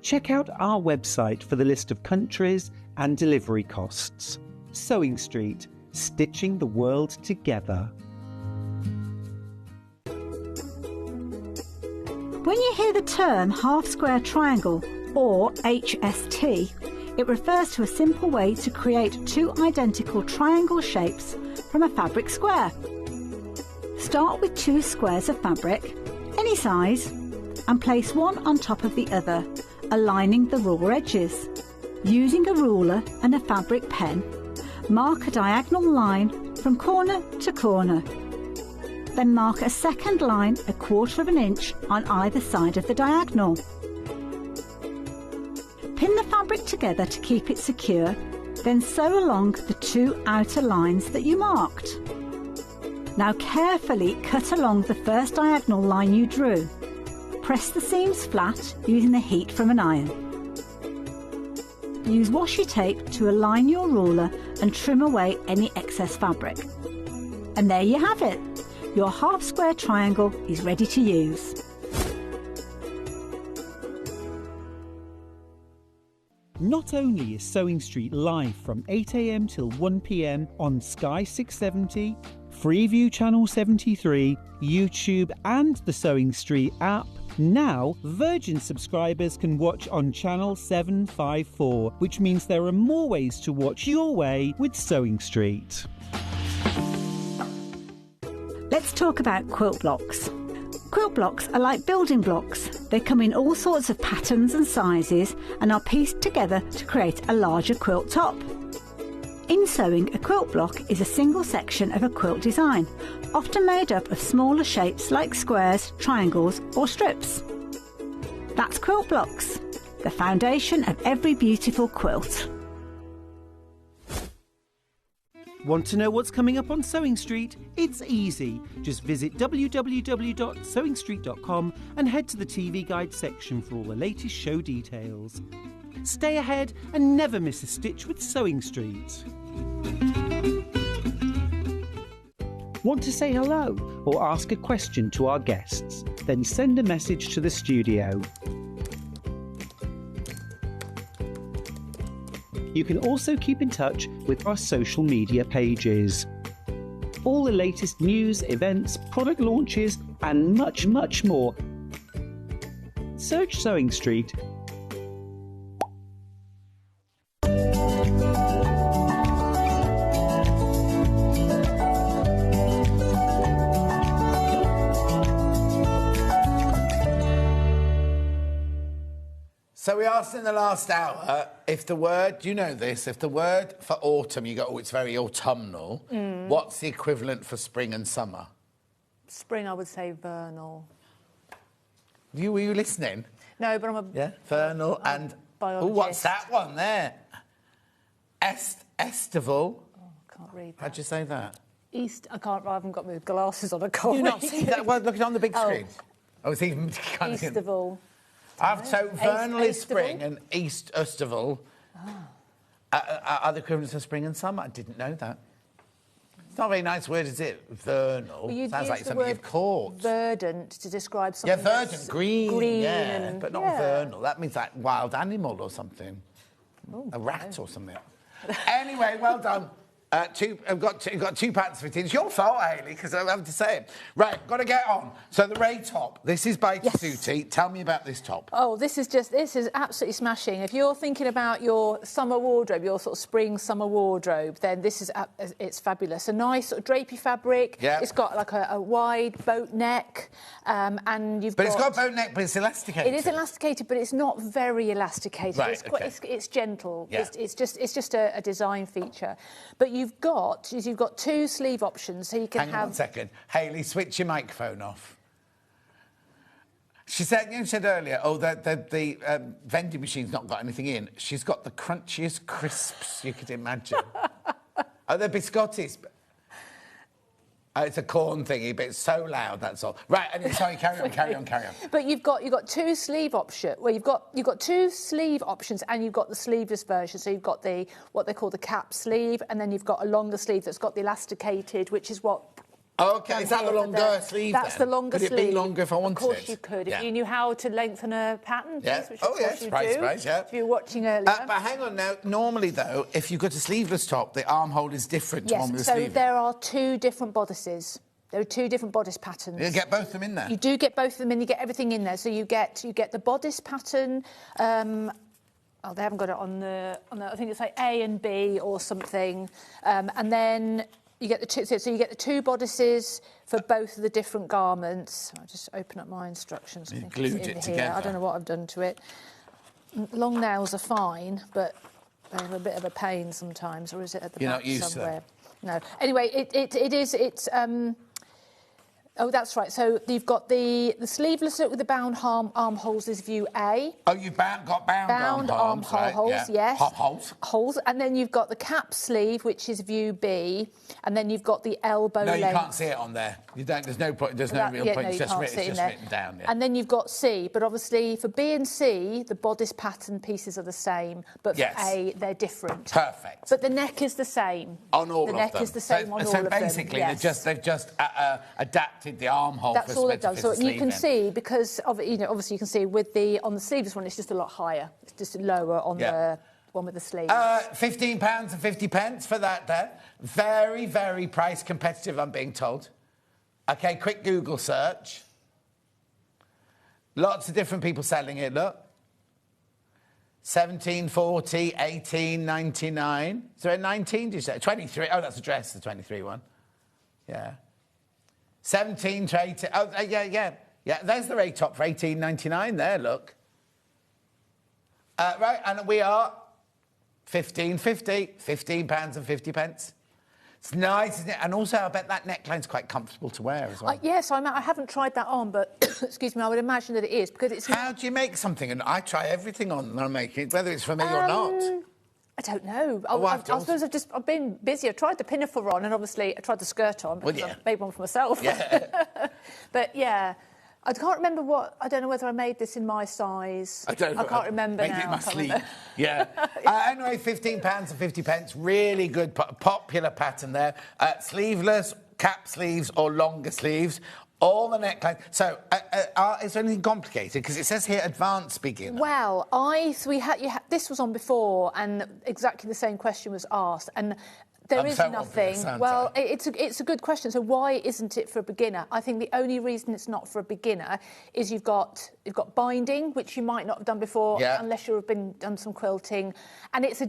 Check out our website for the list of countries and delivery costs. Sewing Street, stitching the world together. When you hear the term half-square triangle, or HST, it refers to a simple way to create 2 identical triangle shapes from a fabric square. Start with 2 squares of fabric, any size, and place one on top of the other, aligning the raw edges. Using a ruler and a fabric pen, mark a diagonal line from corner to corner. Then mark a second line 1/4 inch on either side of the diagonal. Pin the fabric together to keep it secure, then sew along the 2 outer lines that you marked. Now carefully cut along the first diagonal line you drew. Press the seams flat using the heat from an iron. Use washi tape to align your ruler and trim away any excess fabric. And there you have it. Your half-square triangle is ready to use. Not only is Sewing Street live from 8 AM till 1 PM on Sky 670, Freeview Channel 73, YouTube and the Sewing Street app, now Virgin subscribers can watch on Channel 754, which means there are more ways to watch your way with Sewing Street. Let's talk about quilt blocks. Quilt blocks are like building blocks. They come in all sorts of patterns and sizes and are pieced together to create a larger quilt top. In sewing, a quilt block is a single section of a quilt design, often made up of smaller shapes like squares, triangles or strips. That's quilt blocks, the foundation of every beautiful quilt. Want to know what's coming up on Sewing Street? It's easy. Just visit www.sewingstreet.com and head to the TV Guide section for all the latest show details. Stay ahead and never miss a stitch with Sewing Street. Want to say hello or ask a question to our guests? Then send a message to the studio. You can also keep in touch with our social media pages. All the latest news, events, product launches, and much, much more. Search Sewing Street. So we asked in the last hour if the word, do you know this, if the word for autumn, you go, oh, it's very autumnal, what's the equivalent for spring and summer? Spring, I would say vernal. Were you listening? No, but I'm a... Yeah, vernal and... biologist. Oh, what's that one there? Estival. Oh, I can't read that. How'd you say that? I haven't got my glasses on, I can't You read not see that word looking on the big screen? Oh, it's even... Eastival. So vernal is spring Eastival? and Eastival are the equivalents of spring and summer. I didn't know that. It's not a very nice word, is it? Vernal. Well, you'd sounds use like the something word you've caught. Verdant to describe something. Yeah, verdant, that's green, yeah, and, but not vernal. That means like wild animal or something. Oh, a rat or something. Anyway, well done. I've got two pants to fit in. It's your fault, Hayley, because I'm having to say it. Right, got to get on. So the Ray top. This is by Tessuti. Tell me about this top. Oh, this is absolutely smashing. If you're thinking about your summer wardrobe, your sort of spring summer wardrobe, then this is it's fabulous. A nice sort of drapey fabric. Yeah. It's got like a wide boat neck, and you've. But it's got a boat neck, but it's elasticated. It is elasticated, but it's not very elasticated. Right, It's gentle. Yeah. It's just a design feature. But you've got two sleeve options, so you can Hang on 1 second. Hayley, switch your microphone off. You said earlier, the vending machine's not got anything in. She's got the crunchiest crisps you could imagine. They're biscottis. It's a corn thingy, but it's so loud, that's all. Right, sorry, carry on. But you've got two sleeve option. Well, you've got two sleeve options, and you've got the sleeveless version. So you've got what they call the cap sleeve, and then you've got a longer sleeve that's got the elasticated, which is what. Okay, is that the longer sleeve? That's the longer sleeve. Could it be longer if I wanted it? Of course you could. If you knew how to lengthen a pattern, yeah. which of course you do. Surprise, yeah. If you were watching earlier. But hang on now. Normally, though, if you've got a sleeveless top, the armhole is different to one with a sleeve. So there are two different bodices. There are two different bodice patterns. You get both of them in there? You do get both of them in, you get everything in there. So you get the bodice pattern. They haven't got it on the I think it's like A and B or something. And then you get the two, so you get the two bodices for both of the different garments. I'll just open up my instructions. You glued it together. I don't know what I've done to it. Long nails are fine, but they're a bit of a pain sometimes. Or is it at the You're back not used somewhere? to them. No. Anyway, it's. Oh, that's right. So you've got the sleeveless look with the bound armholes is view A. Oh, you've got bound armholes, right, yes. Holes. And then you've got the cap sleeve, which is view B, and then you've got the elbow length. No, you can't see it on there. You don't. There's no point. There's no real point. It's just written down. Yeah. And then you've got C, but obviously for B and C, the bodice pattern pieces are the same, but for A, they're different. Perfect. But the neck is the same. On all of them. The neck is the same on all of them. So basically, they've just adapted the armhole. That's all it does. So you can see, because obviously you can see on the sleeveless one, it's just a lot higher. It's just lower on the one with the sleeves. £15 and 50 pence for that there. Very, very price competitive, I'm being told. OK, quick Google search. Lots of different people selling it, look. 17.40, 18.99. Is there a 19, did you say? 23. Oh, that's a dress, the 23 one. Yeah. 17 to 18. Oh, yeah. There's the rate top for 18.99 there, look. Right, and we are 15.50, £15 and 50 pence. It's nice, isn't it? And also, I bet that neckline's quite comfortable to wear as well. Yes, I haven't tried that on, but excuse me, I would imagine that it is because it's. How do you make something? And I try everything on when I make it, whether it's for me or not. I don't know. I suppose I've been busy. I tried the pinafore on, and obviously I tried the skirt on because I made one for myself. Yeah. But yeah, I can't remember what. I don't know whether I made this in my size. I don't know. I can't remember Maybe now. it must I can't leave. remember. Yeah. Anyway, £15.50. Really good, popular pattern there. Sleeveless, cap sleeves or longer sleeves. All the necklines. So, is there anything complicated? Because it says here advanced beginner. Well, this was on before, and exactly the same question was asked, and there is nothing. Well, it's a good question. So why isn't it for a beginner? I think the only reason it's not for a beginner is you've got binding, which you might not have done before unless you've done some quilting, and it's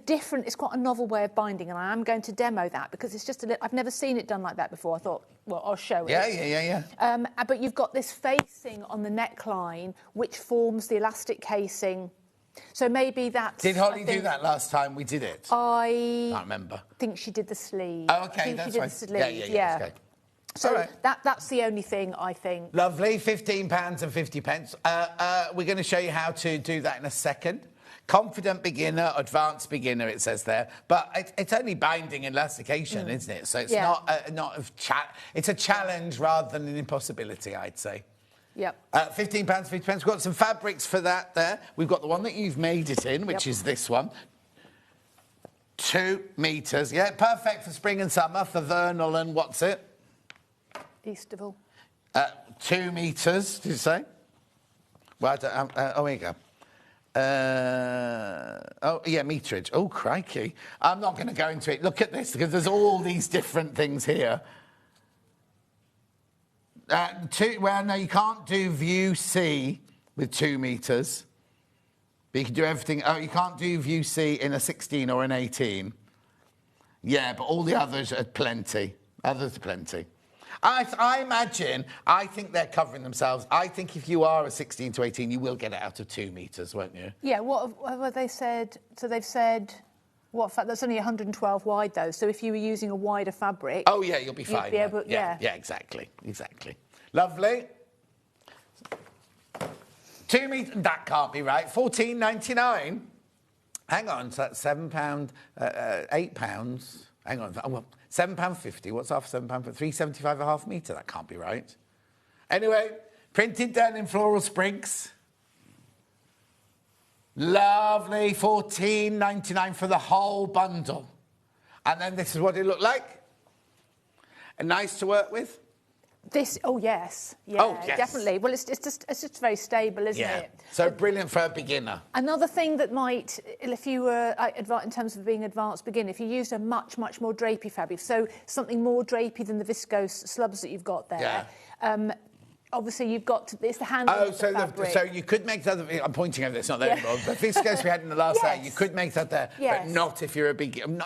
quite a novel way of binding, and I am going to demo that because it's just I've never seen it done like that before. I thought, well, I'll show it. Yeah. But you've got this facing on the neckline, which forms the elastic casing. So maybe that's... Did Holly do that last time we did it? I can't remember. think she did the sleeve. Oh, okay, I think that's she did fine. the sleeve, yeah. Okay. So right. that's the only thing, I think. Lovely, £15.50. We're going to show you how to do that in a second. Confident beginner, advanced beginner, it says there. But it's only binding and elastication, isn't it? So it's it's a challenge rather than an impossibility, I'd say. Yep. £15.50. We've got some fabrics for that there. We've got the one that you've made it in, which is this one. 2 metres. Yeah, perfect for spring and summer, for vernal and what's it? Easterval. 2 metres, did you say? Well, here you go. Meterage. Oh, crikey. I'm not going to go into it. Look at this, because there's all these different things here. No, you can't do view C with 2 metres. But you can do everything. Oh, you can't do view C in a 16 or an 18. Yeah, but all the others are plenty. I think they're covering themselves. I think if you are a 16 to 18, you will get it out of 2 metres, won't you? Yeah, what have they said? So they've said... that's only 112 wide, though. So if you were using a wider fabric... Oh, yeah, you'll be fine. You'd be able, yeah, exactly. Lovely. 2 metres... That can't be right. £14.99. Hang on, so that's £7, £8. Hang on. Oh, well, £7.50. What's after £7? £3.75 a half metre. That can't be right. Anyway, printed down in floral sprigs. Lovely, £14.99 for the whole bundle. And then this is what it looked like. And nice to work with. Yes, definitely. Well, it's just very stable, isn't it? So brilliant for a beginner. Another thing that might, if you were in terms of being advanced beginner, if you used a much more drapey fabric, so something more drapey than the viscose slubs that you've got there. Obviously, you've got it's the handle of the fabric. So you could make that... I'm pointing over this, not there anymore. The viscose we had in the last day, you could make that there, but not if you're a beginner.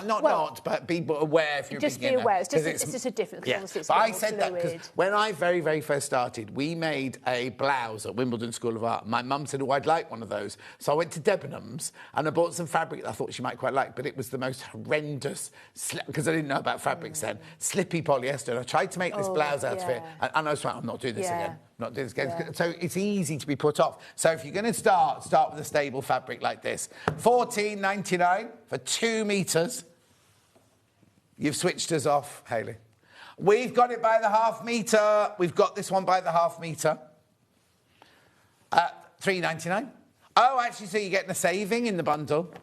But be aware if you're a beginner. Just be aware. It's just a difference. Yeah. Obviously it's but a I bit said more that fluid. because when I very, very first started, we made a blouse at Wimbledon School of Art. My mum said, I'd like one of those. So I went to Debenhams and I bought some fabric that I thought she might quite like, but it was the most horrendous, because I didn't know about fabrics then, slippy polyester. And I tried to make this blouse out of it, and I was like, I'm not doing this again. Not doing this again. So it's easy to be put off. So if you're going to start with a stable fabric like this. £14.99 for 2 metres. You've switched us off, Hayley. We've got it by the half metre. We've got this one by the half metre. £3.99. Oh, actually, so you're getting a saving in the bundle.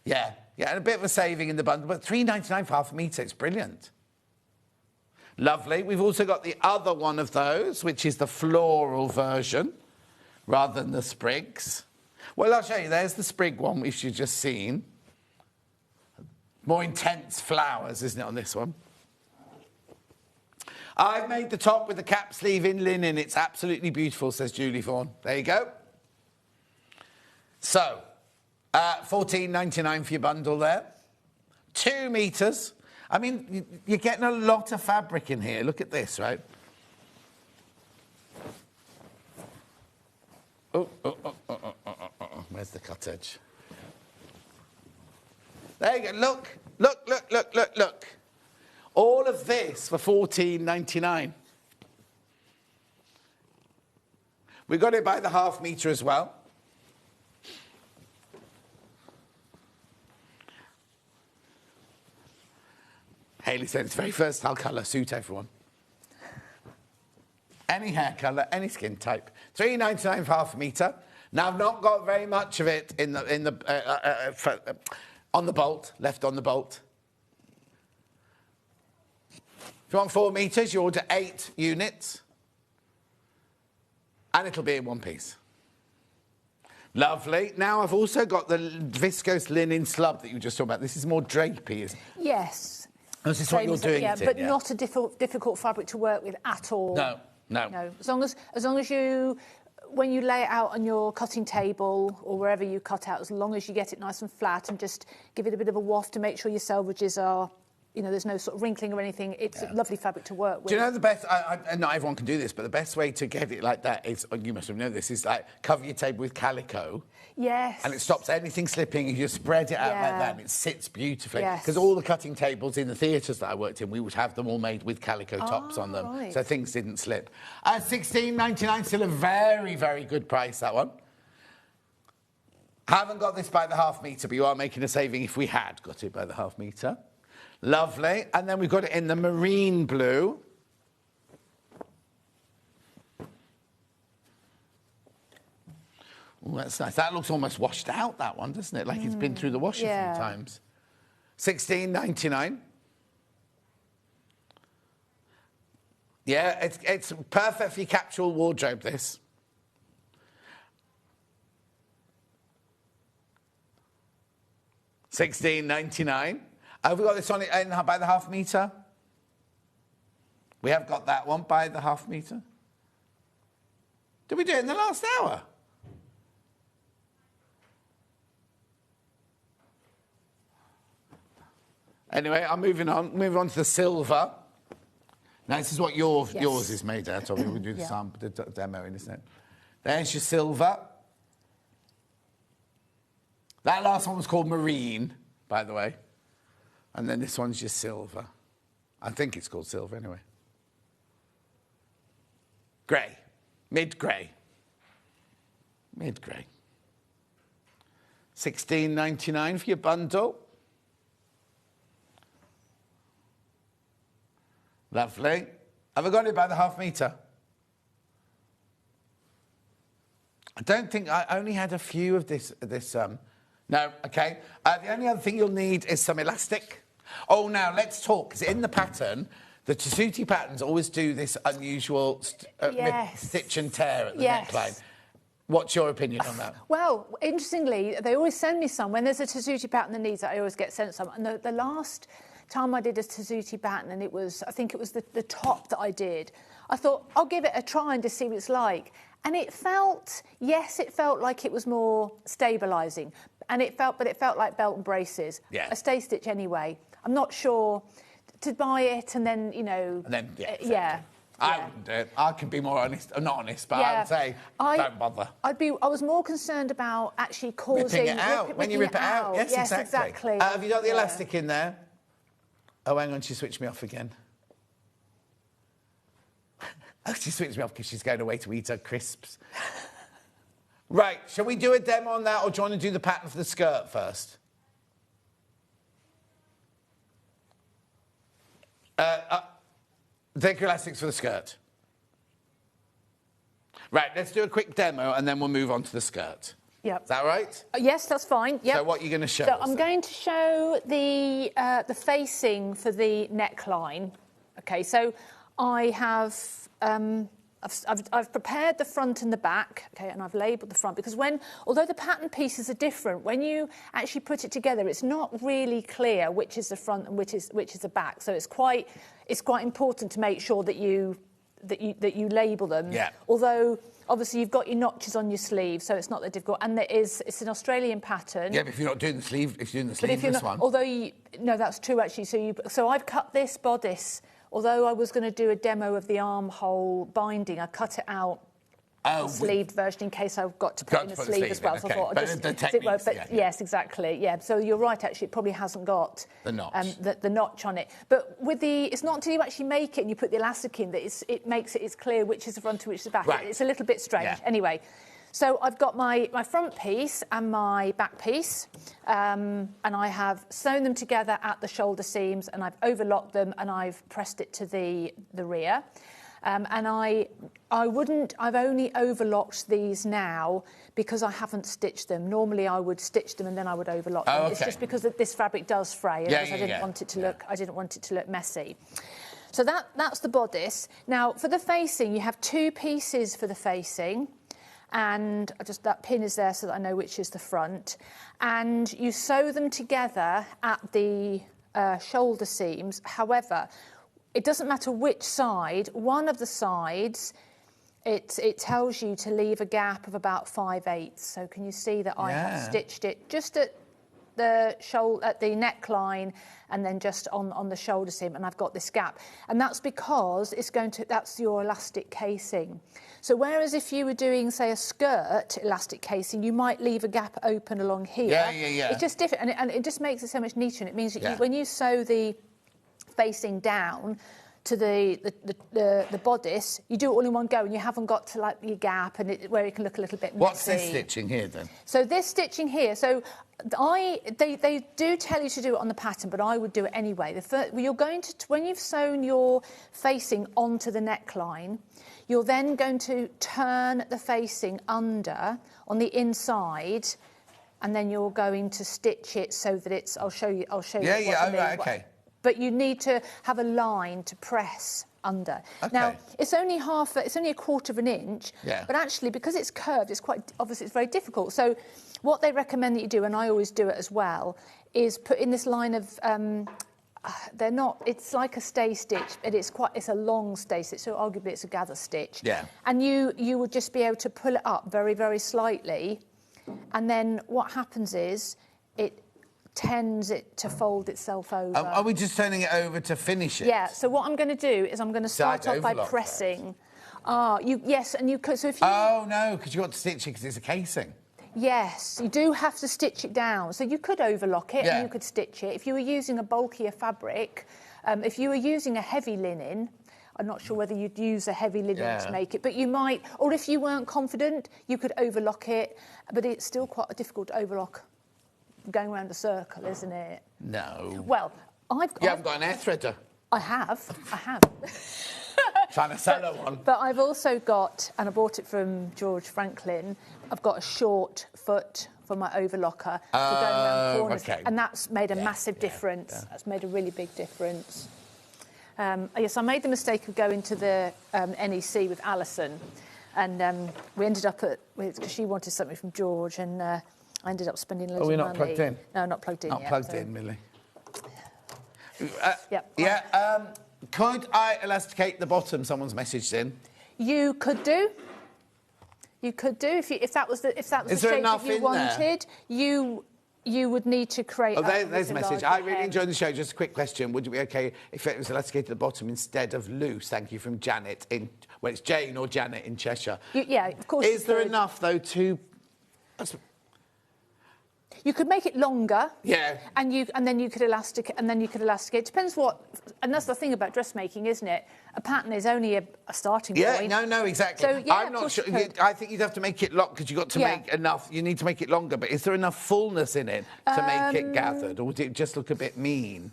Yeah, and a bit of a saving in the bundle, but £3.99 for half a metre. It's brilliant. Lovely. We've also got the other one of those, which is the floral version, rather than the sprigs. Well, I'll show you. There's the sprig one, which you've just seen. More intense flowers, isn't it, on this one? I've made the top with the cap sleeve in linen. It's absolutely beautiful, says Julie Vaughan. There you go. So, £14.99 for your bundle there. 2 metres. I mean, you're getting a lot of fabric in here. Look at this, right? Where's the cut edge? There you go. Look. All of this for £14.99. We got it by the half metre as well. Hayley said it's very versatile colour, suit everyone. Any hair colour, any skin type. $3.99 for half a metre. Now, I've not got very much of it on the bolt, left on the bolt. If you want 4 metres, you order 8 units. And it'll be in one piece. Lovely. Now, I've also got the viscose linen slub that you were just talking about. This is more drapey, isn't it? Yes. This is what you're doing yeah, it in, but yeah. not a difficult fabric to work with at all. No. No. As long as you, when you lay it out on your cutting table or wherever you cut out, as long as you get it nice and flat and just give it a bit of a waft to make sure your selvages are, there's no sort of wrinkling or anything. It's a lovely fabric to work with. Do you know the best? Not everyone can do this, but the best way to get it like that is, you must have known this, is like cover your table with calico. Yes. And it stops anything slipping. You spread it out like that and it sits beautifully. Yes. Because all the cutting tables in the theatres that I worked in, we would have them all made with calico tops on them. Right. So things didn't slip. $16.99, still a very, very good price, that one. Haven't got this by the half metre, but you are making a saving if we had got it by the half metre. Lovely. And then we've got it in the marine blue. Oh, that's nice. That looks almost washed out, that one, doesn't it? Like it's been through the wash a few times. $16.99. Yeah, it's perfect for your capsule wardrobe, this. $16.99. Have we got this on it by the half metre? We have got that one by the half metre. Did we do it in the last hour? Anyway, I'm moving on. Moving on to the silver. Now, this is what yours is made out of. We'll do the sample, the demo in, isn't it? There's your silver. That last one was called marine, by the way. And then this one's your silver. I think it's called silver anyway. Grey. Mid-grey. Mid-grey. $16.99 for your bundle. Lovely. Have I got it by the half metre? I don't think I only had a few of this. No, OK. The only other thing you'll need is some elastic. Oh, now, let's talk, because in the pattern, the Tessuti patterns always do this unusual stitch and tear at the neckline. What's your opinion on that? Well, interestingly, they always send me some. When there's a Tessuti pattern that needs it, I always get sent some. And the last time I did a Tessuti pattern, and I think it was the top that I did, I thought, I'll give it a try and just see what it's like. And it felt like it was more stabilising. And it felt like belt and braces. Yeah. A stay stitch anyway. I'm not sure to buy it and then, And then, I wouldn't do it. I can be more honest. I'm not honest, but I would say, don't bother. I was more concerned about actually causing... Ripping it out. When you rip it out. Yes, exactly. Have you got the elastic in there? Oh, hang on, she switched me off again. Oh, she switched me off because she's going away to eat her crisps. Right, shall we do a demo on that, or do you want to do the pattern for the skirt first? Take your elastics for the skirt. Right, let's do a quick demo, and then we'll move on to the skirt. Yep. Is that right? Yes, that's fine. Yep. So what are you going to show So us I'm then? going to show the facing for the neckline. Okay, so I have... I've prepared the front and the back, okay, and I've labelled the front because although the pattern pieces are different, when you actually put it together, it's not really clear which is the front and which is the back. So it's quite important to make sure that you label them. Yeah. Although obviously you've got your notches on your sleeve, so it's not that difficult. And it's an Australian pattern. Yeah, but if you're not doing the sleeve, if you're doing the But if you're sleeveless not, one. although no, that's true actually. So I've cut this bodice. Although I was going to do a demo of the armhole binding, I cut it out, the sleeved version, in case I've got to put in a sleeve as well. Okay. So I thought, But yes, exactly, yeah. So you're right, actually, it probably hasn't got the notch, the notch on it. But it's not until you actually make it and you put the elastic in that it makes it clear which is the front and which is the back. Right. It's a little bit strange. Yeah. Anyway, So I've got my front piece and my back piece, and I have sewn them together at the shoulder seams, and I've overlocked them, and I've pressed it to the rear. And I've only overlocked these now because I haven't stitched them. Normally I would stitch them and then I would overlock them. Okay. It's just because this fabric does fray, and I didn't want it to look. I didn't want it to look messy. So that's the bodice. Now for the facing, you have 2 pieces for the facing, and that pin is there so that I know which is the front. And you sew them together at the shoulder seams. However, it doesn't matter which side. One of the sides, it tells you to leave a gap of about 5/8. So can you see that I have stitched it just at the neckline, and then just on the shoulder seam, and I've got this gap, and that's because that's your elastic casing. So whereas if you were doing, say, a skirt elastic casing, you might leave a gap open along here. It's just different, and it just makes it so much neater. And it means that when you sew the facing down to the bodice, you do it all in one go, and you haven't got to like your gap and where it can look a little bit messy. What's this stitching here then? So this stitching here, they do tell you to do it on the pattern, but I would do it anyway. When you've sewn your facing onto the neckline, you're then going to turn the facing under on the inside, and then you're going to stitch it so that it's. I'll show you. Right, okay. But you need to have a line to press under. Okay. Now, it's only a quarter of an inch, but actually, because it's curved, it's very difficult. So what they recommend that you do, and I always do it as well, is put in this line of, it's like a stay stitch, but it's a long stay stitch, so arguably it's a gather stitch. Yeah. And you would just be able to pull it up very, very slightly, and then what happens is it tends it to fold itself over. Are we just turning it over to finish it? Yeah, so what I'm going to do is I'm going to start off by pressing. Yes, and you could, so if you... Oh, no, because you've got to stitch it because it's a casing. Yes, you do have to stitch it down. So you could overlock it and you could stitch it. If you were using a bulkier fabric, if you were using a heavy linen, I'm not sure whether you'd use a heavy linen to make it, but you might, or if you weren't confident, you could overlock it, but it's still quite difficult to overlock going around a circle, isn't it? No. Well, You haven't got an air threader. I have. Trying to sell her one. But I've also got, and I bought it from George Franklin, I've got a short foot for my overlocker for going around corners. Okay. And that's made a massive difference. Yeah. That's made a really big difference. Yes, I made the mistake of going to the NEC with Alison, and we ended up because she wanted something from George, and I ended up spending loads of money. Are we not plugged in? No, not plugged in yet. Not plugged in, Millie. Yep. Could I elasticate the bottom? Someone's messaged in. You could do. You could do if that was the shape that you wanted. You would need to create. Oh, there's a message. I really enjoyed the show. Just a quick question: would it be okay if it was elasticated at the bottom instead of loose? Thank you, from Janet it's Jane or Janet in Cheshire. Yeah, of course. Is there enough though to? You could make it longer. Yeah. And then you could elasticate. It depends what. And that's the thing about dressmaking, isn't it? A pattern is only a starting point. Yeah. No, exactly. So, yeah, I'm not sure. I think you'd have to make it lock because you've got to make enough. You need to make it longer. But is there enough fullness in it to make it gathered, or would it just look a bit mean?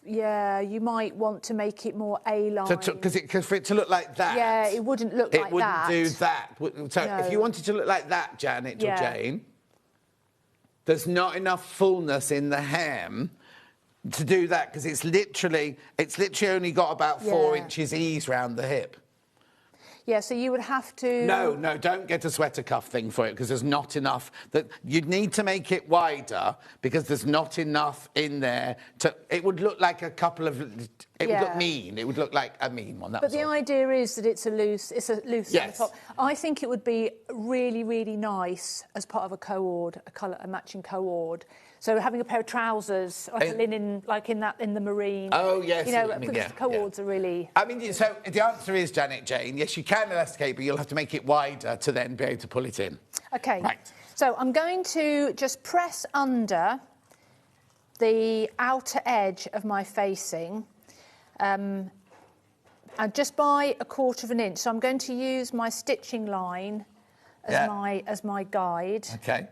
Yeah, you might want to make it more A-line. Because for it to look like that... Yeah, it wouldn't look like that. It wouldn't do that. So if you wanted to look like that, Janet or Jane, there's not enough fullness in the hem to do that, because it's literally only got about 4 inches ease round the hip. Yeah, so you would have to... No, don't get a sweater cuff thing for it, because there's not enough. You'd need to make it wider, because there's not enough in there to... It would look like a couple of... It would look mean. It would look like a mean one. But the idea is that it's a loose on the top. I think it would be really, really nice as part of a matching co-ord. So having a pair of trousers, like a linen, like in the marine. Oh, yes. Because co-ords are really... I mean, so the answer is, Janet Jane, yes, you can elasticate, but you'll have to make it wider to then be able to pull it in. OK. Right. So I'm going to just press under the outer edge of my facing, and just by 1/4 of an inch. So I'm going to use my stitching line as my guide. Okay.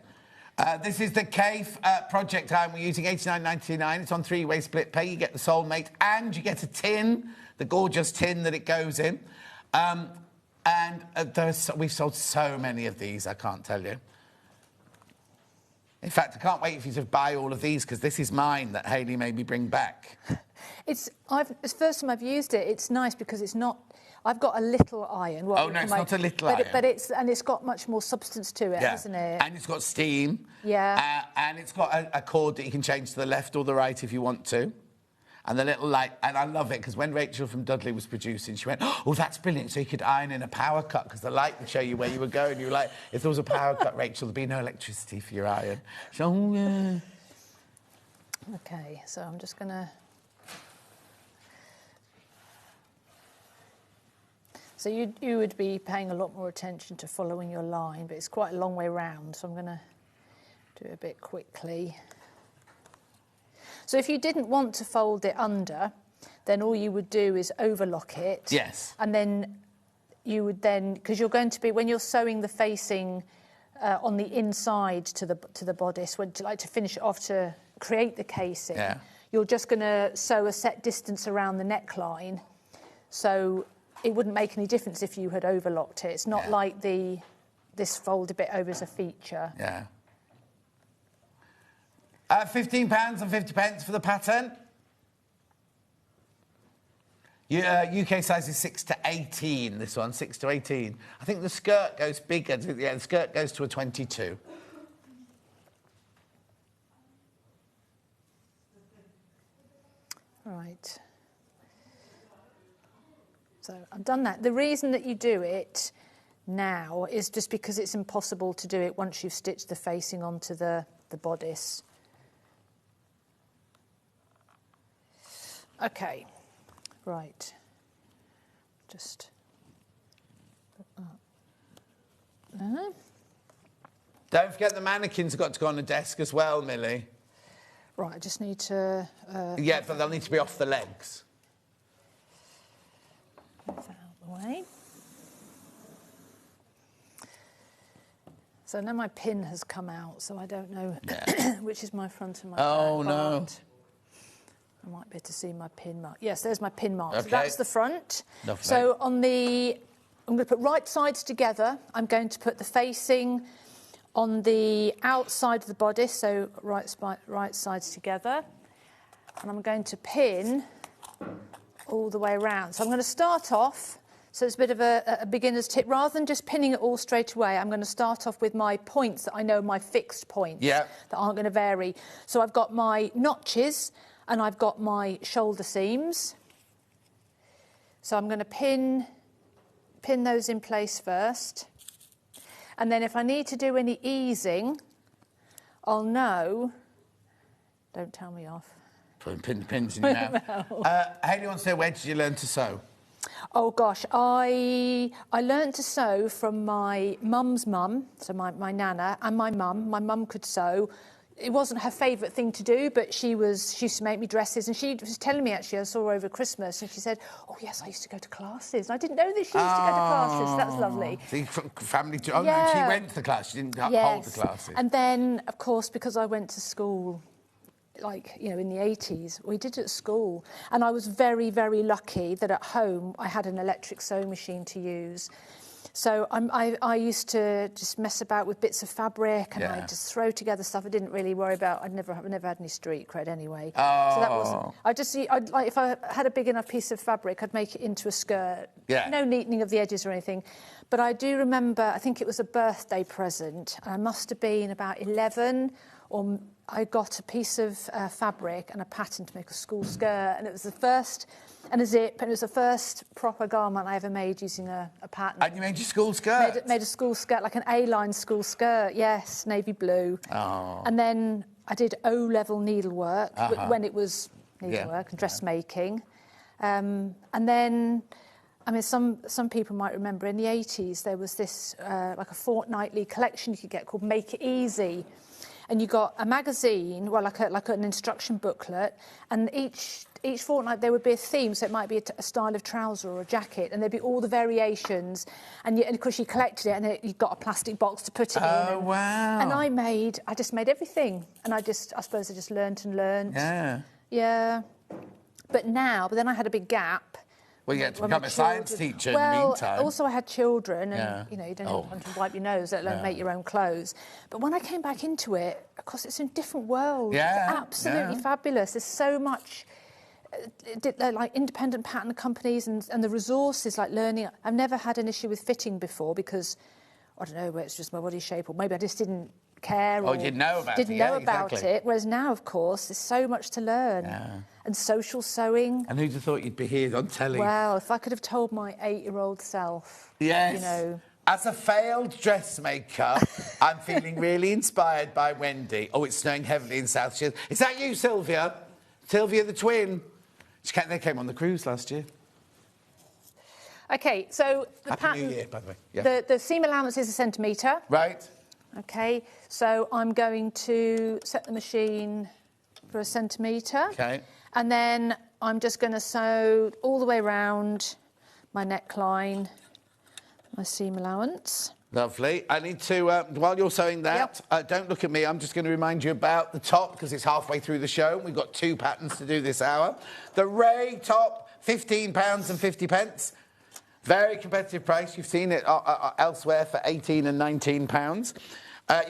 This is the Cave project iron. We're using $89.99. It's on three-way split pay. You get the Soulmate and you get a tin, the gorgeous tin that it goes in. We've sold so many of these, I can't tell you. In fact, I can't wait for you to buy all of these because this is mine that Hayley made me bring back. It's the first time I've used it. It's nice because it's not. I've got a little iron. Oh no, it's not a little iron. But it's got much more substance to it, hasn't it? And it's got steam. Yeah. And it's got a cord that you can change to the left or the right if you want to. And the little light, and I love it because when Rachel from Dudley was producing, she went, "Oh, that's brilliant! So you could iron in a power cut because the light would show you where you were going." You were like, "If there was a power cut, Rachel, there'd be no electricity for your iron." So, oh, yeah. Okay, so I'm just gonna. So you would be paying a lot more attention to following your line, but it's quite a long way round. So I'm gonna do it a bit quickly. So if you didn't want to fold it under, then all you would do is overlock it. Yes. And then you would because you're going to be, when you're sewing the facing on the inside to the bodice, to finish it off to create the casing, you're just going to sew a set distance around the neckline. So it wouldn't make any difference if you had overlocked it. It's not like this folded bit over as a feature. Yeah. £15.50 for the pattern. UK size is 6 to 18, this one, 6 to 18. I think the skirt goes bigger. Yeah, the skirt goes to a 22. Right. So I've done that. The reason that you do it now is just because it's impossible to do it once you've stitched the facing onto the bodice. Okay, right. Just put that. Don't forget the mannequins have got to go on the desk as well, Millie. Right, I just need to... yeah, but they'll need to be off the legs. Move that out of the way. So now my pin has come out, so I don't know which is my front and my back. Oh, no. I might be able to see my pin mark. Yes, there's my pin mark. Okay. So that's the front. Lovely. So I'm going to put right sides together. I'm going to put the facing on the outside of the bodice, so right sides together. And I'm going to pin all the way around. So I'm going to start off, so it's a bit of a beginner's tip. Rather than just pinning it all straight away, I'm going to start off with my points that I know, my fixed points that aren't going to vary. So I've got my notches, and I've got my shoulder seams. So I'm going to pin those in place first. And then if I need to do any easing, I'll know. Don't tell me off. Putting pins in your mouth. Hayley wants to know, where did you learn to sew? Oh gosh, I learned to sew from my mum's mum, so my nana, and my mum. My mum could sew. It wasn't her favourite thing to do, but she used to make me dresses, and she was telling me, actually, I saw her over Christmas, and she said, "Oh yes, I used to go to classes." And I didn't know that she used to go to classes. That was lovely. See, family. Oh no, she went to the class. She didn't hold the classes. And then, of course, because I went to school, in the 80s, we did it at school, and I was very, very lucky that at home I had an electric sewing machine to use. So I used to just mess about with bits of fabric, and I'd just throw together stuff I didn't really worry about. I'd never had any street cred anyway. Oh. So that wasn't. If I had a big enough piece of fabric, I'd make it into a skirt. Yeah. No neatening of the edges or anything. But I do remember, I think it was a birthday present, and I must have been about 11, or I got a piece of fabric and a pattern to make a school skirt, and it was the first, and a zip, and it was the first proper garment I ever made using a pattern. And you made your school skirt? Made a school skirt, like an A-line school skirt, yes, navy blue. Oh. And then I did O-level needlework when it was needlework and dressmaking. And then, I mean, some people might remember in the 80s there was this like a fortnightly collection you could get called Make It Easy. and you got a magazine, well, like an instruction booklet, and each fortnight there would be a theme, so it might be a style of trouser or a jacket, and there'd be all the variations, and of course you collected it, and you got a plastic box to put it in. Oh, wow. And I just made everything, and I suppose I just learnt and learnt. Yeah. Yeah. But then I had a big gap. Well, you had to become a science teacher in the meantime. Also I had children, and you don't want to wipe your nose, let alone make your own clothes. But when I came back into it, of course, it's a different world. Yeah, it's absolutely fabulous. There's so much, like independent pattern companies and the resources, like learning. I've never had an issue with fitting before because, I don't know, it's just my body shape, or maybe I just didn't care or didn't know about it. Whereas now, of course, there's so much to learn. Yeah. And social sewing. And who'd have thought you'd be here on telly? Well, if I could have told my 8-year-old self, yes. you know. As a failed dressmaker, I'm feeling really inspired by Wendy. Oh, it's snowing heavily in South Shields. Is that you, Sylvia? Sylvia the twin? They came on the cruise last year. OK, so the Happy pattern... New Year, by the way. Yeah. The seam allowance is a centimetre. Right. OK, so I'm going to set the machine for a centimetre. OK. And then I'm just going to sew all the way around my neckline, my seam allowance. Lovely. I need to, while you're sewing that, don't look at me. I'm just going to remind you about the top, because it's halfway through the show. We've got 2 patterns to do this hour. The Ray top, £15.50. Very competitive price. You've seen it elsewhere for £18 and £19.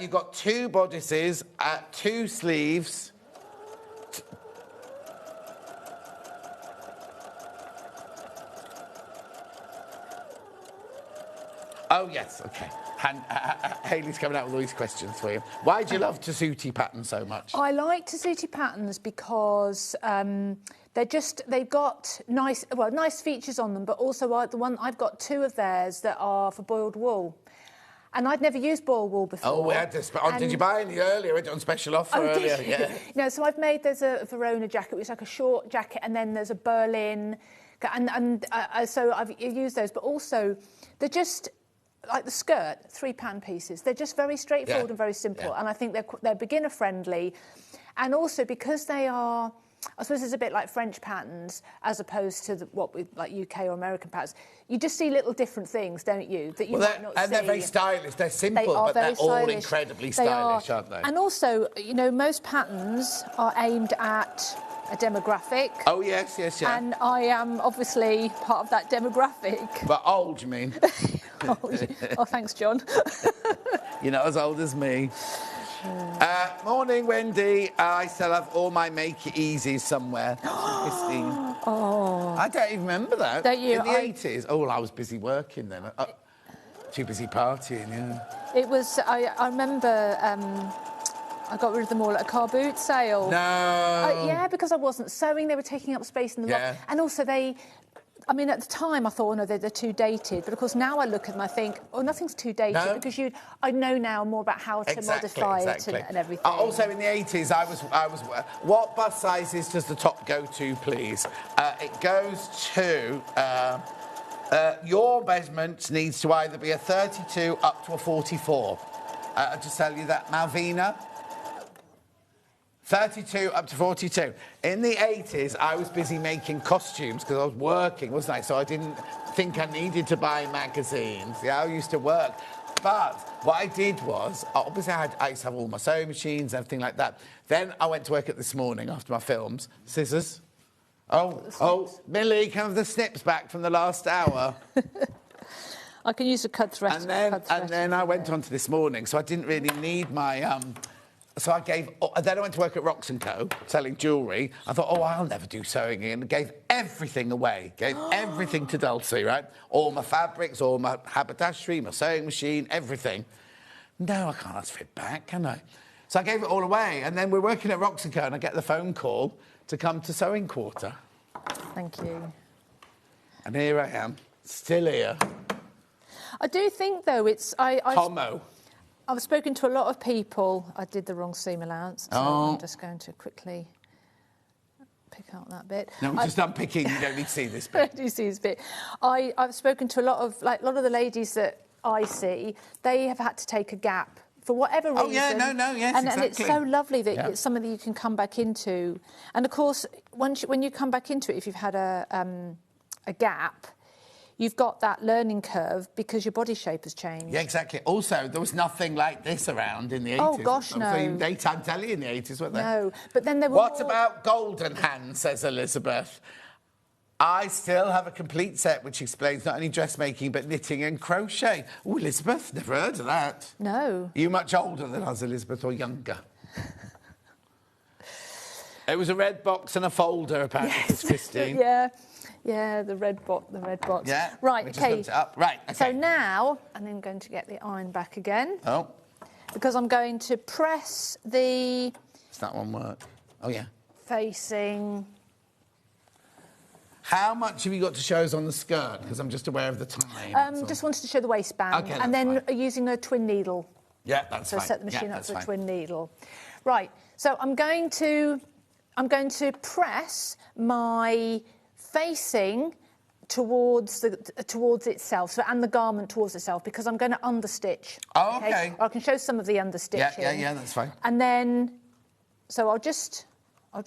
You've got 2 bodices, 2 sleeves. Oh, yes, OK. Hayley's coming out with all these questions for you. Why do you love Tessuti patterns so much? I like Tessuti patterns because they've got nice features on them, but also I've got 2 of theirs that are for boiled wool. And I'd never used boiled wool before. Oh, we had to... did you buy any earlier? We had it on special offer earlier. Did you? Yeah. No, so there's a Verona jacket, which is like a short jacket, and then there's a Berlin, so I've used those. But also, they're just... like the skirt, 3 pattern pieces. They're just very straightforward and very simple. And I think they're beginner friendly. And also because they are, I suppose it's a bit like French patterns as opposed to what with like UK or American patterns. You just see little different things, don't you? That you might not see. And they're very stylish. They're simple, but they're all incredibly stylish, aren't they? And also, you know, most patterns are aimed at a demographic. Oh, yes, yeah. And I am obviously part of that demographic. But old, you mean? Oh, thanks, John. You're not as old as me. Morning, Wendy. I still have all my Make It Easies somewhere. Oh. I don't even remember that. Don't you? In the 80s. Oh, well, I was busy working then. Too busy partying, yeah. It was... I remember... I got rid of them all at a car boot sale. No. Yeah, because I wasn't sewing. They were taking up space in the loft. And also I mean, at the time, I thought, oh, no, they're too dated. But, of course, now I look at them, I think, oh, nothing's too dated. No. Because I know now more about how to modify it and everything. Also, in the 80s, I was... What bust sizes does the top go to, please? It goes to... your measurement needs to either be a 32 up to a 44. I'll just tell you that, Malvina. 32 up to 42. In the 80s, I was busy making costumes because I was working, wasn't I? So I didn't think I needed to buy magazines. Yeah, I used to work. But what I did was, obviously I used to have all my sewing machines and everything like that. Then I went to work at This Morning after my films. Scissors. Oh, Millie, can I have the snips back from the last hour? I can use a cut thread. And then I went on to This Morning, so I didn't really need my... So I gave... then I went to work at Rox & Co, selling jewellery. I thought, I'll never do sewing again. And gave everything away. Gave everything to Dulcie, right? All my fabrics, all my haberdashery, my sewing machine, everything. No, I can't ask for it back, can I? So I gave it all away. And then we're working at Rox & Co, and I get the phone call to come to Sewing Quarter. Thank you. And here I am, still here. I do think, though, it's... Tomo. I've spoken to a lot of people. I did the wrong seam allowance, so I'm just going to quickly pick out that bit. No, we're just unpicking. You don't need to see this bit. I do see this bit. I've spoken to a lot of the ladies that I see. They have had to take a gap for whatever reason. Oh, yeah, yes, and it's exactly. so lovely that Yeah. it's something that you can come back into. And, of course, when you come back into it, if you've had a gap, you've got that learning curve because your body shape has changed. Yeah, exactly. Also, there was nothing like this around in the 80s. Oh, gosh, no. So daytime telly in the 80s, weren't there? No, but then there were What more... about golden hands, says Elizabeth. I still have a complete set which explains not only dressmaking but knitting and crochet. Oh, Elizabeth, never heard of that. No. Are you much older than us, Elizabeth, or younger? It was a red box and a folder, apparently, Yes. Christine. Yeah, the red box. Yeah. Right, we just okay. looked it up. Right, okay. So now, and I'm going to get the iron back again. Oh. Because I'm going to press the... Does that one work? Oh, yeah. Facing... How much have you got to show us on the skirt? Because I'm just aware of the time. Just wanted to show the waistband. Okay, and then using a twin needle. Yeah, that's so fine. set the machine Yeah, up for that's a fine. twin needle. Right, so I'm going to press my facing towards itself, and the garment towards itself, because I'm going to understitch. Oh, okay. Or I can show some of the understitching. Yeah, that's fine. And then, so I'll just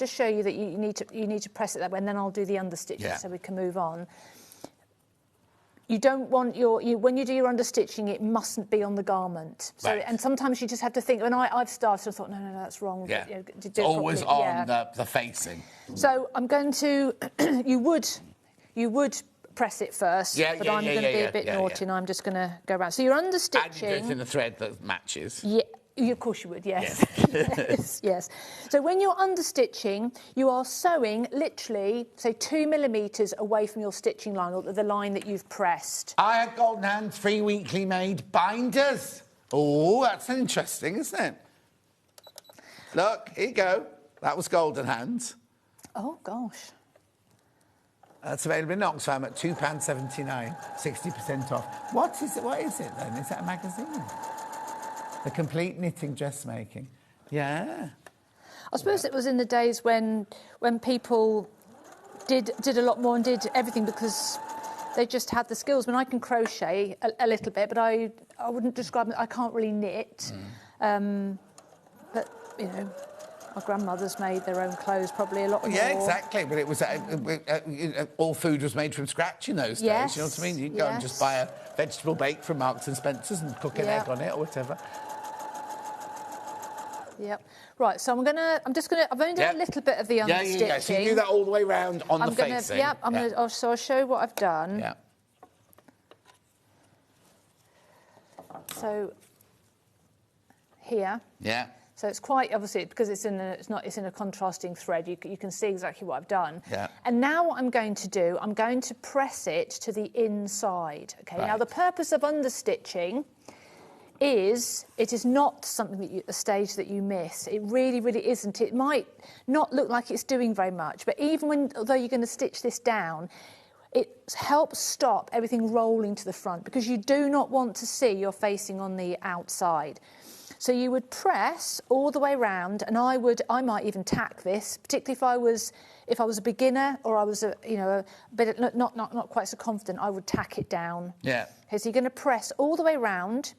show you that you need to press it that way, and then I'll do the understitching so we can move on. You don't want when you do your understitching, it mustn't be on the garment. So, right. And sometimes you just have to think. When I've started, I thought, no, that's wrong. Yeah. Do It's it always properly. on the facing. So I'm going to. you would press it first, but I'm going to be a bit naughty, and I'm just going to go around. So you're understitching. And you do it in a thread that matches. Yeah. Of course you would, yes. yes. So when you're understitching, you are sewing literally, say, 2 millimetres away from your stitching line, or the line that you've pressed. I had golden hands, 3 weekly made binders. Oh, that's interesting, isn't it? Look, here you go. That was golden hands. Oh, gosh. That's available in Oxfam at £2.79, 60% off. What is it then? Is that a magazine? The complete knitting dressmaking. Yeah. I suppose it was in the days when people did a lot more and did everything because they just had the skills. I mean, I can crochet a little bit, but I wouldn't describe it. I can't really knit. But, you know, our grandmothers made their own clothes probably a lot more. Yeah, exactly. But it was all food was made from scratch in those days. You know what I mean? You can go and just buy a vegetable bake from Marks and Spencer's and cook an egg on it or whatever. Yep. Right, so I've only done a little bit of the understitching. Yeah. So you do that all the way round on the facing. So I'll show you what I've done. Yeah. So here. Yeah. So it's quite obviously because it's in a contrasting thread. You can see exactly what I've done. Yeah. And now what I'm going to do, I'm going to press it to the inside. Okay. Right. Now the purpose of understitching is it is not something a stage that you miss. It really, really isn't. It might not look like it's doing very much, but although you're going to stitch this down, it helps stop everything rolling to the front because you do not want to see your facing on the outside. So you would press all the way around, and I might even tack this, particularly if I was a beginner or I was a bit not quite so confident, I would tack it down. Yeah. Okay, so you're going to press all the way around.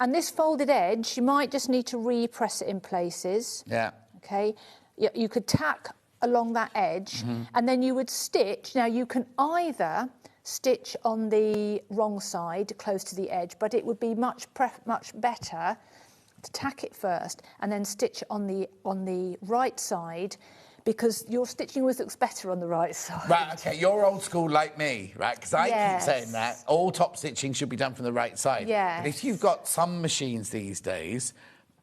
And this folded edge, you might just need to re-press it in places. Yeah. Okay. You could tack along that edge, and then you would stitch. Now, you can either stitch on the wrong side, close to the edge, but it would be much better to tack it first and then stitch on the right side, because your stitching always looks better on the right side. Right, OK, you're old school like me, right? Because I keep saying that. All top stitching should be done from the right side. Yes. But if you've got some machines these days,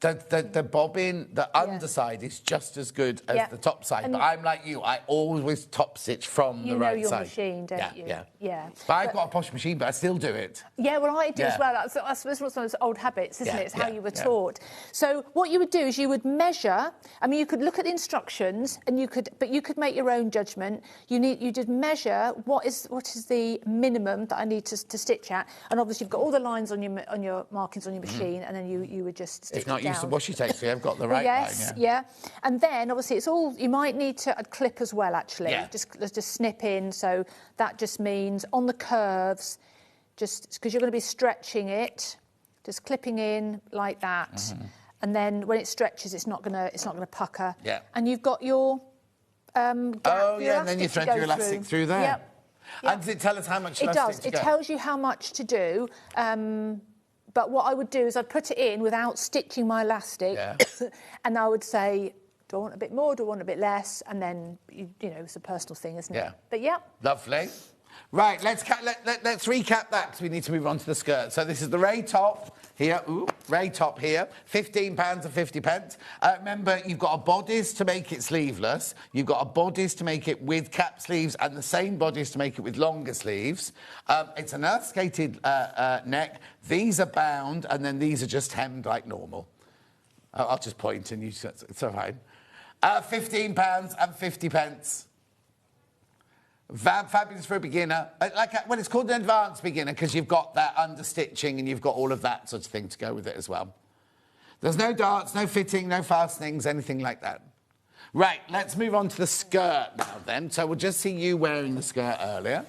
the bobbin, the underside is just as good as the top side. But I'm like you, I always top stitch from the right side. You know your machine, don't you? Yeah. But I've got a posh machine, but I still do it. Yeah, well, I do as well. I suppose it's one of those old habits, isn't it? It's how you were taught. So what you would do is you would measure. I mean, you could look at the instructions, and you could make your own judgment. You did measure what is the minimum that I need to stitch at, and obviously you've got all the lines on your markings on your machine, and then you would just stitch If not, it down. use the washi tape, so you've got the right line. Yeah. And then obviously it's all. You might need to clip as well. Actually, just snip in. So that just means on the curves, just because you're going to be stretching it just clipping in like that, and then when it stretches, it's not gonna pucker. Yeah. And you've got your gap. Oh, your yeah, and then you elastic to thread go your elastic through there. Yep. And does it tell us how much It elastic does. to It go? tells you how much to do. But what I would do is I'd put it in without stitching my elastic, and I would say, do I want a bit more? Do I want a bit less? And then it's a personal thing, isn't it? Yeah. But Lovely. Right, let's recap that because we need to move on to the skirt. So this is the Ray top here. Ooh, Ray top here. £15.50. Remember, you've got a bodice to make it sleeveless. You've got a bodice to make it with cap sleeves and the same bodice to make it with longer sleeves. It's an earth-skated neck. These are bound, and then these are just hemmed like normal. I'll just point and it's all right. £15.50. Fabulous for a beginner. Well, it's called an advanced beginner because you've got that understitching and you've got all of that sort of thing to go with it as well. There's no darts, no fitting, no fastenings, anything like that. Right, let's move on to the skirt now then. So we'll just see you wearing the skirt earlier.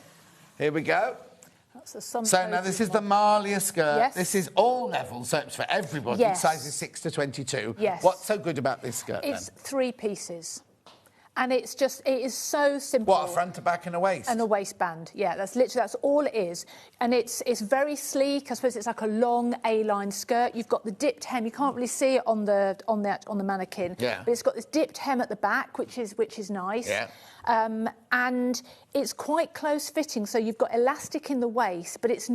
Here we go. So now this is the Malia skirt. Yes. This is all levels, so it's for everybody. Yes. Sizes 6 to 22. Yes. What's so good about this skirt it's then? 3 pieces. And it is so simple. What, a front, a back and a waist? And a waistband, yeah. That's all it is. And it's very sleek. I suppose it's like a long A-line skirt. You've got the dipped hem. You can't really see it on the mannequin. Yeah. But it's got this dipped hem at the back, which is nice. Yeah. And it's quite close fitting, so you've got elastic in the waist, but it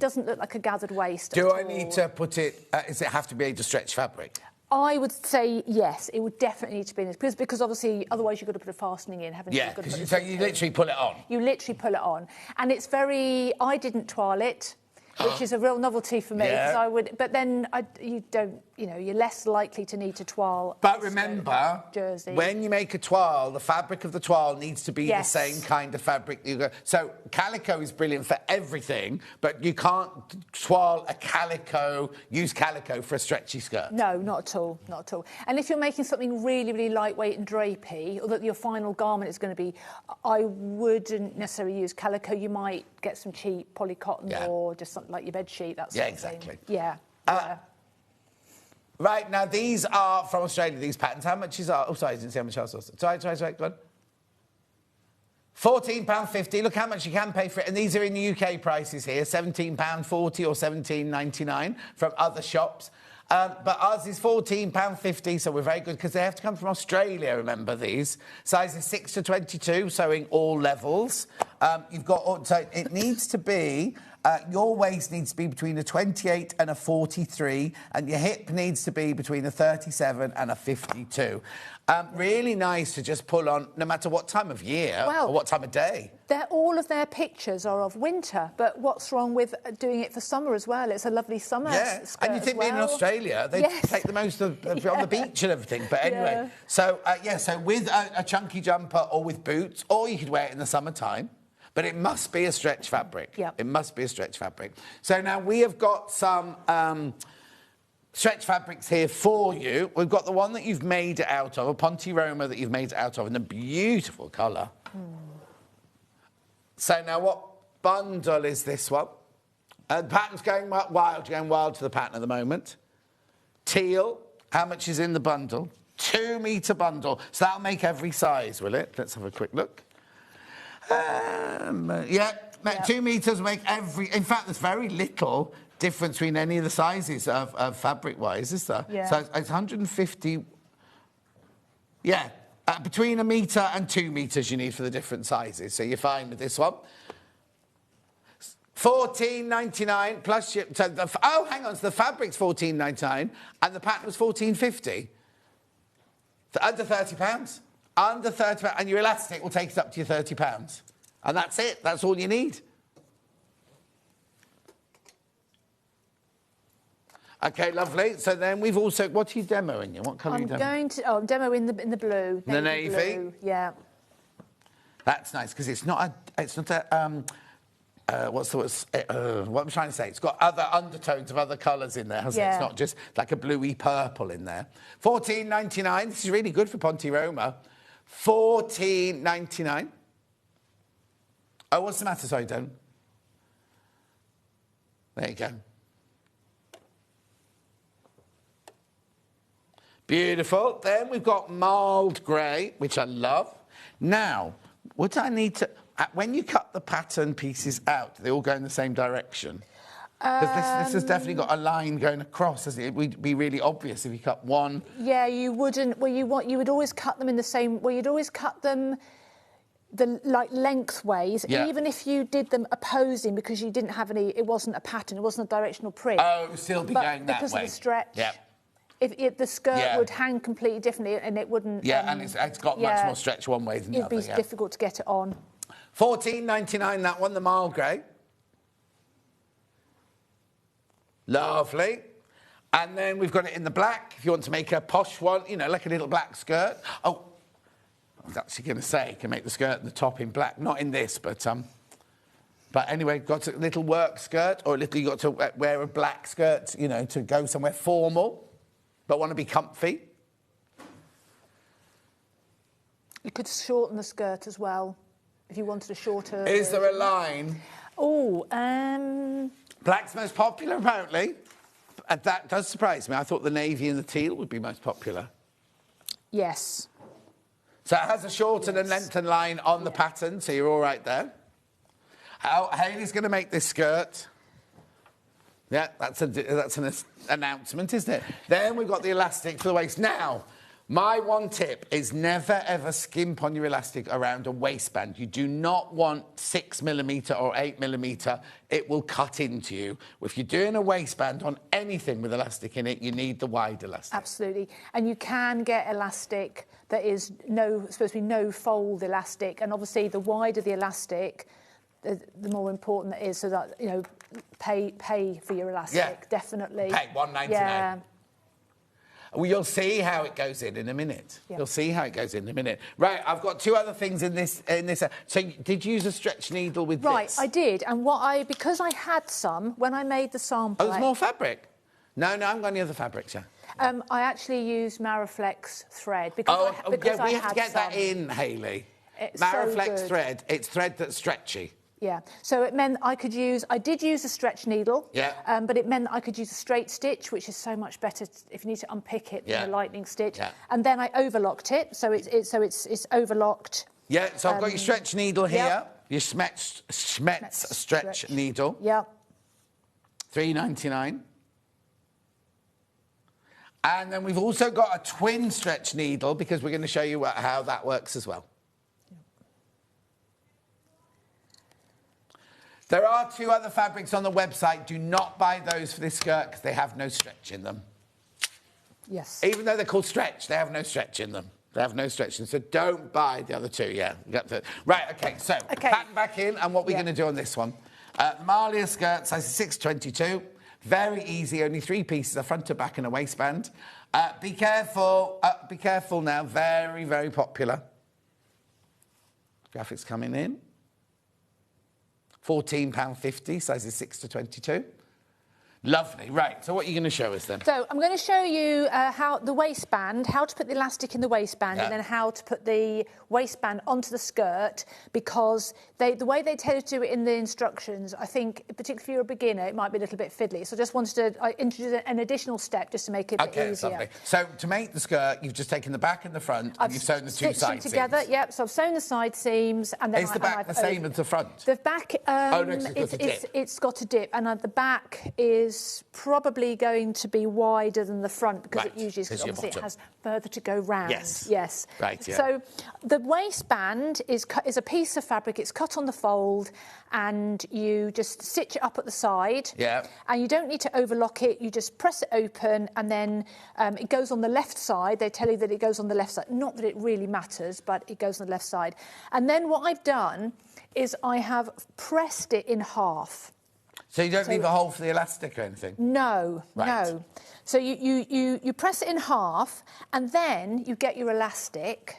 doesn't look like a gathered waist. Do I need to put it? Does it have to be able to stretch fabric? I would say yes. It would definitely need to be in this because obviously otherwise you've got to put a fastening in, haven't you? Yeah, so you literally pull it on. You literally pull it on, and it's very. I didn't toile it, which is a real novelty for me. Yeah. 'Cause I would, but then you don't. You're less likely to need to toile. But remember, jersey. when you make a toile, the fabric of the toile needs to be the Yes. same kind of fabric. So calico is brilliant for everything, but you can't use calico for a stretchy skirt. No, not at all, not at all. And if you're making something really, really lightweight and drapey, or that your final garment is going to be, I wouldn't necessarily use calico. You might get some cheap polycotton or just something like your bed sheet. That's exactly. Yeah. Right, now these are from Australia, these patterns. How much is our... Oh, sorry, I didn't see how much else was. Sorry, go on. £14.50. Look how much you can pay for it. And these are in the UK prices here, £17.40 or £17.99 from other shops. But ours is £14.50, so we're very good because they have to come from Australia, remember these. Sizes 6 to 22, sewing all levels. So it needs to be... your waist needs to be between a 28 and a 43, and your hip needs to be between a 37 and a 52. Really nice to just pull on no matter what time of year or what time of day. All of their pictures are of winter, but what's wrong with doing it for summer as well? It's a lovely summer skirt and you think being in Australia, they take the most of on the beach and everything. But anyway, so with a chunky jumper or with boots, or you could wear it in the summertime. But it must be a stretch fabric. Yep. It must be a stretch fabric. So now we have got some stretch fabrics here for you. We've got the one that you've made it out of, a Ponte Roma that you've made it out of, in a beautiful colour. So now what bundle is this one? The pattern's going wild to the pattern at the moment. Teal, how much is in the bundle? 2 metre bundle. So that'll make every size, will it? Let's have a quick look. 2 metres make every... In fact, there's very little difference between any of the sizes of fabric-wise, is there? Yeah. So it's 150... Yeah, between 1 metre and 2 metres you need for the different sizes, so you're fine with this one. £14.99 plus... hang on, so the fabric's £14.99 and the pattern was £14.50. Under £30. Under £30, and your elastic will take it up to your £30. And that's it. That's all you need. OK, lovely. So then we've also... What are you demoing in? What colour are you demoing? I'm demoing in the blue. The navy? Blue. Yeah. That's nice, because it's not a... what I'm trying to say? It's got other undertones of other colours in there, hasn't it? It's not just like a bluey purple in there. £14.99. This is really good for Ponte Roma. £14.99. Oh, what's the matter? Sorry, Don. There you go. Beautiful. Then we've got mild grey, which I love. Now, would I need to... when you cut the pattern pieces out, they all go in the same direction? Because this has definitely got a line going across, hasn't it? It would be really obvious if you cut one. Yeah, you wouldn't. Well, you would always cut them in the same. Well, you'd always cut them lengthways, even if you did them opposing, because you didn't have any. It wasn't a pattern. It wasn't a directional print. Oh, it would still be going that way. Because of the stretch. Yeah. If the skirt would hang completely differently, and it wouldn't. Yeah, and it's got much more stretch one way than the other. It'd be difficult to get it on. $14.99, that one, the mild grey. Lovely. And then we've got it in the black, if you want to make a posh one, you know, like a little black skirt. Oh, I was actually going to say, you can make the skirt and the top in black. Not in this, but anyway, got a little work skirt, or you got to wear a black skirt, you know, to go somewhere formal, but want to be comfy. You could shorten the skirt as well, if you wanted a shorter... Is there a line? Oh, Black's most popular, apparently. That does surprise me. I thought the navy and the teal would be most popular. Yes. So it has a shortened and lengthened line on the pattern, so you're all right there. Hayley's going to make this skirt. Yeah, that's an announcement, isn't it? Then we've got the elastic for the waist. Now, my one tip is never, ever skimp on your elastic around a waistband. You do not want 6mm or 8mm. It will cut into you. If you're doing a waistband on anything with elastic in it, you need the wide elastic. Absolutely. And you can get elastic that is supposed to be no fold elastic. And obviously, the wider the elastic, the more important it is, so that, you know, pay for your elastic, definitely. Pay $1.99. Yeah. Well, you'll see how it goes in a minute. Yeah. You'll see how it goes in a minute. Right, I've got two other things in this. So, did you use a stretch needle with this? Right, I did. And because I had some when I made the sample. Oh, there's more fabric. No, I haven't got any other fabrics. Yeah. I actually used Maraflex thread because we have to get that in, Hayley. Maraflex thread. It's thread that's stretchy. Yeah, so it meant I did use a stretch needle, but it meant I could use a straight stitch, which is so much better if you need to unpick it than a lightning stitch. Yeah. And then I overlocked it, so it's overlocked. Yeah, so I've got your stretch needle here, your Schmetz stretch needle. Yeah. $3.99. And then we've also got a twin stretch needle, because we're going to show you how that works as well. There are two other fabrics on the website. Do not buy those for this skirt because they have no stretch in them. Yes. Even though they're called stretch, they have no stretch in them. They have no stretch in them. So don't buy the other two, you got to... Right, OK, so pattern back in, and what we're going to do on this one. Malia skirt, size 6'22". Very easy, only 3 pieces, a front, a back and a waistband. Be careful now, very, very popular. Graphics coming in. £14.50, sizes 6 to 22. Lovely. Right, so what are you going to show us then? So I'm going to show you how to put the elastic in the waistband, and then how to put the waistband onto the skirt, because the way they tell you to do it in the instructions, I think, particularly if you're a beginner, it might be a little bit fiddly. So I just wanted to introduce an additional step just to make it a bit easier. Lovely. So to make the skirt, you've just taken the back and the front, and you've sewn the two side seams. Together, yep. So I've sewn the side seams, and then is the back the same as the front? The back, it's got a dip, and the back is probably going to be wider than the front, because it usually is, because obviously it has further to go round. Yes. Right, yeah. So the waistband is a piece of fabric. It's cut on the fold, and you just stitch it up at the side. Yeah. And you don't need to overlock it. You just press it open, and then it goes on the left side. They tell you that it goes on the left side. Not that it really matters, but it goes on the left side. And then what I've done is I have pressed it in half. So you don't leave a hole for the elastic or anything? No, right. No. So you press it in half, and then you get your elastic.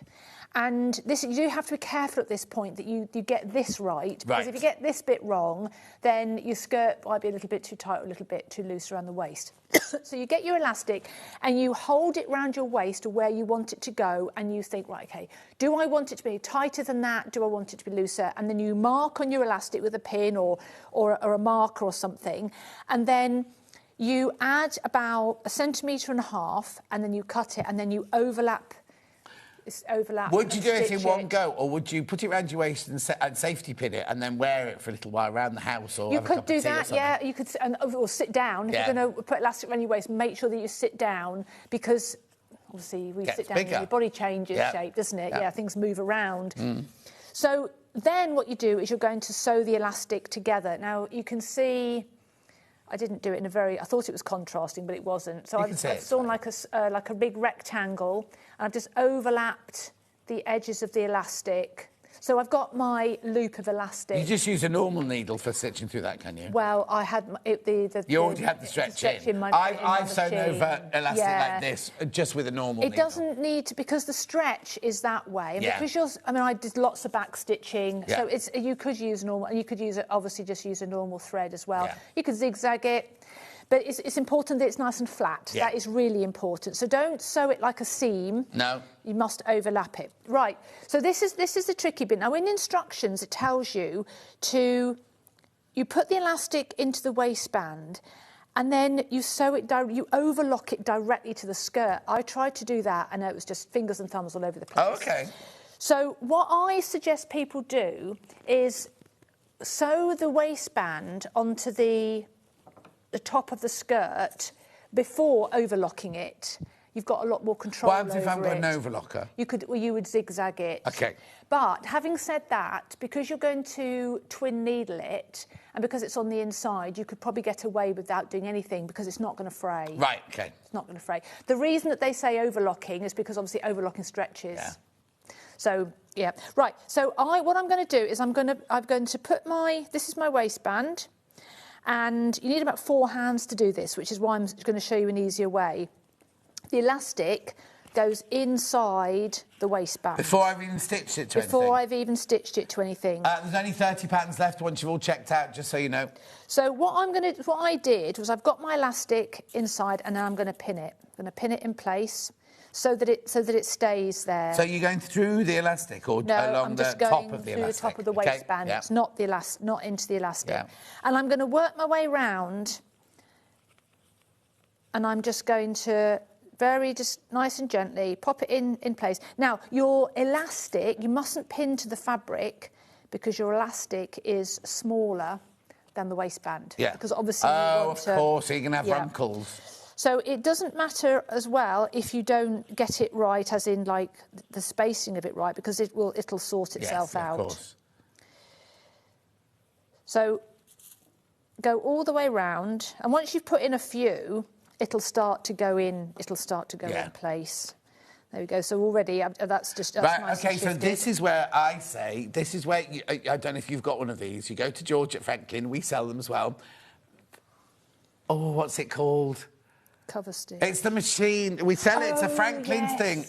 And you do have to be careful at this point that you get this right. Because if you get this bit wrong, then your skirt might be a little bit too tight or a little bit too loose around the waist. So you get your elastic and you hold it round your waist to where you want it to go, and you think, right, OK, do I want it to be tighter than that? Do I want it to be looser? And then you mark on your elastic with a pin or a marker or something, and then You add about 1.5 centimetres, and then you cut it, and then you overlap. Would you do it in stitch one go, or would you put it around your waist and safety pin it, and then wear it for a little while around the house, or You have a cup could do of tea or that, something? yeah. You could, or sit down. If you're going to put elastic around your waist, make sure that you sit down, because obviously we sit down and your body changes shape, doesn't it? Yeah, things move around. So then what you do is you're going to sew the elastic together. Now you can see, I didn't do it in a very, I thought it was contrasting, but it wasn't. So I've sewn like a big rectangle, and I've just overlapped the edges of the elastic. So I've got my loop of elastic. You just use a normal needle for stitching through that, can you? Well, I had You already had the stretch in. I've sewn over elastic like this, just with a normal needle. It doesn't need to, because the stretch is that way. And because I did lots of back stitching, so you could use normal, and you could use it, obviously just use a normal thread as well. You could zigzag it. But it's important that it's nice and flat. That is really important. So don't sew it like a seam. No. You must overlap it. Right. So this is the tricky bit. Now, in instructions, it tells you you put the elastic into the waistband, and then you sew it, you overlock it directly to the skirt. I tried to do that, and it was just fingers and thumbs all over the place. Oh, OK. So what I suggest people do is sew the waistband onto the top of the skirt before overlocking it. You've got a lot more control over it. What happens if I've got an overlocker? You would zigzag it. OK. But having said that, because you're going to twin needle it, and because it's on the inside, you could probably get away without doing anything, because it's not going to fray. Right, OK. It's not going to fray. The reason that they say overlocking is because obviously overlocking stretches. Yeah. So, yeah. Right, so what I'm going to do is I'm going to put this is my waistband, and you need about 4 hands to do this, which is why I'm going to show you an easier way. The elastic goes inside the waistband. Before I've even stitched it to anything? Before I've even stitched it to anything. There's only 30 patterns left once you've all checked out, just so you know. So what I did was I've got my elastic inside, and now I'm going to pin it. I'm going to pin it in place so that it stays there. So you're going through the elastic, or along the top of the elastic? No, I'm just going through the top of the waistband. Yeah. It's not not into the elastic. Yeah. And I'm going to work my way round, and I'm just going to just nice and gently pop it in place. Now, your elastic, you mustn't pin to the fabric, because your elastic is smaller than the waistband. Yeah. Because obviously you want of course, so you can have wrinkles. So it doesn't matter as well if you don't get it right, as in like the spacing of it right, because it'll sort itself out. Of course. So go all the way round, and once you've put in a few, it'll start to go in. It'll start to go in place. There we go. So already that's Right, nice. OK, so this is where I say, I don't know if you've got one of these. You go to George at Franklin. We sell them as well. Oh, what's it called? Cover stitch. It's the machine. We sell it. It's a Franklin's thing.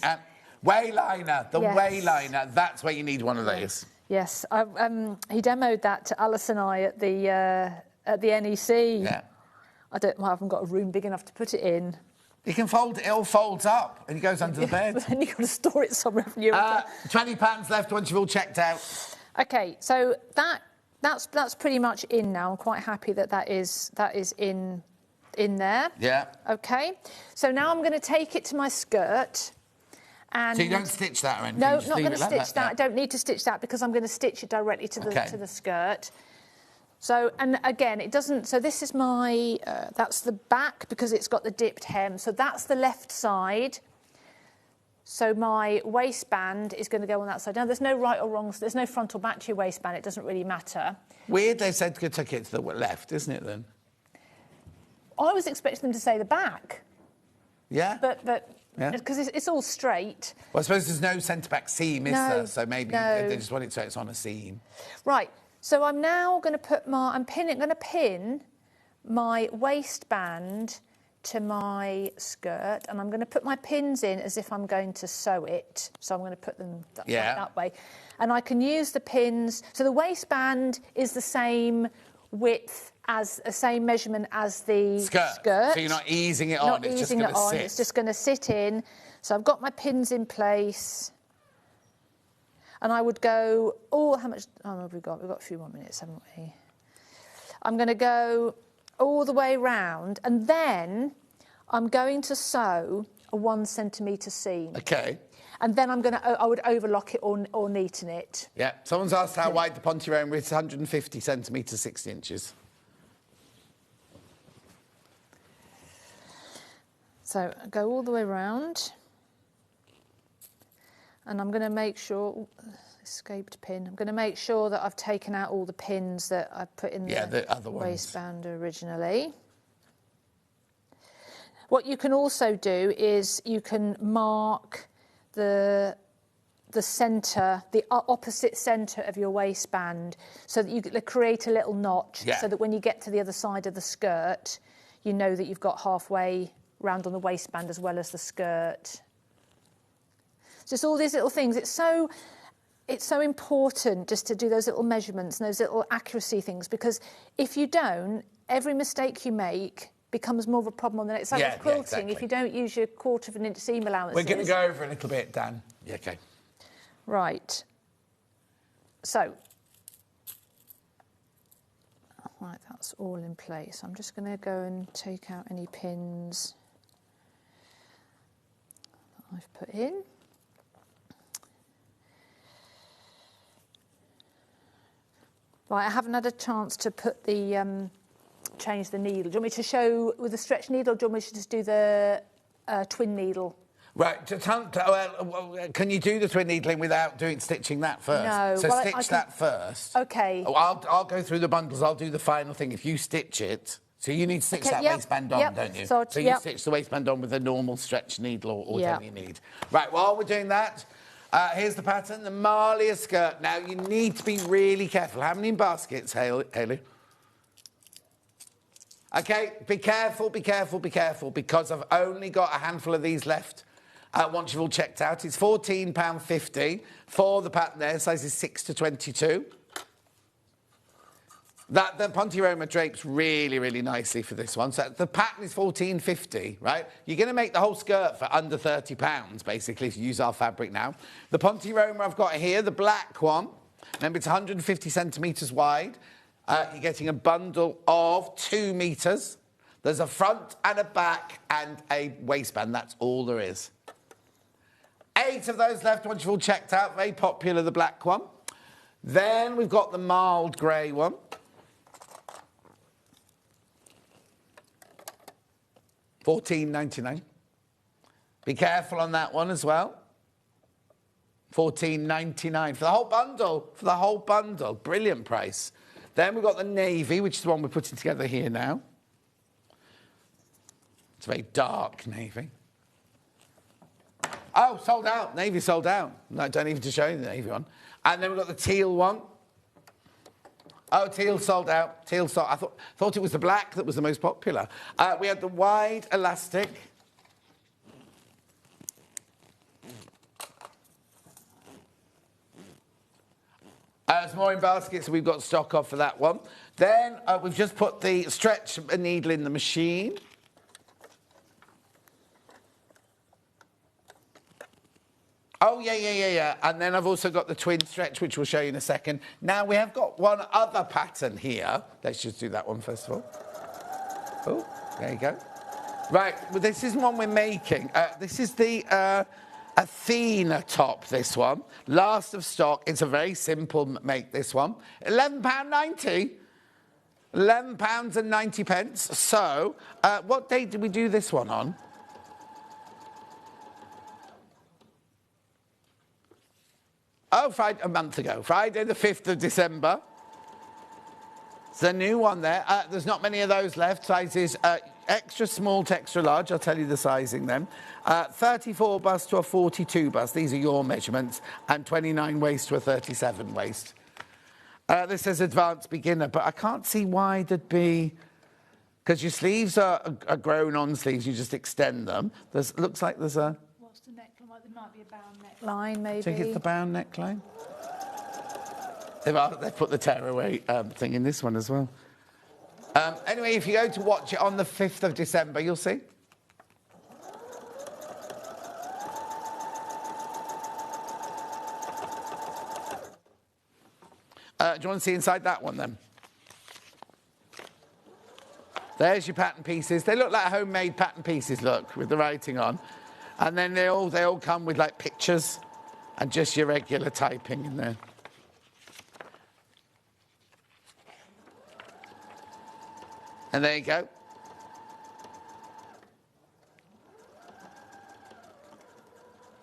Wayliner. The Wayliner. That's where you need one of these. Yes. He demoed that to Alice and I at the NEC. Yeah. I haven't got a room big enough to put it in. You can fold it. It all folds up and it goes under the bed. But then you've got to store it somewhere. 20 patterns left once you've all checked out. OK, so that's pretty much in now. I'm quite happy that is in there. Yeah. OK, so now I'm going to take it to my skirt. And so you don't stitch that or anything? No, not going to stitch that. Yeah. I don't need to stitch that, because I'm going to stitch it directly to the skirt. So, and again, it doesn't... So this is my... that's the back, because it's got the dipped hem. So that's the left side. So my waistband is going to go on that side. Now, there's no right or wrong... There's no front or back to your waistband. It doesn't really matter. Weird they said to take it to the left, isn't it, then? I was expecting them to say the back. Yeah? But because it's all straight. Well, I suppose there's no centre-back seam, is there? So maybe they just want it so it's on a seam. Right. So I'm now going to put I'm going to pin my waistband to my skirt, and I'm going to put my pins in as if I'm going to sew it. So I'm going to put them that way. And I can use the pins. So the waistband is the same width same measurement as the skirt. So you're not easing it on, it's just going to sit. It's just going to sit in. So I've got my pins in place. And I would go, how much... Oh, we've got a few more minutes, haven't we? I'm going to go all the way round, and then I'm going to sew a 1 centimetre seam. Okay. And then I would overlock it or neaten it. Yeah. Someone's asked how wide the Ponte Roma is. 150 centimetres, 60 inches. So go all the way round. And I'm going to make sure, escaped pin, I'm going to make sure that I've taken out all the pins that I put in the other waistband originally. What you can also do is you can mark the centre, the opposite centre of your waistband, so that you create a little notch, so that when you get to the other side of the skirt, you know that you've got halfway round on the waistband as well as the skirt. Just all these little things. It's so important just to do those little measurements and those little accuracy things, because if you don't, every mistake you make becomes more of a problem on the next. It's like with quilting. Exactly. If you don't use your 1/4 of an inch seam allowances. We're going to go over a little bit, Dan. Yeah, OK. Right. So, right, that's all in place. I'm just going to go and take out any pins that I've put in. Right, I haven't had a chance to put the change the needle. Do you want me to show with the stretch needle, or do you want me to just do the twin needle? Right, can you do the twin needling without stitching that first? No. So well, stitch that first. OK. Oh, I'll go through the bundles. I'll do the final thing. If you stitch it, so you need to stitch that waistband on, don't you? So you stitch the waistband on with a normal stretch needle or whatever you need. Right, while we're doing that, here's the pattern, the Malia skirt. Now, you need to be really careful. How many baskets, Hayley? OK, be careful, be careful, be careful, because I've only got a handful of these left. Once you've all checked out, it's £14.50 for the pattern there, sizes 6 to 22. The Ponte Roma drapes really, really nicely for this one. So the pattern is £14.50, right? You're going to make the whole skirt for under £30, basically, if you use our fabric now. The Ponte Roma I've got here, the black one. Remember, it's 150 centimetres wide. You're getting a bundle of 2 metres. There's a front and a back and a waistband. That's all there is. 8 of those left once you've all checked out. Very popular, the black one. Then we've got the mild grey one. £14.99. Be careful on that one as well. £14.99 for the whole bundle. For the whole bundle. Brilliant price. Then we've got the navy, which is the one we're putting together here now. It's a very dark navy. Oh, sold out. Navy sold out. No, don't even to show you the navy one. And then we've got the teal one. Oh, teal sold out. Teal sold. I thought it was the black that was the most popular. We had the wide elastic. There's more in baskets, so we've got stock of for that one. Then we've just put the stretch needle in the machine. Oh, yeah. And then I've also got the twin stretch, which we'll show you in a second. Now, we have got one other pattern here. Let's just do that one first of all. Oh, there you go. Right, well, this isn't one we're making. This is the Athena top, this one. Last of stock. It's a very simple make, this one. £11.90. £11.90. So, what date did we do this one on? Oh, Friday, a month ago. Friday the 5th of December. It's a new one there. There's not many of those left. Sizes extra small to extra large. I'll tell you the sizing then. 34 bust to a 42 bust. These are your measurements. And 29 waist to a 37 waist. This says advanced beginner, but I can't see why there'd be... Because your sleeves are grown-on sleeves. You just extend them. Looks like there's a... What's the neckline? There might be a bound neckline, maybe. I think it's the bound neckline. They've put the tearaway thing in this one as well. Anyway, if you go to watch it on the 5th of December, you'll see. Do you want to see inside that one, then? There's your pattern pieces. They look like homemade pattern pieces, look, with the writing on. And then they all come with, like, pictures and just your regular typing in there. And there you go.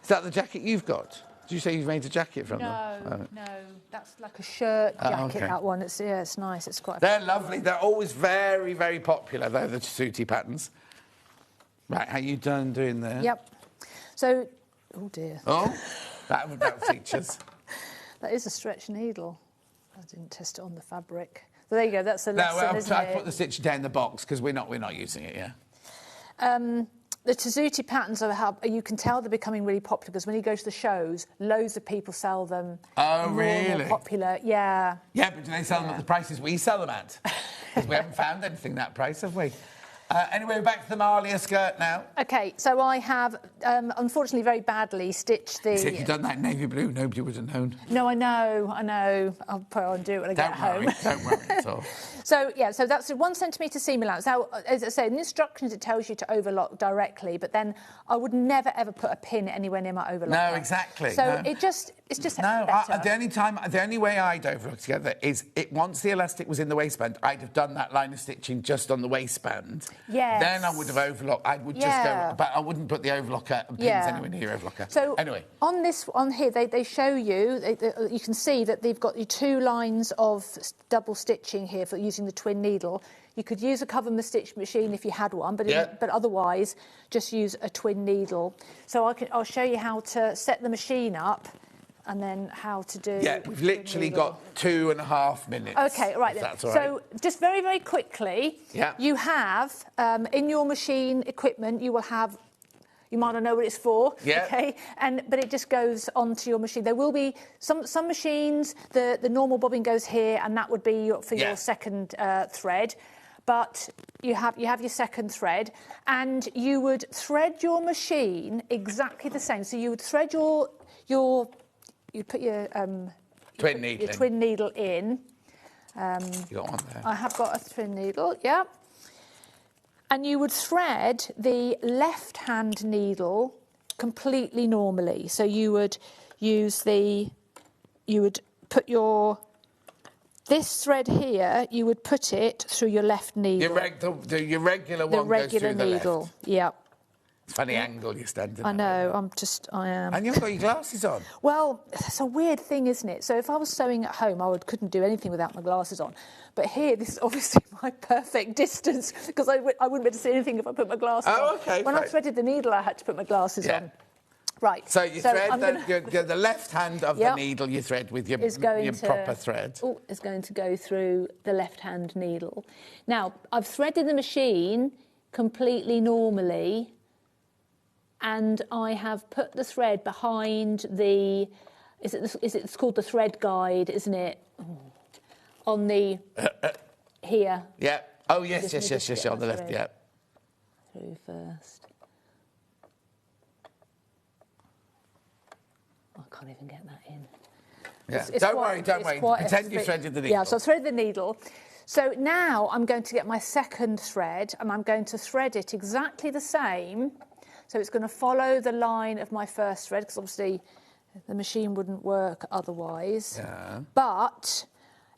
Is that the jacket you've got? Did you say you've made a jacket from them? No, that's like a shirt jacket, okay. that one. It's nice. It's quite... They're lovely. They're always very, very popular. They're the Tessuti patterns. Right, how you done doing there? Yep. So, oh dear. Oh, that features. That is a stretch needle. I didn't test it on the fabric. So there you go. That's a lesson, isn't I it? put the stitching down in the box because we're not using it, yeah. The Tessuti patterns you can tell they're becoming really popular because when you go to the shows, loads of people sell them. Oh, really? More popular, yeah. Yeah, but do they sell them at the prices we sell them at? Because we haven't found anything that price, have we? Anyway, we're back to the Malia skirt now. OK, so I have, unfortunately, very badly stitched the... If you'd done that navy blue, nobody would have known. No, I know. I'll put it on and do it when I get home. Don't worry at all. So that's a 1 centimetre seam allowance. Now, as I say, in the instructions, it tells you to overlock directly, but then I would never, ever put a pin anywhere near my overlock. No, exactly. So it's just better. The only way I'd overlock together is once the elastic was in the waistband, I'd have done that line of stitching just on the waistband. Yes. Then I would have overlocked. I would just go, but I wouldn't put the overlocker and pins anywhere near your overlocker. So anyway, on here, they show you. You can see that they've got your 2 lines of double stitching here for using the twin needle. You could use a cover stitch machine if you had one, but otherwise just use a twin needle. So I'll show you how to set the machine up. And then how to do... Yeah, we've literally got 2.5 minutes. OK, right then. That's all right. So just very, very quickly, you have, in your machine equipment, you will have... You might not know what it's for, OK? But it just goes onto your machine. There will be some machines, the normal bobbin goes here, and that would be for your second thread. But you have your second thread, and you would thread your machine exactly the same. So you would thread you put your twin needle in. You got one there. I have got a twin needle, yeah. And you would thread the left-hand needle completely normally. So you would put this thread here, you would put it through your left needle. Your regular one goes through the needle, left. yeah. It's a funny angle you're standing I know, at. I am. And you've got your glasses on. Well, it's a weird thing, isn't it? So if I was sewing at home, couldn't do anything without my glasses on. But here, this is obviously my perfect distance, because I wouldn't be able to see anything if I put my glasses on. OK. When I threaded the needle, I had to put my glasses on. Right. So you thread the left hand of the needle you thread with your proper thread. Oh, is going to go through the left-hand needle. Now, I've threaded the machine completely normally, and I have put the thread behind the... It's called the thread guide, isn't it? On the... here. Yeah. Oh, yes, on the left, yeah. Through first. I can't even get that in. Yeah. Don't worry. Pretend you threaded the needle. Yeah, so I threaded the needle. So now I'm going to get my second thread, and I'm going to thread it exactly the same. So it's going to follow the line of my first thread, because obviously the machine wouldn't work otherwise. Yeah. But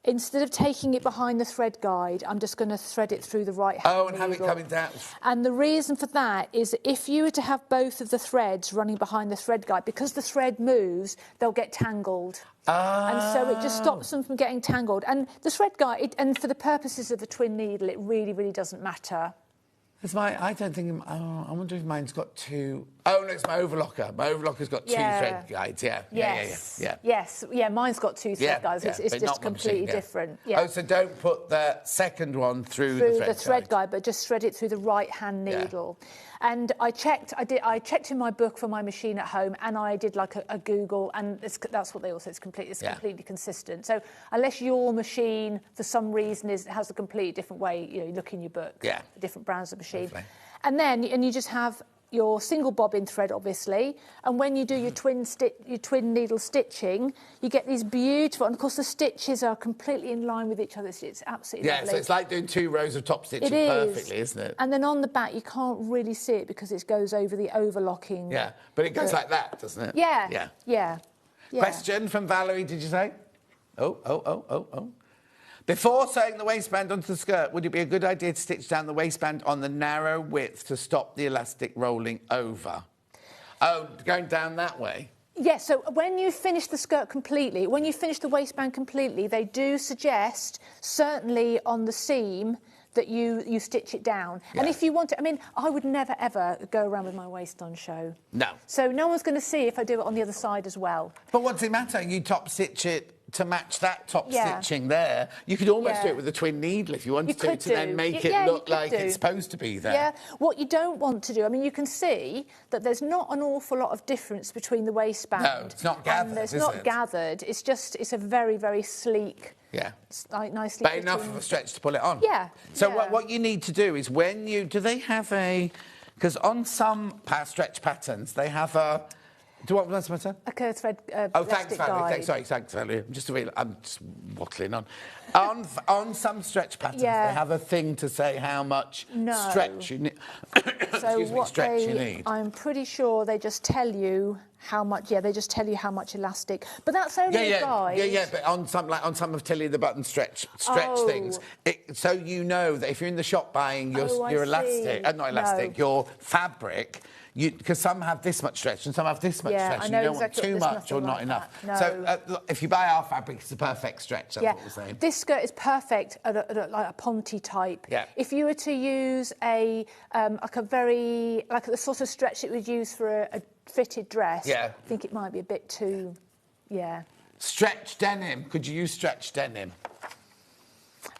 instead of taking it behind the thread guide, I'm just going to thread it through the right-hand needle. Oh, and have it coming down. And the reason for that is if you were to have both of the threads running behind the thread guide, because the thread moves, they'll get tangled. And so it just stops them from getting tangled. And the thread guide, and for the purposes of the twin needle, it really, really doesn't matter. I don't think... I wonder if mine's got 2... Oh, no, it's my overlocker. My overlocker's got 2 thread guides, Yes, mine's got 2 thread guides. It's just completely different. Yeah. Oh, so don't put the second one through the thread guide, but just thread it through the right-hand needle. And I checked in my book for my machine at home, and I did like a Google, and that's what they all say. It's completely consistent. So unless your machine, for some reason, has a completely different way, you look in your book, different brands of machine. Lovely. And then you just have your single bobbin thread, obviously, and when you do your twin needle stitching, you get these beautiful, and of course the stitches are completely in line with each other. So it's absolutely lovely. So it's like doing 2 rows of top stitching perfectly, isn't it? And then on the back, you can't really see it because it goes over the overlocking. Yeah, but it goes like that, doesn't it? Yeah. Question from Valerie, did you say? Oh. Before sewing the waistband onto the skirt, would it be a good idea to stitch down the waistband on the narrow width to stop the elastic rolling over? Oh, going down that way? Yes, so when you finish the skirt completely, when you finish the waistband completely, they do suggest, certainly on the seam, that you stitch it down. And if you want to, I mean, I would never, ever go around with my waist on show. No. So no one's going to see if I do it on the other side as well. But what does it matter? You top stitch it to match that top stitching there. You could almost do it with a twin needle if you wanted to then make it look like it's supposed to be there. Yeah, what you don't want to do, I mean, you can see that there's not an awful lot of difference between the waistband. No, it's not gathered, It's not gathered. It's just, it's a very, very sleek... Yeah. Nicely. But enough of a stretch to pull it on. Yeah. So what you need to do is when you... Do they have a... Because on some stretch patterns, they have a... What was that matter? A curved thread thanks, Valerie. Thanks, Valerie. I'm just wattling on. On some stretch patterns, they have a thing to say how much stretch you need. You need. I'm pretty sure they just tell you how much. Yeah, they just tell you how much elastic. But that's only a guide. Yeah. But on some of Tilly the Button stretch things, so you know that if you're in the shop buying your elastic, not elastic, your fabric. Because some have this much stretch and some have this much stretch, and you don't want too much or not enough. No. So if you buy our fabric, it's a perfect stretch. That's what we're saying. This skirt is perfect at like a Ponte type. Yeah. If you were to use the sort of stretch it would use for a fitted dress, I think it might be a bit too, Stretch denim. Could you use stretch denim?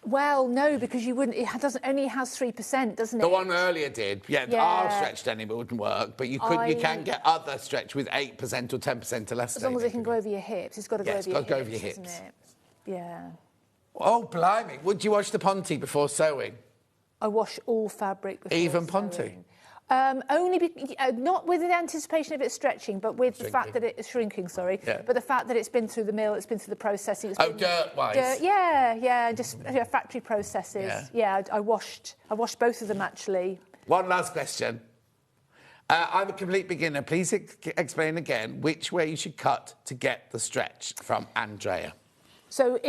Well, no, because you wouldn't. It only has 3%, doesn't it? The one earlier did. Our stretch denim wouldn't work, but you can get other stretch with 8% or 10% elastic. As long as it can go over your hips, it's got to go over your hips. Isn't it? Yeah. Oh, blimey! Would you wash the Ponte before sewing? I wash all fabric before even sewing. Ponte. Not with the anticipation of it stretching, but with the fact that it's shrinking. But the fact that it's been through the mill, it's been through the processing. Dirt-wise. Just factory processes. Yeah, I washed both of them actually. One last question. I'm a complete beginner. Please explain again which way you should cut to get the stretch from Andrea. So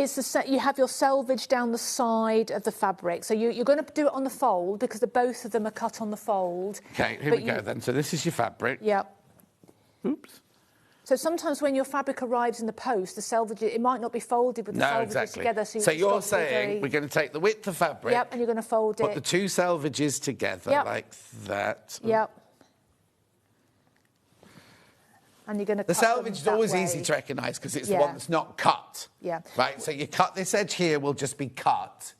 you have your selvage down the side of the fabric. So you're going to do it on the fold because both of them are cut on the fold. OK, here we go then. So this is your fabric. Yep. Oops. So sometimes when your fabric arrives in the post, the selvage, it might not be folded with the selvages together. So you're saying we're going to take the width of fabric. Yep, and you're going to fold it. Put the 2 selvages together like that. Yep. And you're going to the selvage is always easy to recognise because it's the one that's not cut. Yeah. Right, so you cut this edge here will just be cut,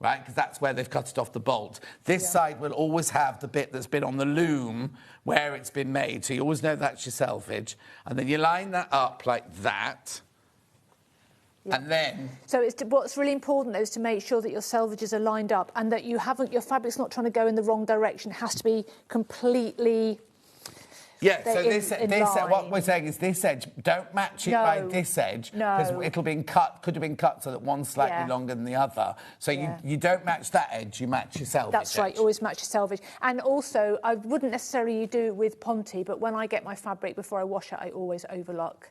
right, because that's where they've cut it off the bolt. This side will always have the bit that's been on the loom where it's been made, so you always know that's your selvage. And then you line that up like that. Yeah. And then... So what's really important, though, is to make sure that your selvages are lined up and that your fabric's not trying to go in the wrong direction. It has to be completely... Yeah, so this what we're saying is this edge, don't match it by this edge, because it'll be could have been cut so that one's slightly longer than the other. So you don't match that edge, you match your selvage. That's right, you always match your selvage. And also, I wouldn't necessarily do it with Ponte, but when I get my fabric before I wash it, I always overlock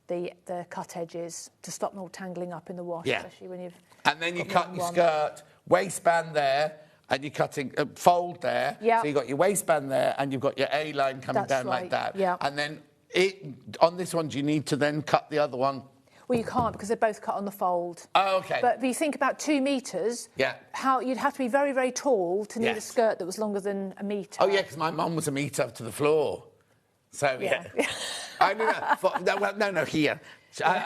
the cut edges to stop them all tangling up in the wash, especially when you've... And then you cut your skirt, waistband there, and you're cutting fold there, so you've got your waistband there, and you've got your A-line coming down like that. Yeah. And then on this one, do you need to then cut the other one? Well, you can't because they're both cut on the fold. Oh, OK. But if you think about 2 metres, you'd have to be very, very tall to need a skirt that was longer than a metre. Oh, yeah, because my mum was a metre up to the floor. So, I mean, no, here.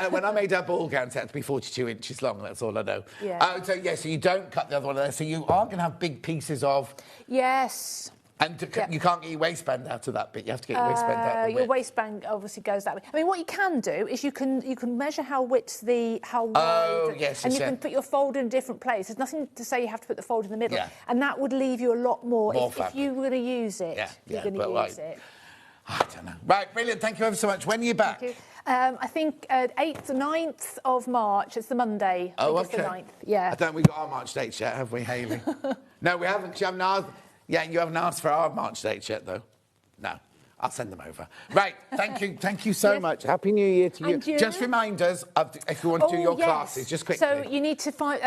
When I made her ball gowns, it had to be 42 inches long, that's all I know. Yeah. So you don't cut the other one there, so you are going to have big pieces of... Yes. And you can't get your waistband out of that bit. You have to get your waistband out of the Your width. waistband obviously goes that way. I mean, what you can do is you can measure how wide, yes, and you yeah. can put your fold in a different place. There's nothing to say you have to put the fold in the middle, Yeah. and that would leave you a lot more if fabric. you were going to use it. Yeah, you're yeah, going but to like- use it. I don't know. Right, brilliant. Thank you ever so much. When are you back? Thank you. I think 8th, 9th of March. It's the Monday. I Oh, think okay. It's the 9th. Yeah. I don't. We got our March dates yet, have we, Hayley? No, we haven't. You haven't asked. Yeah, you haven't asked for our March dates yet, though. No, I'll send them over. Right. Thank you so much. Happy New Year to you. And you. Just remind us of if you want to do your yes. classes, just quickly. So you need to find.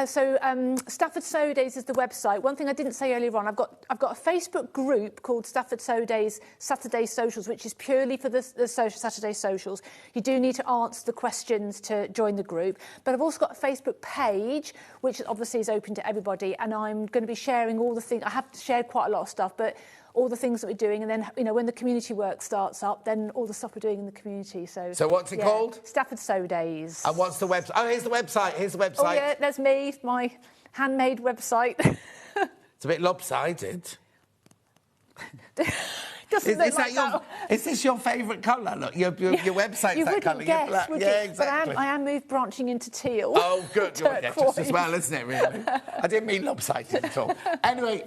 Stafford Sew Days is the website. One thing I didn't say earlier on, I've got a Facebook group called Stafford Sew Days Saturday Socials, which is purely for the Saturday socials. You do need to answer the questions to join the group, but I've also got a Facebook page, which obviously is open to everybody, and I'm going to be sharing all the things. I have shared quite a lot of stuff, but all the things that we're doing, and then when the community work starts up, then all the stuff we're doing in the community. So what's it called? Stafford Sew Days. And what's the website? Oh, here's the website. Oh yeah, there's me, my handmade website. It's a bit lopsided. Doesn't look like that. Is this your favourite colour? Look, your website's you that wouldn't colour. guess, Black. would Yeah, you? exactly. But I am branching into teal. Oh, good. Yeah, just as Turquoise. well, isn't it, really? I didn't mean lopsided at all. Anyway,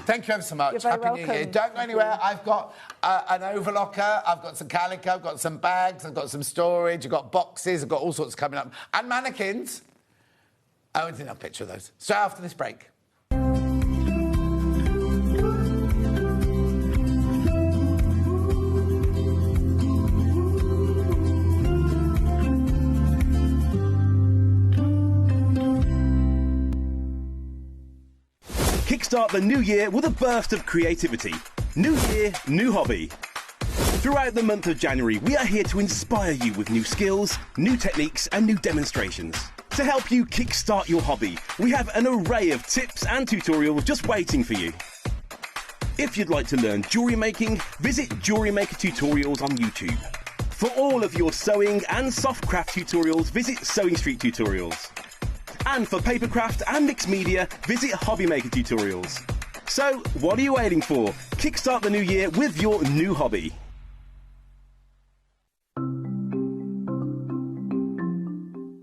thank you ever so much. You're very Happy New Year. welcome. Don't go anywhere. I've got an overlocker. I've got some calico. I've got some bags. I've got some storage. I've got boxes. I've got all sorts coming up. And mannequins. I didn't have a picture of those. Straight after this break. Kickstart the new year with a burst of creativity. New year, new hobby. Throughout the month of January, we are here to inspire you with new skills, new techniques and new demonstrations. To help you kickstart your hobby, we have an array of tips and tutorials just waiting for you. If you'd like to learn jewellery making, visit Jewellery Maker Tutorials on YouTube. For all of your sewing and soft craft tutorials, visit Sewing Street Tutorials. And for papercraft and mixed media, visit Hobby Maker Tutorials. So, what are you waiting for? Kickstart the new year with your new hobby.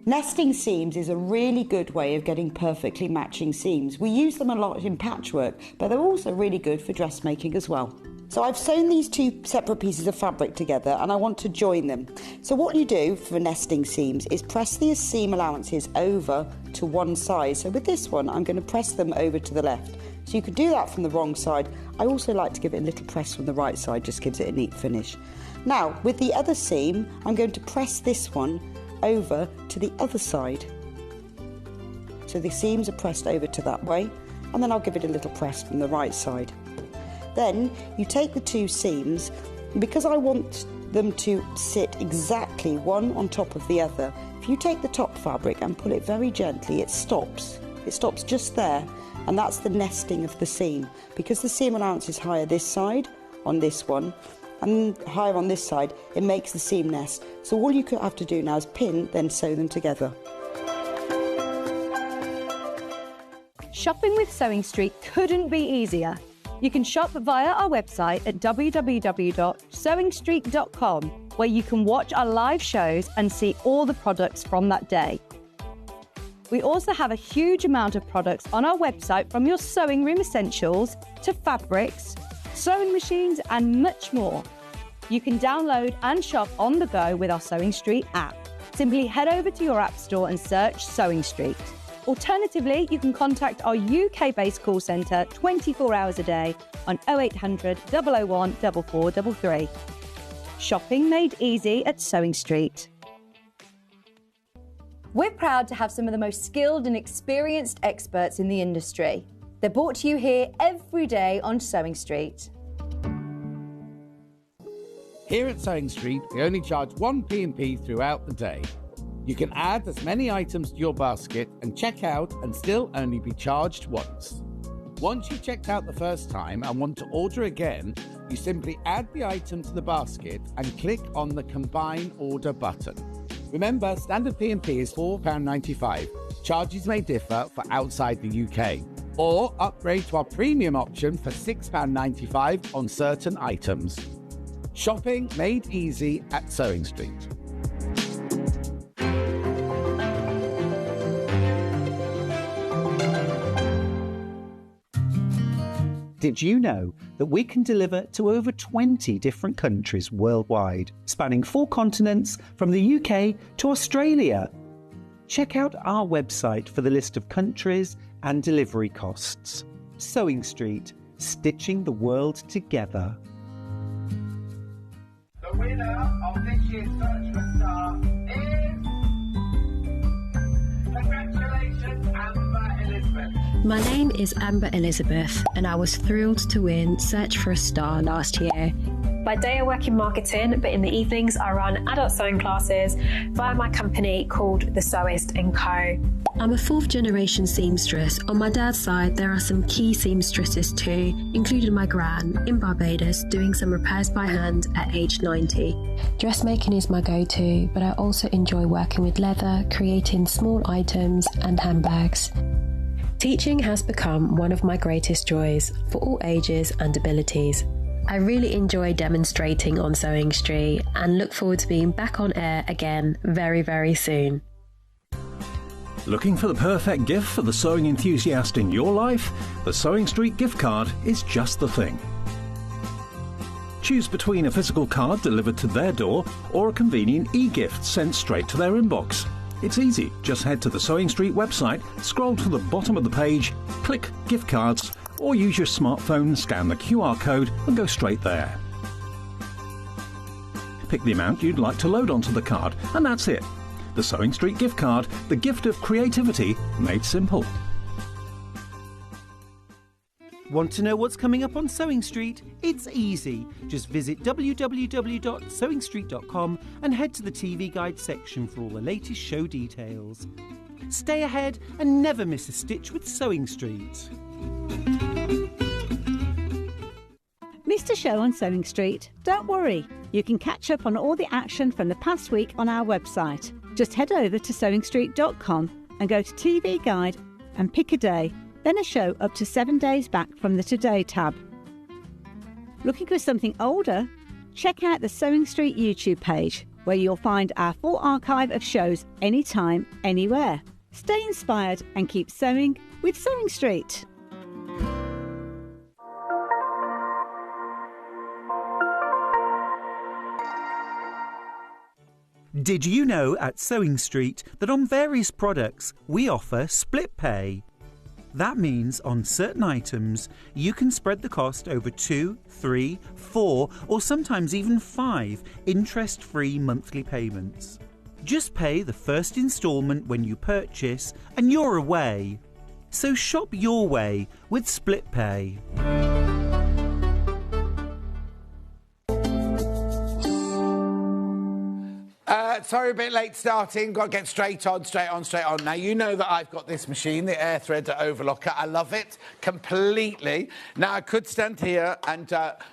Nesting seams is a really good way of getting perfectly matching seams. We use them a lot in patchwork, but they're also really good for dressmaking as well. So I've sewn these two separate pieces of fabric together and I want to join them. So what you do for nesting seams is press the seam allowances over to one side. So with this one, I'm going to press them over to the left. So you could do that from the wrong side. I also like to give it a little press from the right side, just gives it a neat finish. Now, with the other seam, I'm going to press this one over to the other side. So the seams are pressed over to that way, and then I'll give it a little press from the right side. Then you take the two seams, and because I want them to sit exactly one on top of the other, if you take the top fabric and pull it very gently, it stops. It stops just there, and that's the nesting of the seam. Because the seam allowance is higher this side on this one, and higher on this side, it makes the seam nest. So all you have to do now is pin, then sew them together. Shopping with Sewing Street couldn't be easier. You can shop via our website at www.sewingstreet.com, where you can watch our live shows and see all the products from that day. We also have a huge amount of products on our website, from your sewing room essentials to fabrics, sewing machines and much more. You can download and shop on the go with our Sewing Street app. Simply head over to your app store and search Sewing Street. Alternatively, you can contact our UK-based call centre 24 hours a day on 0800 001 4433. Shopping made easy at Sewing Street. We're proud to have some of the most skilled and experienced experts in the industry. They're brought to you here every day on Sewing Street. Here at Sewing Street, we only charge one P&P throughout the day. You can add as many items to your basket and check out and still only be charged once. Once you've checked out the first time and want to order again, you simply add the item to the basket and click on the Combine Order button. Remember, standard P&P is £4.95. Charges may differ for outside the UK. or upgrade to our premium option for £6.95 on certain items. Shopping made easy at Sewing Street. Did you know that we can deliver to over 20 different countries worldwide, spanning 4 continents from the UK to Australia? Check out our website for the list of countries and delivery costs. Sewing Street, stitching the world together. The winner of this year's Search for a Star is... Congratulations, Amber Elizabeth. My name is Amber Elizabeth, and I was thrilled to win Search for a Star last year. By day I work in marketing, but in the evenings I run adult sewing classes via my company called The Sewist & Co. I'm a 4th generation seamstress. On my dad's side there are some key seamstresses too, including my gran in Barbados doing some repairs by hand at age 90. Dressmaking is my go-to, but I also enjoy working with leather, creating small items and handbags. Teaching has become one of my greatest joys for all ages and abilities. I really enjoy demonstrating on Sewing Street and look forward to being back on air again very, very soon. Looking for the perfect gift for the sewing enthusiast in your life? The Sewing Street gift card is just the thing. Choose between a physical card delivered to their door or a convenient e-gift sent straight to their inbox. It's easy. Just head to the Sewing Street website, scroll to the bottom of the page, click Gift Cards, or use your smartphone, scan the QR code and go straight there. Pick the amount you'd like to load onto the card, and that's it. The Sewing Street gift card, the gift of creativity made simple. Want to know what's coming up on Sewing Street? It's easy. Just visit www.sewingstreet.com and head to the TV Guide section for all the latest show details. Stay ahead and never miss a stitch with Sewing Street. Missed a show on Sewing Street? Don't worry, you can catch up on all the action from the past week on our website. Just head over to sewingstreet.com and go to TV Guide and pick a day, then a show up to 7 days back from the Today tab. Looking for something older? Check out the Sewing Street YouTube page, where you'll find our full archive of shows anytime, anywhere. Stay inspired and keep sewing with Sewing Street. Did you know at Sewing Street that on various products we offer split pay? That means on certain items you can spread the cost over 2, 3, 4 or sometimes even 5 interest-free monthly payments. Just pay the first instalment when you purchase and you're away. So shop your way with split pay. Sorry, a bit late starting. Got to get straight on. Now, you know that I've got this machine, the Air Threader Overlocker. I love it completely. Now, I could stand here and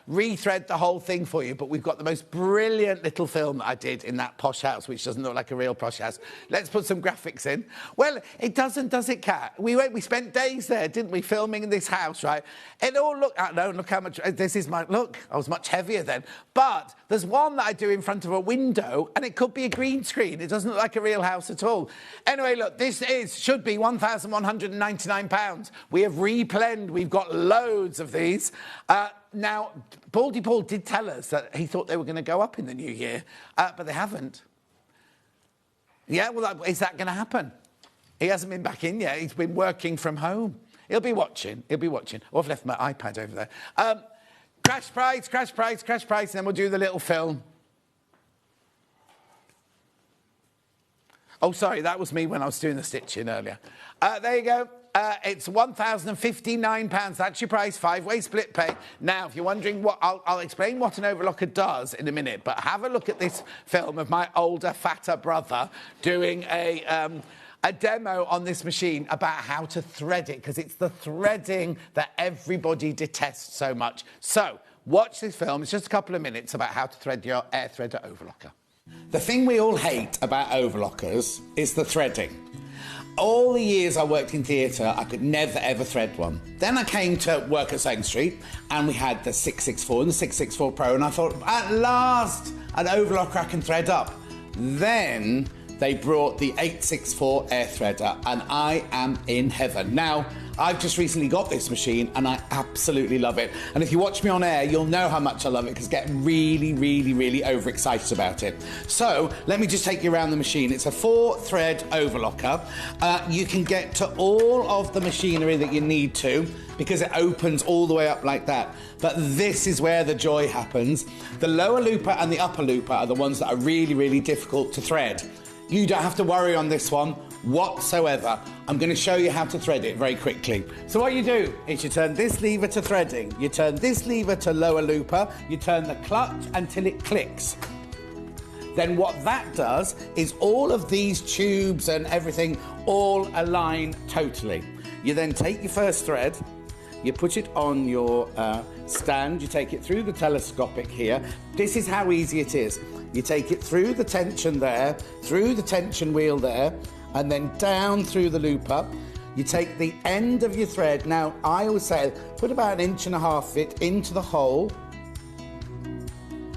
rethread the whole thing for you, but we've got the most brilliant little film that I did in that posh house, which doesn't look like a real posh house. Let's put some graphics in. Well, it doesn't, does it, Kat? We spent days there, didn't we, filming in this house, right? It all looked... no, look how much... This is my... Look, I was much heavier then. But there's one that I do in front of a window, and it could be a green screen. It doesn't look like a real house at all. Anyway, look, this should be £1,199. We have replenned. We've got loads of these. Now, Baldy Paul did tell us that he thought they were going to go up in the new year, but they haven't. Yeah, well, is that going to happen? He hasn't been back in yet. He's been working from home. He'll be watching. Oh, I've left my iPad over there. Crash price, and then we'll do the little film. Oh, sorry, that was me when I was doing the stitching earlier. There you go. It's £1,059. That's your price, 5-way split pay. Now, if you're wondering what... I'll explain what an overlocker does in a minute, but have a look at this film of my older, fatter brother doing a demo on this machine about how to thread it, because it's the threading that everybody detests so much. So, watch this film. It's just a couple of minutes about how to thread your Air Threader Overlocker. The thing we all hate about overlockers is the threading. all the years I worked in theatre, I could never ever thread one. Then I came to work at Sewing Street, and we had the 664 and the 664 Pro, and I thought, at last, an overlocker I can thread up. Then they brought the 864 air threader, and I am in heaven. Now, I've just recently got this machine, and I absolutely love it. And if you watch me on air, you'll know how much I love it, because I get really, really, really overexcited about it. So, let me just take you around the machine. It's a 4-thread overlocker. You can get to all of the machinery that you need to, because it opens all the way up like that. But this is where the joy happens. The lower looper and the upper looper are the ones that are really, really difficult to thread. You don't have to worry on this one whatsoever. I'm going to show you how to thread it very quickly. So what you do is you turn this lever to threading, you turn this lever to lower looper, you turn the clutch until it clicks. Then what that does is all of these tubes and everything all align totally. You then take your first thread, you put it on your stand, you take it through the telescopic here. This is how easy it is. You take it through the tension there, through the tension wheel there, and then down through the looper. You take the end of your thread. Now, I always say, put about 1.5 inches of it into the hole.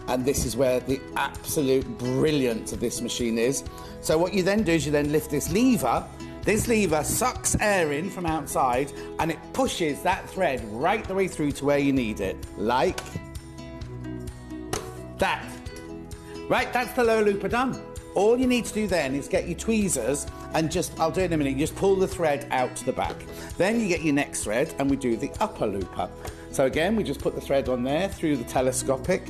And this is where the absolute brilliance of this machine is. So what you then do is you then lift this lever. This lever sucks air in from outside, and it pushes that thread right the way through to where you need it. Like that. Right, that's the lower looper done. All you need to do then is get your tweezers and just, I'll do it in a minute, you just pull the thread out to the back. Then you get your next thread and we do the upper looper. So again, we just put the thread on there through the telescopic.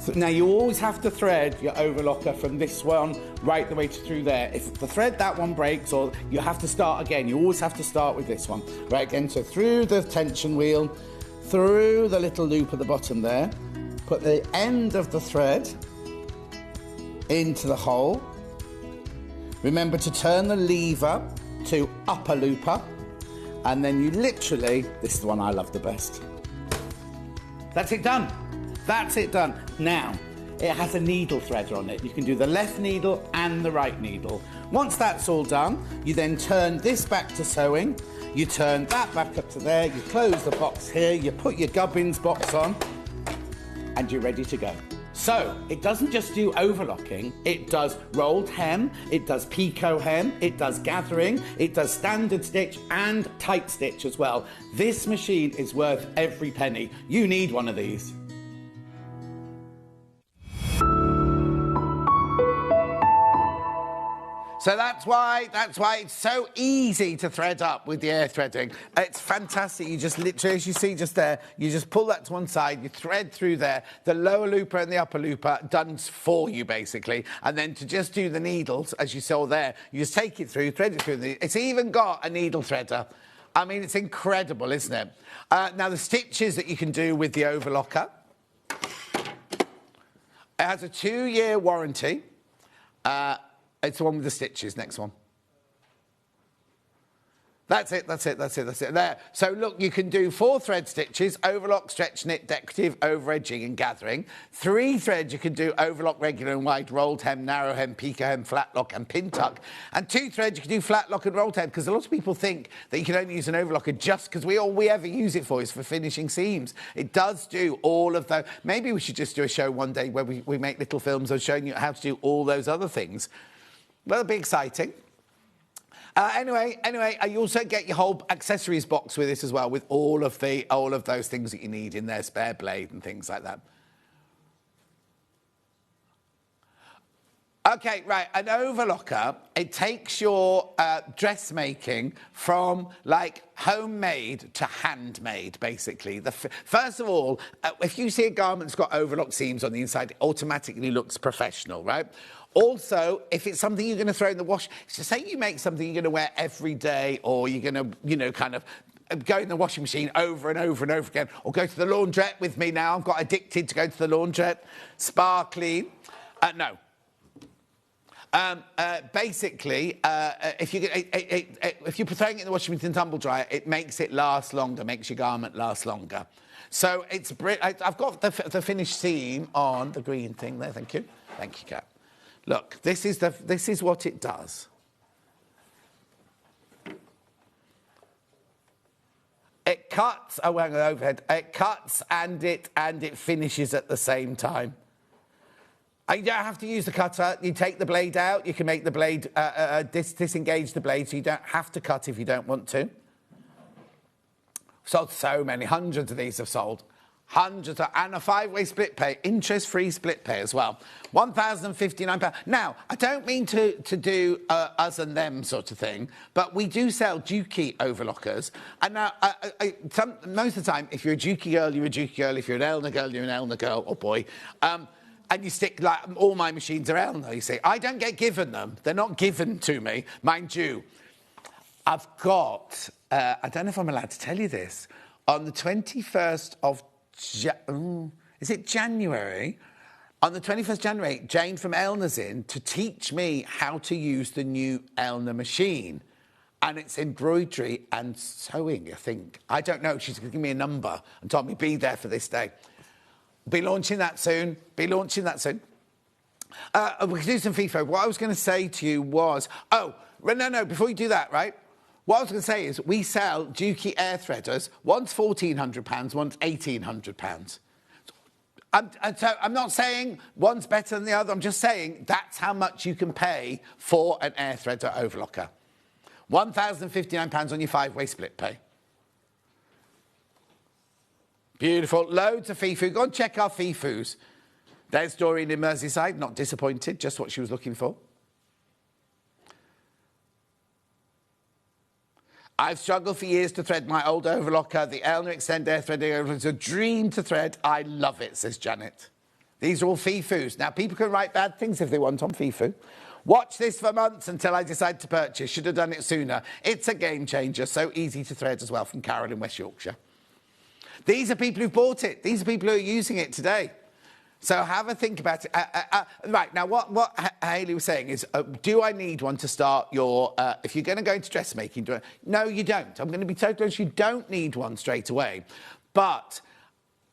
So now you always have to thread your overlocker from this one right the way through there. If the thread, that one breaks, or you have to start again, you always have to start with this one. Right, again, so through the tension wheel, through the little loop at the bottom there, put the end of the thread into the hole. Remember to turn the lever to upper looper, and then you literally, this is the one I love the best. That's it done. That's it done. Now, it has a needle threader on it. You can do the left needle and the right needle. Once that's all done, you then turn this back to sewing, you turn that back up to there, you close the box here, you put your gubbins box on, and you're ready to go. So, it doesn't just do overlocking, it does rolled hem, it does picot hem, it does gathering, it does standard stitch and tight stitch as well. This machine is worth every penny. You need one of these. So that's why it's so easy to thread up with the air threading. It's fantastic. You just literally, as you see just there, you just pull that to one side, you thread through there, the lower looper and the upper looper done for you, basically. And then to just do the needles, as you saw there, you just take it through, thread it through. It's even got a needle threader. I mean, it's incredible, isn't it? Now, the stitches that you can do with the overlocker. It has a 2-year warranty. It's the one with the stitches, next one. That's it. There. So, look, you can do 4 thread stitches, overlock, stretch knit, decorative, over edging and gathering. 3 threads you can do overlock, regular and wide, rolled hem, narrow hem, picot hem, flat lock and pin tuck. And 2 threads you can do flat lock and rolled hem, because a lot of people think that you can only use an overlocker just because all we ever use it for is for finishing seams. It does do all of those. Maybe we should just do a show one day where we make little films of showing you how to do all those other things. Well, it'll be exciting. Anyway, you also get your whole accessories box with this as well, with all of those things that you need in there, spare blade and things like that. Okay, right, an overlocker, it takes your dressmaking from, like, homemade to handmade, basically. First of all, if you see a garment that's got overlock seams on the inside, it automatically looks professional, right? Also, if it's something you're going to throw in the wash, so say you make something you're going to wear every day, or you're going to, kind of go in the washing machine over and over and over again, or go to the laundrette with me now. I've got addicted to go to the laundrette. Sparkly. No. Basically, if you're throwing it in the washing machine and tumble dryer, it makes it last longer, makes your garment last longer. So it's I've got the finished seam on the green thing there. Thank you, Kat. Look, this is what it does. It cuts, oh, hang on, overhead. It cuts and it finishes at the same time. And you don't have to use the cutter. You take the blade out. You can make the blade, disengage the blade, so you don't have to cut if you don't want to. Sold so many, hundreds of these have sold. Hundreds, and a 5-way split pay, interest-free split pay as well. £1,059. Now, I don't mean to do us and them sort of thing, but we do sell Dukey overlockers. And now, most of the time, if you're a Dukey girl, you're a Dukey girl. If you're an Elna girl, you're an Elna girl, or boy. And you stick, like, all my machines are Elna, you see. I don't get given them. They're not given to me, mind you. I've got, I don't know if I'm allowed to tell you this, on the 21st of is it January? On the 21st January, Jane from Elna's in to teach me how to use the new Elna machine. And it's embroidery and sewing, I think. I don't know. She's going to give me a number and told me be there for this day. Be launching that soon. We can do some FIFO. What I was going to say to you was... Oh, no, before you do that, right? What I was going to say is we sell Dukey air threaders. One's £1,400, one's £1,800. So I'm not saying one's better than the other. I'm just saying that's how much you can pay for an air threader overlocker. £1,059 on your 5-way split pay. Beautiful. Loads of FIFO. Go and check our FIFOs. There's Doreen in Merseyside. Not disappointed. Just what she was looking for. I've struggled for years to thread my old overlocker. The Elna Extend air threading overlocker is a dream to thread. I love it, says Janet. These are all FIFOs. Now, people can write bad things if they want on FIFO. Watch this for months until I decide to purchase. Should have done it sooner. It's a game changer. So easy to thread as well, from Carol in West Yorkshire. These are people who've bought it. These are people who are using it today. So have a think about it. Right, now what Hayley was saying is, do I need one to start your... if you're going to go into dressmaking, no, you don't. I'm going to be totally honest, you don't need one straight away. But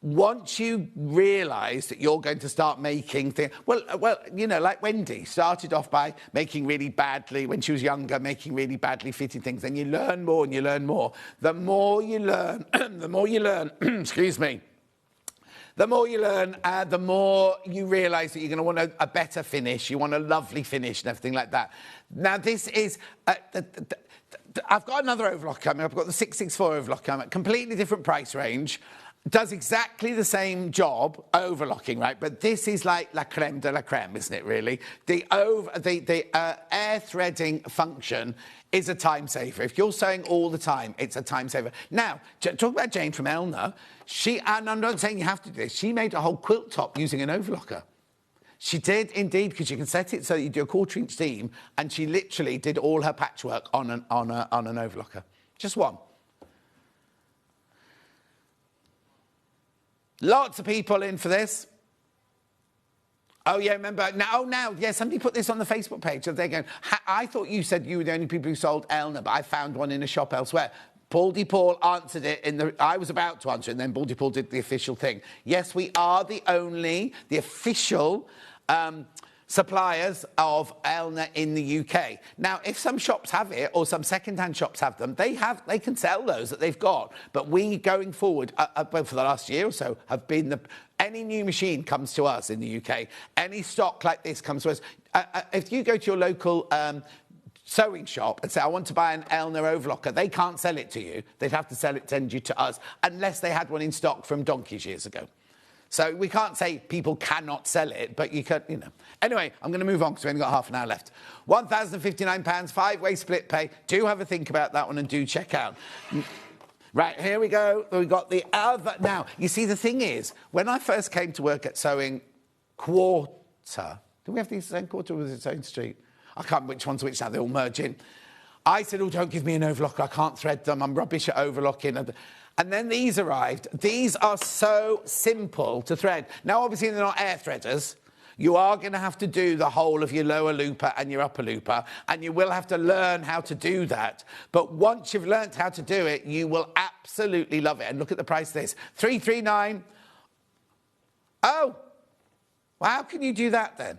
once you realise that you're going to start making things... Well, you know, like Wendy started off by making really badly, when she was younger, making really badly fitting things. Then you learn more and you learn more. The more you learn, excuse me, the more you learn, the more you realise that you're going to want a better finish. You want a lovely finish and everything like that. Now, this is... I've got another overlock coming. I've got the 664 overlock coming. Completely different price range. Does exactly the same job, overlocking, right? But this is like la creme de la creme, isn't it, really? The air threading function is a time saver. If you're sewing all the time, it's a time saver. Now, talk about Jane from Elna. And I'm not saying you have to do this, she made a whole quilt top using an overlocker. She did, indeed, because you can set it so that you do a 1/4-inch seam, and she literally did all her patchwork on an overlocker. Just one. Lots of people in for this. Oh, yeah, remember? Now, yeah, somebody put this on the Facebook page. So they're going, I thought you said you were the only people who sold Elna, but I found one in a shop elsewhere. Baldy Paul answered it I was about to answer it, and then Baldy Paul did the official thing. Yes, we are the official suppliers of Elna in the UK. Now, if some shops have it, or some second-hand shops have them, they can sell those that they've got. But we, going forward, for the last year or so, have been any new machine comes to us in the UK. Any stock like this comes to us. If you go to your local sewing shop and say, I want to buy an Elna overlocker, they can't sell it to you. They'd have to send you to us, unless they had one in stock from donkeys years ago. So we can't say people cannot sell it, but you could, you know. Anyway, I'm going to move on because we've only got half an hour left. £1,059, 5-way split pay. Do have a think about that one and do check out. Right, here we go. We've got the other... Now, you see, the thing is, when I first came to work at Sewing Quarter... Do we have the same quarter or was it Sewing Street? I can't remember which one's which now. They all merge in. I said, oh, don't give me an overlocker. I can't thread them. I'm rubbish at overlocking. And then these arrived. These are so simple to thread. Now, obviously, they're not air threaders. You are going to have to do the whole of your lower looper and your upper looper, and you will have to learn how to do that. But once you've learnt how to do it, you will absolutely love it. And look at the price of this. $339. Oh, well, how can you do that then?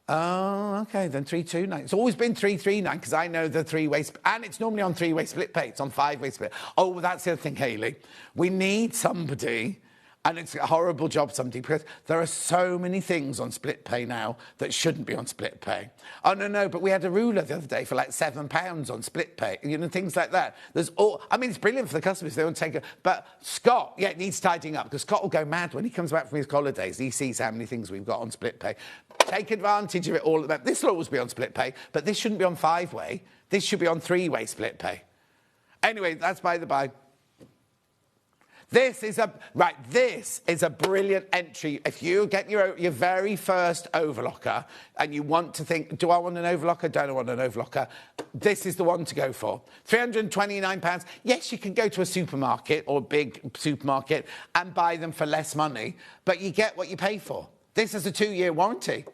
Oh, okay, then 329. It's always been 339 because I know the three-way, and it's normally on three-way split pay. It's on five-way split. Oh, well, that's the other thing, Hayley. We need somebody, and it's a horrible job, somebody, because there are so many things on split pay now that shouldn't be on split pay. Oh, no, but we had a ruler the other day for like £7 on split pay, you know, things like that. I mean, it's brilliant for the customers. They won't take it. But Scott, it needs tidying up because Scott will go mad when he comes back from his holidays. He sees how many things we've got on split pay. Take advantage of it all. This will always be on split pay, but this shouldn't be on five-way. This should be on three-way split pay. Anyway, that's by the by. This is a brilliant entry. If you get your very first overlocker and you want to think, do I want an overlocker? Don't I want an overlocker? This is the one to go for. £329. Yes, you can go to a supermarket or a big supermarket and buy them for less money, but you get what you pay for. This is a 2-year warranty.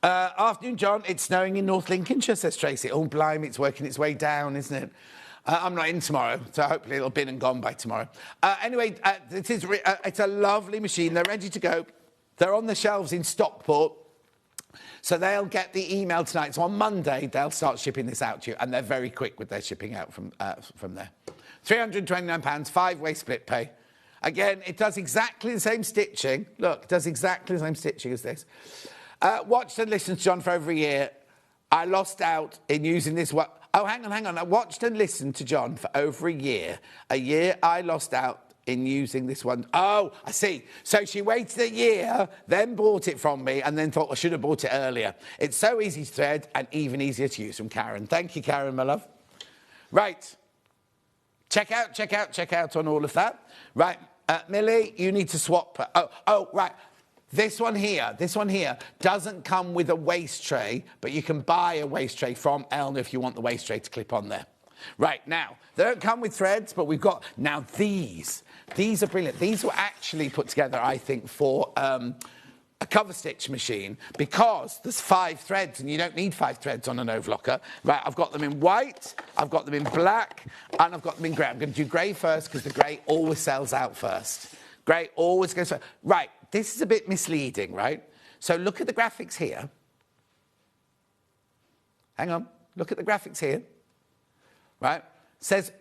Afternoon, John. It's snowing in North Lincolnshire, says Tracy. Oh, blimey, it's working its way down, isn't it? I'm not in tomorrow, so hopefully it'll been and gone by tomorrow. Anyway, it's a lovely machine. They're ready to go. They're on the shelves in Stockport. So they'll get the email tonight. So on Monday, they'll start shipping this out to you, and they're very quick with their shipping out from there. £329, five-way split pay. Again, it does exactly the same stitching. Look, it does exactly the same stitching as this. Watched and listened to John for over a year. I lost out in using this one. Oh, hang on. I watched and listened to John for over a year. A year I lost out in using this one. Oh, I see. So she waited a year, then bought it from me, and then thought I should have bought it earlier. It's so easy to thread and even easier to use from Karen. Thank you, Karen, my love. Right. Check out on all of that. Right. Millie, you need to swap. Oh, right. This one here doesn't come with a waste tray, but you can buy a waste tray from Elna if you want the waste tray to clip on there. Right, now, they don't come with threads, but we've got, now these are brilliant. These were actually put together, I think, for a cover stitch machine because there's 5 threads and you don't need 5 threads on an overlocker. Right, I've got them in white, I've got them in black, and I've got them in grey. I'm going to do grey first because the grey always sells out first. Grey always goes first. Right. This is a bit misleading, right? So look at the graphics here. Hang on. Look at the graphics here. Right? Says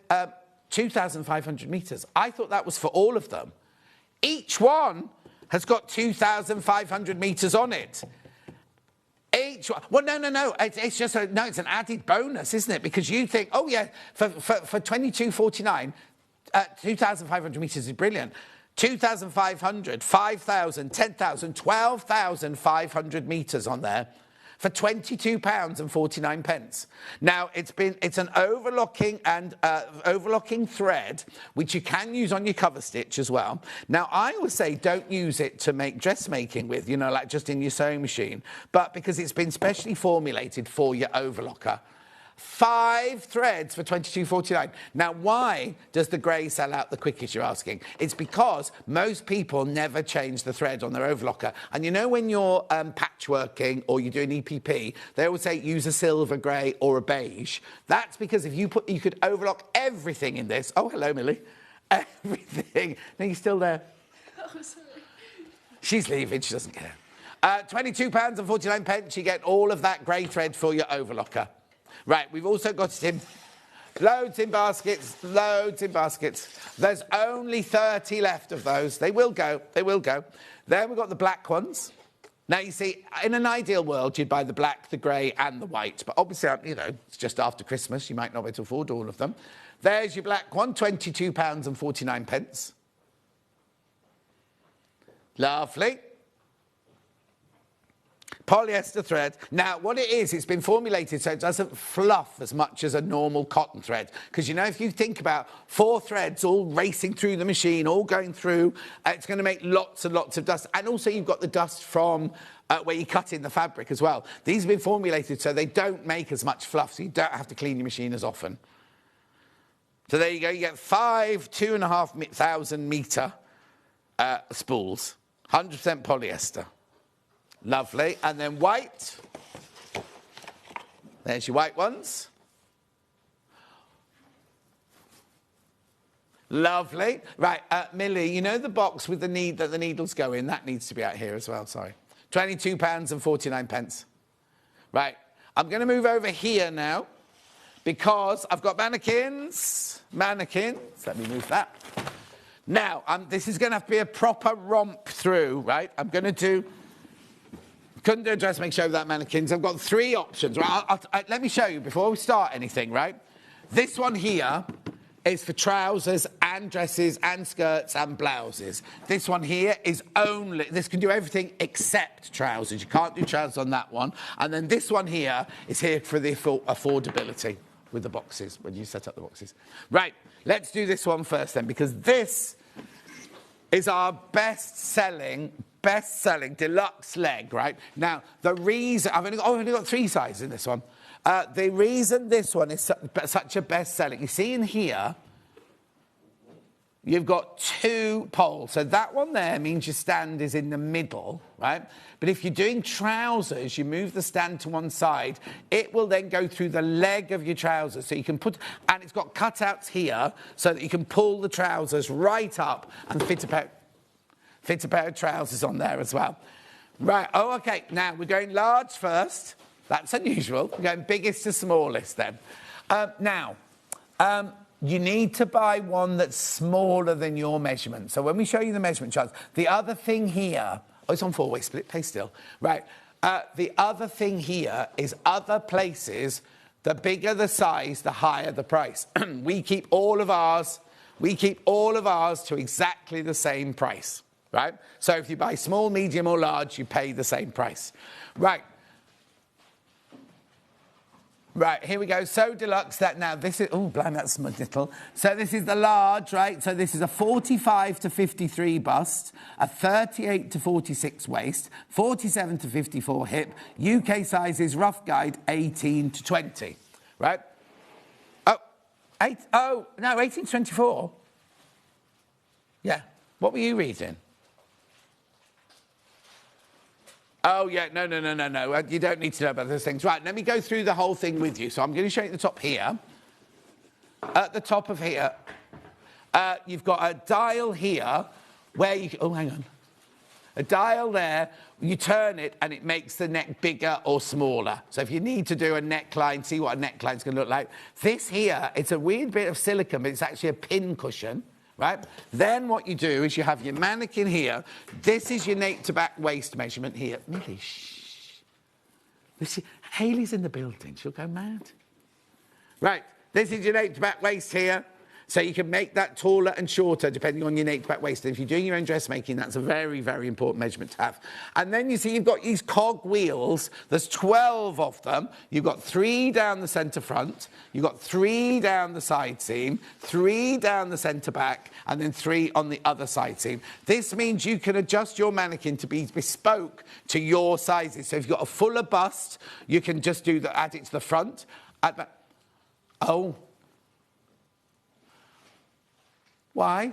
2,500 metres. I thought that was for all of them. Each one has got 2,500 metres on it. Each one. Well, no. It's just it's an added bonus, isn't it? Because you think, oh, yeah, for $22.49, 2,500 metres is brilliant. 2,500, 5,000, 10,000, 12,500 metres on there for £22.49. Now, it's an overlocking and overlocking thread, which you can use on your cover stitch as well. Now, I always say don't use it to make dressmaking with, you know, like just in your sewing machine, but because it's been specially formulated for your overlocker. 5 threads for £22.49. Now, why does the grey sell out the quickest, you're asking? It's because most people never change the thread on their overlocker. And you know when you're patchworking or you're doing EPP, they always say use a silver grey or a beige. That's because if you could overlock everything in this. Oh, hello, Millie. Everything. No, you're still there. Oh, sorry. She's leaving, she doesn't care. £22.49, you get all of that grey thread for your overlocker. Right, we've also got it in loads in baskets. There's only 30 left of those. They will go. Then we've got the black ones. Now, you see, in an ideal world, you'd buy the black, the grey and the white. But obviously, you know, it's just after Christmas. You might not be able to afford all of them. There's your black one, £22.49. Lovely. Polyester thread. Now, what it is, it's been formulated so it doesn't fluff as much as a normal cotton thread. Because, you know, if you think about 4 threads all racing through the machine, all going through, it's going to make lots and lots of dust. And also you've got the dust from where you cut in the fabric as well. These have been formulated so they don't make as much fluff, so you don't have to clean your machine as often. So there you go. You get 5 2,500 metre spools, 100% polyester. Lovely. And then white. There's your white ones. Lovely. Right, Millie, you know the box with the that the needles go in? That needs to be out here as well, sorry. £22.49. Right, I'm going to move over here now because I've got mannequins. Let me move that. Now, this is going to have to be a proper romp through, right? I'm going to do... Couldn't do a dressmaking show without mannequins. I've got 3 options, right? Let me show you before we start anything, right? This one here is for trousers and dresses and skirts and blouses. This one here is only... This can do everything except trousers. You can't do trousers on that one. And then this one here is here for the affordability with the boxes, when you set up the boxes. Right, let's do this one first then, because this is our best-selling deluxe leg, right? Now, the reason... I've only got 3 sizes in this one. The reason this one is such a best-selling... You see in here, you've got 2 poles. So that one there means your stand is in the middle, right? But if you're doing trousers, you move the stand to one side. It will then go through the leg of your trousers. So you can put... And it's got cutouts here so that you can pull the trousers right up and fit a pair of trousers on there as well. Right, okay, now we're going large first. That's unusual. We're going biggest to smallest then. You need to buy one that's smaller than your measurement. So when we show you the measurement charts, the other thing here... Oh, it's on 4-way split pay still. Right, the other thing here is other places, the bigger the size, the higher the price. We keep all of ours to exactly the same price. Right? So if you buy small, medium or large, you pay the same price. Right, here we go. So deluxe that now this is... Oh, blimey, that's little. So this is the large, right? So this is a 45 to 53 bust, a 38 to 46 waist, 47 to 54 hip, UK sizes, rough guide, 18 to 20. Right? 18 to 24. Yeah. What were you reading? Oh, yeah, no. You don't need to know about those things. Right, let me go through the whole thing with you. So I'm going to show you the top here. At the top of here, you've got a dial here where you... Oh, hang on. A dial there, you turn it and it makes the neck bigger or smaller. So if you need to do a neckline, see what a neckline's going to look like. This here, it's a weird bit of silicone, but it's actually a pin cushion. Right? Then what you do is you have your mannequin here. This is your nape to back waist measurement here. Millie, shh. Hayley's in the building. She'll go mad. Right. This is your nape to back waist here. So you can make that taller and shorter depending on your nape to back waist. And if you're doing your own dressmaking, that's a very, very important measurement to have. And then you see you've got these cog wheels. There's 12 of them. You've got 3 down the centre front. You've got 3 down the side seam, 3 down the centre back, and then 3 on the other side seam. This means you can adjust your mannequin to be bespoke to your sizes. So if you've got a fuller bust, you can just add it to the front. Oh. Why?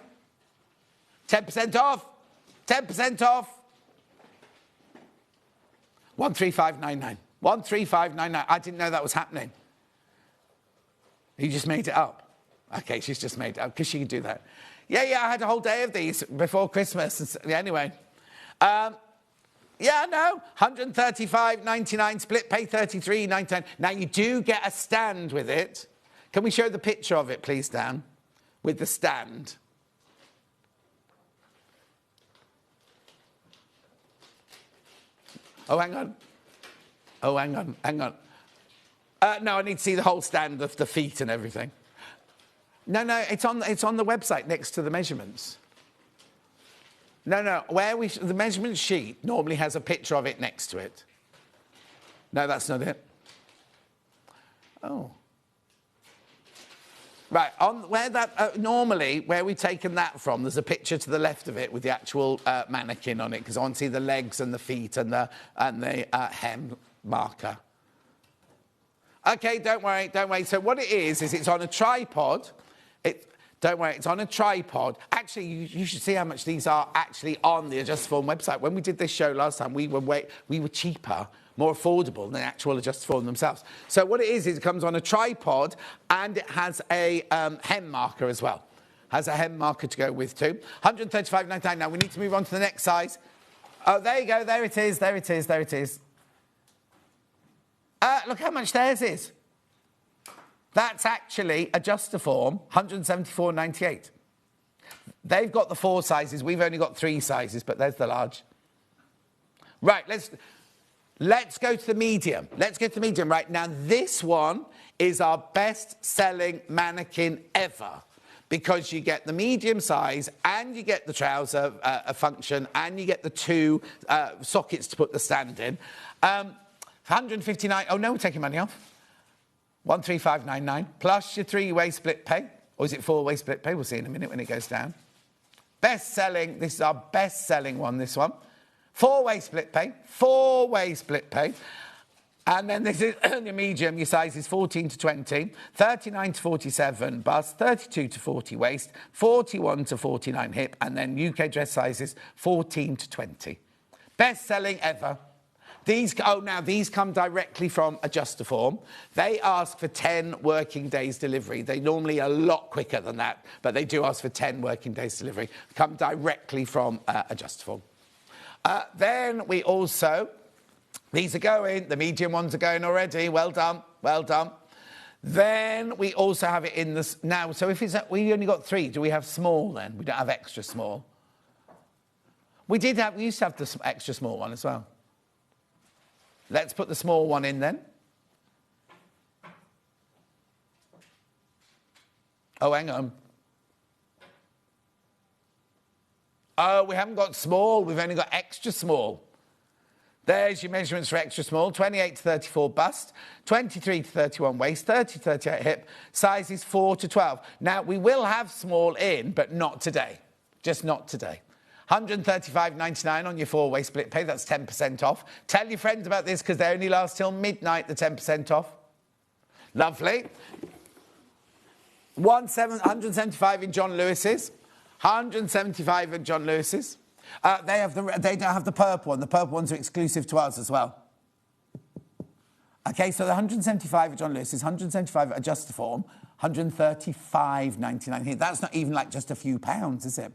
10% off. 10% off. 135.99. 135.99. I didn't know that was happening. You just made it up. Okay, she's just made it up because she can do that. Yeah, I had a whole day of these before Christmas. Anyway. Yeah, no. 135.99. Split pay 33.99. Now, you do get a stand with it. Can we show the picture of it, please, Dan? With the stand. Oh, hang on. No, I need to see the whole stand of the feet and everything. No, it's on the website next to the measurements. No, the measurement sheet normally has a picture of it next to it. No, that's not it. Oh. Right, normally, where we've taken that from, there's a picture to the left of it with the actual mannequin on it, because I want to see the legs and the feet and the hem marker. OK, don't worry. So what it is it's on a tripod. Don't worry, it's on a tripod. Actually, you should see how much these are actually on the Adjust4Form website. When we did this show last time, we were cheaper, more affordable than the actual Adjust4Form themselves. So what it is it comes on a tripod and it has a hem marker as well. Has a hem marker to go with too. 135.99. Now we need to move on to the next size. Oh, there you go. There it is. There it is. There it is. Look how much theirs is. That's actually Adjustaform, 174.98. They've got the 4 sizes. We've only got 3 sizes, but there's the large. Right, let's go to the medium. Let's go to the medium. Right, now this one is our best-selling mannequin ever because you get the medium size and you get the trouser function and you get the 2 sockets to put the stand in. 159. Oh, no, we're taking money off. 135.99 plus your 3-way split pay. Or is it 4-way split pay? We'll see in a minute when it goes down. Best-selling. This is our best-selling one, this one. 4-way split pay. 4-way split pay. And then this is your medium. Your size is 14 to 20, 39 to 47 bust, 32 to 40 waist, 41 to 49 hip, and then UK dress sizes 14 to 20. Best-selling ever. These come directly from Adjustaform. They ask for 10 working days delivery. They normally a lot quicker than that, but they do ask for 10 working days delivery. Come directly from Adjustaform. Then we also, these are going, the medium ones are going already. Well done, well done. Then we also have it in this now. So if it's we only got 3, do we have small then? We don't have extra small. We used to have the extra small one as well. Let's put the small one in then. Oh, hang on. Oh, we haven't got small. We've only got extra small. There's your measurements for extra small. 28 to 34 bust, 23 to 31 waist, 30 to 38 hip, sizes 4 to 12. Now, we will have small in, but not today. Just not today. 135.99 on your 4-way split pay. That's 10% off. Tell your friends about this because they only last till midnight, the 10% off. Lovely. 175 in John Lewis's. 175 in John Lewis's. They don't have the purple one. The purple ones are exclusive to us as well. Okay, so the 175 at John Lewis's, 175 at Adjustaform, 135.99. That's not even like just a few pounds, is it?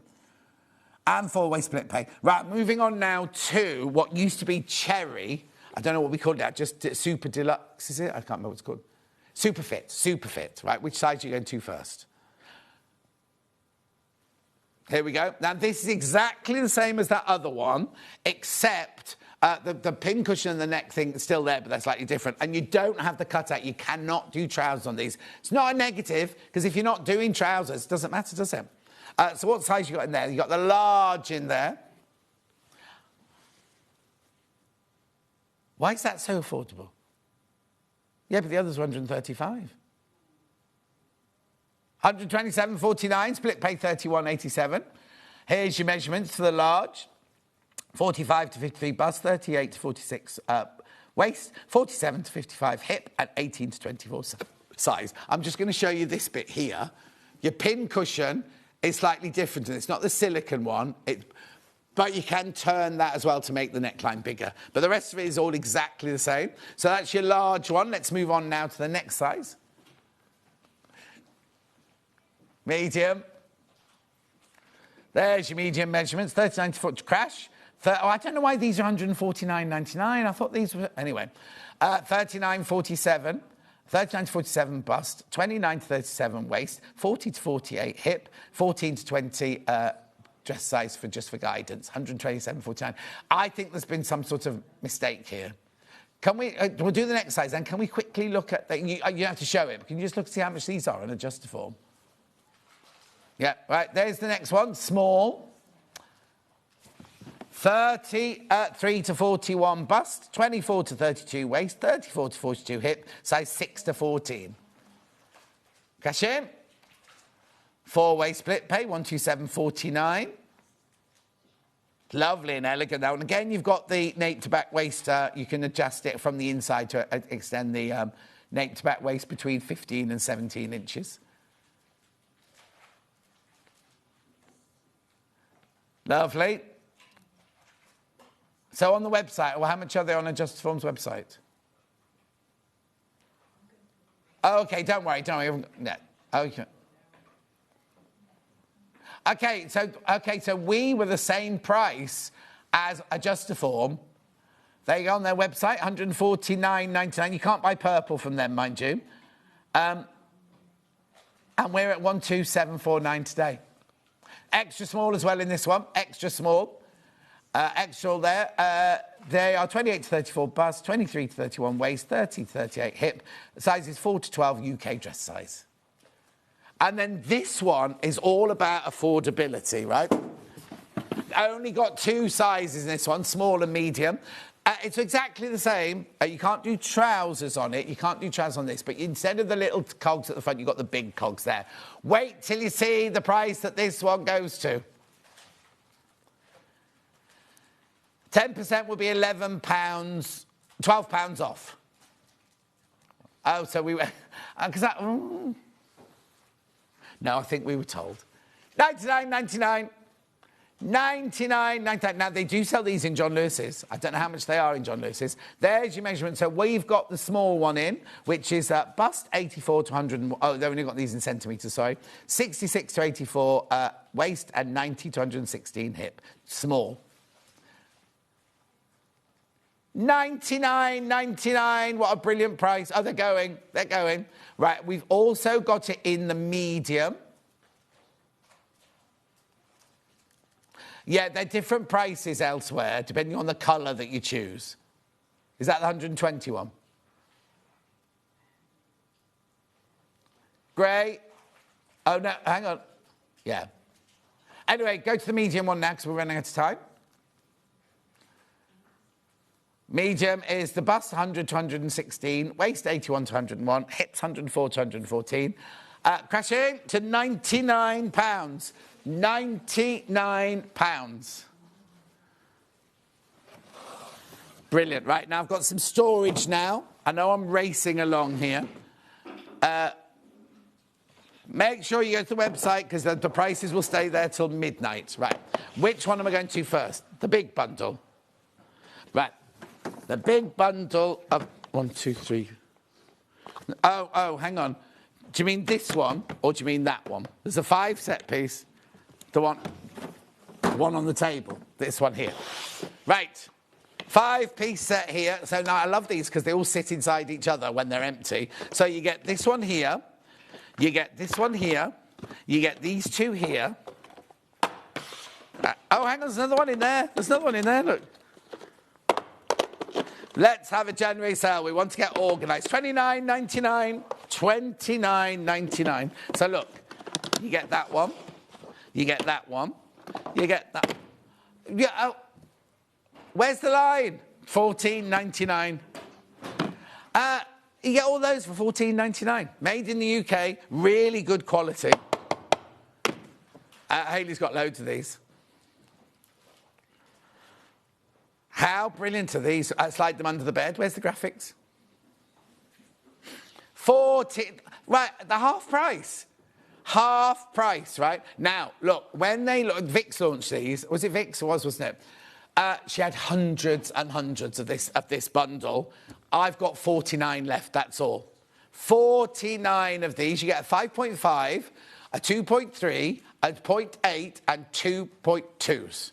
And 4-way split pay. Right, moving on now to what used to be Cherry. I don't know what we call that, just Super Deluxe, is it? I can't remember what it's called. Super Fit, right? Which size are you going to first? Here we go. Now, this is exactly the same as that other one, except the pin cushion and the neck thing is still there, but they're slightly different. And you don't have the cutout. You cannot do trousers on these. It's not a negative, because if you're not doing trousers, it doesn't matter, does it? So what size you got in there? You got the large in there. Why is that so affordable? Yeah, but the others were 135. 127.49, split pay 31.87. Here's your measurements for the large. 45 to 53 bust, 38 to 46 waist, 47 to 55 hip, and 18 to 24 size. I'm just going to show you this bit here. Your pin cushion is slightly different, and it's not the silicone one, but you can turn that as well to make the neckline bigger. But the rest of it is all exactly the same. So that's your large one. Let's move on now to the next size. Medium. There's your medium measurements, 39 to 40 crash. I don't know why these are 149.99. I thought these were... Anyway, 39.47. 39 to 47 bust, 29 to 37 waist, 40 to 48 hip, 14 to 20 dress size for guidance, 127.49. I think there's been some sort of mistake here. Can we... we'll do the next size, and can we quickly look at... you have to show it. Can you just look to see how much these are in Adjustaform? Yeah, right, there's the next one, small. 33 to 41 bust, 24 to 32 waist, 34 to 42 hip, size 6 to 14. Cash in. 4-way split pay, 127.49. Lovely and elegant. Now, and again, you've got the nape to back waist. You can adjust it from the inside to extend the nape to back waist between 15 and 17 inches. Lovely. So on the website, well, how much are they on Adjustaform's website? Oh, okay, don't worry. No, okay. Okay, so we were the same price as Adjustaform. There you go on their website, $149.99. You can't buy purple from them, mind you. And we're at 12749 today. Extra small as well in this one. Extra small. Extra there. They are 28 to 34 bust, 23 to 31 waist, 30 to 38 hip. Sizes 4 to 12 UK dress size. And then this one is all about affordability, right? I only got 2 sizes in this one, small and medium. It's exactly the same. You can't do trousers on it. You can't do trousers on this. But instead of the little cogs at the front, you've got the big cogs there. Wait till you see the price that this one goes to. 10% will be £11, £12 off. Oh, so we were... No, I think we were told. $99.99. $99.99. Now, they do sell these in John Lewis's. I don't know how much they are in John Lewis's. There's your measurement. So we've got the small one in, which is bust 84 to 100. Oh, they've only got these in centimetres, sorry. 66 to 84 waist and 90 to 116 hip. Small. $99.99. What a brilliant price. Oh, they're going. They're going. Right, we've also got it in the medium. Yeah, they're different prices elsewhere, depending on the colour that you choose. Is that the 121? Grey. Oh, no, hang on. Yeah. Anyway, go to the medium one now, because we're running out of time. Medium is the bust 100 to 116, waist 81 to 101, hips 104 to 114. Crashing to £99. £99. Brilliant. Right, now I've got some storage now. I know I'm racing along here. Make sure you go to the website because the prices will stay there till midnight. Right, which one am I going to first? The big bundle. Right, the big bundle of 1, 2, 3. Oh, hang on. Do you mean this one or do you mean that one? There's a 5 set piece. The one on the table. This one here. Right. 5-piece set here. So now I love these because they all sit inside each other when they're empty. So you get this one here. You get this one here. You get these 2 here. Oh, hang on. There's another one in there. There's another one in there. Look. Let's have a January sale. We want to get organised. $29.99. $29.99. So look. You get that one. You get that one. You get that. Yeah. Oh. Where's the line? $14.99. You get all those for $14.99. Made in the UK. Really good quality. Hayley's got loads of these. How brilliant are these? I slide them under the bed. Where's the graphics? 14. Right, the half price. Half price, right? Now, look, when Vicks launched these, was it Vicks? It was, wasn't it? She had hundreds and hundreds of this bundle. I've got 49 left, that's all. 49 of these. You get a 5.5, a 2.3, a 0.8, and 2.2s.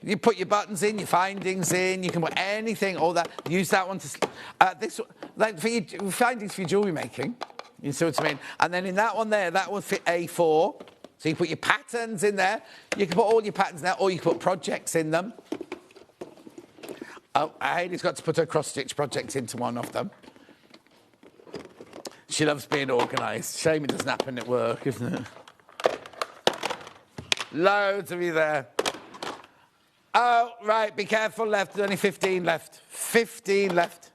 You put your buttons in, your findings in, you can put anything, all that. Use that one to... this, like for your findings for your jewellery making. You see what I mean? And then in that one there, that will fit A4. So you put your patterns in there. You can put all your patterns there, or you can put projects in them. Oh, Hayley's got to put her cross-stitch projects into one of them. She loves being organised. Shame it doesn't happen at work, isn't it? Loads of you there. Oh, right, be careful left. There's only 15 left. 15 left.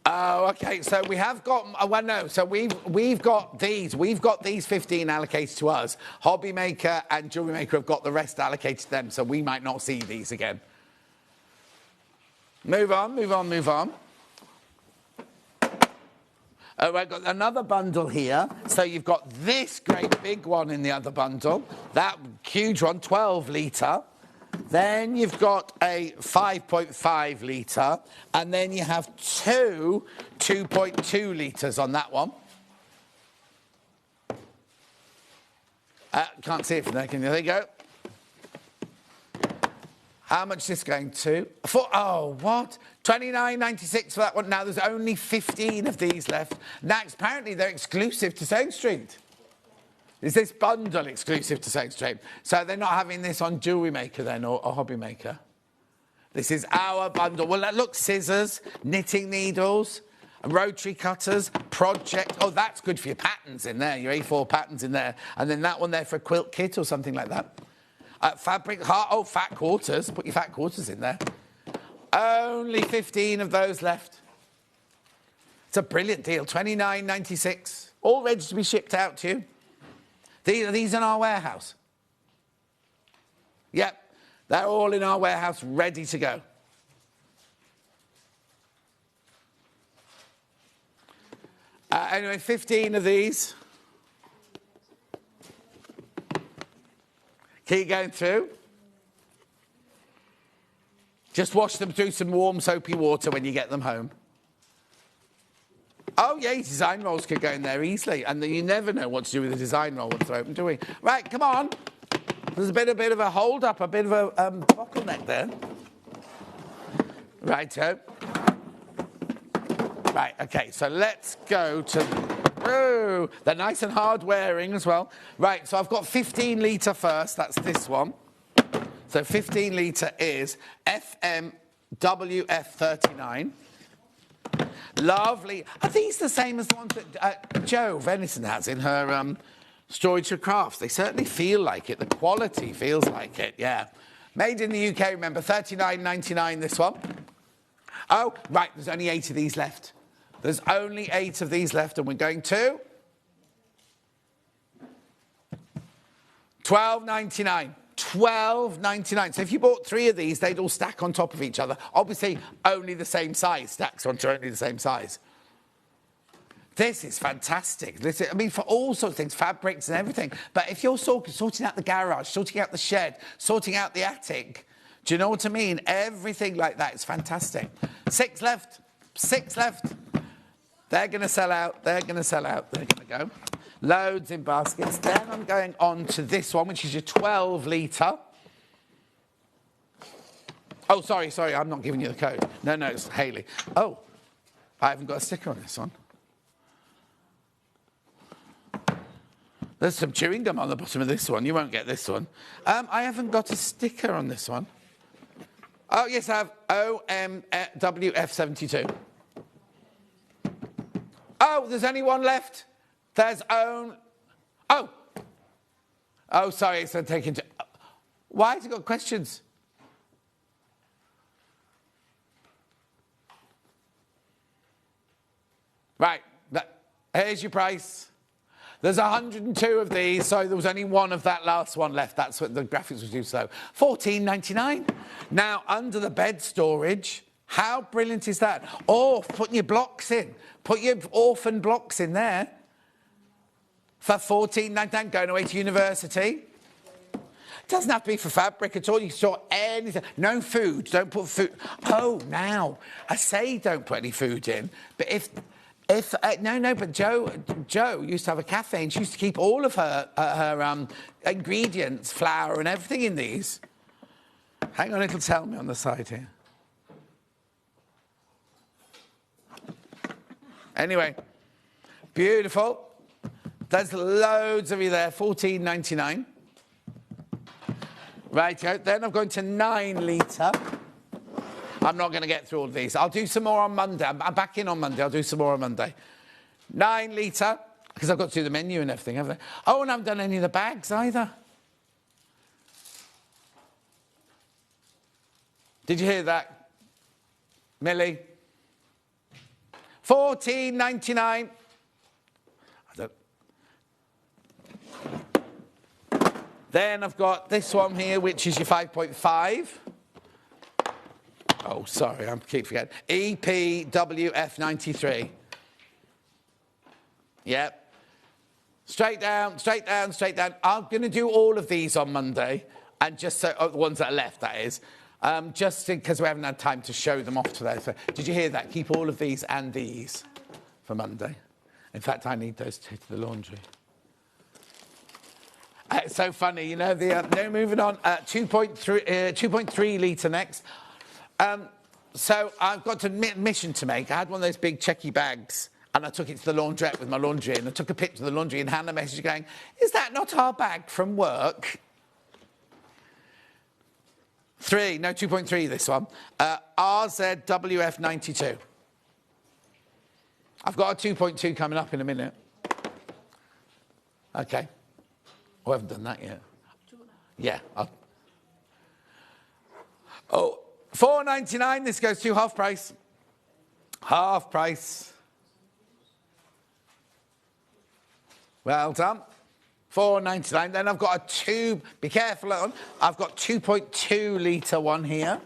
Oh, okay. So we have got. Well, no. So we've got these. We've got these 15 allocated to us. Hobby Maker and Jewellery Maker have got the rest allocated to them. So we might not see these again. Move on. Move on. Move on. Oh, I've got another bundle here. So you've got this great big one in the other bundle. That huge one, 12 litre. Then you've got a 5.5 litre, and then you have two 2.2 litres on that one. Can't see it from there, can you? There you go. How much is this going to? Oh, what? $29.96 for that one. Now, there's only 15 of these left. Now, apparently, they're exclusive to Sewing Street. Is this bundle exclusive to Sewing Street? So they're not having this on Jewellery Maker then, or Hobby Maker? This is our bundle. Well, look, scissors, knitting needles, rotary cutters, project. Oh, that's good for your patterns in there, your A4 patterns in there. And then that one there for a quilt kit or something like that. Fabric, fat quarters. Put your fat quarters in there. Only 15 of those left. It's a brilliant deal. $29.96. All ready to be shipped out to you. These in our warehouse. Yep, they're all in our warehouse, ready to go. Anyway, 15 of these. Keep going through. Just wash them through some warm soapy water when you get them home. Oh, yeah, design rolls could go in there easily. And you never know what to do with a design roll once they're open, do we? Right, come on. There's a bit of a hold-up, a bit of a bottleneck there. Righto. Right, OK, so let's go to... Oh, they're nice and hard-wearing as well. Right, so I've got 15 litre first. That's this one. So 15 litre is FMWF39. Lovely. Are these the same as the ones that Jo Venison has in her storage for crafts? They certainly feel like it. The quality feels like it, yeah. Made in the UK, remember, $39.99 this one. Oh, right, there's only 8 of these left. There's only 8 of these left, and we're going to... $12.99. $12.99. So if you bought 3 of these, they'd all stack on top of each other. Obviously, only the same size. Stacks onto only the same size. This is fantastic. I mean, for all sorts of things, fabrics and everything. But if you're sorting out the garage, sorting out the shed, sorting out the attic, do you know what I mean? Everything like that is fantastic. 6 left. 6 left. They're going to sell out. They're going to sell out. They're going to go. Loads in baskets. Then I'm going on to this one, which is your 12 litre. Oh, sorry, I'm not giving you the code. No, it's Hayley. Oh, I haven't got a sticker on this one. There's some chewing gum on the bottom of this one. You won't get this one. I haven't got a sticker on this one. Oh, yes, I have OMWF72. Oh, there's only one left. There's only... Oh, sorry, it's taken to... Why has it got questions? Right, here's your price. There's 102 of these, so there was only one of that last one left. That's what the graphics was too slow. $14.99. Now, under the bed storage, how brilliant is that? Or putting your blocks in. Put your orphan blocks in there for $14.99, going away to university. It doesn't have to be for fabric at all. You can store anything. No food. Don't put food. Oh, now, I say don't put any food in, but but Jo used to have a cafe and she used to keep all of her ingredients, flour and everything in these. Hang on, it'll tell me on the side here. Anyway, beautiful. There's loads of you there, $14.99. Right, then I'm going to 9 litre. I'm not going to get through all of these. I'll do some more on Monday. I'm back in on Monday. I'll do some more on Monday. 9 litre, because I've got to do the menu and everything, haven't I? Oh, and I haven't done any of the bags either. Did you hear that, Millie? $14.99. Then I've got this one here, which is your 5.5. Oh, sorry, I keep forgetting. EPWF93. Yep. Straight down, straight down, straight down. I'm going to do all of these on Monday. And just so, the ones that are left, that is. Just because we haven't had time to show them off today. So, did you hear that? Keep all of these and these for Monday. In fact, I need those to the laundry. It's so funny, you know. Moving on. 2.3 litre next. So I've got a mission to make. I had one of those big checky bags, and I took it to the laundrette with my laundry, and I took a picture of the laundry, and Hannah messaged going, "Is that not our bag from work?" 2.3 this one. RZWF92. I've got a 2.2 coming up in a minute. Okay. Oh, I haven't done that yet. Yeah. £4.99. This goes to half price. Half price. Well done. £4.99. Then I've got a be careful on. I've got 2.2 litre one here.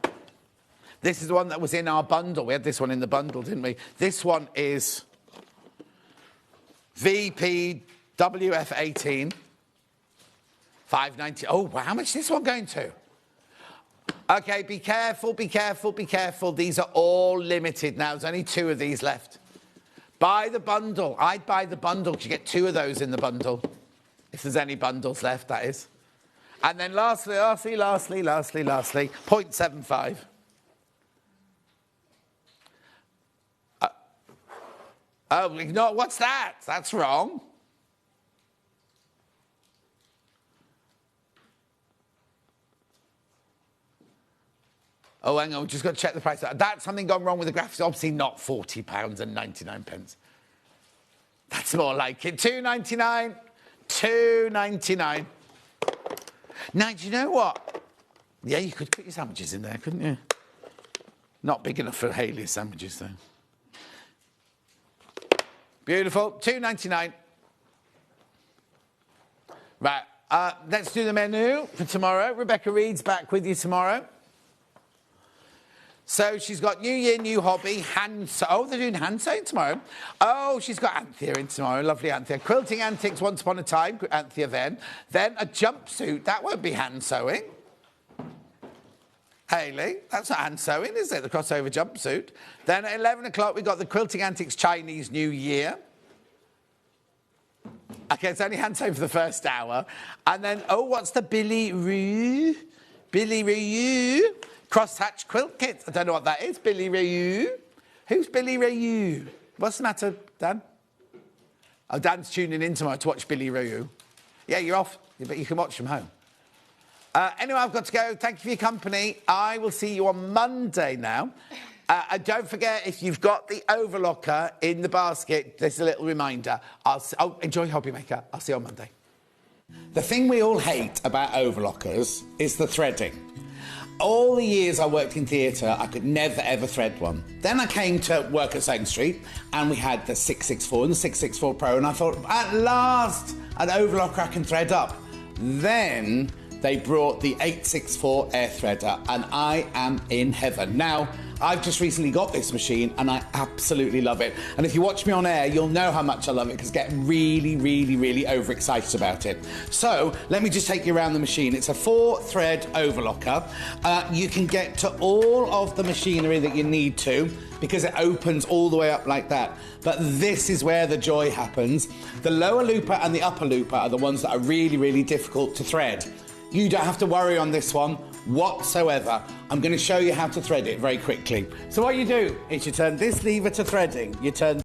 This is the one that was in our bundle. We had this one in the bundle, didn't we? This one is VPWF18. £5.90. Oh, wow, how much is this one going to? OK, be careful, be careful, be careful. These are all limited now. There's only 2 of these left. Buy the bundle. I'd buy the bundle because you get 2 of those in the bundle. If there's any bundles left, that is. And then lastly, 0.75. Ignore, what's that? That's wrong. Oh, hang on, we've just got to check the price. That's something gone wrong with the graphics. Obviously not £40.99. That's more like it. £2.99. £2.99. Now, do you know what? Yeah, you could put your sandwiches in there, couldn't you? Not big enough for Hayley's sandwiches, though. Beautiful. £2.99. Right, let's do the menu for tomorrow. Rebecca Reed's back with you tomorrow. So she's got New Year, New Hobby, oh, they're doing hand sewing tomorrow. Oh, she's got Anthea in tomorrow, lovely Anthea. Quilting Antics Once Upon a Time, Anthea then. Then a jumpsuit, that won't be hand sewing. Hayley, that's not hand sewing, is it? The crossover jumpsuit. Then at 11 o'clock, we've got the Quilting Antics Chinese New Year. OK, it's only hand sewing for the first hour. And then, oh, what's the Billy Rue? Billy Rue? Crosshatch quilt kit. I don't know what that is. Billy Ryu. Who's Billy Ryu? What's the matter, Dan? Oh, Dan's tuning in tomorrow to watch Billy Ryu. Yeah, you're off, but you can watch from home. Anyway, I've got to go. Thank you for your company. I will see you on Monday now. And don't forget, if you've got the overlocker in the basket, there's a little reminder. Enjoy Hobby Maker. I'll see you on Monday. The thing we all hate about overlockers is the threading. All the years I worked in theatre, I could never, ever thread one. Then I came to work at Sewing Street, and we had the 664 and the 664 Pro, and I thought, at last, an overlocker I can thread up. Then they brought the 864 air threader, and I am in heaven. Now, I've just recently got this machine, and I absolutely love it. And if you watch me on air, you'll know how much I love it, because I get really, really, really overexcited about it. So, let me just take you around the machine. It's a 4-thread overlocker. You can get to all of the machinery that you need to, because it opens all the way up like that. But this is where the joy happens. The lower looper and the upper looper are the ones that are really, really difficult to thread. You don't have to worry on this one whatsoever. I'm going to show you how to thread it very quickly. So what you do is you turn this lever to threading. You turn